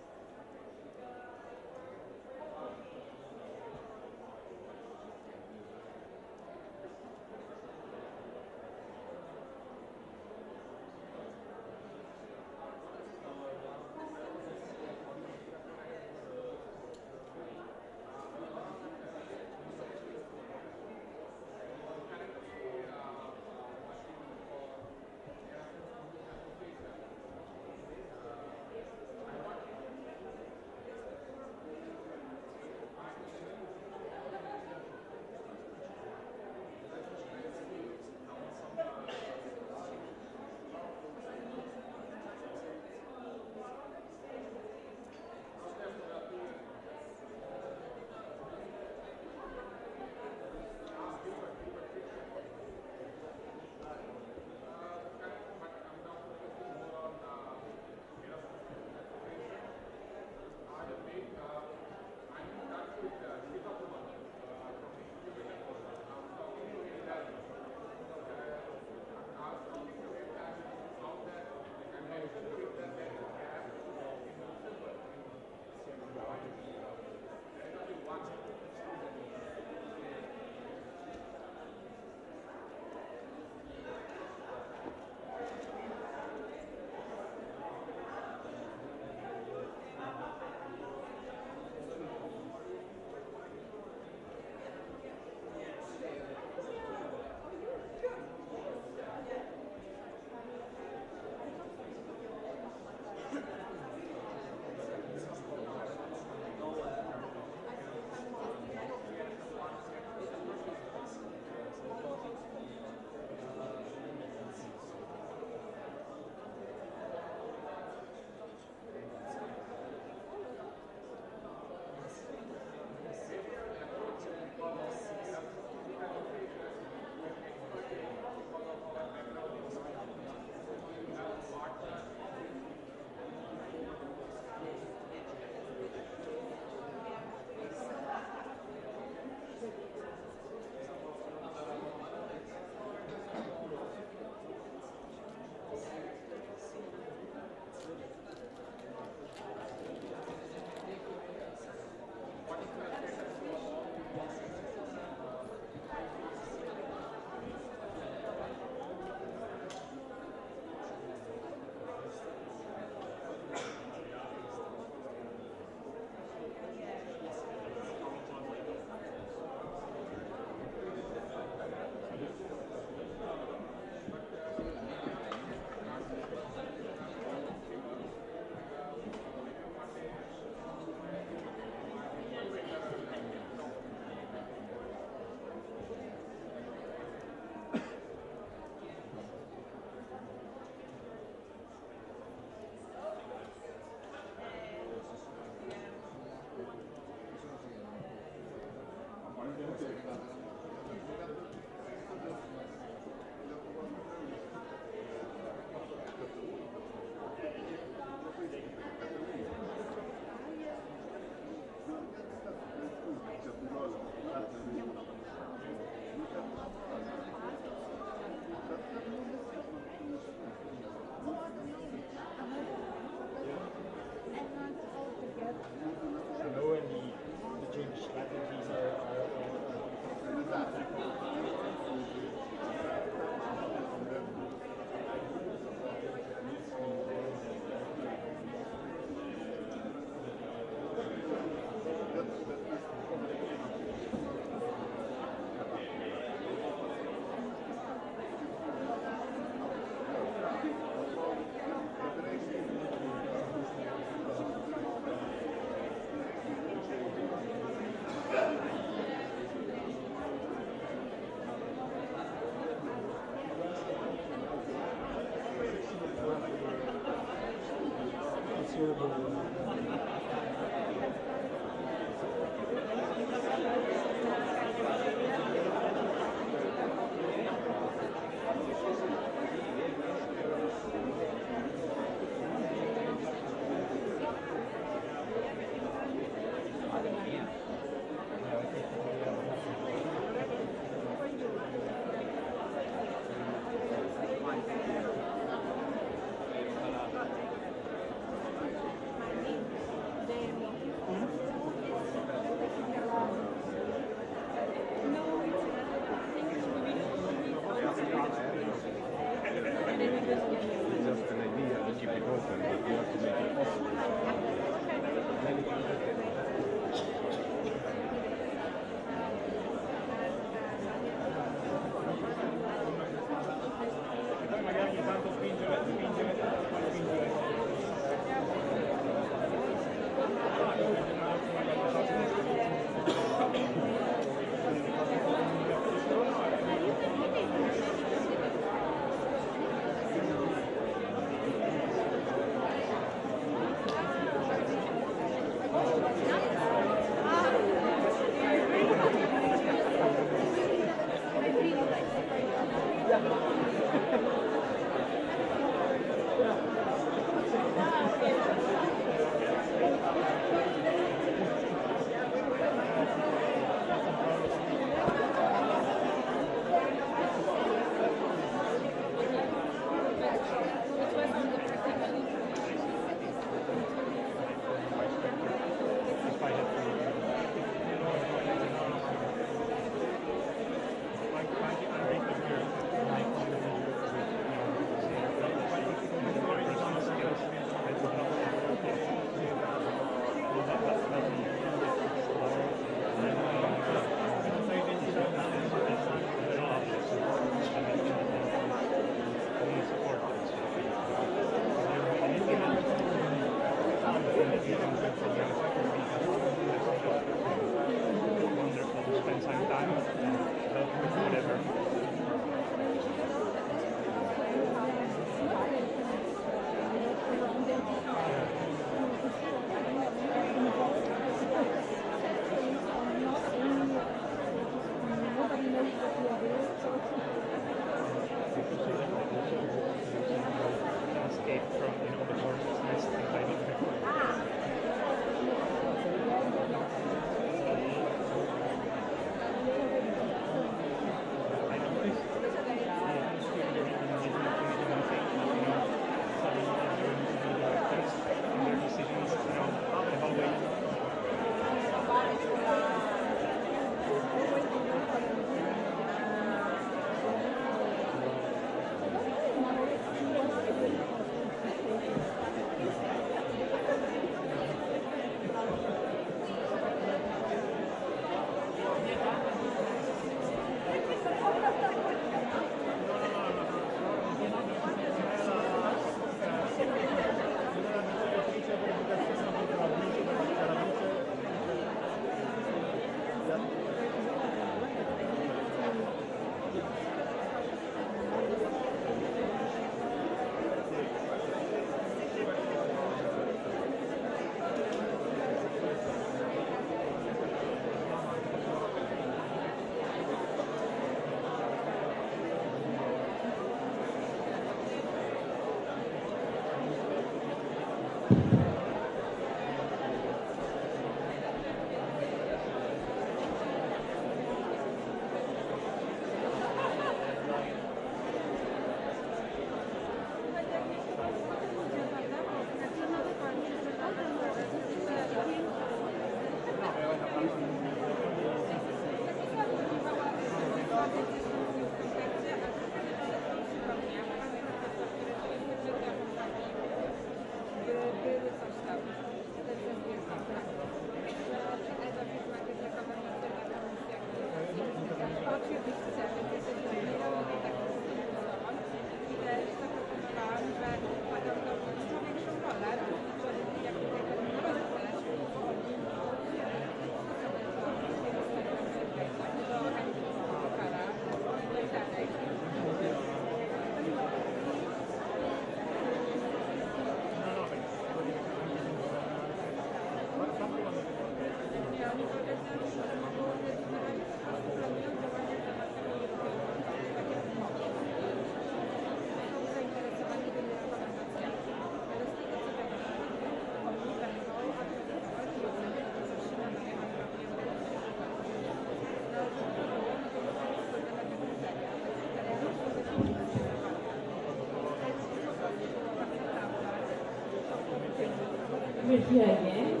Speaker 1: We're here again.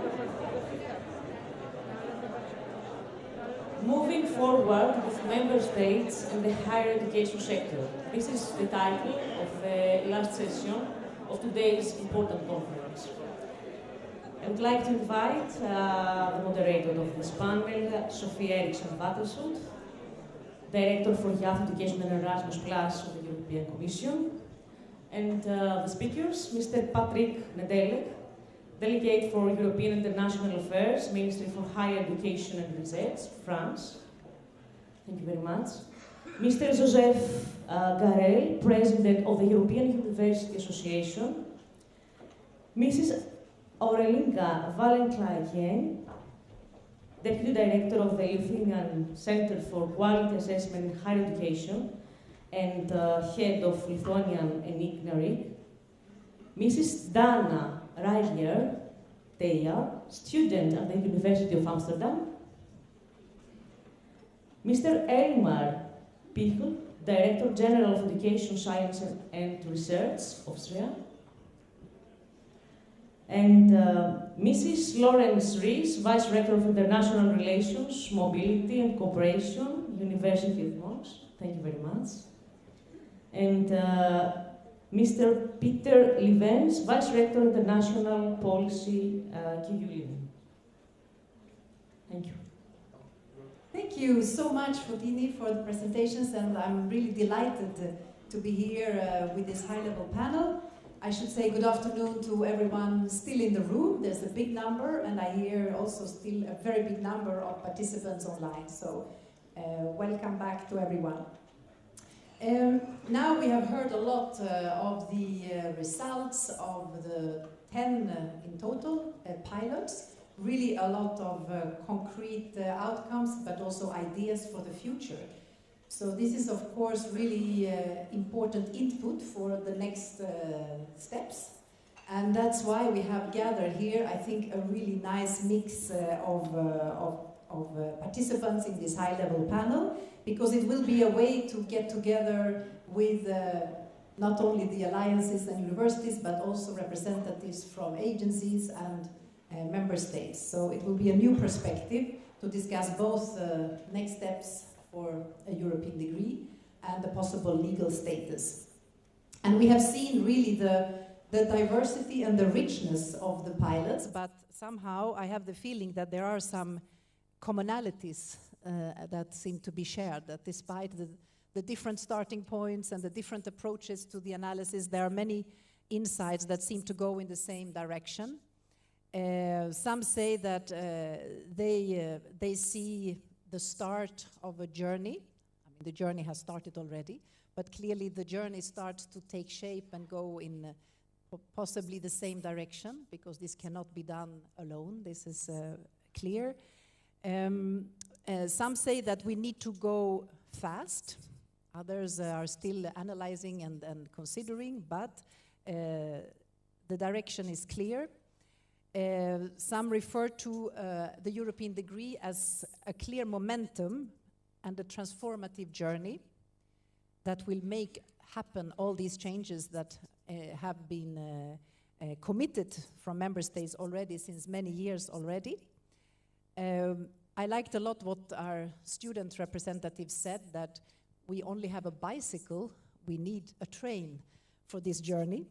Speaker 1: Moving forward with member states and the higher education sector. This is the title of the last session of today's important conference. I would like to invite the moderator of this panel, Sophie Eriksson-Watersud, Director for Youth Education and Erasmus Plus of the European Commission, and the speakers, Mr. Patrick Nedelec, Delegate for European International Affairs, Ministry for Higher Education and Research, France. Thank you very much. Mr. Joseph Garel, President of the European University Association. Mrs. Aurelinka Valenklein, Deputy Director of the Lithuanian Center for Quality Assessment in Higher Education and Head of Lithuanian ENIC. Mrs. Dana Reitler Teja, student at the University of Amsterdam. Mr. Elmar Pichel, Director General of Education, Science and Research, Austria. And Mrs. Lawrence Rees, Vice Rector of International Relations, Mobility and Cooperation, University of Mons. Thank you very much. And Mr. Peter Livens, Vice Rector International Policy, KU Leuven. Thank you.
Speaker 4: Thank you so much, Fotini, for the presentations, and I'm really delighted to be here with this high-level panel. I should say good afternoon to everyone still in the room. There's a big number, and I hear also still a very big number of participants online, so welcome back to everyone. Now we have heard a lot of the results of the 10 in total pilots, really a lot of concrete outcomes, but also ideas for the future. So this is of course really important input for the next steps. And that's why we have gathered here, I think, a really nice mix of participants in this high-level panel, because it will be a way to get together with not only the alliances and universities, but also representatives from agencies and member states. So it will be a new perspective to discuss both next steps for a European degree and the possible legal status. And we have seen really the diversity and the richness of the pilots, but somehow I have the feeling that there are some commonalities that seem to be shared, that despite the different starting points and the different approaches to the analysis, there are many insights that seem to go in the same direction. Some say that they see the start of a journey. I mean, the journey has started already, but clearly the journey starts to take shape and go in possibly the same direction, because this cannot be done alone. This is clear. Some say that we need to go fast. Others are still analyzing and considering, but the direction is clear. Some refer to the European degree as a clear momentum and a transformative journey that will make happen all these changes that have been committed from member states already since many years already. I liked a lot what our student representative said, that we only have a bicycle, we need a train for this journey.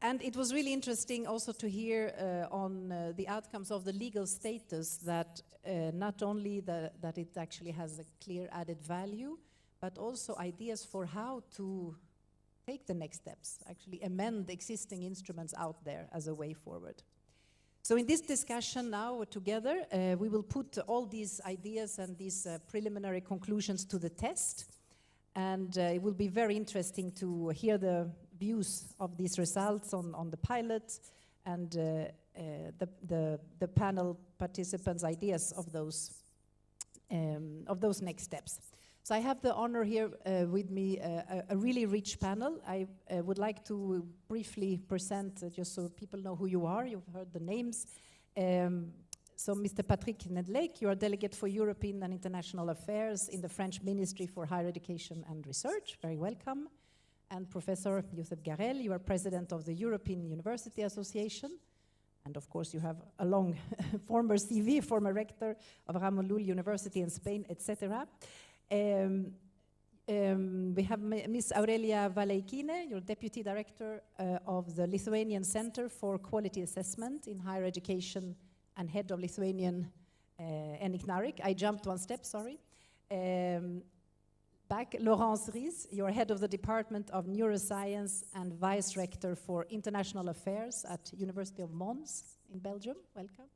Speaker 4: And it was really interesting also to hear on the outcomes of the legal status, that not only that it actually has a clear added value, but also ideas for how to take the next steps, actually amend existing instruments out there as a way forward. So in this discussion now together, we will put all these ideas and these preliminary conclusions to the test. And it will be very interesting to hear the views of these results on the pilot, and the panel participants' ideas of those next steps. So I have the honor here with me a really rich panel. I would like to briefly present, just so people know who you are. You've heard the names. So Mr. Patrick Nedlec, you are Delegate for European and International Affairs in the French Ministry for Higher Education and Research. Very welcome. And Professor Josep Garel, you are President of the European University Association. And of course, you have a long former CV, former rector of Ramon Llull University in Spain, etc. We have Ms. Aurelia Valeikine, your Deputy Director of the Lithuanian Center for Quality Assessment in Higher Education and Head of Lithuanian ENIC-NARIC. I jumped one step, sorry. Back, Laurence Ries, you're Head of the Department of Neuroscience and Vice Rector for International Affairs at University of Mons in Belgium. Welcome.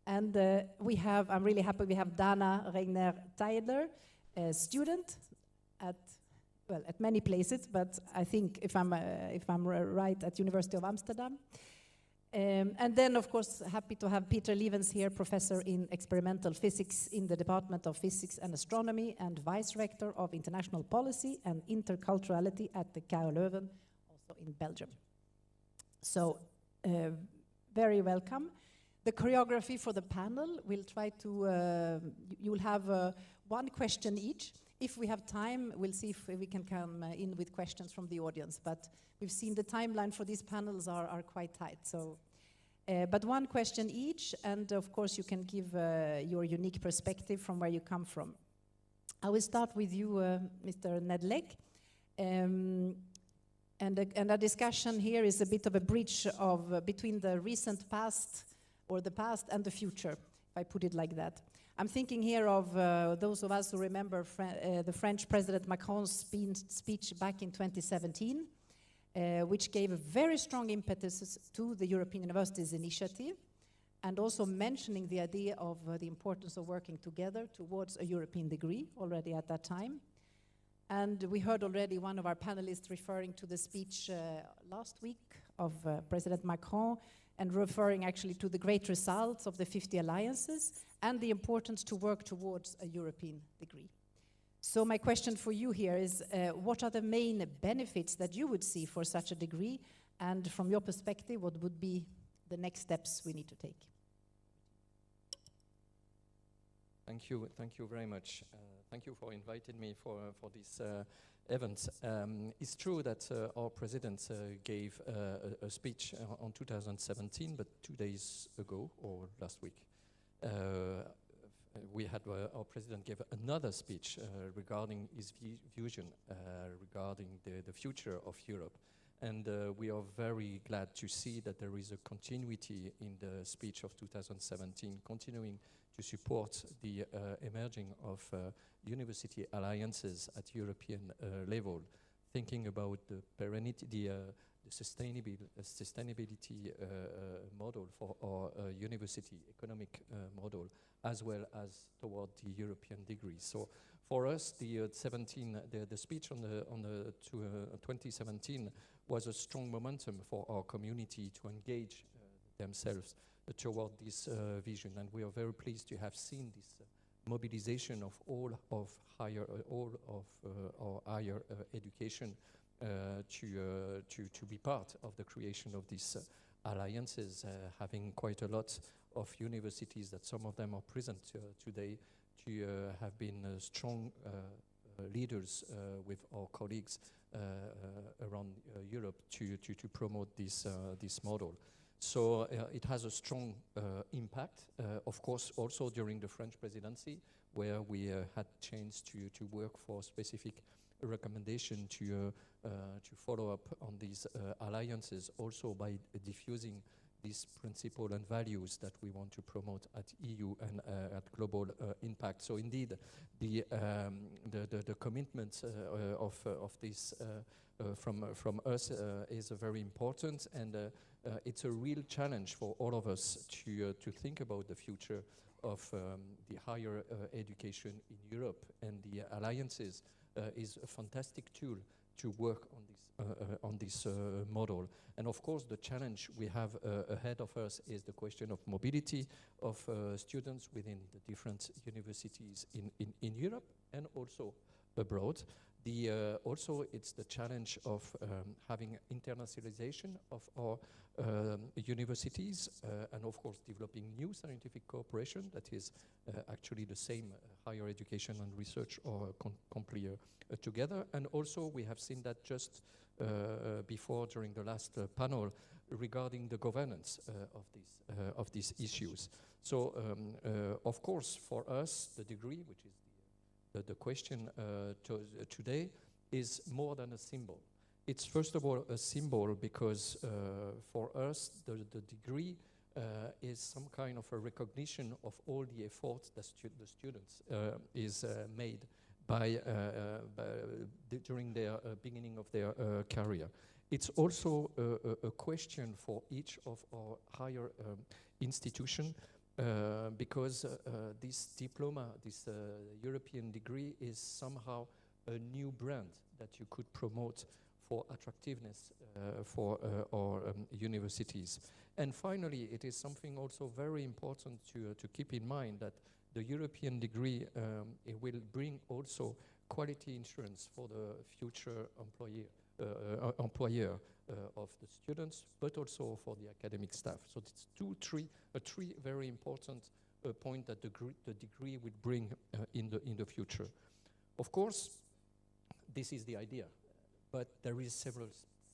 Speaker 4: And I'm really happy we have Dana Regner-Teidler, a student at many places, but I think if I'm right, at University of Amsterdam. And then, of course, happy to have Peter Levens here, Professor in Experimental Physics in the Department of Physics and Astronomy and Vice Rector of International Policy and Interculturality at the KU Leuven, also in Belgium. So, very welcome. The choreography for the panel, we'll try to, you'll have one question each. If we have time, we'll see if we can come in with questions from the audience, but we've seen the timeline for these panels are quite tight. So, but one question each, and of course you can give your unique perspective from where you come from. I will start with you, Mr. Nedlec. And a discussion here is a bit of a bridge between the recent past, or the past and the future, if I put it like that. I'm thinking here of those of us who remember the French President Macron's speech back in 2017, which gave a very strong impetus to the European Universities Initiative, and also mentioning the idea of the importance of working together towards a European degree already at that time. And we heard already one of our panelists referring to the speech last week of President Macron, and referring actually to the great results of the 50 alliances and the importance to work towards a European degree. So my question for you here is, what are the main benefits that you would see for such a degree? And from your perspective, what would be the next steps we need to take?
Speaker 5: Thank you very much. Thank you for inviting me for this event. It's true that our president gave a speech on 2017, but 2 days ago, or last week, we had our president gave another speech regarding his vision regarding the future of Europe. And we are very glad to see that there is a continuity in the speech of 2017, continuing to support the emerging of university alliances at European level, thinking about the sustainability model for our university economic model, as well as toward the European degree. So for us, the speech on the 2017 was a strong momentum for our community to engage themselves toward this vision, and we are very pleased to have seen this mobilization of all of our higher education to be part of the creation of these alliances, having quite a lot of universities that some of them are present today to have been strong leaders with our colleagues around Europe to promote this model. So it has a strong impact, of course, also during the French presidency, where we had chance to work for specific recommendation to follow up on these alliances, also by diffusing these principles and values that we want to promote at EU and at global impact. So indeed, the commitment of this from us is very important, and it's a real challenge for all of us to think about the future of the higher education in Europe, and the alliances is a fantastic tool to work on this model. And of course, the challenge we have ahead of us is the question of mobility of students within the different universities in Europe and also abroad. Also, it's the challenge of having internationalization of our universities and of course developing new scientific cooperation that is actually the same higher education and research or compare together. And also we have seen that just before during the last panel regarding the governance of these issues. So of course for us the degree, which is the question today, is more than a symbol. It's first of all a symbol because for us the degree is some kind of a recognition of all the efforts that the students is made during their beginning of their career. It's also a question for each of our higher institutions because this diploma, this European degree is somehow a new brand that you could promote for attractiveness for our universities. And finally, it is something also very important to keep in mind that the European degree it will bring also quality insurance for the future employer of the students, but also for the academic staff. So it's three very important points that the degree will bring in the future. Of course, this is the idea, but there is several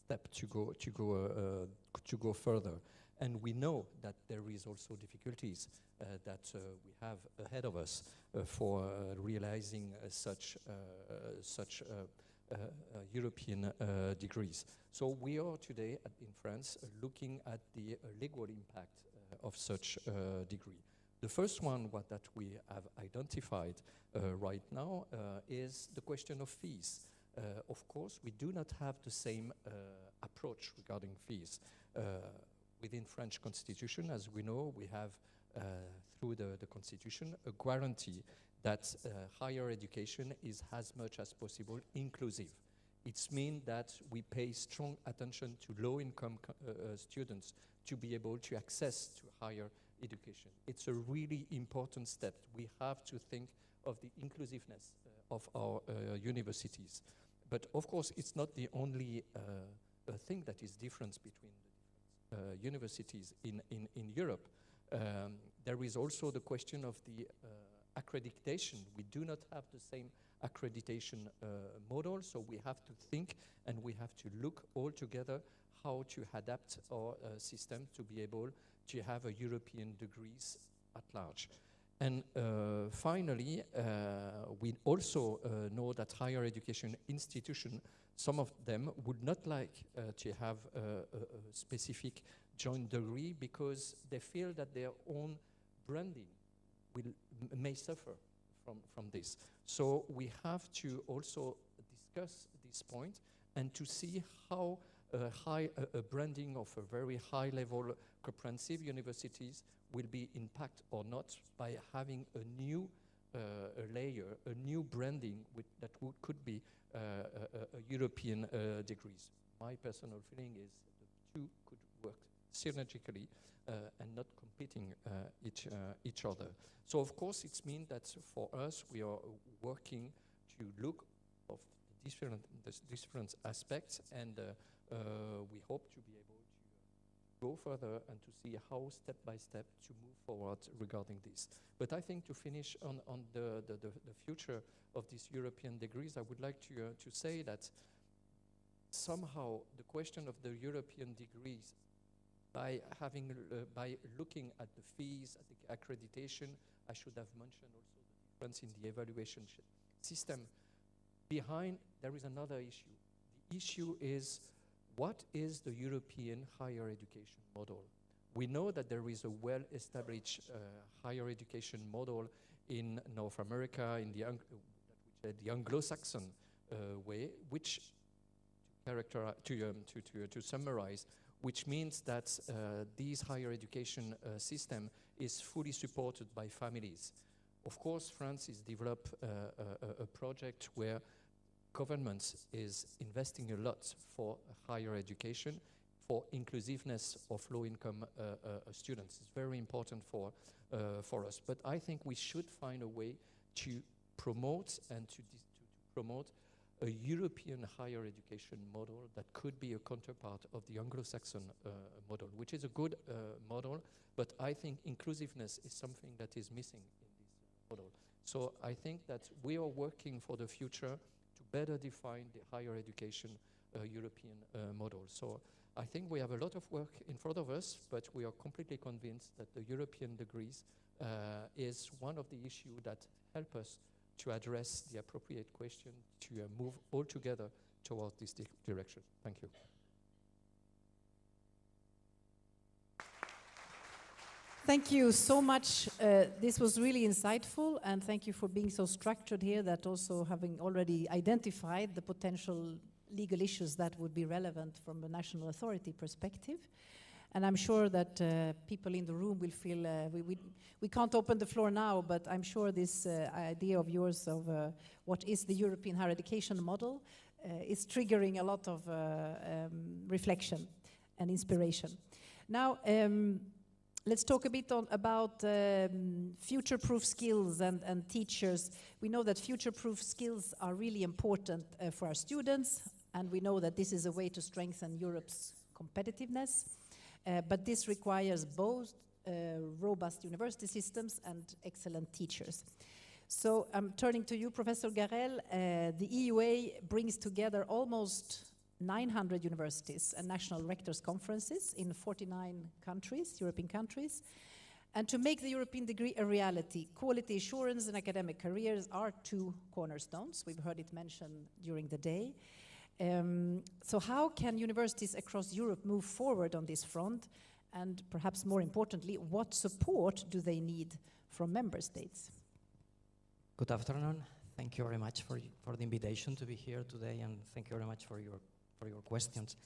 Speaker 5: steps to go further. And we know that there is also difficulties that we have ahead of us for realizing such European degrees. So we are today in France looking at the legal impact of such degree. The first one that we have identified right now is the question of fees. Of course, we do not have the same approach regarding fees. Within French constitution, as we know, we have through the constitution a guarantee that higher education is as much as possible inclusive. It means that we pay strong attention to low-income students to be able to access to higher education. It's a really important step. We have to think of the inclusiveness of our universities. But of course, it's not the only thing that is different between the universities in Europe. There is also the question of the accreditation. We do not have the same accreditation model, so we have to think and we have to look all together how to adapt our system to be able to have a European degrees at large. And finally, we also know that higher education institutions, some of them would not like to have a specific joint degree because they feel that their own branding may suffer from this. So we have to also discuss this point and to see how a branding of a very high level comprehensive universities will be impacted or not by having a new layer, a new branding that could be a European degrees. My personal feeling is the two could work synergically and not competing each other. So of course it means that for us we are working to look of the different aspects, and we hope to be able to go further and to see how step by step to move forward regarding this. But I think to finish on the future of these European degrees, I would like to say that somehow the question of the European degrees, by looking at the fees, at the accreditation, I should have mentioned also the difference in the evaluation system. Behind, there is another issue. The issue is, what is the European higher education model? We know that there is a well-established higher education model in North America, in the Anglo-Saxon way, which to summarize, which means that this higher education system is fully supported by families. Of course, France has developed a project where government is investing a lot for higher education, for inclusiveness of low-income students. It's very important for us. But I think we should find a way to promote and to promote a European higher education model that could be a counterpart of the Anglo-Saxon model, which is a good model, but I think inclusiveness is something that is missing in this model. So I think that we are working for the future to better define the higher education European model. So I think we have a lot of work in front of us, but we are completely convinced that the European degrees is one of the issues that help us to address the appropriate question to move all together towards this direction. Thank you.
Speaker 4: Thank you so much. This was really insightful, and thank you for being so structured here, that also having already identified the potential legal issues that would be relevant from a national authority perspective. And I'm sure that people in the room will feel, we can't open the floor now, but I'm sure this idea of yours of what is the European higher education model is triggering a lot of reflection and inspiration. Now, let's talk a bit about future-proof skills and teachers. We know that future-proof skills are really important for our students, and we know that this is a way to strengthen Europe's competitiveness. But this requires both robust university systems and excellent teachers. So I'm turning to you, Professor Garel. The EUA brings together almost 900 universities and national rectors' conferences in 49 countries, European countries. And to make the European degree a reality, quality assurance and academic careers are two cornerstones. We've heard it mentioned during the day. So how can universities across Europe move forward on this front? And perhaps more importantly, what support do they need from member states?
Speaker 6: Good afternoon. Thank you very much for the invitation to be here today, and thank you very much for your questions.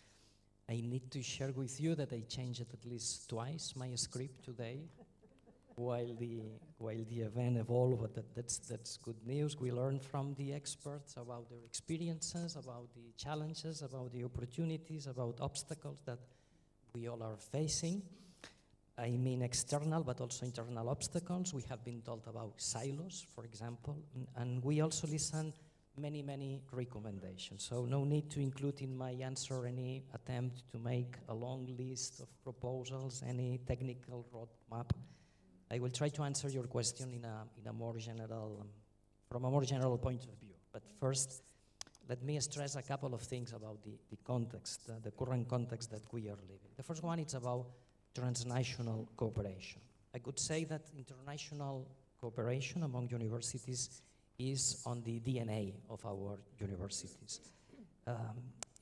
Speaker 6: I need to share with you that I changed at least twice my script today while the event evolved, but that's good news. We learn from the experts about their experiences, about the challenges, about the opportunities, about obstacles that we all are facing. I mean external but also internal obstacles. We have been told about silos, for example, and we also listen many recommendations. So no need to include in my answer any attempt to make a long list of proposals, any technical roadmap. I will try to answer your question in a more general, from a more general point of view. But first, let me stress a couple of things about the context, the current context that we are living. The first one is about transnational cooperation. I could say that international cooperation among universities is on the DNA of our universities.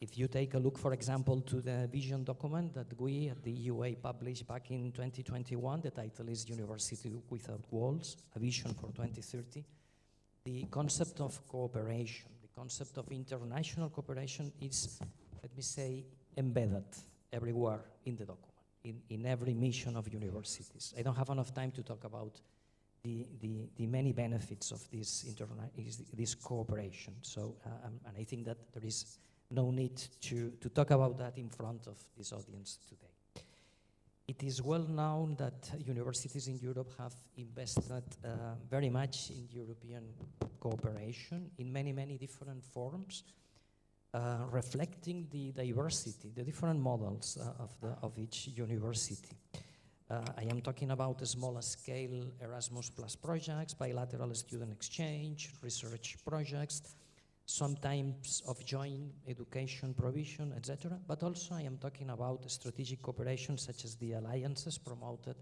Speaker 6: If you take a look, for example, to the vision document that we at the EUA published back in 2021, the title is University Without Walls, a Vision for 2030. The concept of cooperation, the concept of international cooperation is, let me say, embedded everywhere in the document, in every mission of universities. I don't have enough time to talk about the many benefits of this cooperation. So, and I think that there is no need to talk about that in front of this audience today. It is well known that universities in Europe have invested very much in European cooperation in many different forms, reflecting the diversity, the different models of each university. I am talking about smaller scale Erasmus Plus projects, bilateral student exchange, research projects, sometimes of joint education provision, etc. But also I am talking about strategic cooperation such as the alliances promoted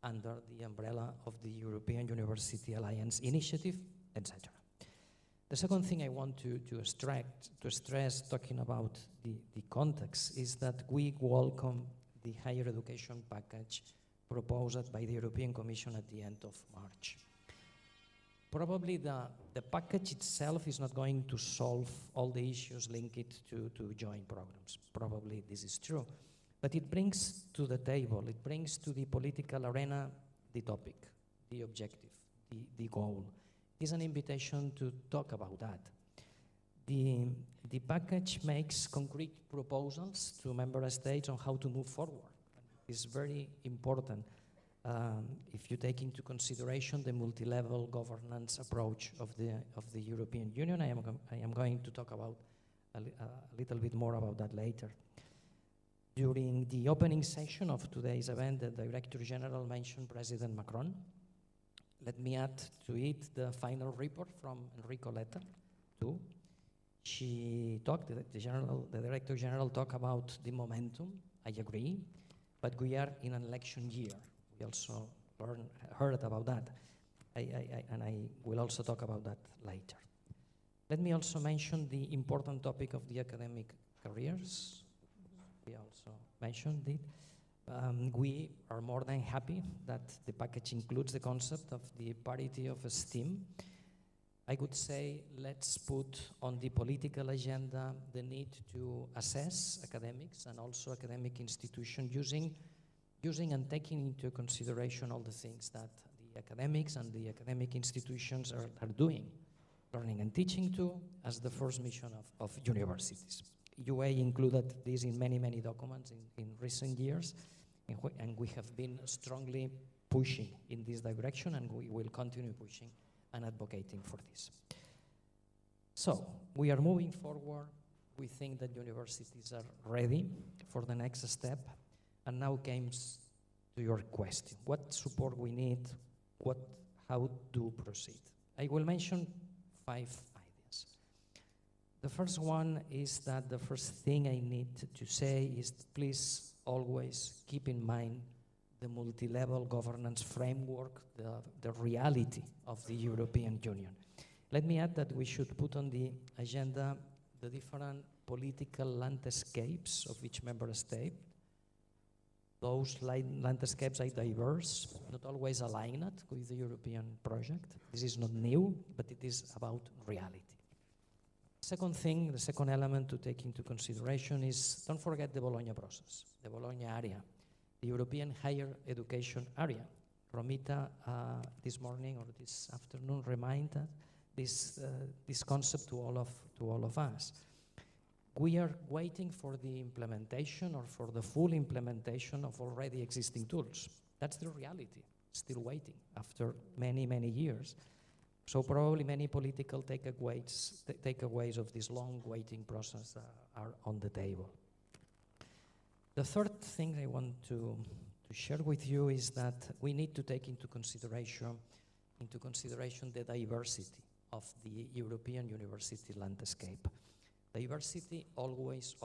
Speaker 6: under the umbrella of the European University Alliance Initiative, etc. The second thing I want to stress talking about the context is that we welcome the higher education package proposed by the European Commission at the end of March. Probably the package itself is not going to solve all the issues linked to joint programs. Probably this is true. But it brings to the table, it brings to the political arena the topic, the objective, the goal. It is an invitation to talk about that. The package makes concrete proposals to member states on how to move forward. It's very important if you take into consideration the multi-level governance approach of the European Union. I am going to talk about a little bit more about that later. During the opening session of today's event, the Director General mentioned President Macron. Let me add to it the final report from Enrico Letta, too. She talked, the Director General talked about the momentum, I agree, but we are in an election year. We also heard about that, and I will also talk about that later. Let me also mention the important topic of the academic careers. We also mentioned it. We are more than happy that the package includes the concept of the parity of esteem. I would say let's put on the political agenda the need to assess academics and also academic institutions using and taking into consideration all the things that the academics and the academic institutions are doing, learning and teaching too, as the first mission of universities. UA included this in many, many documents in recent years, and we have been strongly pushing in this direction, and we will continue pushing and advocating for this. So, we are moving forward. We think that universities are ready for the next step, and now comes to your question. What support we need, how to proceed? I will mention 5 ideas. The first one is that the first thing I need to say is please always keep in mind the multi-level governance framework, the reality of the European Union. Let me add that we should put on the agenda the different political landscapes of each member state. Those landscapes are diverse, not always aligned with the European project. This is not new, but it is about reality. Second thing, the second element to take into consideration is don't forget the Bologna process, the Bologna area, the European higher education area. Romita this morning or this afternoon reminded this concept to all of us. We are waiting for the implementation or for the full implementation of already existing tools. That's the reality, still waiting after many, many years. So probably many political takeaways of this long waiting process are on the table. The third thing I want to share with you is that we need to take into consideration the diversity of the European university landscape. Diversity always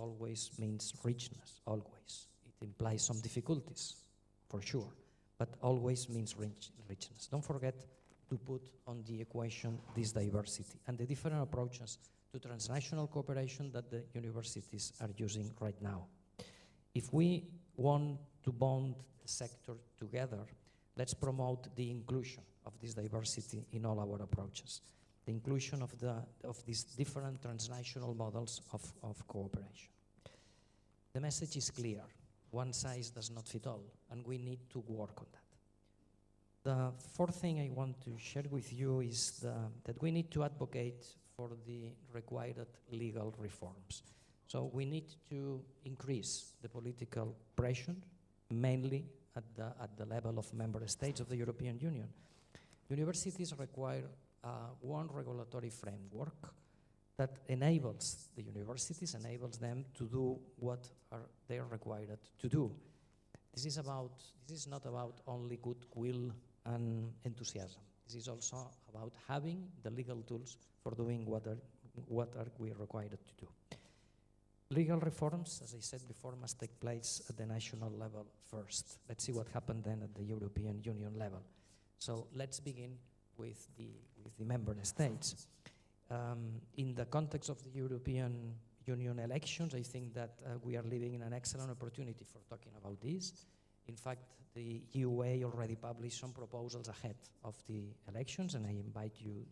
Speaker 6: means richness, always. It implies some difficulties, for sure, but always means richness. Don't forget to put on the equation this diversity and the different approaches to transnational cooperation that the universities are using right now. If we want to bond the sector together, let's promote the inclusion of this diversity in all our approaches, the inclusion of these different transnational models of cooperation. The message is clear. One size does not fit all, and we need to work on that. The fourth thing I want to share with you is that we need to advocate for the required legal reforms. So we need to increase the political pressure, mainly at the level of member states of the European Union. Universities require one regulatory framework that enables the universities, enables them to do what they are required to do. This is not about only goodwill and enthusiasm. This is also about having the legal tools for doing what are we required to do. Legal reforms, as I said before, must take place at the national level first. Let's see what happened then at the European Union level. So let's begin with the member states. In the context of the European Union elections, I think that we are living in an excellent opportunity for talking about this. In fact, the UA already published some proposals ahead of the elections, and I invite you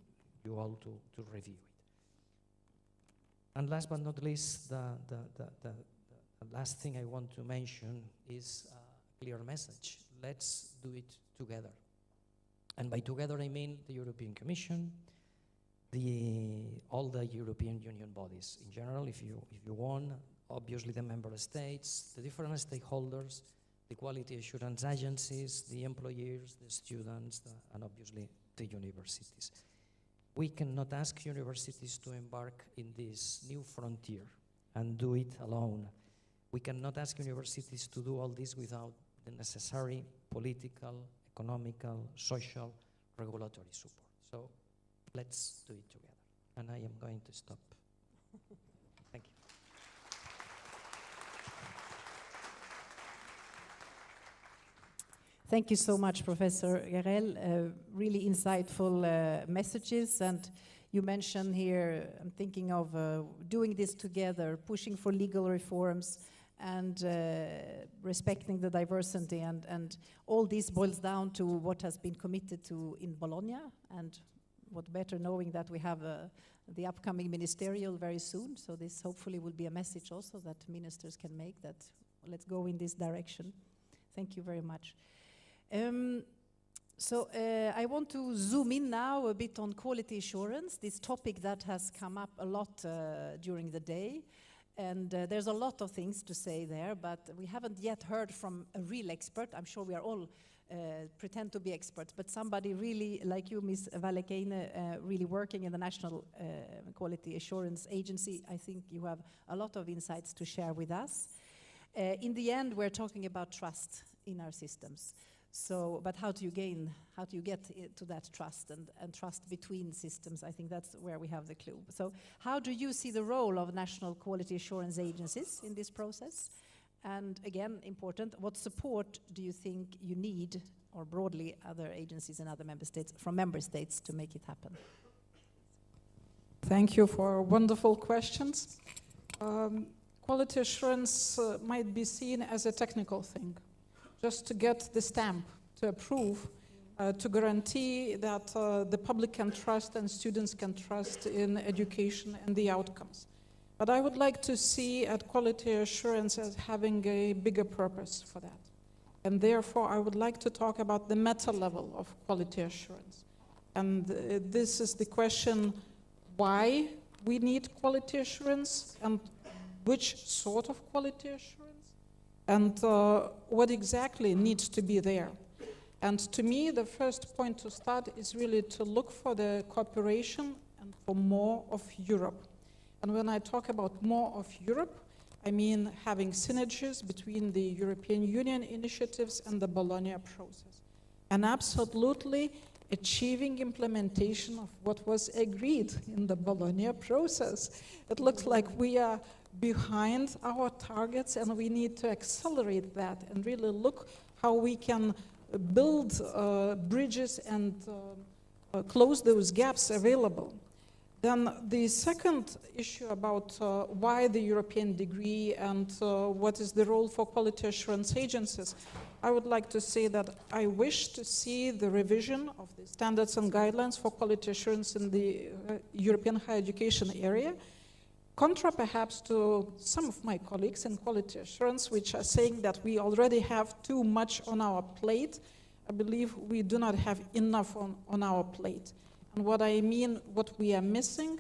Speaker 6: all to review it. And last but not least, the last thing I want to mention is a clear message. Let's do it together. And by together, I mean the European Commission, all the European Union bodies. In general, if you want, obviously the member states, the different stakeholders, the quality assurance agencies, the employers, the students, and obviously the universities. We cannot ask universities to embark in this new frontier and do it alone. We cannot ask universities to do all this without the necessary political, economical, social, regulatory support. So let's do it together. And I am going to stop. Thank you.
Speaker 4: Thank you so much, Professor Garel. Really insightful messages. And you mentioned here, I'm thinking of doing this together, pushing for legal reforms and respecting the diversity. And all this boils down to what has been committed to in Bologna. And what better knowing that we have the upcoming ministerial very soon. So this hopefully will be a message also that ministers can make, that let's go in this direction. Thank you very much. So I want to zoom in now a bit on quality assurance, this topic that has come up a lot during the day. And there's a lot of things to say there, but we haven't yet heard from a real expert. I'm sure we are all pretend to be experts, but somebody really like you, Ms. Valekainen, really working in the National Quality Assurance Agency. I think you have a lot of insights to share with us. In the end, we're talking about trust in our systems. So, but how do you get to that trust and trust between systems? I think that's where we have the clue. So how do you see the role of national quality assurance agencies in this process? And again, important, what support do you think you need, or broadly other agencies and other member states, from member states to make it happen?
Speaker 25: Thank you for wonderful questions. Quality assurance might be seen as a technical thing, just to get the stamp, to approve, to guarantee that the public can trust and students can trust in education and the outcomes. But I would like to see at quality assurance as having a bigger purpose for that. And therefore, I would like to talk about the meta level of quality assurance. And this is the question why we need quality assurance and which sort of quality assurance and what exactly needs to be there. And to me, the first point to start is really to look for the cooperation and for more of Europe. And when I talk about more of Europe, I mean having synergies between the European Union initiatives and the Bologna process. And absolutely achieving implementation of what was agreed in the Bologna process. It looks like we are behind our targets and we need to accelerate that and really look how we can build bridges and close those gaps available. Then the second issue about why the European degree and what is the role for quality assurance agencies, I would like to say that I wish to see the revision of the standards and guidelines for quality assurance in the European higher education area, contra perhaps to some of my colleagues in quality assurance, which are saying that we already have too much on our plate. I believe we do not have enough on our plate. And what I mean, what we are missing,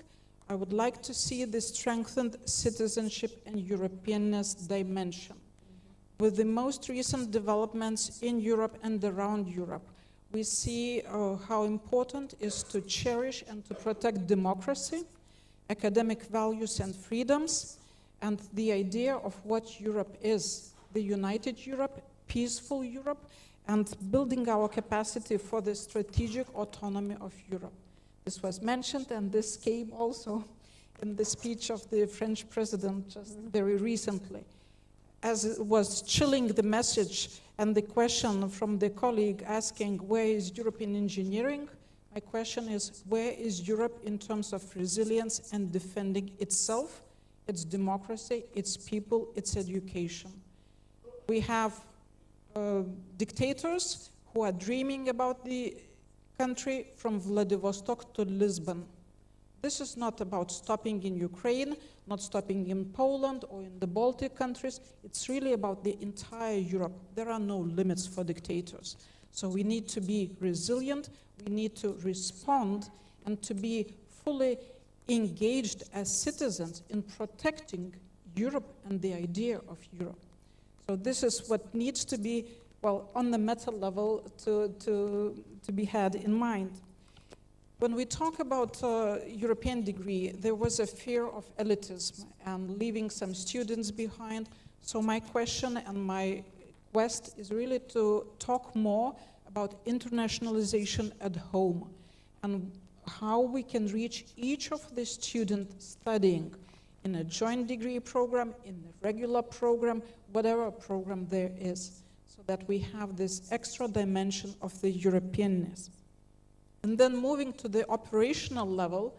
Speaker 25: I would like to see the strengthened citizenship and Europeanness dimension. With the most recent developments in Europe and around Europe, we see how important it is to cherish and to protect democracy, academic values and freedoms, and the idea of what Europe is, the united Europe, peaceful Europe, and building our capacity for the strategic autonomy of Europe. This was mentioned, and this came also in the speech of the French president just very recently. As it was chilling the message and the question from the colleague asking, where is European engineering? My question is, where is Europe in terms of resilience and defending itself, its democracy, its people, its education? We have dictators who are dreaming about the country from Vladivostok to Lisbon. This is not about stopping in Ukraine, not stopping in Poland or in the Baltic countries. It's really about the entire Europe. There are no limits for dictators. So we need to be resilient, we need to respond and to be
Speaker 9: fully engaged as citizens in protecting Europe and the idea of Europe. So this is what needs to be, well, on the meta level to be had in mind. When we talk about European degree, there was a fear of elitism and leaving some students behind. So my question and my quest is really to talk more about internationalization at home and how we can reach each of the students studying in a joint degree program, in a regular program, whatever program there is, so that we have this extra dimension of the Europeanness. And then moving to the operational level,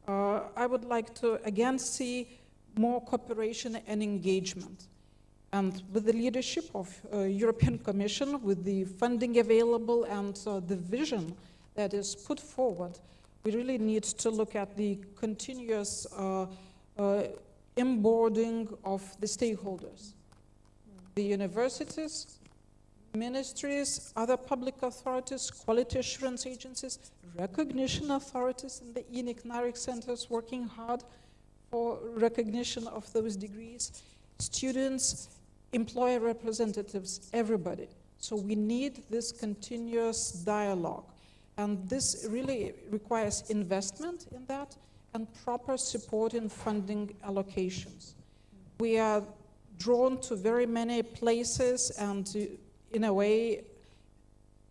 Speaker 9: I would like to again see more cooperation and engagement. And with the leadership of European Commission, with the funding available and the vision that is put forward, we really need to look at the continuous onboarding of the stakeholders. The universities, ministries, other public authorities, quality assurance agencies, recognition authorities, and the ENIC-NARIC centers working hard for recognition of those degrees, students, employer representatives, everybody. So we need this continuous dialogue. And this really requires investment in that and proper support in funding allocations. We are drawn to very many places, and in a way,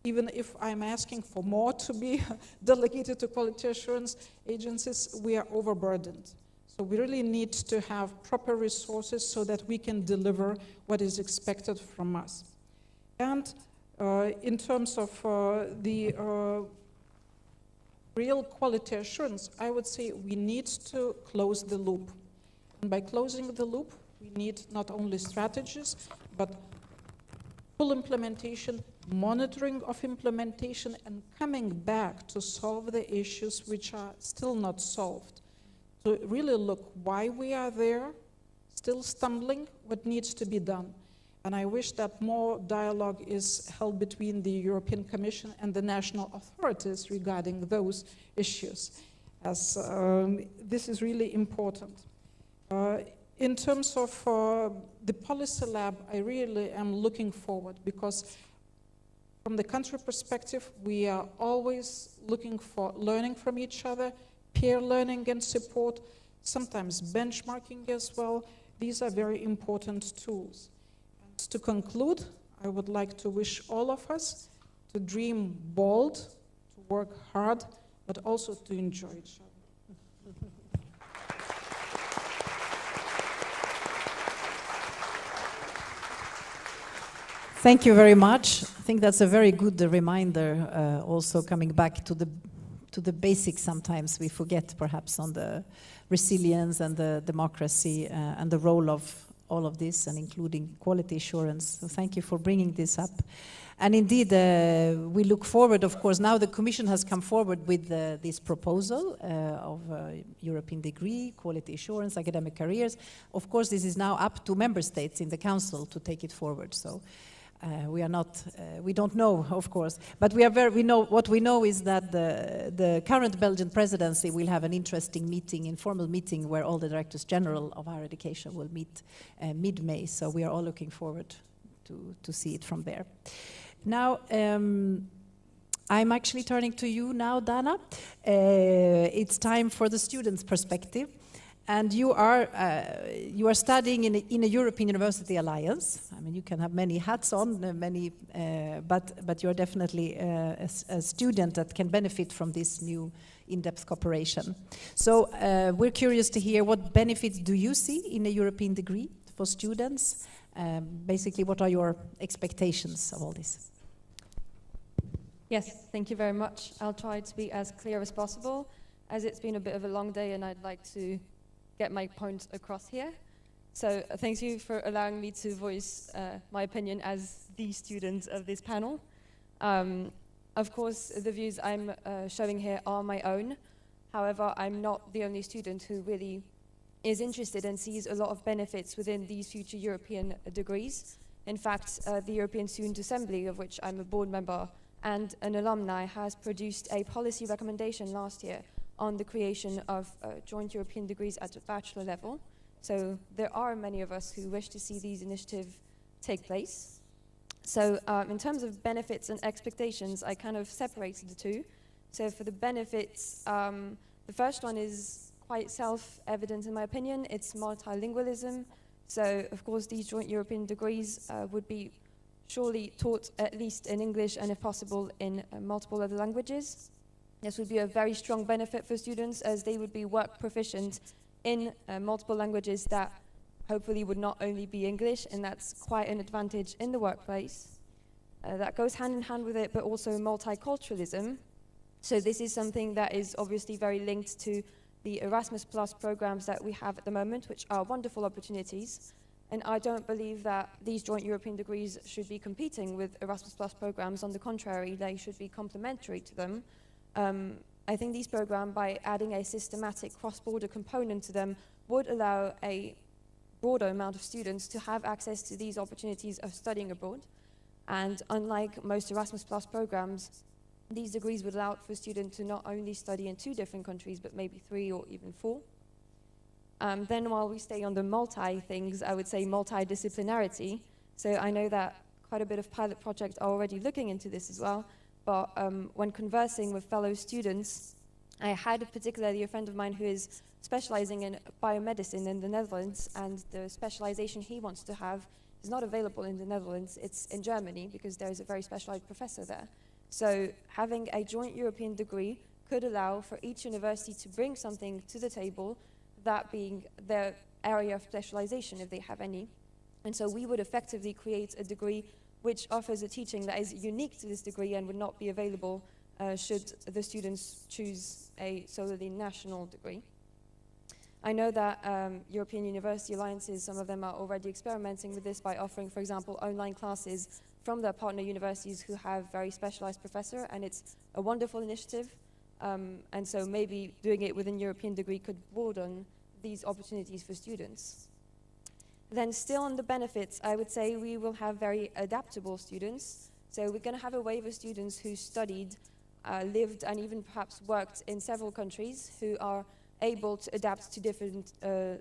Speaker 9: even if I'm asking for more to be delegated to quality assurance agencies, we are overburdened. So we really need to have proper resources so that we can deliver what is expected from us. And in terms of the real quality assurance, I would say we need to close the loop. And by closing the loop, we need not only strategies, but full implementation, monitoring of implementation, and coming back to solve the issues which are still not solved. To really look why we are there, still stumbling, what needs to be done. And I wish that more dialogue is held between the European Commission and the national authorities regarding those issues, as this is really important. In terms of the policy lab, I really am looking forward, because from the country perspective, we are always looking for learning from each other, peer learning and support, sometimes benchmarking as well. These are very important tools. And to conclude, I would like to wish all of us to dream bold, to work hard, but also to enjoy each other.
Speaker 4: Thank you very much. I think that's a very good reminder, also coming back to the basics. Sometimes we forget perhaps on the resilience and the democracy and the role of all of this, and including quality assurance. So thank you for bringing this up. And indeed, we look forward, of course, now the Commission has come forward with this proposal of European degree, quality assurance, academic careers. Of course, this is now up to member states in the Council to take it forward. So we are not, we don't know, of course, but what we know is that the current Belgian presidency will have an interesting meeting, informal meeting, where all the Directors General of higher education will meet mid-May. So we are all looking forward to see it from there. Now, I'm actually turning to you now, Dana. It's time for the students' perspective. And you are studying in a European University Alliance. I mean, you can have many hats on, but you're definitely a student that can benefit from this new in-depth cooperation. So we're curious to hear, what benefits do you see in a European degree for students? Basically, what are your expectations of all this?
Speaker 10: Yes, thank you very much. I'll try to be as clear as possible, as it's been a bit of a long day and I'd like to get my point across here. So thank you for allowing me to voice my opinion as the student of this panel. Of course, the views I'm showing here are my own. However, I'm not the only student who really is interested and sees a lot of benefits within these future European degrees. In fact, the European Student Assembly, of which I'm a board member and an alumni, has produced a policy recommendation last year on the creation of joint European degrees at the bachelor level. So there are many of us who wish to see these initiatives take place. So in terms of benefits and expectations, I kind of separated the two. So for the benefits, the first one is quite self-evident in my opinion. It's multilingualism. So of course these joint European degrees would be surely taught at least in English and if possible in multiple other languages. This would be a very strong benefit for students as they would be work proficient in multiple languages that hopefully would not only be English, and that's quite an advantage in the workplace. That goes hand in hand with it, but also multiculturalism. So this is something that is obviously very linked to the Erasmus Plus programs that we have at the moment, which are wonderful opportunities. And I don't believe that these joint European degrees should be competing with Erasmus Plus programs. On the contrary, they should be complementary to them. I think these programs, by adding a systematic cross-border component to them, would allow a broader amount of students to have access to these opportunities of studying abroad. And unlike most Erasmus Plus programs, these degrees would allow for students to not only study in 2 different countries, but maybe 3 or even 4. Then while we stay on the multi things, I would say multidisciplinarity. So I know that quite a bit of pilot projects are already looking into this as well, but when conversing with fellow students, I had particularly a friend of mine who is specializing in biomedicine in the Netherlands, and the specialization he wants to have is not available in the Netherlands, it's in Germany, because there is a very specialized professor there. So having a joint European degree could allow for each university to bring something to the table, that being their area of specialization, if they have any. And so we would effectively create a degree which offers a teaching that is unique to this degree and would not be available should the students choose a solely national degree. I know that European University Alliances, some of them are already experimenting with this by offering, for example, online classes from their partner universities who have very specialized professor, and it's a wonderful initiative. And so maybe doing it with a European degree could broaden these opportunities for students. Then still on the benefits, I would say we will have very adaptable students. So we're going to have a wave of students who studied, lived, and even perhaps worked in several countries, who are able to adapt to different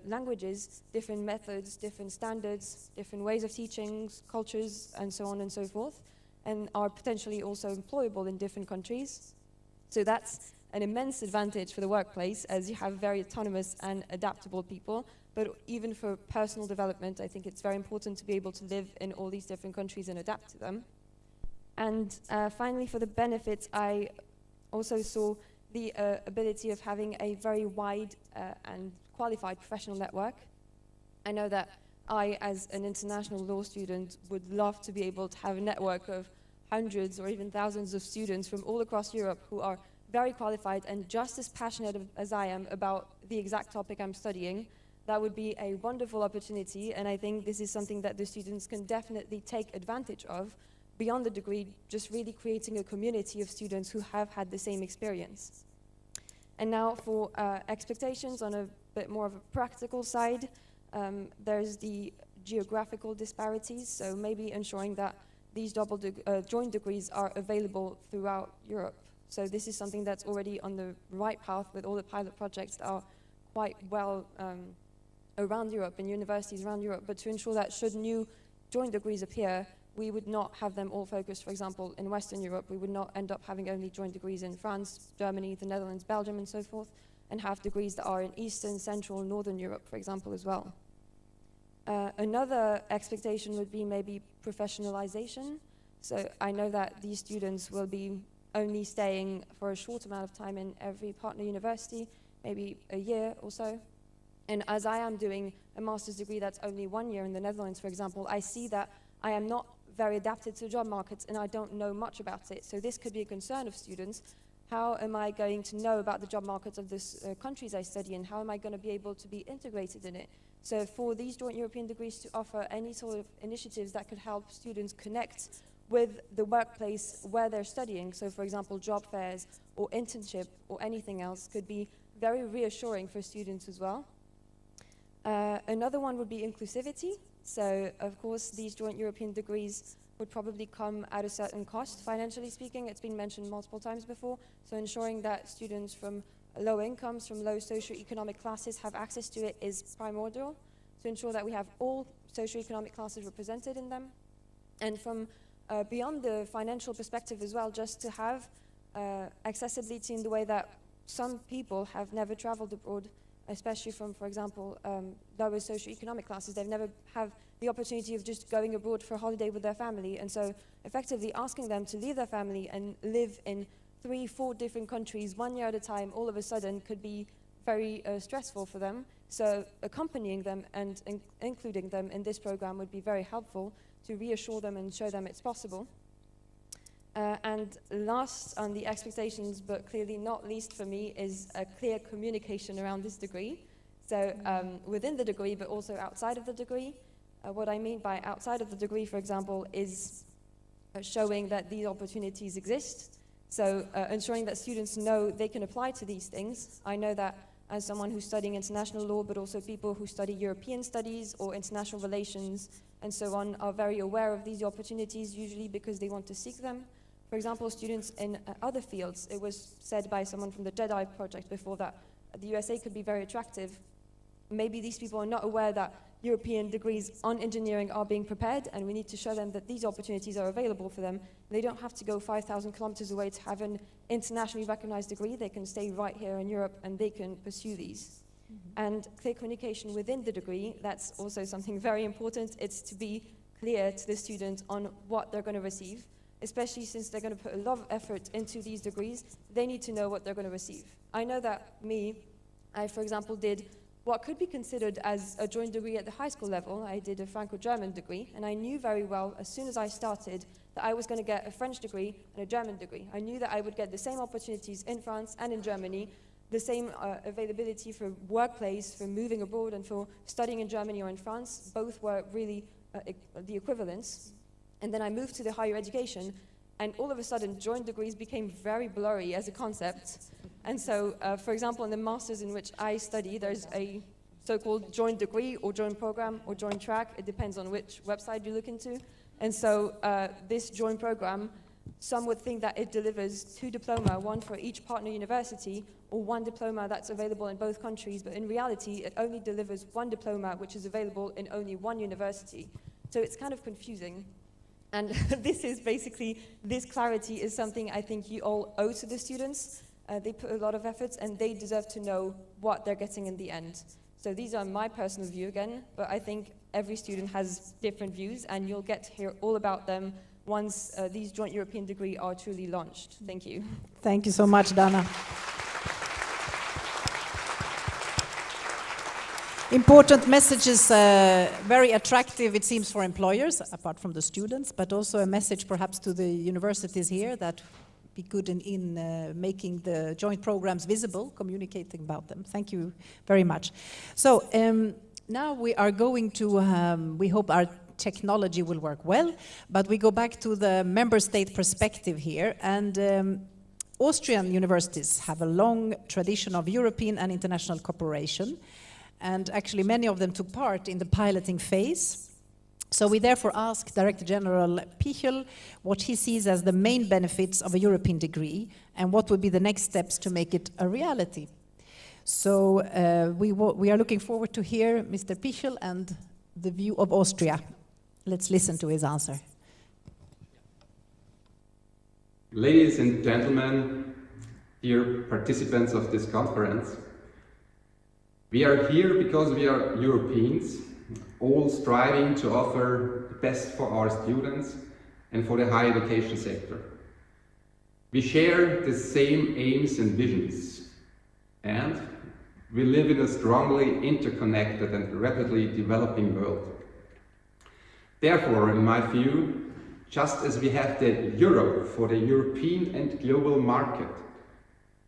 Speaker 10: languages, different methods, different standards, different ways of teaching, cultures, and so on and so forth, and are potentially also employable in different countries. So that's an immense advantage for the workplace, as you have very autonomous and adaptable people. But even for personal development, I think it's very important to be able to live in all these different countries and adapt to them. And finally, for the benefits, I also saw the ability of having a very wide and qualified professional network. I know that I, as an international law student, would love to be able to have a network of hundreds or even thousands of students from all across Europe who are very qualified and just as passionate as I am about the exact topic I'm studying. That would be a wonderful opportunity, and I think this is something that the students can definitely take advantage of beyond the degree, just really creating a community of students who have had the same experience. And now for expectations on a bit more of a practical side, there's the geographical disparities, so maybe ensuring that these joint degrees are available throughout Europe. So this is something that's already on the right path with all the pilot projects that are quite well around Europe and universities around Europe, but to ensure that should new joint degrees appear, we would not have them all focused, for example, in Western Europe. We would not end up having only joint degrees in France, Germany, the Netherlands, Belgium, and so forth, and have degrees that are in Eastern, Central, Northern Europe, for example, as well. Another expectation would be maybe professionalization. So I know that these students will be only staying for a short amount of time in every partner university, maybe a year or so. And as I am doing a master's degree that's only 1 year in the Netherlands, for example, I see that I am not very adapted to job markets and I don't know much about it. So this could be a concern of students. How am I going to know about the job markets of the countries I study in? How am I going to be able to be integrated in it? So for these joint European degrees to offer any sort of initiatives that could help students connect with the workplace where they're studying, so for example job fairs or internship or anything else, could be very reassuring for students as well. Another one would be inclusivity. So of course these joint European degrees would probably come at a certain cost, financially speaking. It's been mentioned multiple times before. So ensuring that students from low incomes, from low socioeconomic classes have access to it is primordial to ensure that we have all socioeconomic classes represented in them. And from beyond the financial perspective as well, just to have accessibility in the way that some people have never traveled abroad, especially from, for example, lower socioeconomic classes. They've never have the opportunity of just going abroad for a holiday with their family. And so effectively asking them to leave their family and live in 3-4 different countries 1 year at a time, all of a sudden could be very stressful for them. So accompanying them and including them in this program would be very helpful to reassure them and show them it's possible. And last on the expectations, but clearly not least for me, is a clear communication around this degree. So within the degree, but also outside of the degree. What I mean by outside of the degree, for example, is showing that these opportunities exist. So ensuring that students know they can apply to these things. I know that as someone who's studying international law, but also people who study European studies or international relations and so on are very aware of these opportunities, usually because they want to seek them. For example, students in other fields, it was said by someone from the JEDI project before that the USA could be very attractive. Maybe these people are not aware that European degrees on engineering are being prepared, and we need to show them that these opportunities are available for them. They don't have to go 5,000 kilometers away to have an internationally recognized degree. They can stay right here in Europe and they can pursue these. And clear communication within the degree, that's also something very important. It's to be clear to the student on what they're going to receive, especially since they're going to put a lot of effort into these degrees. They need to know what they're going to receive. I know that I, for example, did what could be considered as a joint degree at the high school level. I did a Franco-German degree, and I knew very well as soon as I started that I was going to get a French degree and a German degree. I knew that I would get the same opportunities in France and in Germany, the same availability for workplace, for moving abroad, and for studying in Germany or in France. Both were really the equivalents. And then I moved to the higher education, and all of a sudden, joint degrees became very blurry as a concept. And so, for example, in the master's in which I study, there's a so-called joint degree or joint program or joint track. It depends on which website you look into. And so this joint program, some would think that it delivers 2 diploma, one for each partner university, or 1 diploma that's available in both countries. But in reality, it only delivers 1 diploma, which is available in only 1 university. So it's kind of confusing. And this clarity is something I think you all owe to the students. They put a lot of effort, and they deserve to know what they're getting in the end. So these are my personal view again, but I think every student has different views, and you'll get to hear all about them once these joint European degrees are truly launched. Thank you.
Speaker 4: Thank you so much, Dana. Important messages, very attractive, it seems, for employers, apart from the students, but also a message perhaps to the universities here that be good in making the joint programs visible, communicating about them. Thank you very much. So now we are going to, we hope our technology will work well, but we go back to the member state perspective here. And Austrian universities have a long tradition of European and international cooperation. And actually many of them took part in the piloting phase. So we therefore ask Director General Pichel what he sees as the main benefits of a European degree and what would be the next steps to make it a reality. So we are looking forward to hear Mr. Pichel and the view of Austria. Let's listen to his answer.
Speaker 8: Ladies and gentlemen, dear participants of this conference, we are here because we are Europeans, all striving to offer the best for our students and for the higher education sector. We share the same aims and visions, and we live in a strongly interconnected and rapidly developing world. Therefore, in my view, just as we have the euro for the European and global market,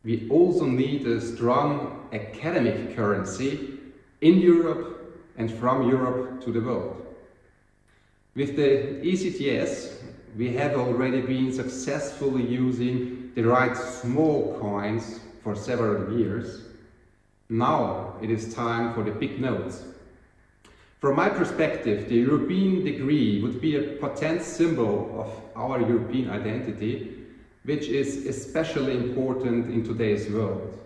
Speaker 8: we also need a strong academic currency in Europe and from Europe to the world. With the ECTS, we have already been successfully using the right small coins for several years. Now it is time for the big notes. From my perspective, the European degree would be a potent symbol of our European identity, which is especially important in today's world.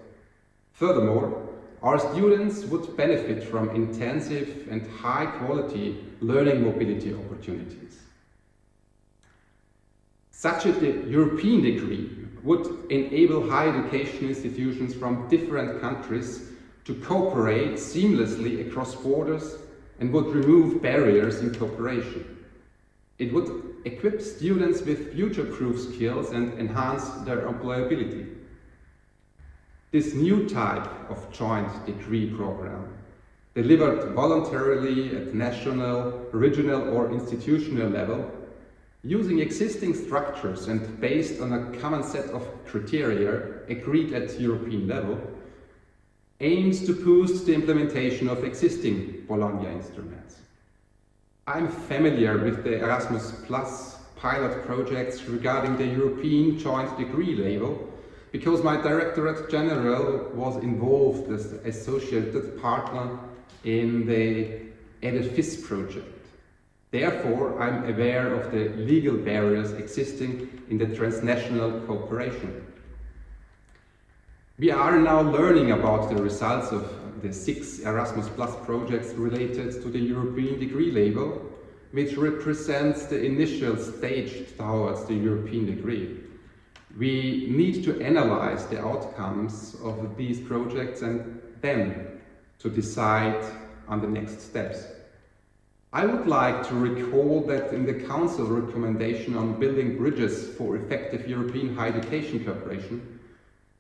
Speaker 8: Furthermore, our students would benefit from intensive and high-quality learning mobility opportunities. Such a European degree would enable higher education institutions from different countries to cooperate seamlessly across borders and would remove barriers in cooperation. It would equip students with future-proof skills and enhance their employability. This new type of joint degree program, delivered voluntarily at national, regional or institutional level, using existing structures and based on a common set of criteria agreed at European level, aims to boost the implementation of existing Bologna instruments. I'm familiar with the Erasmus Plus pilot projects regarding the European Joint Degree label because my Directorate General was involved as associated partner in the EDIFIS project. Therefore, I'm aware of the legal barriers existing in the transnational cooperation. We are now learning about the results of the 6 Erasmus Plus projects related to the European degree label, which represents the initial stage towards the European degree. We need to analyze the outcomes of these projects and then to decide on the next steps. I would like to recall that in the Council recommendation on building bridges for effective European higher education cooperation,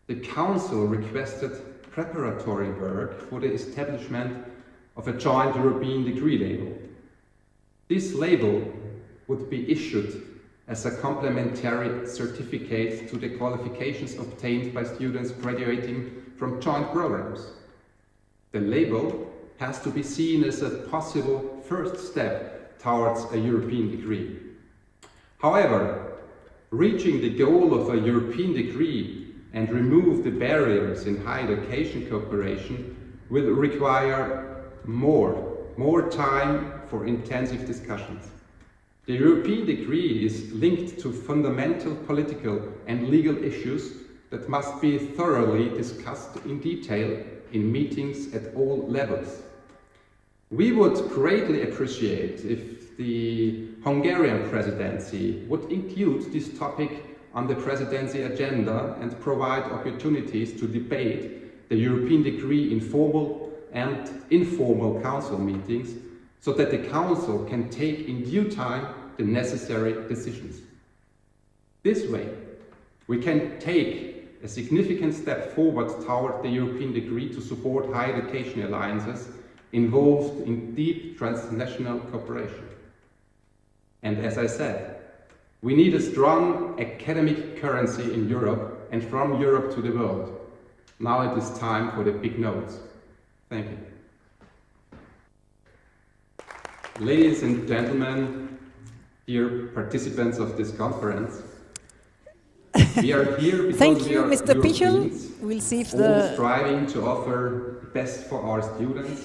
Speaker 8: the Council requested preparatory work for the establishment of a joint European degree label. This label would be issued as a complementary certificate to the qualifications obtained by students graduating from joint programs. The label has to be seen as a possible first step towards a European degree. However, reaching the goal of a European degree and remove the barriers in higher education cooperation will require more time for intensive discussions. The European degree is linked to fundamental political and legal issues that must be thoroughly discussed in detail in meetings at all levels. We would greatly appreciate if the Hungarian presidency would include this topic on the presidency agenda and provide opportunities to debate the European degree in formal and informal council meetings so that the council can take in due time the necessary decisions. This way, we can take a significant step forward toward the European degree to support higher education alliances involved in deep transnational cooperation. And as I said, we need a strong academic currency in Europe and from Europe to the world. Now it is time for the big notes. Thank you. Ladies and gentlemen, dear participants of this conference, we are here because
Speaker 4: Thank
Speaker 8: we
Speaker 4: you,
Speaker 8: are
Speaker 4: Mr.
Speaker 8: Europeans,
Speaker 4: Pichel. We'll see if
Speaker 8: all striving to offer the best for our students.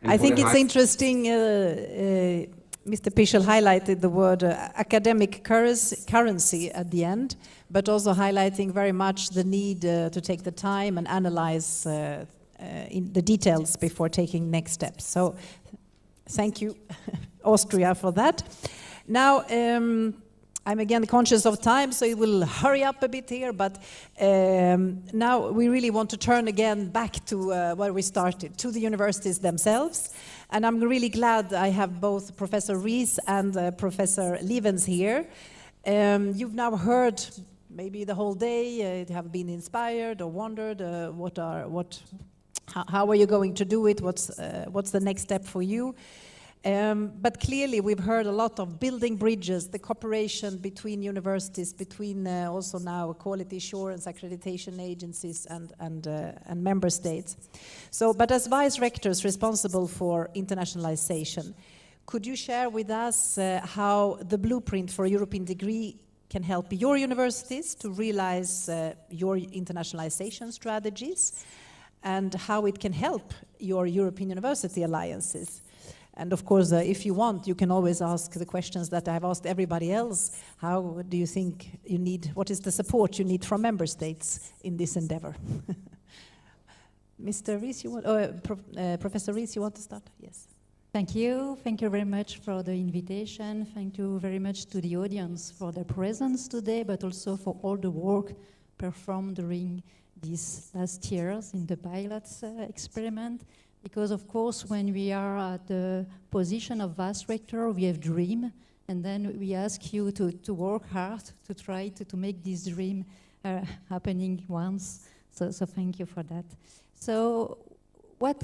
Speaker 4: I think it's interesting, Mr. Pichel highlighted the word academic currency at the end, but also highlighting very much the need to take the time and analyze in the details before taking next steps. So thank you, Austria, for that. Now, I'm again conscious of time, so it will hurry up a bit here, but now we really want to turn again back to where we started, to the universities themselves. And I'm really glad I have both Professor Ries and Professor Lievens here. You've now heard maybe the whole day, have been inspired or wondered how are you going to do it, what's the next step for you? But clearly we've heard a lot of building bridges, the cooperation between universities, between also now quality assurance accreditation agencies and member states. So, but as vice rectors responsible for internationalization, could you share with us how the blueprint for a European degree can help your universities to realize your internationalization strategies and how it can help your European university alliances? And of course, if you want, you can always ask the questions that I've asked everybody else. How do you think you need, what is the support you need from member states in this endeavor? Mr. Rees, Professor Rees, you want to start? Yes.
Speaker 11: Thank you. Thank you very much for the invitation. Thank you very much to the audience for their presence today, but also for all the work performed during these last years in the pilot experiment. Because of course, when we are at the position of vice rector, we have dream, and then we ask you to work hard to try to make this dream happening once. So thank you for that. So what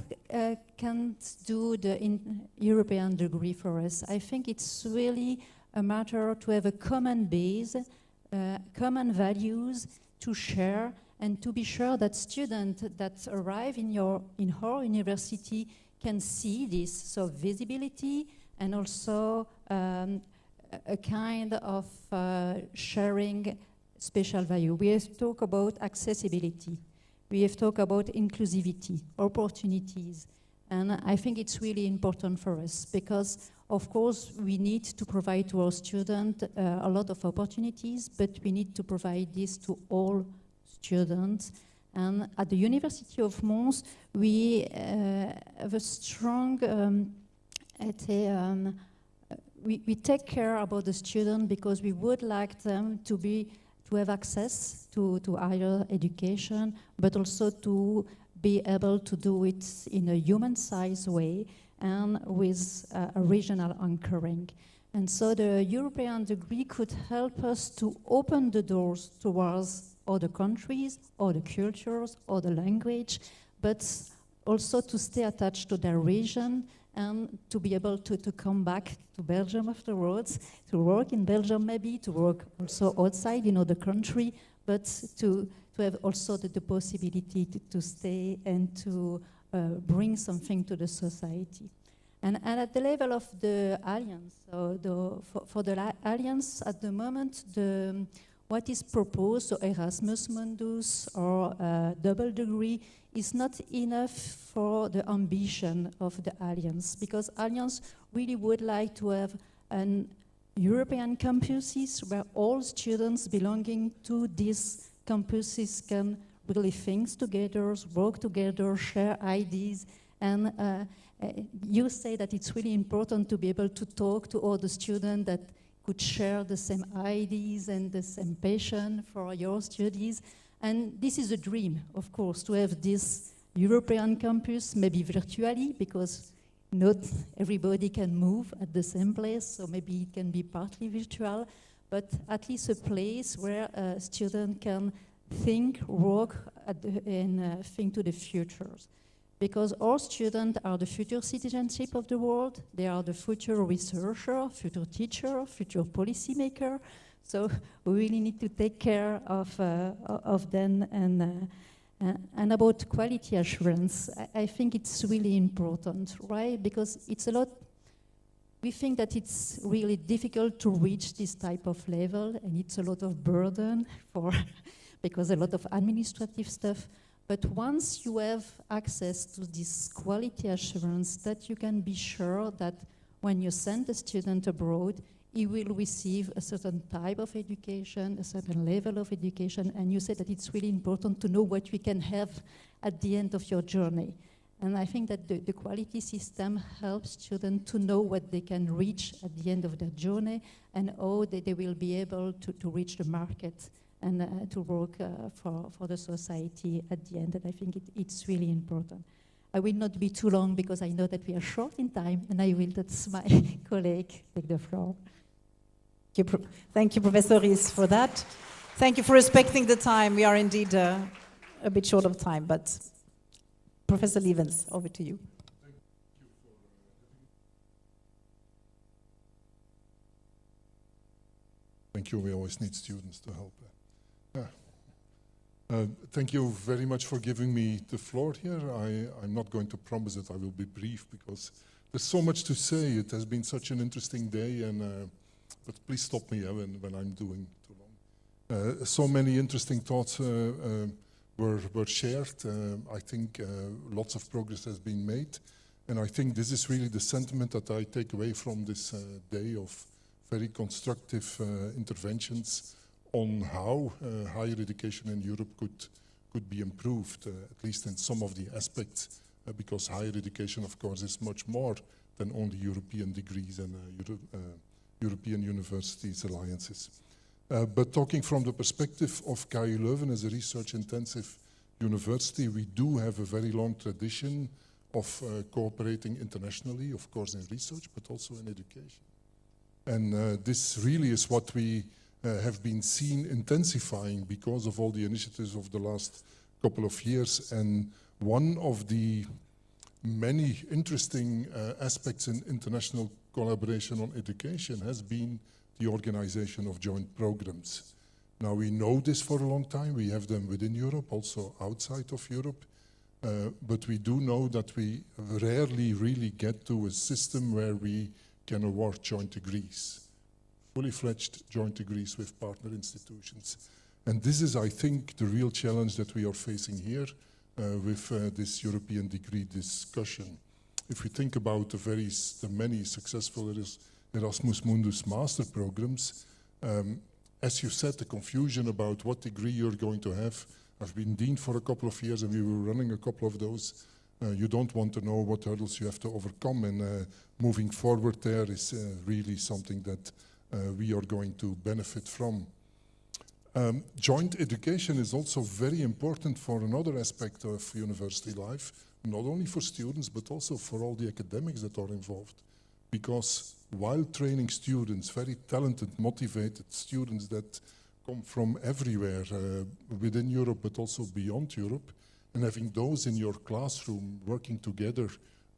Speaker 11: can do the European degree for us? I think it's really a matter to have a common base, common values to share, and to be sure that students that arrive in our university can see this, so visibility and also a kind of sharing special value. We have talked about accessibility. We have talked about inclusivity, opportunities, and I think it's really important for us because, of course, we need to provide to our students a lot of opportunities, but we need to provide this to all students. And at the University of Mons, we have a strong, we take care about the student because we would like them to have access to higher education, but also to be able to do it in a human-sized way and with a regional anchoring. And so the European degree could help us to open the doors towards other countries, other cultures, other language, but also to stay attached to their region and to be able to come back to Belgium afterwards, to work in Belgium maybe, to work also outside in other country, but to have also the possibility to stay and to bring something to the society. And at the level of the Alliance, so for the Alliance at the moment, what is proposed, so Erasmus Mundus or double degree, is not enough for the ambition of the Alliance, because Alliance really would like to have an European campuses where all students belonging to these campuses can really think together, work together, share ideas, and you say that it's really important to be able to talk to all the students that could share the same ideas and the same passion for your studies. And this is a dream, of course, to have this European campus, maybe virtually, because not everybody can move at the same place, so maybe it can be partly virtual, but at least a place where a student can think, work, and think to the futures. Because all students are the future citizenship of the world, they are the future researcher, future teacher, future policymaker. So we really need to take care of them. And about quality assurance, I think it's really important, right? Because it's a lot, we think that it's really difficult to reach this type of level, and it's a lot of burden because a lot of administrative stuff. But once you have access to this quality assurance, that you can be sure that when you send a student abroad, he will receive a certain type of education, a certain level of education, and you said that it's really important to know what we can have at the end of your journey. And I think that the quality system helps students to know what they can reach at the end of their journey and how they will be able to reach the market and to work for the society at the end. And I think it's really important. I will not be too long because I know that we are short in time, and I will let my colleague take the floor.
Speaker 4: Thank you, Professor Rees, for that. Thank you for respecting the time. We are indeed a bit short of time, but Professor Levens, over to you.
Speaker 14: Thank you. We always need students to help. Thank you very much for giving me the floor here. I'm not going to promise that I will be brief because there's so much to say. It has been such an interesting day, and but please stop me when I'm doing too long. So many interesting thoughts were shared. I think lots of progress has been made, and I think this is really the sentiment that I take away from this day of very constructive interventions on how higher education in Europe could be improved, at least in some of the aspects, because higher education, of course, is much more than only European degrees and European universities alliances. But talking from the perspective of KU Leuven as a research-intensive university, we do have a very long tradition of cooperating internationally, of course in research, but also in education. And this really is what we have been seen intensifying because of all the initiatives of the last couple of years. And one of the many interesting aspects in international collaboration on education has been the organization of joint programs. Now we know this for a long time. We have them within Europe, also outside of Europe. But we do know that we rarely really get to a system where we can award joint degrees, fully fledged joint degrees with partner institutions. And this is, I think, the real challenge that we are facing here with this European degree discussion. If we think about the many successful Erasmus Mundus master programs, as you said, the confusion about what degree you're going to have. I've been dean for a couple of years and we were running a couple of those. You don't want to know what hurdles you have to overcome, and moving forward there is really something that we are going to benefit from. Joint education is also very important for another aspect of university life, not only for students, but also for all the academics that are involved. Because while training students, very talented, motivated students that come from everywhere within Europe, but also beyond Europe, and having those in your classroom working together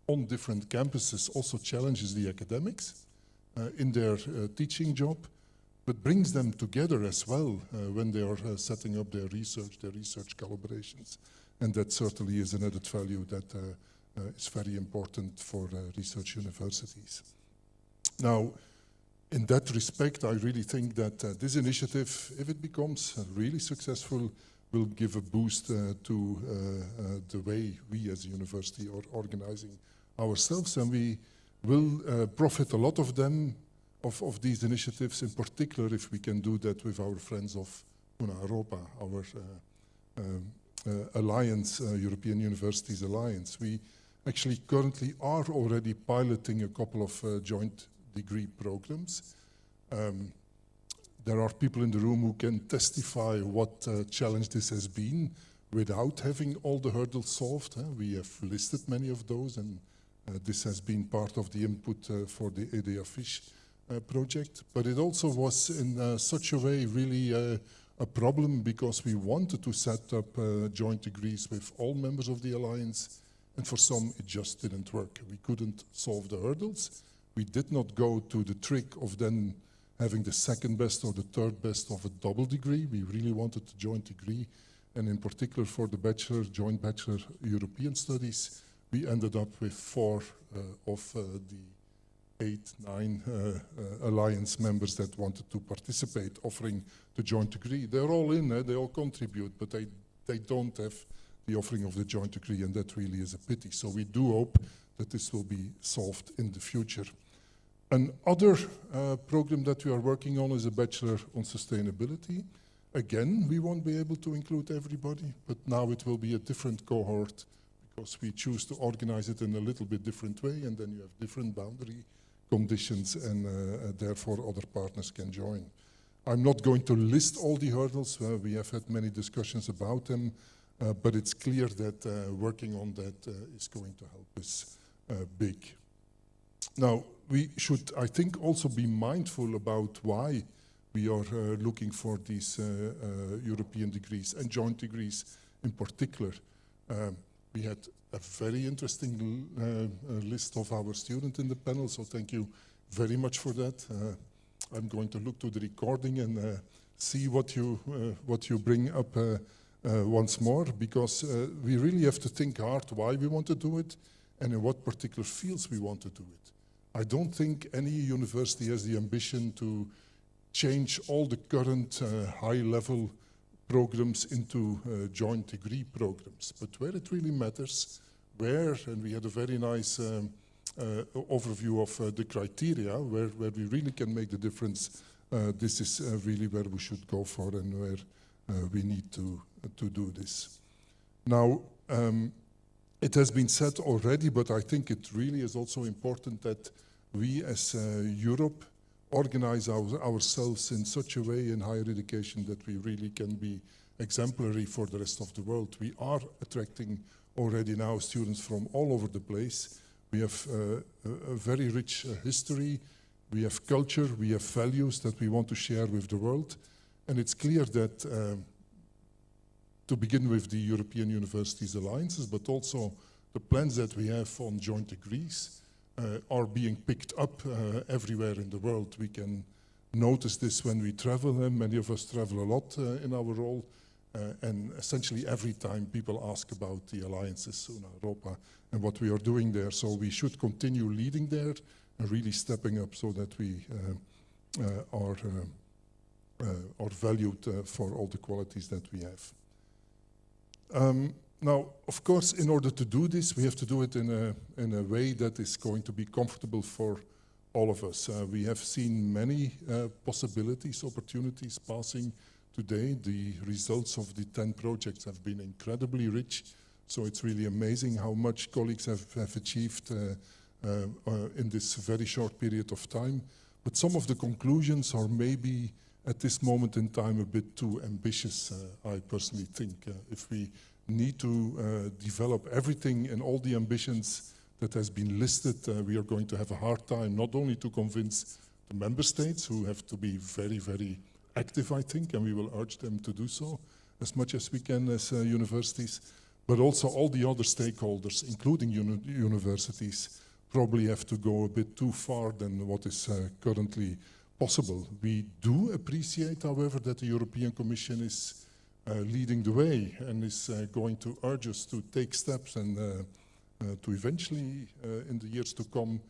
Speaker 14: on different campuses also challenges the academics in their teaching job, but brings them together as well when they are setting up their research collaborations. And that certainly is an added value that is very important for research universities. Now, in that respect, I really think that this initiative, if it becomes really successful, will give a boost to the way we as a university are organizing ourselves, and we will profit a lot of them, of these initiatives, in particular if we can do that with our friends of Una Europa, our alliance, European Universities Alliance. We actually currently are already piloting a couple of joint degree programs. There are people in the room who can testify what challenge this has been without having all the hurdles solved. We have listed many of those, and this has been part of the input for the EDA-FISH project. But it also was in such a way really a problem because we wanted to set up joint degrees with all members of the alliance, and for some it just didn't work. We couldn't solve the hurdles. We did not go to the trick of then having the second best or the third best of a double degree. We really wanted a joint degree, and in particular for the bachelor, joint bachelor European studies, we ended up with 4 of the 8, 9 alliance members that wanted to participate, offering the joint degree. They're all in, they all contribute, but they don't have the offering of the joint degree, and that really is a pity. So we do hope that this will be solved in the future. Another program that we are working on is a Bachelor on Sustainability. Again, we won't be able to include everybody, but now it will be a different cohort because we choose to organize it in a little bit different way, and then you have different boundary conditions, and therefore other partners can join. I'm not going to list all the hurdles. We have had many discussions about them, but it's clear that working on that is going to help us big. Now, we should, I think, also be mindful about why we are looking for these European degrees and joint degrees in particular. We had a very interesting list of our students in the panel, so thank you very much for that. I'm going to look to the recording and see what you bring up once more, because we really have to think hard why we want to do it and in what particular fields we want to do it. I don't think any university has the ambition to change all the current high-level programs into joint degree programs. But where it really matters, and we had a very nice overview of the criteria, where we really can make the difference, this is really where we should go for and where we need to do this. Now, it has been said already, but I think it really is also important that we as Europe organize ourselves in such a way in higher education that we really can be exemplary for the rest of the world. We are attracting already now students from all over the place. We have a very rich history, we have culture, we have values that we want to share with the world. And it's clear that to begin with the European Universities Alliances, but also the plans that we have on joint degrees are being picked up everywhere in the world. We can notice this when we travel, and many of us travel a lot in our role, and essentially every time people ask about the alliances in Europa and what we are doing there. So we should continue leading there and really stepping up so that we are valued for all the qualities that we have. Now, of course, in order to do this, we have to do it in a way that is going to be comfortable for all of us. We have seen many possibilities, opportunities passing today. The results of the 10 projects have been incredibly rich, so it's really amazing how much colleagues have achieved in this very short period of time. But some of the conclusions are maybe at this moment in time a bit too ambitious, I personally think. If we need to develop everything and all the ambitions that has been listed, we are going to have a hard time not only to convince the member states, who have to be very, very active, I think, and we will urge them to do so as much as we can as universities, but also all the other stakeholders, including universities, probably have to go a bit too far than what is currently possible. We do appreciate, however, that the European Commission is leading the way and is going to urge us to take steps and to eventually, in the years to come,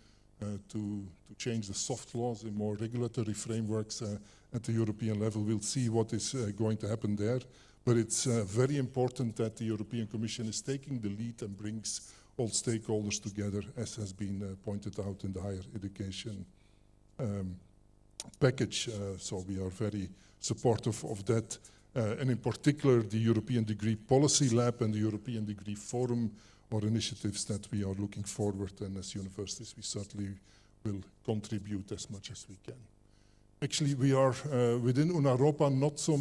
Speaker 14: to change the soft laws in more regulatory frameworks at the European level. We'll see what is going to happen there. But it's very important that the European Commission is taking the lead and brings all stakeholders together, as has been pointed out in the higher education package. So we are very supportive of that. And in particular, the European Degree Policy Lab and the European Degree Forum are initiatives that we are looking forward, and as universities we certainly will contribute as much as we can. Actually, we are within UNAROPA not so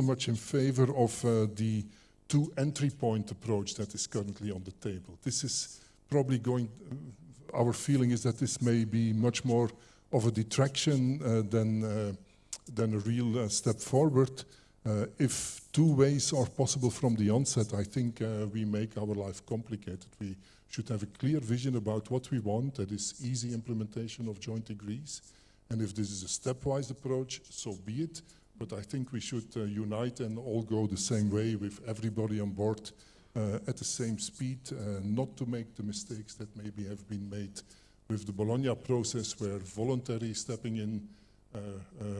Speaker 14: much in favor of the two entry point approach that is currently on the table. This is probably going, our feeling is that this may be much more of a detraction than a real step forward. If two ways are possible from the onset, I think we make our life complicated. We should have a clear vision about what we want, that is easy implementation of joint degrees. And if this is a stepwise approach, so be it. But I think we should unite and all go the same way with everybody on board at the same speed, not to make the mistakes that maybe have been made with the Bologna process, where voluntary stepping in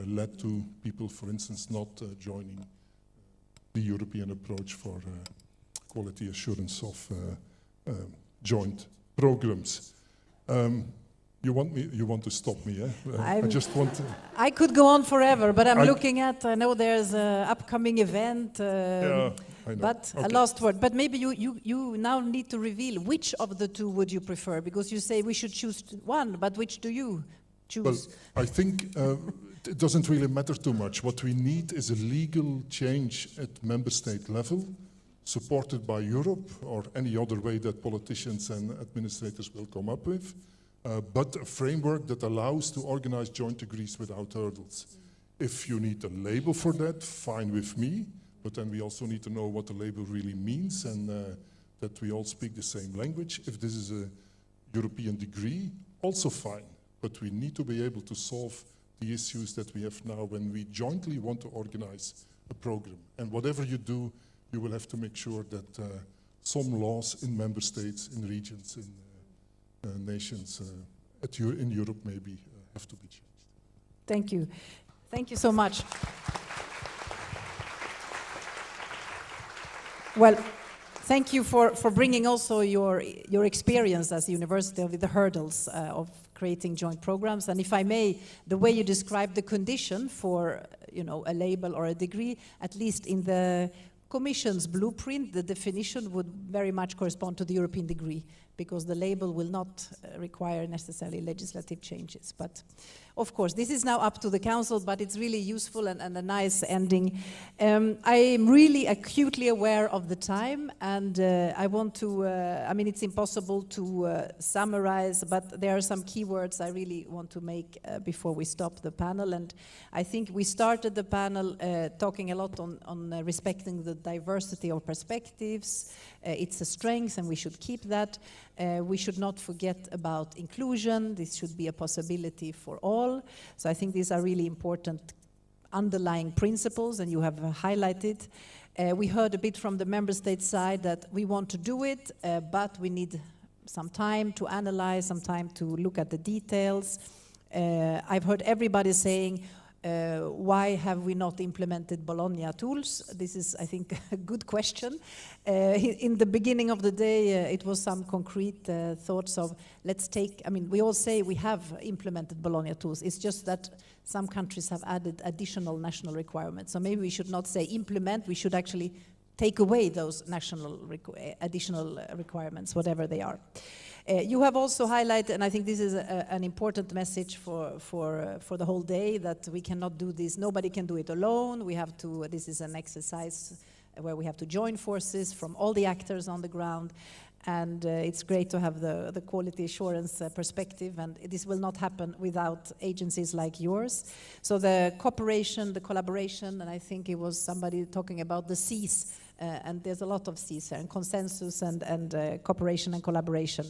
Speaker 14: led to people, for instance, not joining the European approach for quality assurance of joint programs. You want to stop me, eh? I just want to...
Speaker 4: I could go on forever, but I'm looking at, I know there's an upcoming event,
Speaker 14: yeah, I know.
Speaker 4: But
Speaker 14: okay.
Speaker 4: A last word. But maybe you now need to reveal which of the two would you prefer, because you say we should choose one, but which do you choose?
Speaker 14: Well, I think it doesn't really matter too much. What we need is a legal change at member state level, supported by Europe or any other way that politicians and administrators will come up with. But a framework that allows to organize joint degrees without hurdles. If you need a label for that, fine with me, but then we also need to know what the label really means and that we all speak the same language. If this is a European degree, also fine, but we need to be able to solve the issues that we have now when we jointly want to organize a program. And whatever you do, you will have to make sure that some laws in member states, in regions, in nations in Europe maybe have to be changed.
Speaker 4: Thank you. Thank you so much. Well, thank you for bringing also your experience as a university with the hurdles of creating joint programs. And if I may, the way you described the condition for a label or a degree. At least in the Commission's blueprint, the definition would very much correspond to the European degree, because the label will not require necessarily legislative changes. But of course, this is now up to the Council, but it's really useful and a nice ending. I am really acutely aware of the time, and I want to, it's impossible to summarize, but there are some keywords I really want to make before we stop the panel. And I think we started the panel talking a lot on respecting the diversity of perspectives. It's a strength, and we should keep that. We should not forget about inclusion. This should be a possibility for all. So I think these are really important underlying principles, and you have highlighted. We heard a bit from the member state side that we want to do it, but we need some time to analyze, some time to look at the details. I've heard everybody saying, why have we not implemented Bologna tools? This is, I think, a good question. In the beginning of the day, it was some concrete thoughts of, we all say we have implemented Bologna tools. It's just that some countries have added additional national requirements. So maybe we should not say implement, we should actually take away those national additional requirements, whatever they are. You have also highlighted, and I think this is an important message for the whole day, that we cannot do this. Nobody can do it alone. We have to. This is an exercise where we have to join forces from all the actors on the ground, and it's great to have the quality assurance perspective. And this will not happen without agencies like yours. So the cooperation, the collaboration, and I think it was somebody talking about the Cs, and there's a lot of Cs here, and consensus and cooperation and collaboration.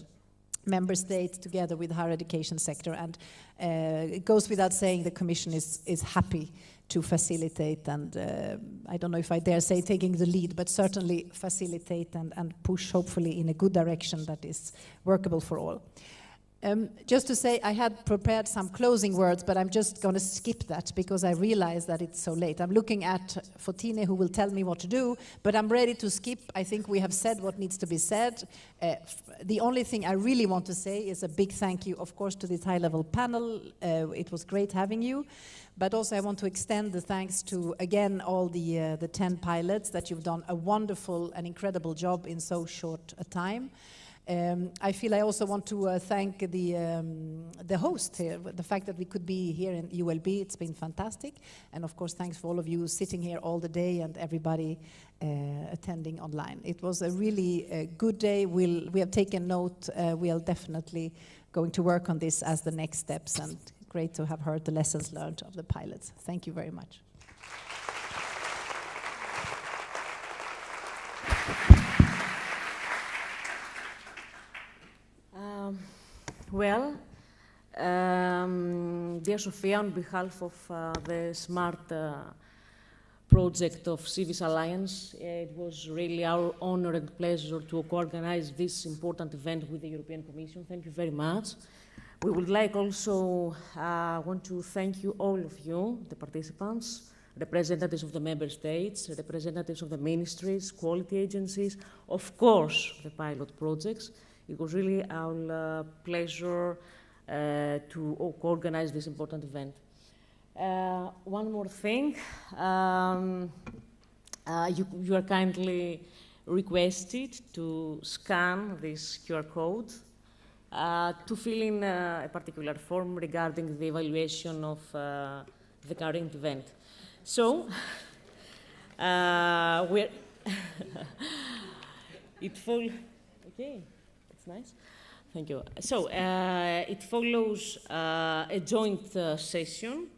Speaker 4: Member states together with the higher education sector, and it goes without saying the Commission is happy to facilitate, and I don't know if I dare say taking the lead, but certainly facilitate and push hopefully in a good direction that is workable for all. Just to say, I had prepared some closing words, but I'm just going to skip that because I realize that it's so late. I'm looking at Fotine, who will tell me what to do, but I'm ready to skip. I think we have said what needs to be said. The only thing I really want to say is a big thank you, of course, to this high-level panel. It was great having you. But also I want to extend the thanks to, again, all the 10 pilots, that you've done a wonderful and incredible job in so short a time. I feel I also want to thank the host here, the fact that we could be here in ULB. It's been fantastic. And of course, thanks for all of you sitting here all the day and everybody attending online. It was a really good day. We have taken note. We are definitely going to work on this as the next steps, and great to have heard the lessons learned of the pilots. Thank you very much.
Speaker 1: Dear Sophia, on behalf of the SMART project of Civis Alliance, it was really our honor and pleasure to co-organize this important event with the European Commission. Thank you very much. We would like also want to thank you, all of you, the participants, representatives of the member states, representatives of the ministries, quality agencies, of course, the pilot projects. It was really our pleasure to organize this important event. One more thing, you are kindly requested to scan this QR code to fill in a particular form regarding the evaluation of the current event. So, we're okay. Nice. Thank you. So, it follows a joint session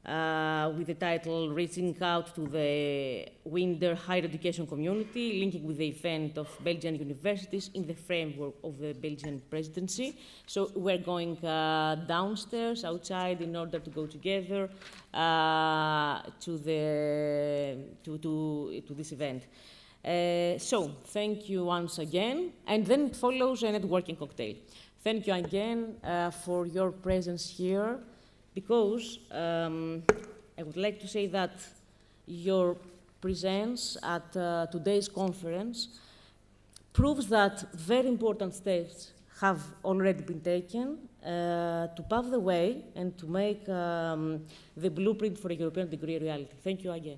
Speaker 1: with the title Reaching Out to the Wider Higher Education Community, linking with the event of Belgian universities in the framework of the Belgian presidency. So we're going downstairs, outside, in order to go together to this event. So, thank you once again, and then follows a networking cocktail. Thank you again for your presence here, because I would like to say that your presence at today's conference proves that very important steps have already been taken to pave the way and to make the blueprint for a European degree reality. Thank you again.